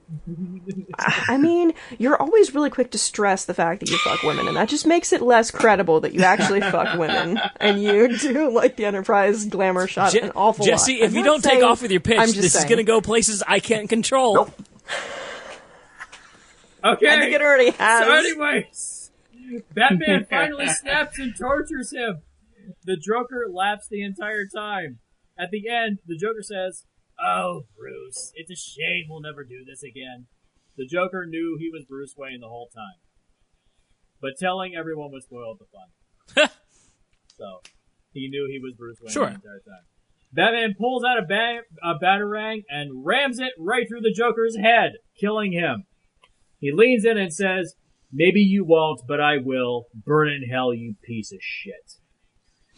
I mean, you're always really quick to stress the fact that you fuck women, and that just makes it less credible that you actually fuck women. And you do like the Enterprise glamour shot an awful lot. Jesse, if I'm you not don't take saying- off with your pitch, I'm just this is saying. going to go places I can't control. Nope. Okay. I think it already has. So anyways, Batman finally snaps and tortures him. The Joker laughs the entire time. At the end, the Joker says, "Oh, Bruce, it's a shame we'll never do this again." The Joker knew he was Bruce Wayne the whole time. But telling everyone would spoil the fun. So, he knew he was Bruce Wayne Sure. the entire time. Batman pulls out a batarang and rams it right through the Joker's head, killing him. He leans in and says, "Maybe you won't, but I will. Burn in hell, you piece of shit."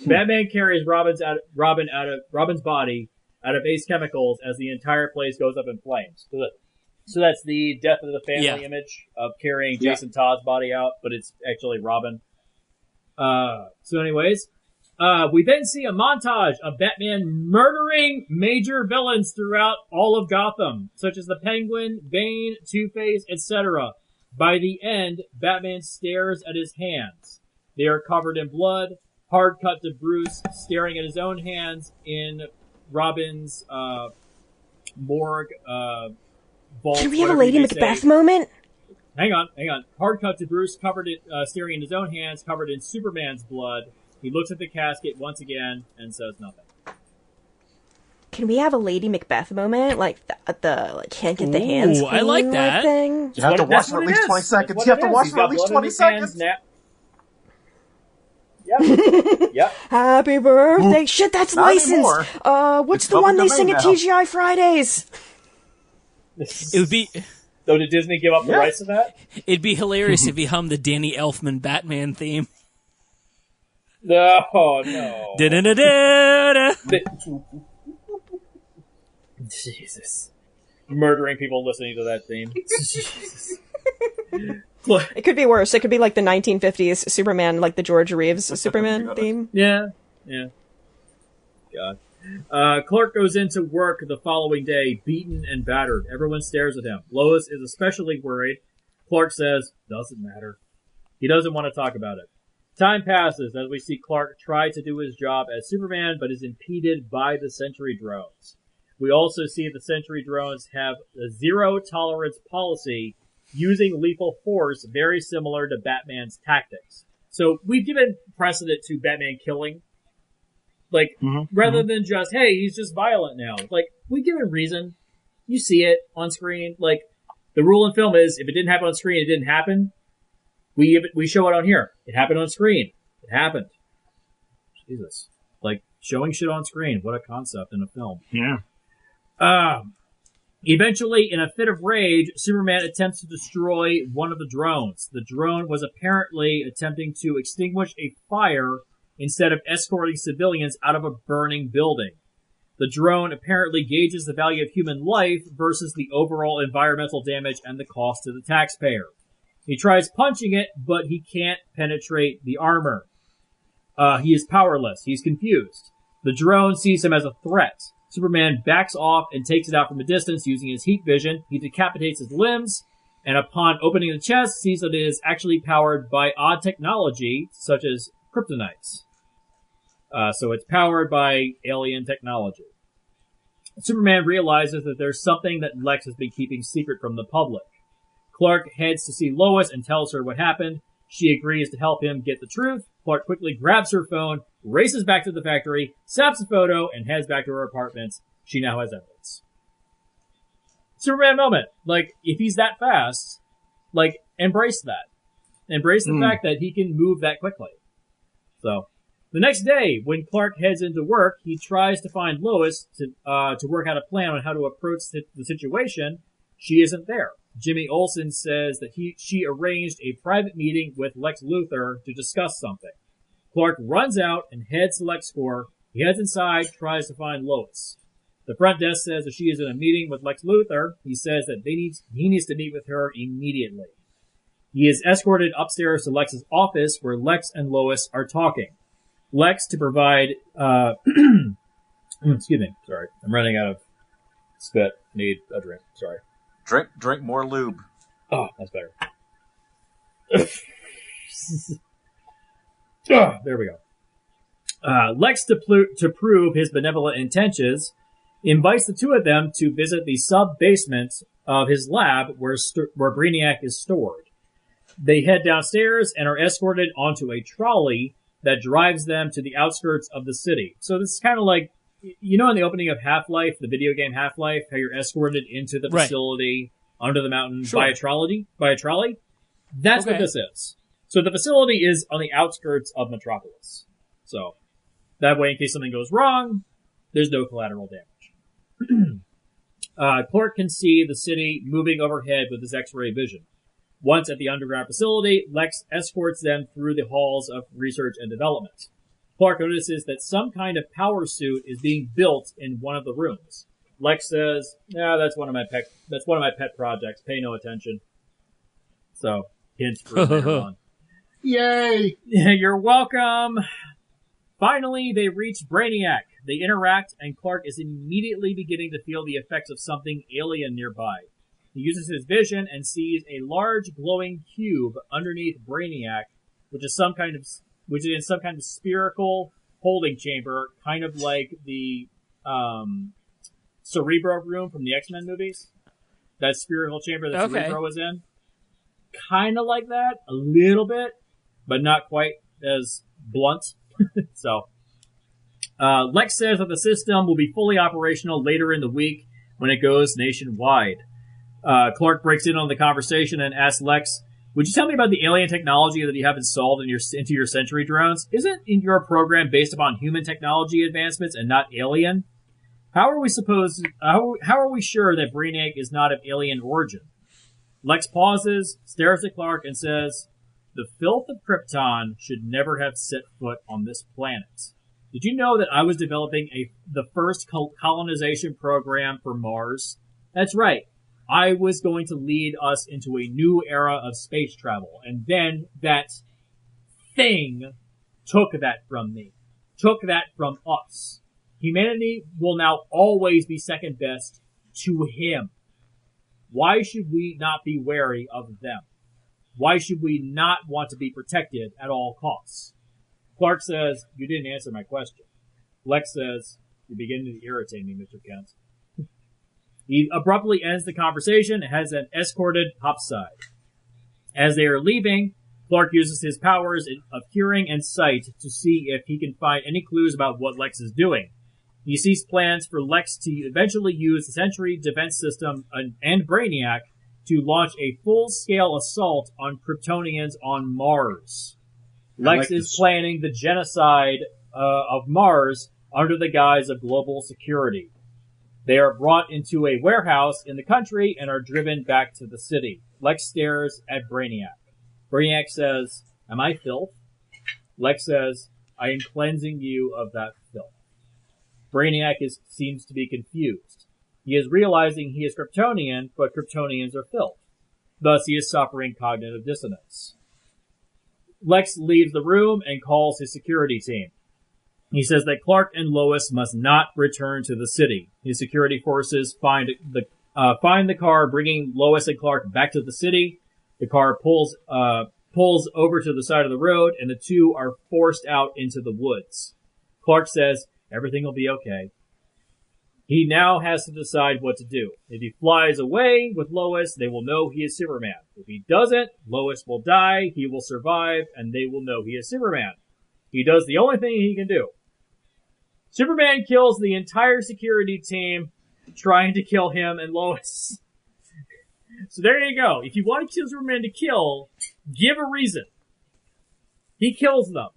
Batman carries Robin's body out of Ace Chemicals as the entire place goes up in flames. So that's the death of the family image of carrying Jason Todd's body out, but it's actually Robin. So anyways, we then see a montage of Batman murdering major villains throughout all of Gotham, such as the Penguin, Bane, Two-Face, etc. By the end, Batman stares at his hands. They are covered in blood. Hard cut to Bruce staring at his own hands in Robin's morgue vault. Can we have a Lady Macbeth moment? Hang on. Hard cut to Bruce staring in his own hands, covered in Superman's blood. He looks at the casket once again and says nothing. Can we have a Lady Macbeth moment, like the can't get the hands clean, I like that thing? You have to watch for at least 20 seconds. You have to watch for at least 20 seconds. Yep. Happy birthday! Shit, that's Not licensed. anymore. What's It's the one they public sing at domain now. TGI Fridays? It would be. So did Disney give up the rights to that? It'd be hilarious if he hummed the Danny Elfman Batman theme. No. Da-da-da-da-da. Jesus. Murdering people listening to that theme. Jesus. It could be worse. It could be like the 1950s Superman, like the George Reeves Superman theme. Yeah. God. Clark goes into work the following day, beaten and battered. Everyone stares at him. Lois is especially worried. Clark says, doesn't matter. He doesn't want to talk about it. Time passes as we see Clark try to do his job as Superman, but is impeded by the Sentry drones. We also see the Sentry drones have a zero-tolerance policy using lethal force very similar to Batman's tactics. So we've given precedent to Batman killing. Like, rather than just, hey, he's just violent now. Like, we give him reason. You see it on screen. Like, the rule in film is, if it didn't happen on screen, it didn't happen. We show it on here. It happened on screen. It happened. Jesus. Like, showing shit on screen. What a concept in a film. Yeah. Eventually, in a fit of rage, Superman attempts to destroy one of the drones. The drone was apparently attempting to extinguish a fire instead of escorting civilians out of a burning building. The drone apparently gauges the value of human life versus the overall environmental damage and the cost to the taxpayer. He tries punching it, but he can't penetrate the armor. He is powerless. He's confused. The drone sees him as a threat. Superman backs off and takes it out from a distance using his heat vision. He decapitates his limbs, and upon opening the chest, sees that it is actually powered by odd technology, such as kryptonites. So it's powered by alien technology. Superman realizes that there's something that Lex has been keeping secret from the public. Clark heads to see Lois and tells her what happened. She agrees to help him get the truth. Clark quickly grabs her phone, races back to the factory, snaps a photo, and heads back to her apartment. She now has evidence. Superman moment. Like, if he's that fast, like, embrace that. Embrace the fact that he can move that quickly. So, the next day, when Clark heads into work, he tries to find Lois to work out a plan on how to approach the situation. She isn't there. Jimmy Olsen says that she arranged a private meeting with Lex Luthor to discuss something. Clark runs out and heads to LexCorp. He heads inside, tries to find Lois. The front desk says that she is in a meeting with Lex Luthor. He says that he needs to meet with her immediately. He is escorted upstairs to Lex's office where Lex and Lois are talking. Lex, to provide, excuse me, sorry, I'm running out of spit. Need a drink, sorry. Drink more lube. Oh, that's better. There we go. Lex, to prove his benevolent intentions, invites the two of them to visit the sub-basement of his lab where Brainiac is stored. They head downstairs and are escorted onto a trolley that drives them to the outskirts of the city. So this is kind of like, you know, in the opening of Half-Life, the video game Half-Life, how you're escorted into the facility under the mountain by a trolley? That's what this is. So the facility is on the outskirts of Metropolis. So that way, in case something goes wrong, there's no collateral damage. Clark can see the city moving overhead with his X-ray vision. Once at the underground facility, Lex escorts them through the halls of research and development. Clark notices that some kind of power suit is being built in one of the rooms. Lex says, "Yeah, that's one of my pet projects. Pay no attention." So, hint for later on. Yay! You're welcome. Finally, they reach Brainiac. They interact, and Clark is immediately beginning to feel the effects of something alien nearby. He uses his vision and sees a large glowing cube underneath Brainiac which is in some kind of spherical holding chamber, kind of like the Cerebro room from the X-Men movies. That spherical chamber that Cerebro was in. Kind of like that, a little bit, but not quite as blunt. So, Lex says that the system will be fully operational later in the week when it goes nationwide. Clark breaks in on the conversation and asks Lex, would you tell me about the alien technology that you have installed into your Sentry drones? Isn't your program based upon human technology advancements and not alien? How are we sure that Brainiac is not of alien origin? Lex pauses, stares at Clark, and says, the filth of Krypton should never have set foot on this planet. Did you know that I was developing the first colonization program for Mars? That's right. I was going to lead us into a new era of space travel, and then that thing took that from me. Took that from us. Humanity will now always be second best to him. Why should we not be wary of them? Why should we not want to be protected at all costs? Clark says, you didn't answer my question. Lex says, you're beginning to irritate me, Mr. Kent. He abruptly ends the conversation and has an escorted topside. As they are leaving, Clark uses his powers of hearing and sight to see if he can find any clues about what Lex is doing. He sees plans for Lex to eventually use the Sentry defense system and Brainiac to launch a full-scale assault on Kryptonians on Mars. Lex is planning the genocide of Mars under the guise of global security. They are brought into a warehouse in the country and are driven back to the city. Lex stares at Brainiac. Brainiac says, am I filth? Lex says, I am cleansing you of that filth. Brainiac seems to be confused. He is realizing he is Kryptonian, but Kryptonians are filth. Thus, he is suffering cognitive dissonance. Lex leaves the room and calls his security team. He says that Clark and Lois must not return to the city. His security forces find the car, bringing Lois and Clark back to the city. The car pulls over to the side of the road, and the two are forced out into the woods. Clark says, everything will be okay. He now has to decide what to do. If he flies away with Lois, they will know he is Superman. If he doesn't, Lois will die, he will survive, and they will know he is Superman. He does the only thing he can do. Superman kills the entire security team trying to kill him and Lois. So there you go. If you want to kill Superman to kill, give a reason. He kills them.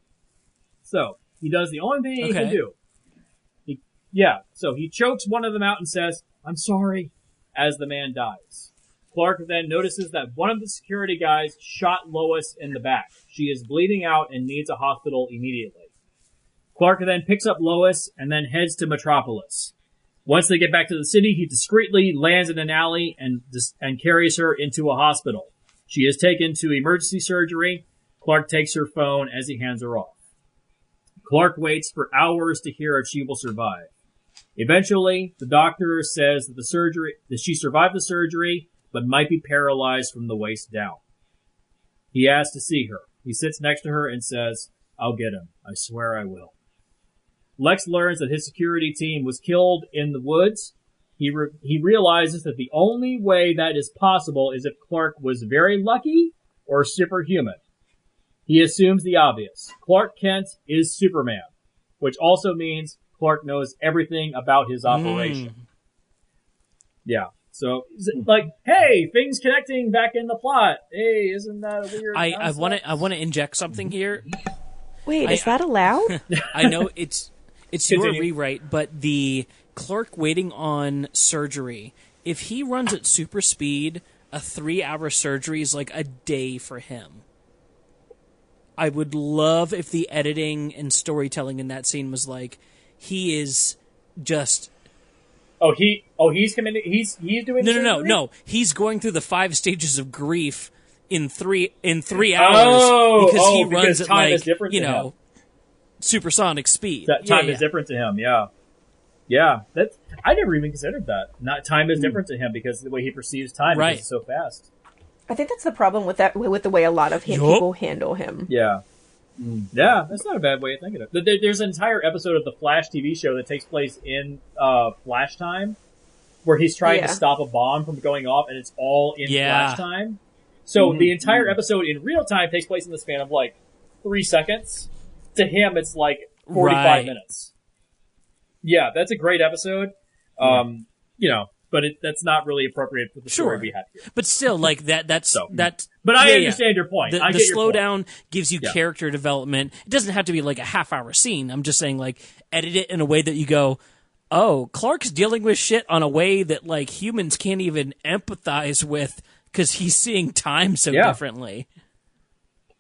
So, he does the only thing he can do. So he chokes one of them out and says, I'm sorry, as the man dies. Clark then notices that one of the security guys shot Lois in the back. She is bleeding out and needs a hospital immediately. Clark then picks up Lois and then heads to Metropolis. Once they get back to the city, he discreetly lands in an alley and carries her into a hospital. She is taken to emergency surgery. Clark takes her phone as he hands her off. Clark waits for hours to hear if she will survive. Eventually, the doctor says that she survived the surgery, but might be paralyzed from the waist down. He asks to see her. He sits next to her and says, I'll get him. I swear I will. Lex learns that his security team was killed in the woods. He realizes that the only way that is possible is if Clark was very lucky or superhuman. He assumes the obvious. Clark Kent is Superman, which also means Clark knows everything about his operation. Yeah. So, like, hey, things connecting back in the plot. Hey, isn't that a weird concept? I want to inject something here. Wait, is that allowed? I know it's your rewrite, but the Clark waiting on surgery, if he runs at super speed, a 3-hour surgery is like a day for him. I would love if the editing and storytelling in that scene was like, he is just... he's committed. He's doing no. He's going through the 5 stages of grief in 3 hours because he runs at like supersonic speed. Time is different to him. Yeah. I never even considered that. Time is different to him because the way he perceives time is so fast. I think that's the problem with the way a lot of people handle him. Yeah. Yeah, that's not a bad way of thinking of it. There's an entire episode of the Flash TV show that takes place in Flash time, where he's trying to stop a bomb from going off, and it's all in Flash time. So the entire episode in real time takes place in the span of like 3 seconds. To him, it's like 45 minutes. Yeah, that's a great episode. But that's not really appropriate for the story we have here. But still, like that's. But I understand your point. The slowdown gives you character development. It doesn't have to be like a half-hour scene. I'm just saying, like, edit it in a way that you go, oh, Clark's dealing with shit on a way that like humans can't even empathize with because he's seeing time so differently.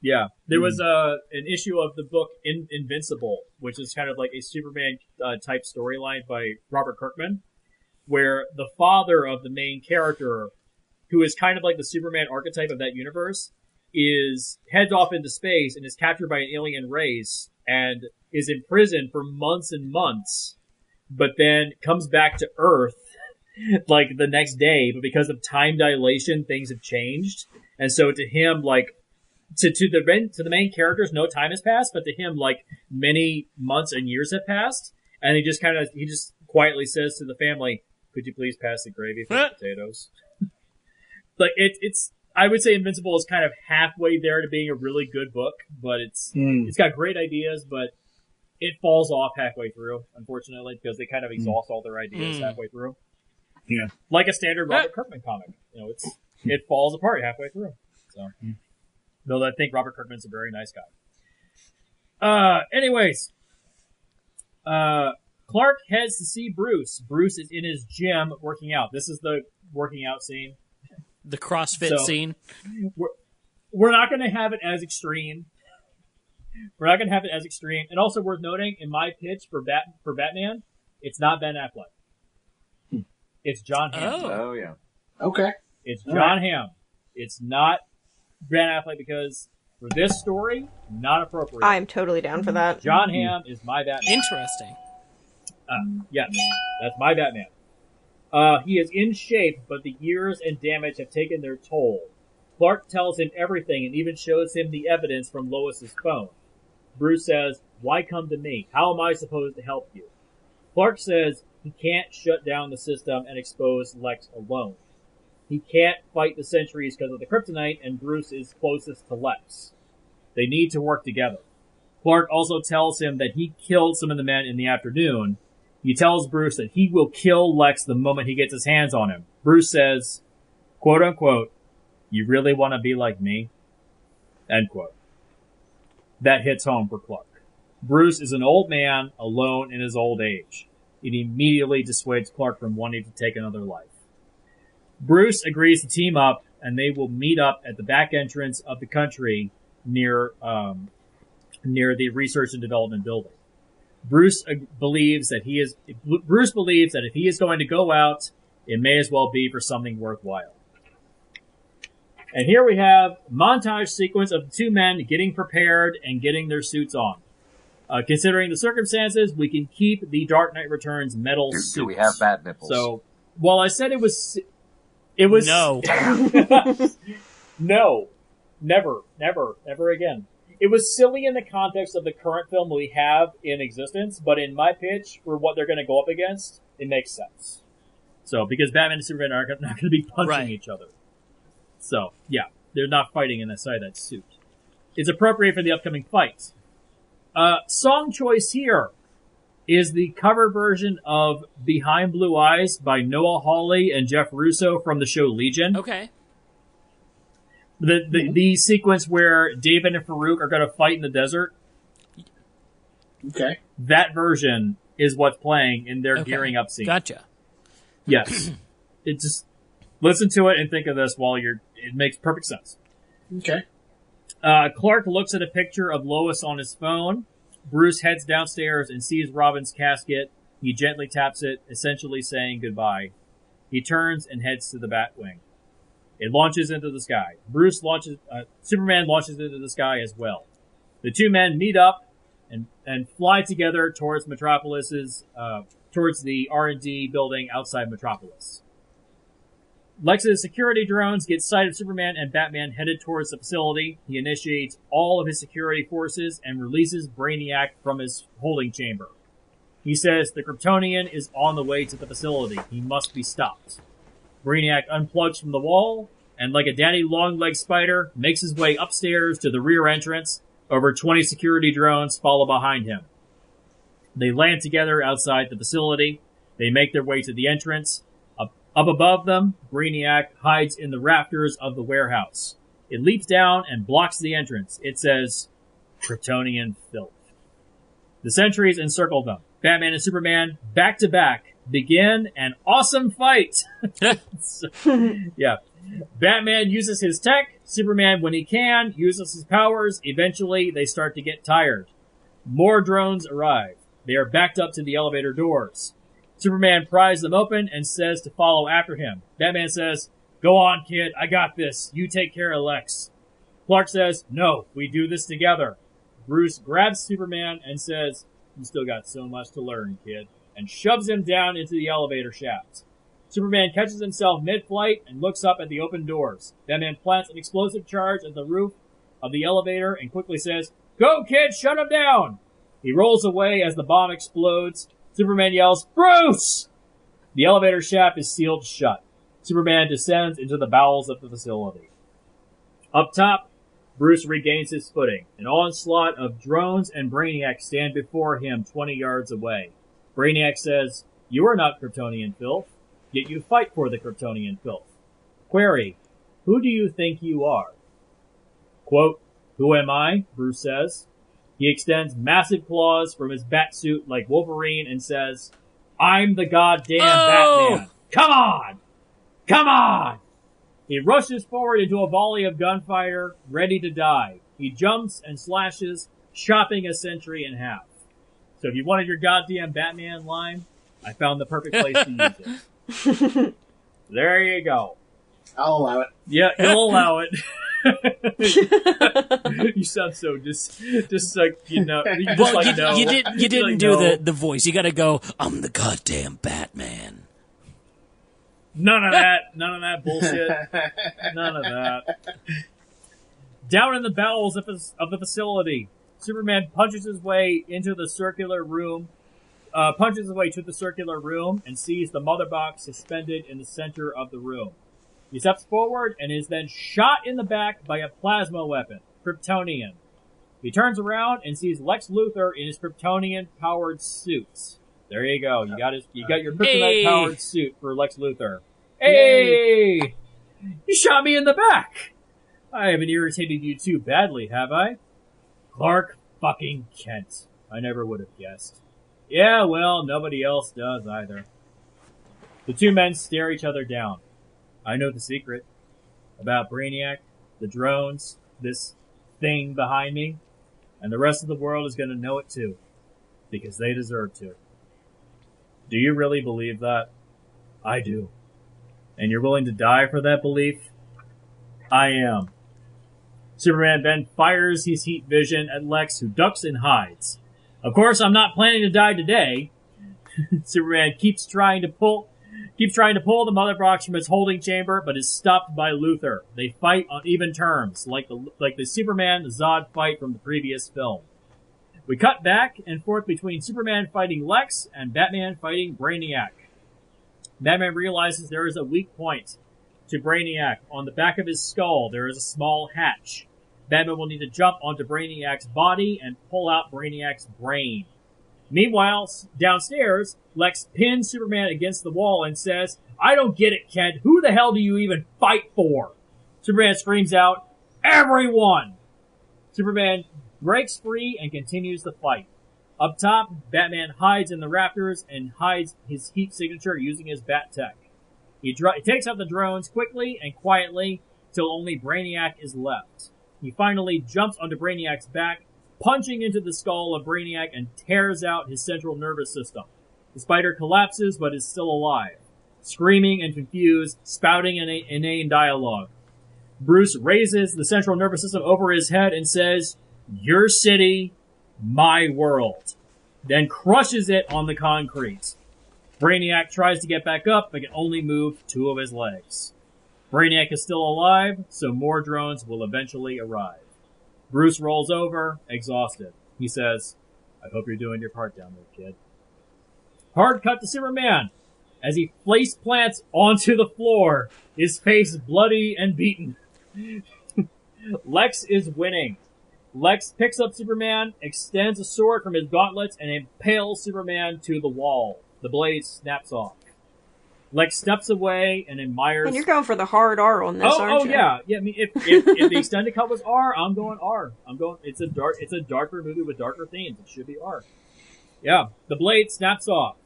Yeah, there was an issue of the book Invincible, which is kind of like a Superman type storyline by Robert Kirkman, where the father of the main character, who is kind of like the Superman archetype of that universe, heads off into space and is captured by an alien race and is imprisoned for months and months, but then comes back to Earth like the next day, but because of time dilation, things have changed. And so to him, like, to the main characters, no time has passed, but to him, like, many months and years have passed. And he just quietly says to the family, could you please pass the gravy for the potatoes? Like, I would say Invincible is kind of halfway there to being a really good book, but it's got great ideas, but it falls off halfway through, unfortunately, because they kind of exhaust all their ideas halfway through. Yeah. Like a standard Robert Kirkman comic. It falls apart halfway through. So, though I think Robert Kirkman's a very nice guy. Anyways, Clark heads to see Bruce. Bruce is in his gym working out. This is the working out scene. The CrossFit scene. We're not going to have it as extreme. And also worth noting, in my pitch for Batman, it's not Ben Affleck. It's John Hamm. Oh, yeah. Okay. It's John Hamm. It's not Ben Affleck because for this story, not appropriate. I'm totally down for that. John Hamm is my Batman. Interesting. Yes, that's my Batman. He is in shape, but the years and damage have taken their toll. Clark tells him everything and even shows him the evidence from Lois's phone. Bruce says, why come to me? How am I supposed to help you? Clark says he can't shut down the system and expose Lex alone. He can't fight the Sentries because of the kryptonite, and Bruce is closest to Lex. They need to work together. Clark also tells him that he killed some of the men in the afternoon. He tells Bruce that he will kill Lex the moment he gets his hands on him. Bruce says, quote unquote, you really want to be like me? End quote. That hits home for Clark. Bruce is an old man alone in his old age. It immediately dissuades Clark from wanting to take another life. Bruce agrees to team up, and they will meet up at the back entrance of the country near the research and development building. Bruce believes that if he is going to go out, it may as well be for something worthwhile. And here we have a montage sequence of the two men getting prepared and getting their suits on. Considering the circumstances, we can keep the Dark Knight Returns metal suits. Do we have bat nipples? So, while I said it was no. No. Never again. It was silly in the context of the current film we have in existence, but in my pitch, for what they're going to go up against, it makes sense. So, because Batman and Superman are not going to be punching each other. So, yeah, they're not fighting inside that suit. It's appropriate for the upcoming fight. Song choice here is the cover version of Behind Blue Eyes by Noah Hawley and Jeff Russo from the show Legion. Okay. The sequence where David and Farouk are going to fight in the desert. Okay. That version is what's playing in their gearing up scene. Gotcha. Yes. It just, listen to it and think of this while it makes perfect sense. Okay. Clark looks at a picture of Lois on his phone. Bruce heads downstairs and sees Robin's casket. He gently taps it, essentially saying goodbye. He turns and heads to the Batwing. It launches into the sky. Superman launches into the sky as well. The two men meet up and fly together towards towards the R&D building outside Metropolis. Lex's security drones get sight of Superman and Batman headed towards the facility. He initiates all of his security forces and releases Brainiac from his holding chamber. He says the Kryptonian is on the way to the facility. He must be stopped. Brainiac unplugs from the wall and, like a daddy long-legged spider, makes his way upstairs to the rear entrance. Over 20 security drones follow behind him. They land together outside the facility. They make their way to the entrance. Up above them, Brainiac hides in the rafters of the warehouse. It leaps down and blocks the entrance. It says, Kryptonian filth. The sentries encircle them. Batman and Superman, back to back, begin an awesome fight. Yeah. Batman uses his tech. Superman, when he can, uses his powers. Eventually, they start to get tired. More drones arrive. They are backed up to the elevator doors. Superman pries them open and says to follow after him. Batman says, go on, kid. I got this. You take care of Lex. Clark says, no, we do this together. Bruce grabs Superman and says, you still got so much to learn, kid, and shoves him down into the elevator shaft. Superman catches himself mid-flight and looks up at the open doors. Batman plants an explosive charge at the roof of the elevator and quickly says, go, kid, shut him down! He rolls away as the bomb explodes. Superman yells, Bruce! The elevator shaft is sealed shut. Superman descends into the bowels of the facility. Up top, Bruce regains his footing. An onslaught of drones and Brainiac stand before him 20 yards away. Brainiac says, you are not Kryptonian filth, yet you fight for the Kryptonian filth. Query, who do you think you are? Quote, who am I? Bruce says. He extends massive claws from his bat suit like Wolverine and says, I'm the goddamn Batman. Come on! Come on! He rushes forward into a volley of gunfire, ready to die. He jumps and slashes, chopping a sentry in half. So if you wanted your goddamn Batman line, I found the perfect place to use it. There you go. I'll allow it. Yeah, he'll allow it. You sound so just like, you know, well, like, no. you didn't like, do no. the voice. You got to go, I'm the goddamn Batman. None of that bullshit. None of that. Down in the bowels of the facility, Superman punches his way to the circular room and sees the mother box suspended in the center of the room. He steps forward and is then shot in the back by a plasma weapon, Kryptonian. He turns around and sees Lex Luthor in his Kryptonian-powered suit. There you go. You got your Kryptonite-powered suit for Lex Luthor. Hey! You shot me in the back! I haven't irritated you too badly, have I? Clark fucking Kent. I never would have guessed. Yeah, well, nobody else does either. The two men stare each other down. I know the secret. About Brainiac, the drones, this thing behind me, and the rest of the world is gonna know it too. Because they deserve to. Do you really believe that? I do. And you're willing to die for that belief? I am. Superman then fires his heat vision at Lex, who ducks and hides. Of course, I'm not planning to die today. Superman keeps trying to pull the mother box from its holding chamber, but is stopped by Luthor. They fight on even terms, like the Superman Zod fight from the previous film. We cut back and forth between Superman fighting Lex and Batman fighting Brainiac. Batman realizes there is a weak point to Brainiac. On the back of his skull, there is a small hatch. Batman will need to jump onto Brainiac's body and pull out Brainiac's brain. Meanwhile, downstairs, Lex pins Superman against the wall and says, I don't get it, Kent. Who the hell do you even fight for? Superman screams out, everyone! Superman breaks free and continues the fight. Up top, Batman hides in the rafters and hides his heat signature using his bat tech. He takes out the drones quickly and quietly till only Brainiac is left. He finally jumps onto Brainiac's back, punching into the skull of Brainiac and tears out his central nervous system. The spider collapses but is still alive, screaming and confused, spouting an inane dialogue. Bruce raises the central nervous system over his head and says, your city, my world, then crushes it on the concrete. Brainiac tries to get back up but can only move two of his legs. Brainiac is still alive, so more drones will eventually arrive. Bruce rolls over, exhausted. He says, I hope you're doing your part down there, kid. Hard cut to Superman as he face plants onto the floor, his face bloody and beaten. Lex is winning. Lex picks up Superman, extends a sword from his gauntlets, and impales Superman to the wall. The blade snaps off. Lex steps away and admires. And you're going for the hard R on this, aren't you? Yeah. I mean, if the extended cut was R, I'm going R. It's a darker movie with darker themes. It should be R. Yeah. The blade snaps off.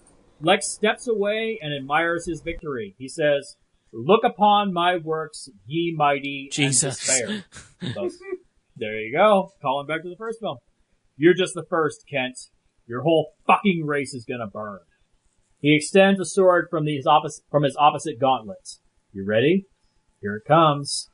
Lex steps away and admires his victory. He says, "Look upon my works, ye mighty, Jesus." and despair. So, there you go. Calling back to the first film. You're just the first, Kent. Your whole fucking race is gonna burn. He extends a sword from his opposite gauntlet. You ready? Here it comes.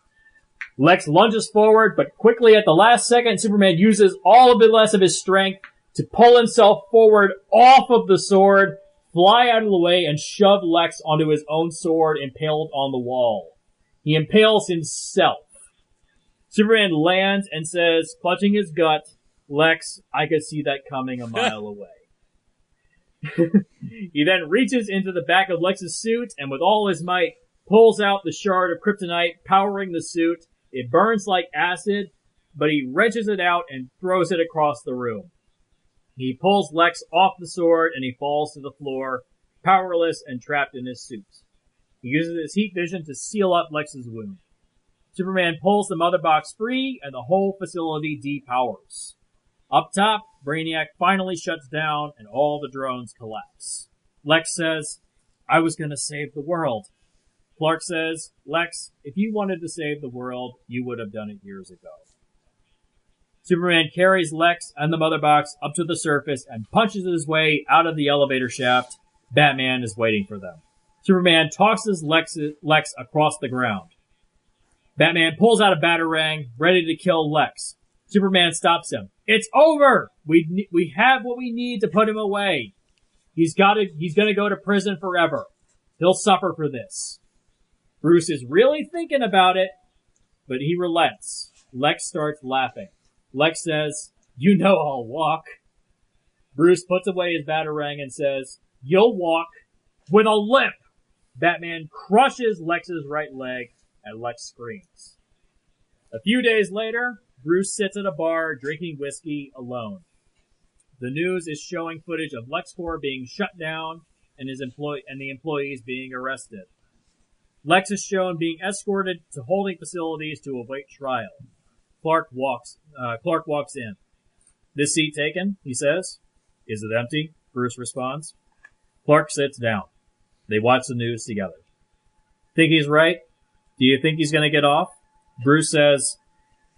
Lex lunges forward, but quickly at the last second, Superman uses all of the less of his strength to pull himself forward off of the sword, fly out of the way, and shove Lex onto his own sword impaled on the wall. He impales himself. Superman lands and says, clutching his gut, Lex, I could see that coming a mile away. He then reaches into the back of Lex's suit and with all his might pulls out the shard of kryptonite powering the suit. It burns like acid, but he wrenches it out and throws it across the room. He pulls Lex off the sword and he falls to the floor, powerless and trapped in his suit. He uses his heat vision to seal up Lex's wound. Superman pulls the mother box free and the whole facility depowers. Up top, Brainiac finally shuts down and all the drones collapse. Lex says, I was gonna save the world. Clark says, Lex, if you wanted to save the world, you would have done it years ago. Superman carries Lex and the mother box up to the surface and punches his way out of the elevator shaft. Batman is waiting for them. Superman tosses Lex across the ground. Batman pulls out a batarang, ready to kill Lex. Superman stops him. It's over! We have what we need to put him away. He's gonna go to prison forever. He'll suffer for this. Bruce is really thinking about it, but he relents. Lex starts laughing. Lex says, you know I'll walk. Bruce puts away his batarang and says, you'll walk with a limp. Batman crushes Lex's right leg and Lex screams. A few days later, Bruce sits at a bar drinking whiskey alone. The news is showing footage of LexCorp being shut down and the employees being arrested. Lex is shown being escorted to holding facilities to await trial. Clark walks in. This seat taken, he says. Is it empty? Bruce responds. Clark sits down. They watch the news together. Think he's right? Do you think he's gonna get off? Bruce says,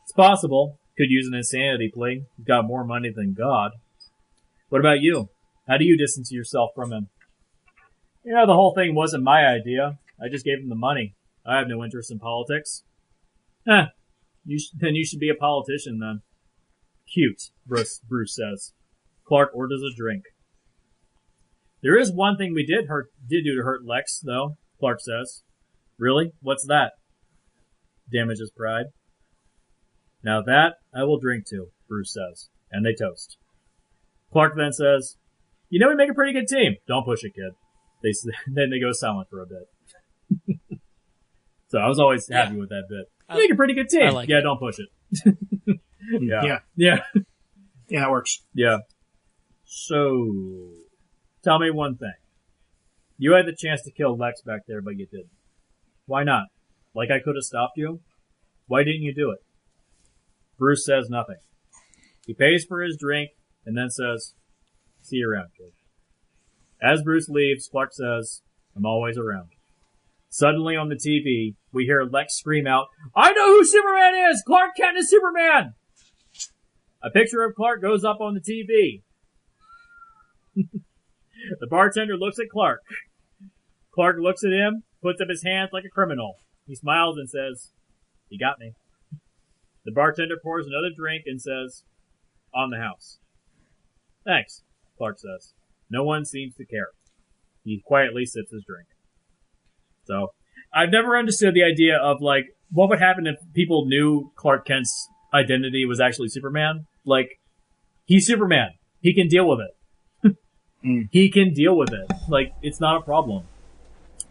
it's possible. Could use an insanity plea. He's got more money than God. What about you? How do you distance yourself from him? You know, the whole thing wasn't my idea. I just gave him the money. I have no interest in politics. Then you should be a politician then. Cute, Bruce says. Clark orders a drink. There is one thing we did do to hurt Lex, though, Clark says. Really? What's that? Damage his pride. Now that I will drink to, Bruce says. And they toast. Clark then says, you know we make a pretty good team. Don't push it, kid. Then they go silent for a bit. So I was always happy with that bit. You make a pretty good team. Like don't push it. Yeah. Yeah, that works. Yeah. So, tell me one thing. You had the chance to kill Lex back there, but you didn't. Why not? Like I could have stopped you? Why didn't you do it? Bruce says nothing. He pays for his drink and then says, see you around, kid. As Bruce leaves, Clark says, I'm always around. Suddenly on the TV, we hear Lex scream out, I know who Superman is! Clark Kent is Superman! A picture of Clark goes up on the TV. The bartender looks at Clark. Clark looks at him, puts up his hands like a criminal. He smiles and says, you got me. The bartender pours another drink and says, on the house. Thanks, Clark says. No one seems to care. He quietly sips his drink. So, I've never understood the idea of, like, what would happen if people knew Clark Kent's identity was actually Superman? Like, he's Superman. He can deal with it. He can deal with it. Like, it's not a problem.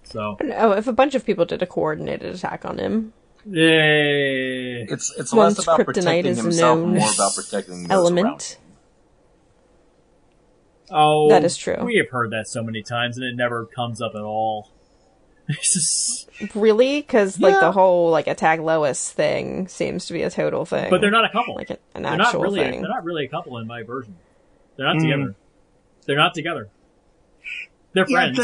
So. I don't know, if a bunch of people did a coordinated attack on him. It's less about protecting himself and more about protecting those around him. Oh, that is true. We have heard that so many times, and it never comes up at all. Really? Because like the whole like attack Lois thing seems to be a total thing. But they're not a couple. Like an actual thing. They're not really a couple in my version. They're not together. They're not together. They're friends.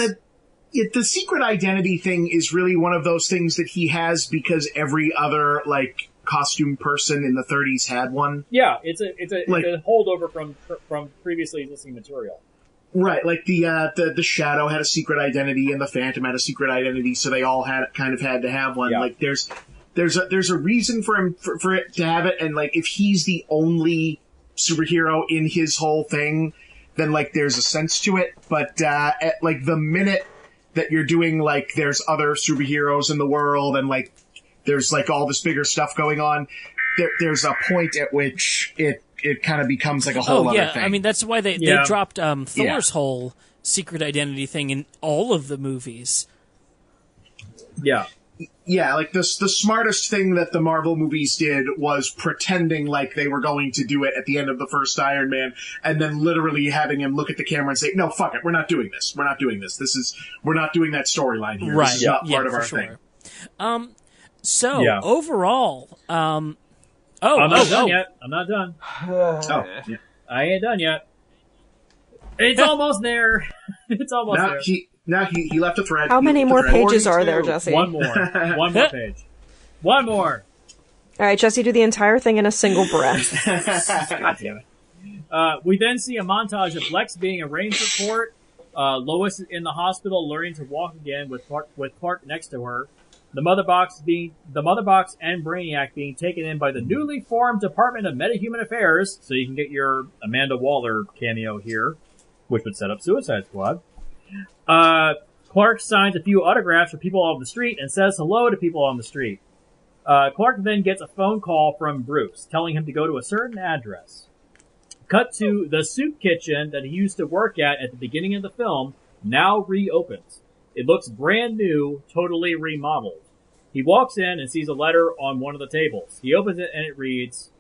The secret identity thing is really one of those things that he has because every other like costume person in the 30s had one. Yeah, it's a holdover from previously existing material. Right, like the Shadow had a secret identity and the Phantom had a secret identity, so they all had to have one. Yeah. Like there's a reason for him for it to have it, and like if he's the only superhero in his whole thing, then like there's a sense to it. But at like the minute that you're doing like there's other superheroes in the world and like there's like all this bigger stuff going on, there's a point at which it kind of becomes like a whole other thing. I mean, that's why they dropped Thor's whole secret identity thing in all of the movies. Yeah. Yeah, like the smartest thing that the Marvel movies did was pretending like they were going to do it at the end of the first Iron Man, and then literally having him look at the camera and say, "No, fuck it, we're not doing this. We're not doing this. We're not doing that storyline here. Right. This is not part of our thing." Overall, I'm not done yet. I'm not done. Yeah. I ain't done yet. It's almost there. It's almost there. He left a thread. How many more pages are there, Jesse? One more. One more page. One more. All right, Jesse, do the entire thing in a single breath. God damn it. We then see a montage of Lex being arraigned for court. Lois is in the hospital learning to walk again with Clark next to her. The Mother Box and Brainiac being taken in by the newly formed Department of Metahuman Affairs, so you can get your Amanda Waller cameo here, which would set up Suicide Squad. Clark signs a few autographs for people on the street and says hello to people on the street. Clark then gets a phone call from Bruce, telling him to go to a certain address. Cut to the soup kitchen that he used to work at the beginning of the film, now reopens. It looks brand new, totally remodeled. He walks in and sees a letter on one of the tables. He opens it and it reads,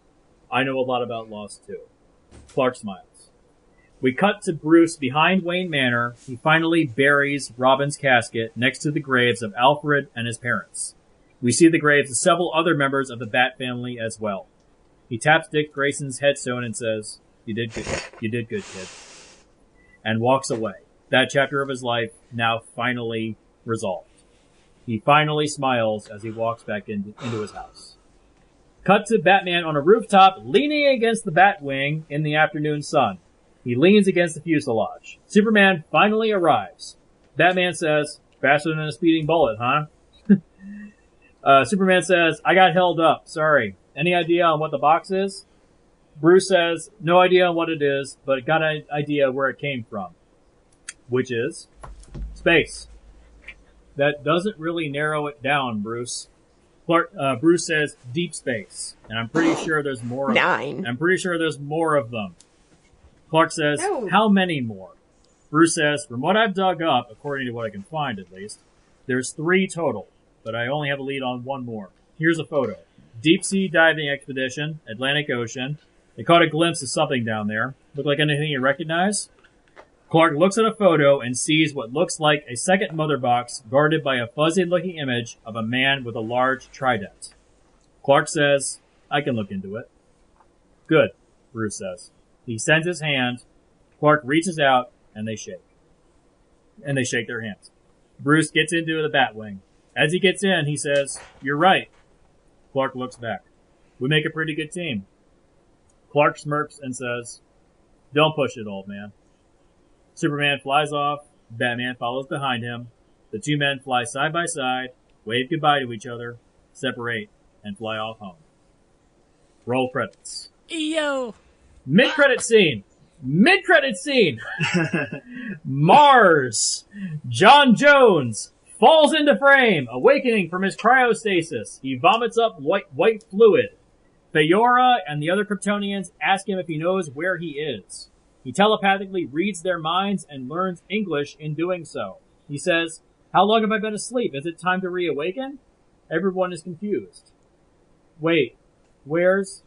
"I know a lot about Lost too." Clark smiles. We cut to Bruce behind Wayne Manor. He finally buries Robin's casket next to the graves of Alfred and his parents. We see the graves of several other members of the Bat family as well. He taps Dick Grayson's headstone and says, "You did good. You did good, kid." And walks away. That chapter of his life now finally resolved. He finally smiles as he walks back into his house. Cut to Batman on a rooftop, leaning against the Batwing in the afternoon sun. He leans against the fuselage. Superman finally arrives. Batman says, "Faster than a speeding bullet, huh?" Superman says, "I got held up. Sorry. Any idea on what the box is?" Bruce says, "No idea on what it is, but got an idea where it came from." Which is space. That doesn't really narrow it down, Bruce. Bruce says deep space, and I'm pretty sure there's more. I'm pretty sure there's more of them. Clark says, "How many more?" Bruce says, "From what I've dug up, according to what I can find at least, there's 3 total, but I only have a lead on 1 more. Here's a photo. Deep sea diving expedition, Atlantic Ocean. They caught a glimpse of something down there. Look like anything you recognize?" Clark looks at a photo and sees what looks like a second mother box guarded by a fuzzy-looking image of a man with a large trident. Clark says, "I can look into it." "Good," Bruce says. He sends his hand. Clark reaches out, and they shake. And they shake their hands. Bruce gets into the Batwing. As he gets in, he says, "You're right." Clark looks back. "We make a pretty good team." Clark smirks and says, "Don't push it, old man." Superman flies off. Batman follows behind him. The 2 men fly side by side, wave goodbye to each other, separate, and fly off home. Roll credits. Yo! Mid-credit scene. Mid-credit scene. Mars. John Jones. falls into frame, awakening from his cryostasis. He vomits up white fluid. Feyora and the other Kryptonians ask him if he knows where he is. He telepathically reads their minds and learns English in doing so. He says, "How long have I been asleep? Is it time to reawaken?" Everyone is confused. Wait, where's...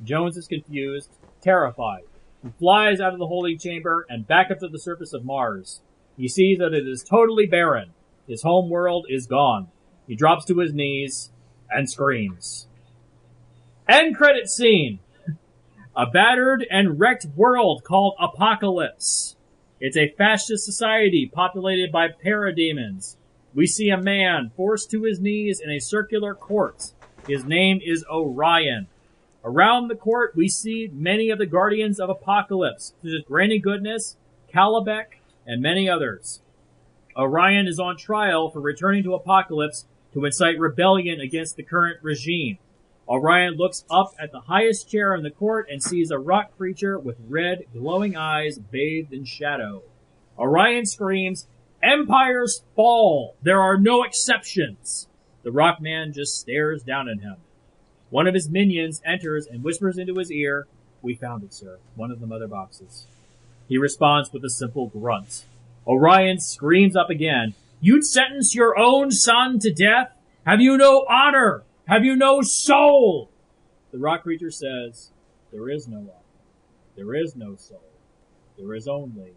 Jones is confused, terrified. He flies out of the holding chamber and back up to the surface of Mars. He sees that it is totally barren. His home world is gone. He drops to his knees and screams. End credit scene. A battered and wrecked world called Apocalypse. It's a fascist society populated by parademons. We see a man forced to his knees in a circular court. His name is Orion. Around the court, we see many of the Guardians of Apocalypse, such as Granny Goodness, Calabec, and many others. Orion is on trial for returning to Apocalypse to incite rebellion against the current regime. Orion looks up at the highest chair in the court and sees a rock creature with red, glowing eyes bathed in shadow. Orion screams, "Empires fall! There are no exceptions!" The rock man just stares down at him. One of his minions enters and whispers into his ear, "We found it, sir. One of the mother boxes." He responds with a simple grunt. Orion screams up again, "You'd sentence your own son to death? Have you no honor? Have you no soul?" The rock creature says, "There is no honor. There is no soul. There is only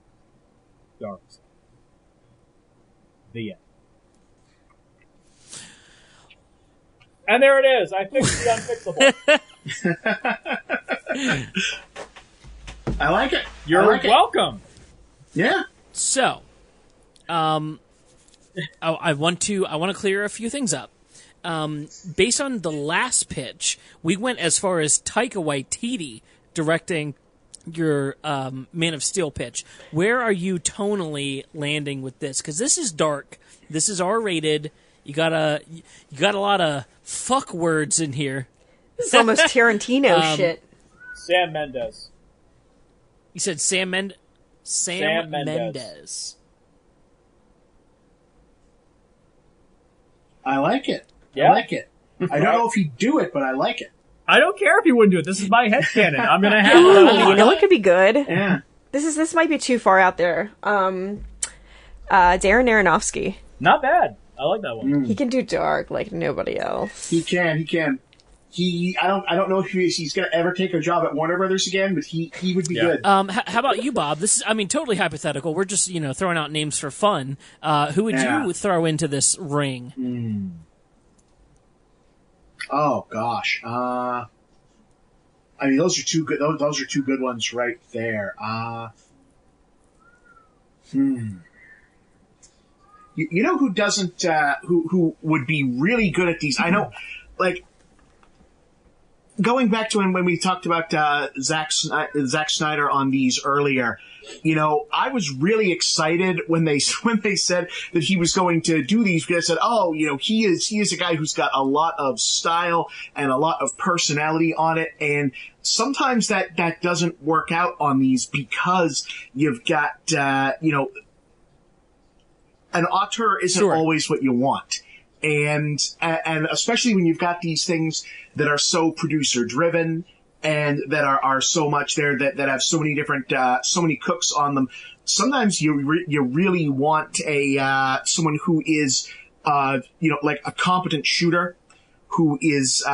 dark side." The end. And there it is. I fixed the unfixable. I like it. You're welcome. Yeah. So, I want to clear a few things up. Based on the last pitch, we went as far as Taika Waititi directing your Man of Steel pitch. Where are you tonally landing with this? Because this is dark. This is R-rated. You got a lot of fuck words in here. This is almost Tarantino shit. Sam Mendes. You said Sam Mendes. I like it. Yeah. I like it. I don't know if he'd do it, but I like it. I don't care if he wouldn't do it. This is my headcanon. I'm gonna have Ooh, it. you know it could be good. Yeah. This might be too far out there. Darren Aronofsky. Not bad. I like that one. He can do dark like nobody else. He can. I don't know if he's going to ever take a job at Warner Brothers again, but he would be good. How about you, Bob? This is, totally hypothetical. We're just, throwing out names for fun. Who would you throw into this ring? Oh gosh. Those are two good. Those are two good ones right there. You know who doesn't? Who would be really good at these? I know, like. Going back to when we talked about Zack Snyder on these earlier, I was really excited when they said that he was going to do these, because I said, he is a guy who's got a lot of style and a lot of personality on it, and sometimes that doesn't work out on these because you've got an auteur isn't always what you want. And especially when you've got these things that are so producer driven and that are so much there that have so many different, so many cooks on them. Sometimes you really want someone who is, like a competent shooter who is,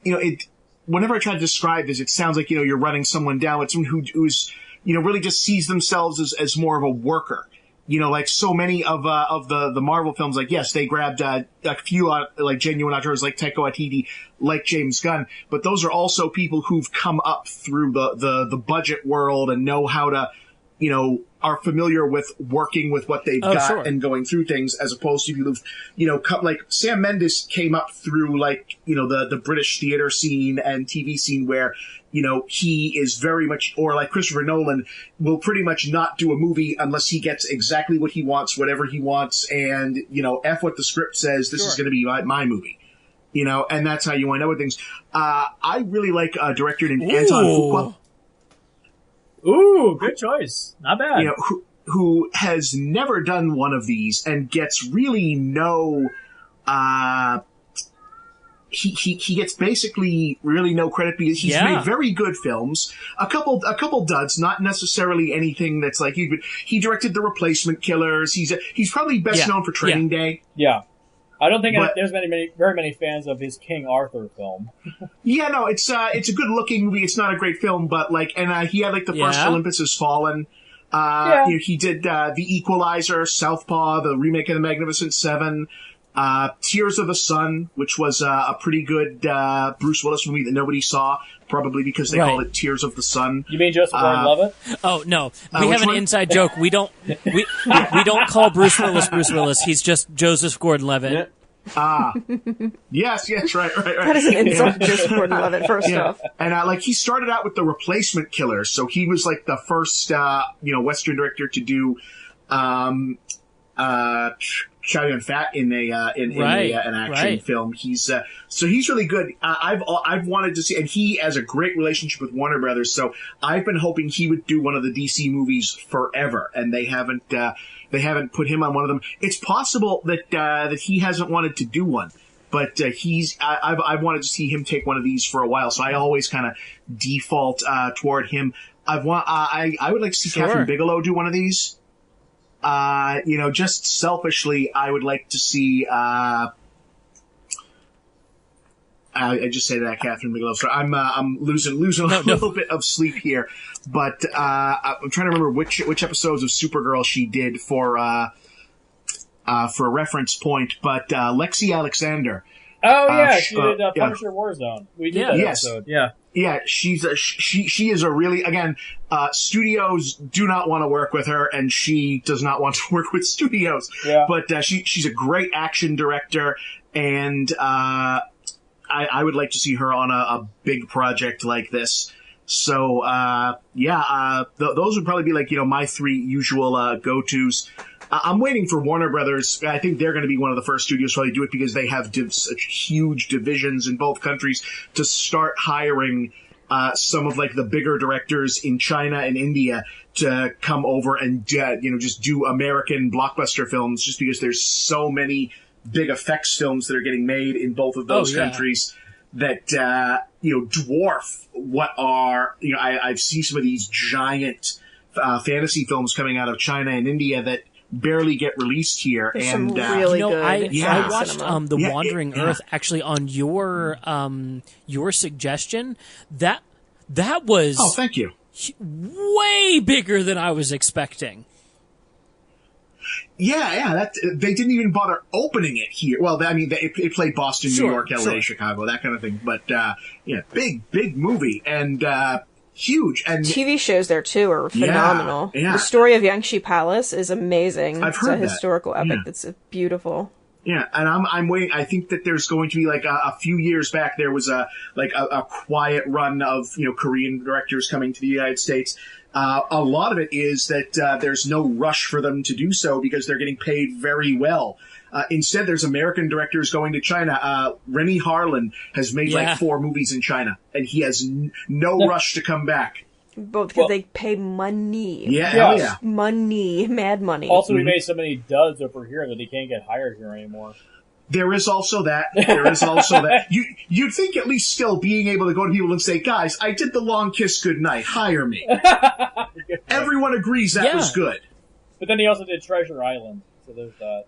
whenever I try to describe this, it sounds like, you're running someone down. It's someone who's, really just sees themselves as more of a worker. Like so many of the Marvel films, like, yes, they grabbed, a few, like genuine auteurs like Taika Waititi, like James Gunn, but those are also people who've come up through the budget world and know how to, are familiar with working with what they've got and going through things, as opposed to people who've, like Sam Mendes came up through, like, the British theater scene and TV scene where, he is very much, or like Christopher Nolan will pretty much not do a movie unless he gets exactly what he wants, whatever he wants, and, F what the script says, this is going to be my movie. And that's how you wind up with things. I really like a director named Anton Fuqua. Ooh, good choice. Not bad. who has never done one of these and gets really no, he gets basically really no credit because he's made very good films. A couple duds, not necessarily anything that's like he directed The Replacement Killers. He's probably best known for Training Day. Yeah. I don't think there's very many fans of his King Arthur film. Yeah, no, it's a good looking movie. It's not a great film, but he had the first Olympus Has Fallen. He did The Equalizer, Southpaw, the remake of The Magnificent Seven, Tears of the Sun, which was a pretty good Bruce Willis movie that nobody saw, probably because they called it Tears of the Sun. You mean Joseph Gordon-Levitt? Oh no, we have an inside joke. We don't call Bruce Willis. He's just Joseph Gordon-Levitt. Yes, right. That is an insult to Joseph Gordon-Levitt, first off. And he started out with The Replacement Killers, so he was the first Western director to do Chow Yun-Fat in an action film. So he's really good. I've wanted to see, and he has a great relationship with Warner Brothers. So I've been hoping he would do one of the DC movies forever, and they haven't put him on one of them. It's possible that he hasn't wanted to do one, but I've wanted to see him take one of these for a while. So I always kind of default toward him. I would like to see Catherine Bigelow do one of these. Just selfishly, I would like to see, I just say that, Catherine Bigelow. So I'm losing a little bit of sleep here, but, I'm trying to remember which episodes of Supergirl she did for a reference point, but, Lexi Alexander. Oh yeah, she did Punisher Warzone. We did that episode. Yeah. Yeah, she is a really, again, studios do not want to work with her, and she does not want to work with studios. Yeah. But she's a great action director, and I would like to see her on a big project like this. So those would probably be my three usual go-tos. I'm waiting for Warner Brothers. I think they're going to be one of the first studios to probably do it because they have such huge divisions in both countries to start hiring some of the bigger directors in China and India to come over and just do American blockbuster films, just because there's so many big effects films that are getting made in both of those countries that dwarf what are I've seen some of these giant fantasy films coming out of China and India that barely get released here. There's and some really good. I watched The Wandering Earth actually on your suggestion. That was thank you. Way bigger than I was expecting. Yeah, they didn't even bother opening it here. Well, it played Boston, New York, LA, Chicago, that kind of thing. But big movie and huge. And TV shows there too are phenomenal. Yeah. The Story of Yangtze Palace is amazing. I've heard it's a historical epic that's beautiful. Yeah, and I'm waiting. I think that there's going to be a few years back there was a quiet run of Korean directors coming to the United States. A lot of it is that there's no rush for them to do so because they're getting paid very well. Instead, there's American directors going to China. Rennie Harlan has made 4 movies in China, and he has no rush to come back. Both because they pay money. Yeah. Money. Mad money. Also, we made so many duds over here that he can't get hired here anymore. There is also that. You'd think at least still being able to go to people and say, guys, I did The Long Kiss Goodnight. Hire me. Everyone agrees that was good. But then he also did Treasure Island, so there's that.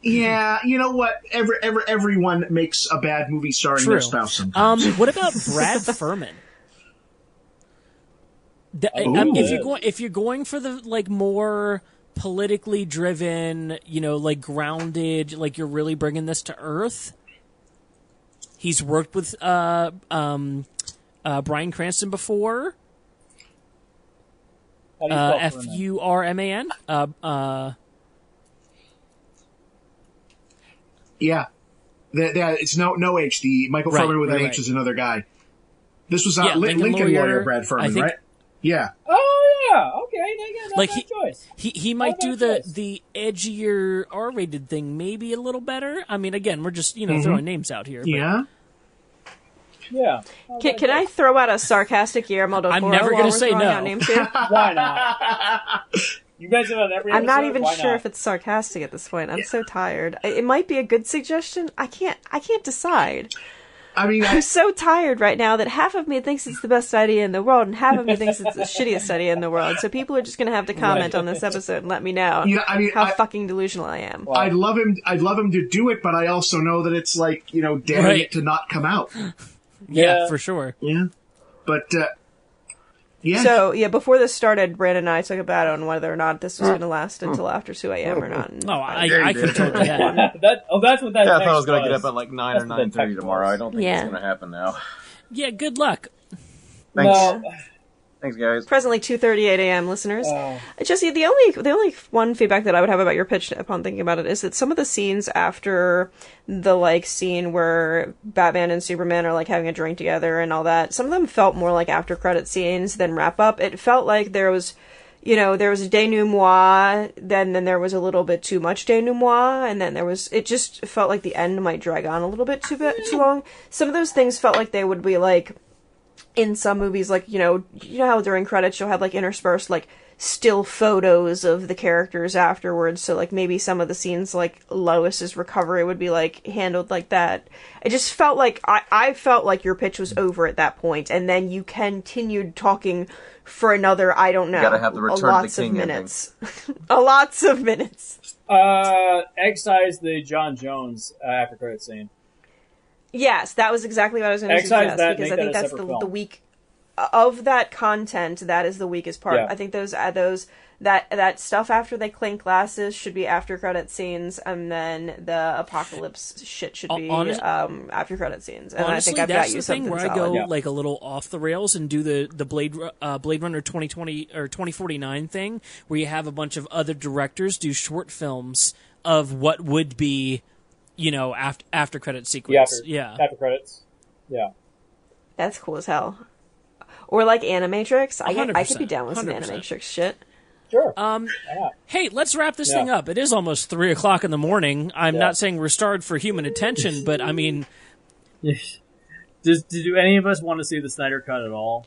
Yeah, you know what? Everyone makes a bad movie starring their spouse sometimes. What about Brad Furman? If you're going for the more politically driven, grounded, you're really bringing this to earth. He's worked with Bryan Cranston before. Furman? Yeah. It's no H. The Michael Furman with an H is another guy. This was Lincoln Lawyer Brad Furman, right? Yeah. Oh, yeah. Okay. That's choice. He might do the edgier R-rated thing maybe a little better. I mean, again, we're just, throwing names out here. But. Yeah. Yeah. Can I throw out a sarcastic Guillermo del Toro? I'm never going to say no. Names here? Why not? You mentioned it on every episode. I'm not even Why sure not? if it's sarcastic at this point. I'm so tired. It might be a good suggestion. I can't decide. I mean, I'm so tired right now that half of me thinks it's the best idea in the world, and half of me thinks it's the shittiest idea in the world. So people are just going to have to comment on this episode and let me know how fucking delusional I am. Well, I'd love him to do it, but I also know that it's like, daring it to not come out. Yeah, for sure. Yeah, but yeah. So before this started, Brandon and I took a bet on whether or not this was going to last until after 2 a.m. or not. No, I could totally get it. That's what that. Yeah, I thought I was going to get up at like 9 or 9:30 tomorrow. I don't think Yeah. it's going to happen now. Yeah, good luck. Thanks. Well, Thanks, guys. Presently 2:38 a.m. listeners. Jesse, the only one feedback that I would have about your pitch upon thinking about it is that some of the scenes after the scene where Batman and Superman are having a drink together and all that, some of them felt more like after credit scenes than wrap up. It felt like there was there was a denouement, then there was a little bit too much denouement, and then it just felt like the end might drag on a little bit too long. Some of those things felt like they would be in some movies, you know how during credits you'll have interspersed still photos of the characters afterwards, so maybe some of the scenes Lois's recovery would be handled like that. It just felt like I felt like your pitch was over at that point, and then you continued talking for another, I don't know, gotta have the Return of the King minutes. Lots of minutes. excise the John Jones after credit scene. Yes, that was exactly what I was going to suggest, because I think that's the weak of that content. That is the weakest part. Yeah. I think that stuff after they clink glasses should be after credit scenes, and then the apocalypse shit should be after credit scenes. And honestly, I think I've that's got you the thing something where solid. I go a little off the rails and do the Blade Runner 2020 or 2049 thing, where you have a bunch of other directors do short films of what would be, after credit sequence. After credits. Yeah. That's cool as hell. Or Animatrix. I could be down with some 100%. Animatrix shit. Sure. Hey, let's wrap this thing up. It is almost 3:00 in the morning. I'm not saying we're starved for human attention, but I mean, do any of us want to see the Snyder Cut at all?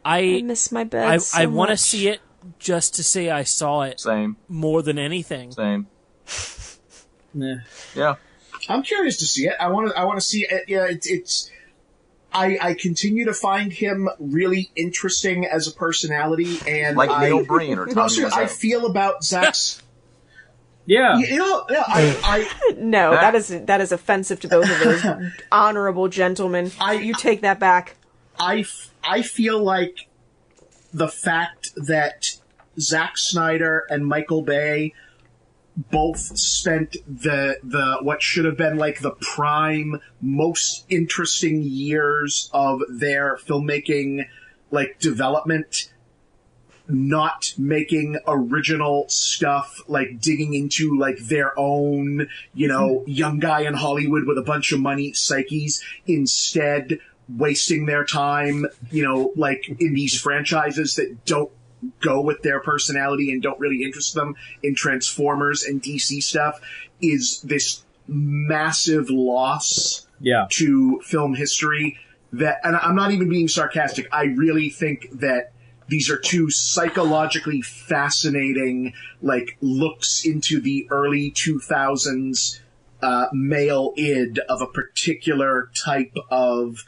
I miss my bed. I want to see it just to say I saw it. Same. More than anything. Same. Yeah. I'm curious to see it. I want to see it. Yeah, it's. I continue to find him really interesting as a personality, and Neil Breen or Tommy Wiseau. I feel about Zach's. Yeah. No, that is offensive to both of those honorable gentlemen. You take that back. I feel like the fact that Zack Snyder and Michael Bay both spent the what should have been the prime, most interesting years of their filmmaking development not making original stuff, digging into their own, young guy in Hollywood with a bunch of money psyches, instead wasting their time, in these franchises that don't go with their personality and don't really interest them in Transformers and DC stuff, is this massive loss to film history. That, and I'm not even being sarcastic, I really think that these are two psychologically fascinating, looks into the early 2000s male id of a particular type of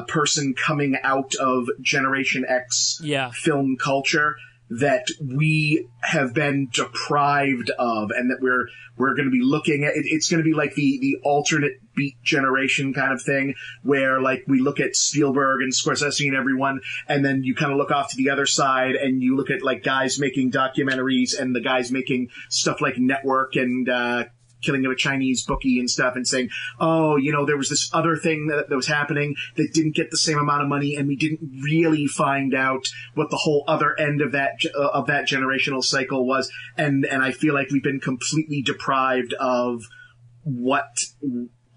person coming out of Generation X film culture that we have been deprived of, and that we're going to be looking at. It's going to be the alternate Beat Generation kind of thing, where we look at Spielberg and Scorsese and everyone, and then you kind of look off to the other side and you look at guys making documentaries and the guys making stuff like Network and Killing of a Chinese Bookie and stuff, and saying, oh, there was this other thing that was happening that didn't get the same amount of money, and we didn't really find out what the whole other end of that generational cycle was. And I feel like we've been completely deprived of what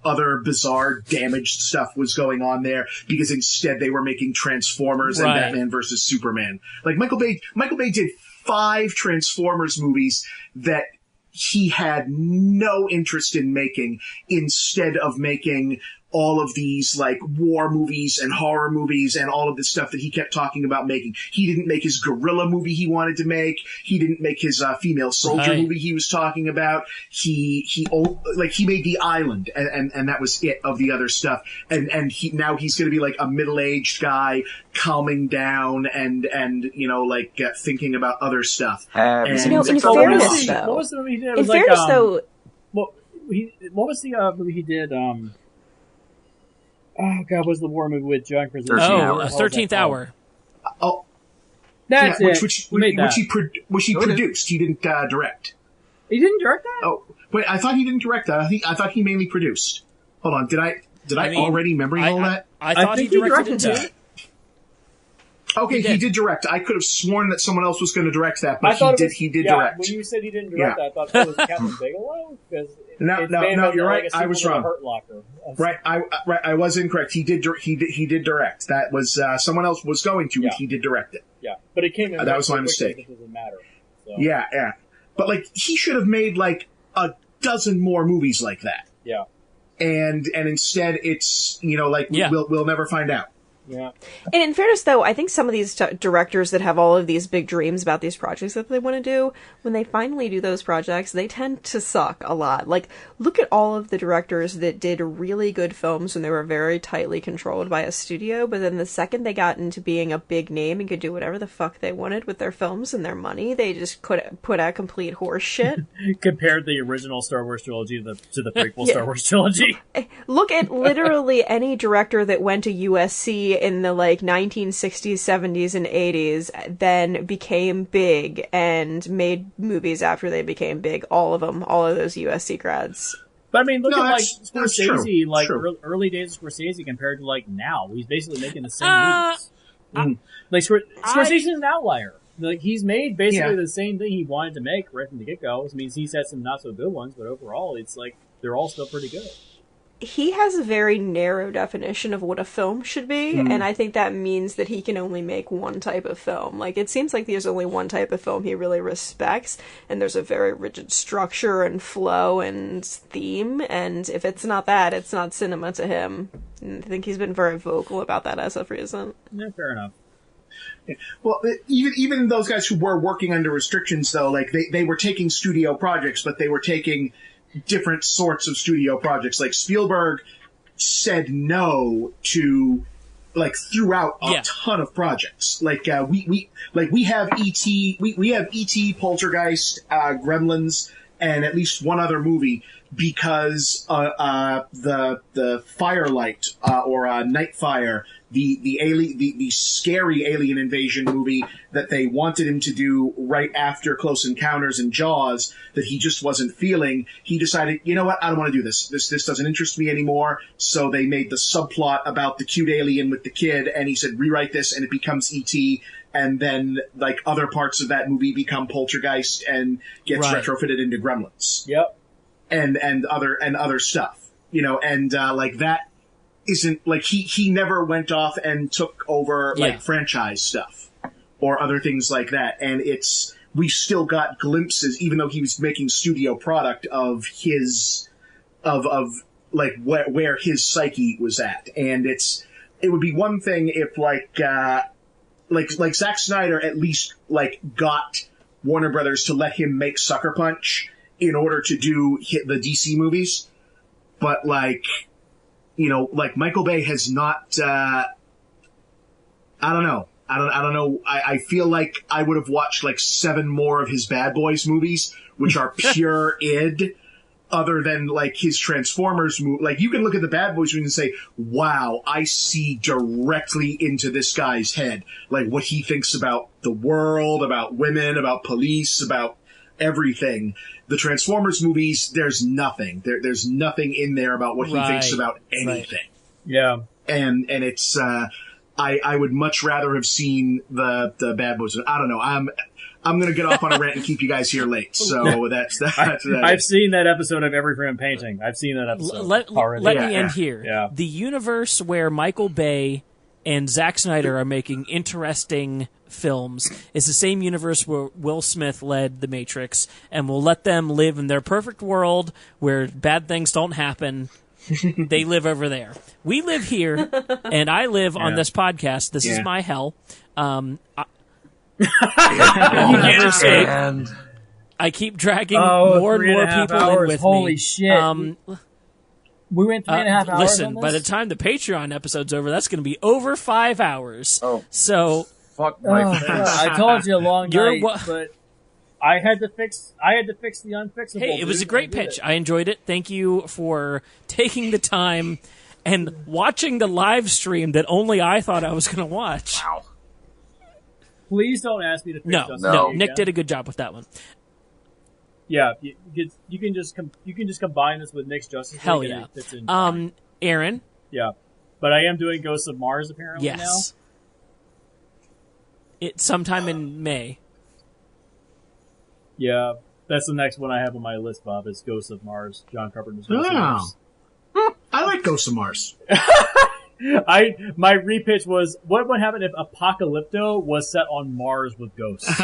other bizarre, damaged stuff was going on there, because instead they were making Transformers and Batman versus Superman. Michael Bay did 5 Transformers movies that he had no interest in making, instead of making all of these like war movies and horror movies and all of this stuff that he kept talking about making. He didn't make his gorilla movie he wanted to make. He didn't make his female soldier movie he was talking about. He made The Island and that was it of the other stuff. And now he's going to be like a middle-aged guy calming down and thinking about other stuff. In fairness, though, what was the movie he did? What was the movie he did? Oh God, what was the war movie with John Krasinski? 13th Hour. Oh, that's it. Which he produced. He didn't direct. He didn't direct that? Oh, wait, I thought he didn't direct that. I thought he mainly produced. Hold on, did I already remember all that? I thought he directed that. Okay, he did direct. I could have sworn that someone else was going to direct that, but he did direct. When you said he didn't direct that, I thought that was Captain Bigelow. No, you're right. I was wrong. Right, I was incorrect. He did direct. That was someone else was going to, but he did direct it. Yeah, but it came in. That was my mistake. It doesn't matter. So. Yeah, but like he should have made like a dozen more movies like that. Yeah, and instead it's we'll never find out. Yeah. And in fairness, though, I think some of these directors that have all of these big dreams about these projects that they want to do, when they finally do those projects, they tend to suck a lot. Like, look at all of the directors that did really good films when they were very tightly controlled by a studio, but then the second they got into being a big name and could do whatever the fuck they wanted with their films and their money, they just could put out complete horse shit. Compared the original Star Wars trilogy to the prequel Star Wars trilogy. Look at literally any director that went to USC in the 1960s, 70s, and 80s, then became big and made movies after they became big. All of them, all of those USC grads. But I mean, look at Scorsese, early days of Scorsese compared to now. He's basically making the same movies. Scorsese's an outlier. He's made basically the same thing he wanted to make right from the get-go. I mean, he's had some not so good ones, but overall, it's they're all still pretty good. He has a very narrow definition of what a film should be, and I think that means that he can only make one type of film. It seems like there's only one type of film he really respects, and there's a very rigid structure and flow and theme, and if it's not that, it's not cinema to him. And I think he's been very vocal about that as of recent. Yeah, fair enough. Well, even those guys who were working under restrictions, though, they were taking studio projects, but they were taking different sorts of studio projects. Like Spielberg said no to throughout a ton of projects. We have E.T. we have E.T., Poltergeist, Gremlins, and at least one other movie because the Firelight or Nightfire, the scary alien invasion movie that they wanted him to do right after Close Encounters and Jaws that he just wasn't feeling, he decided, you know what, I don't want to do this. This doesn't interest me anymore. So they made the subplot about the cute alien with the kid, and he said, rewrite this, and it becomes E.T., and then other parts of that movie become Poltergeist and gets retrofitted into Gremlins. Yep. And other stuff. That isn't he never went off and took over franchise stuff or other things like that. And we still got glimpses, even though he was making studio product of his where his psyche was at. And it would be one thing if Zack Snyder at least got Warner Brothers to let him make Sucker Punch in order to do the DC movies. But Michael Bay has not, I don't know. I feel like I would have watched 7 more of his Bad Boys movies, which are pure id, other than his Transformers movie. You can look at the Bad Boys movies and say, wow, I see directly into this guy's head. What he thinks about the world, about women, about police, about everything. The Transformers movies, there's nothing. There's nothing in there about what he thinks about anything. Right. Yeah. And it's, I would much rather have seen the Bad Boys. I don't know. I'm going to get off on a rant and keep you guys here late. So that's I've seen that episode of Every Frame Painting. I've seen that episode already. Let me end here. Yeah. The universe where Michael Bay and Zack Snyder are making interesting films is the same universe where Will Smith led The Matrix, and we'll let them live in their perfect world where bad things don't happen They live over there. We live here, and I live on this podcast. This is my hell. You can't escape. I keep dragging more and more people in with Holy me. Shit. We went 3.5 hours. Listen, by the time the Patreon episode's over, that's going to be over 5 hours. Oh, so fuck my face. I told you a long night, but I had to fix the unfixable. Hey, it was a great pitch. I enjoyed it. Thank you for taking the time and watching the live stream that only I thought I was going to watch. Wow. Please don't ask me to fix No. Nick did a good job with that one. Yeah, you can just combine this with Nick's Justice League. Hell yeah. Aaron. Yeah, but I am doing Ghosts of Mars apparently now. It's sometime in May. Yeah, that's the next one I have on my list, Bob. Is Ghosts of Mars. John Carpenter's Ghosts of Mars. I like Ghosts of Mars. My repitch was, what would happen if Apocalypto was set on Mars with ghosts?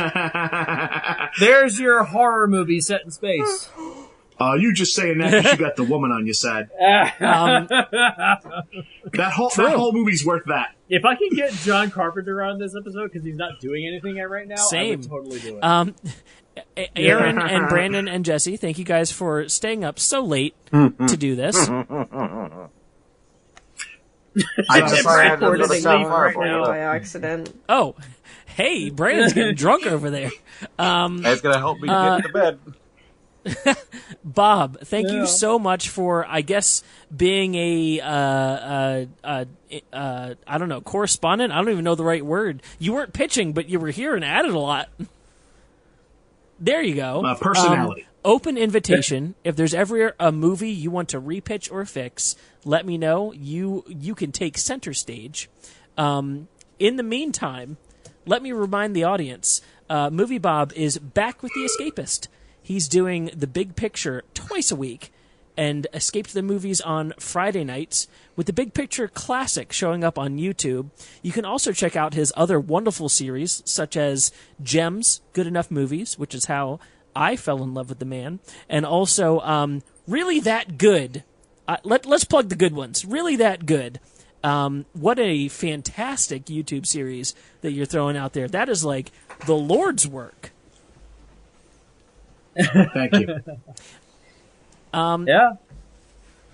There's your horror movie set in space. You just saying that because you got the woman on your side. That whole movie's worth that. If I can get John Carpenter on this episode because he's not doing anything right now, I would totally do it. Aaron and Brandon and Jesse, thank you guys for staying up so late to do this. I just recorded a right now by accident. Oh, hey, Brandon's getting drunk over there. That's gonna help me get to bed. Bob, thank you so much for, I guess, being I don't know, correspondent. I don't even know the right word. You weren't pitching, but you were here and added a lot. There you go. Personality. Open invitation. If there's ever a movie you want to repitch or fix, let me know. You can take center stage. In the meantime, let me remind the audience, MovieBob is back with The Escapist. He's doing The Big Picture twice a week and Escape to the Movies on Friday nights, with The Big Picture Classic showing up on YouTube. You can also check out his other wonderful series, such as Gems, Good Enough Movies, which is how I fell in love with the man, and also Really That Good. Let's plug the good ones. Really That Good. What a fantastic YouTube series that you're throwing out there. That is like the Lord's work. Thank you. Yeah.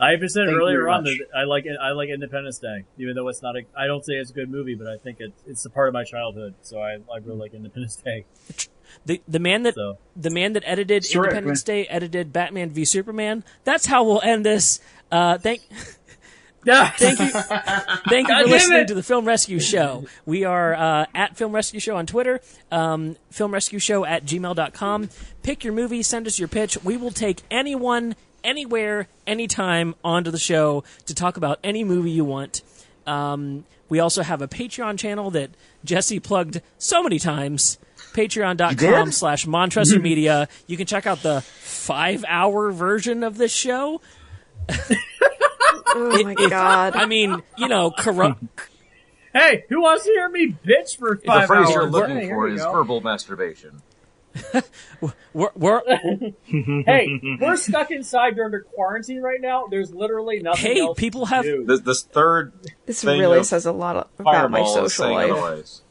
I even said earlier on that I like Independence Day, even though it's not I don't say it's a good movie, but I think it's a part of my childhood, so I really like Independence Day. The man that edited Independence Day edited Batman v Superman. That's how we'll end this. Thank you for listening to the Film Rescue Show. We are at Film Rescue Show on Twitter, filmrescueshow@gmail.com. Pick your movie, send us your pitch. We will take anyone, anywhere, anytime onto the show to talk about any movie you want. We also have a Patreon channel that Jesse plugged so many times. Patreon.com/Montressor Media. You can check out the 5-hour version of this show. Oh my god. I mean, corrupt. Hey, who wants to hear me bitch for 5 hours? The phrase you're looking for is verbal masturbation. Hey, we're stuck inside during the quarantine right now. There's literally nothing else people to have do. This really says a lot about my social life. Otherwise.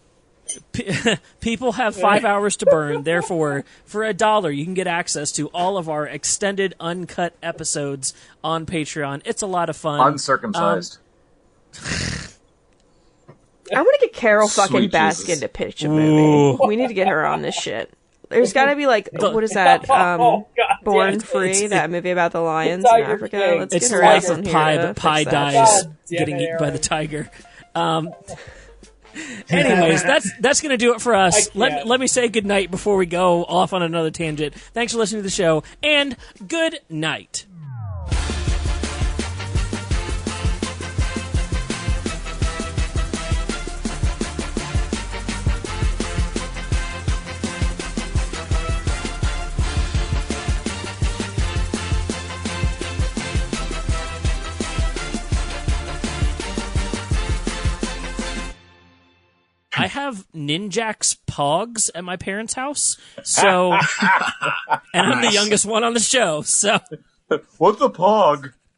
People have 5 hours to burn. Therefore, for $1, you can get access to all of our extended, uncut episodes on Patreon. It's a lot of fun. Uncircumcised. I want to get Carol fucking Baskin to pitch a movie. We need to get her on this shit. There's got to be what is that? Born Free, that movie about the lions in Africa. Let's it's get her life ass on of here Pi, to but Pi fix that dies shit. getting eaten by the tiger. Anyways, that's going to do it for us. Let me say good night before we go off on another tangent. Thanks for listening to the show, and good night. I have Ninjax Pogs at my parents' house, so and I'm the youngest one on the show. So, what's a pog?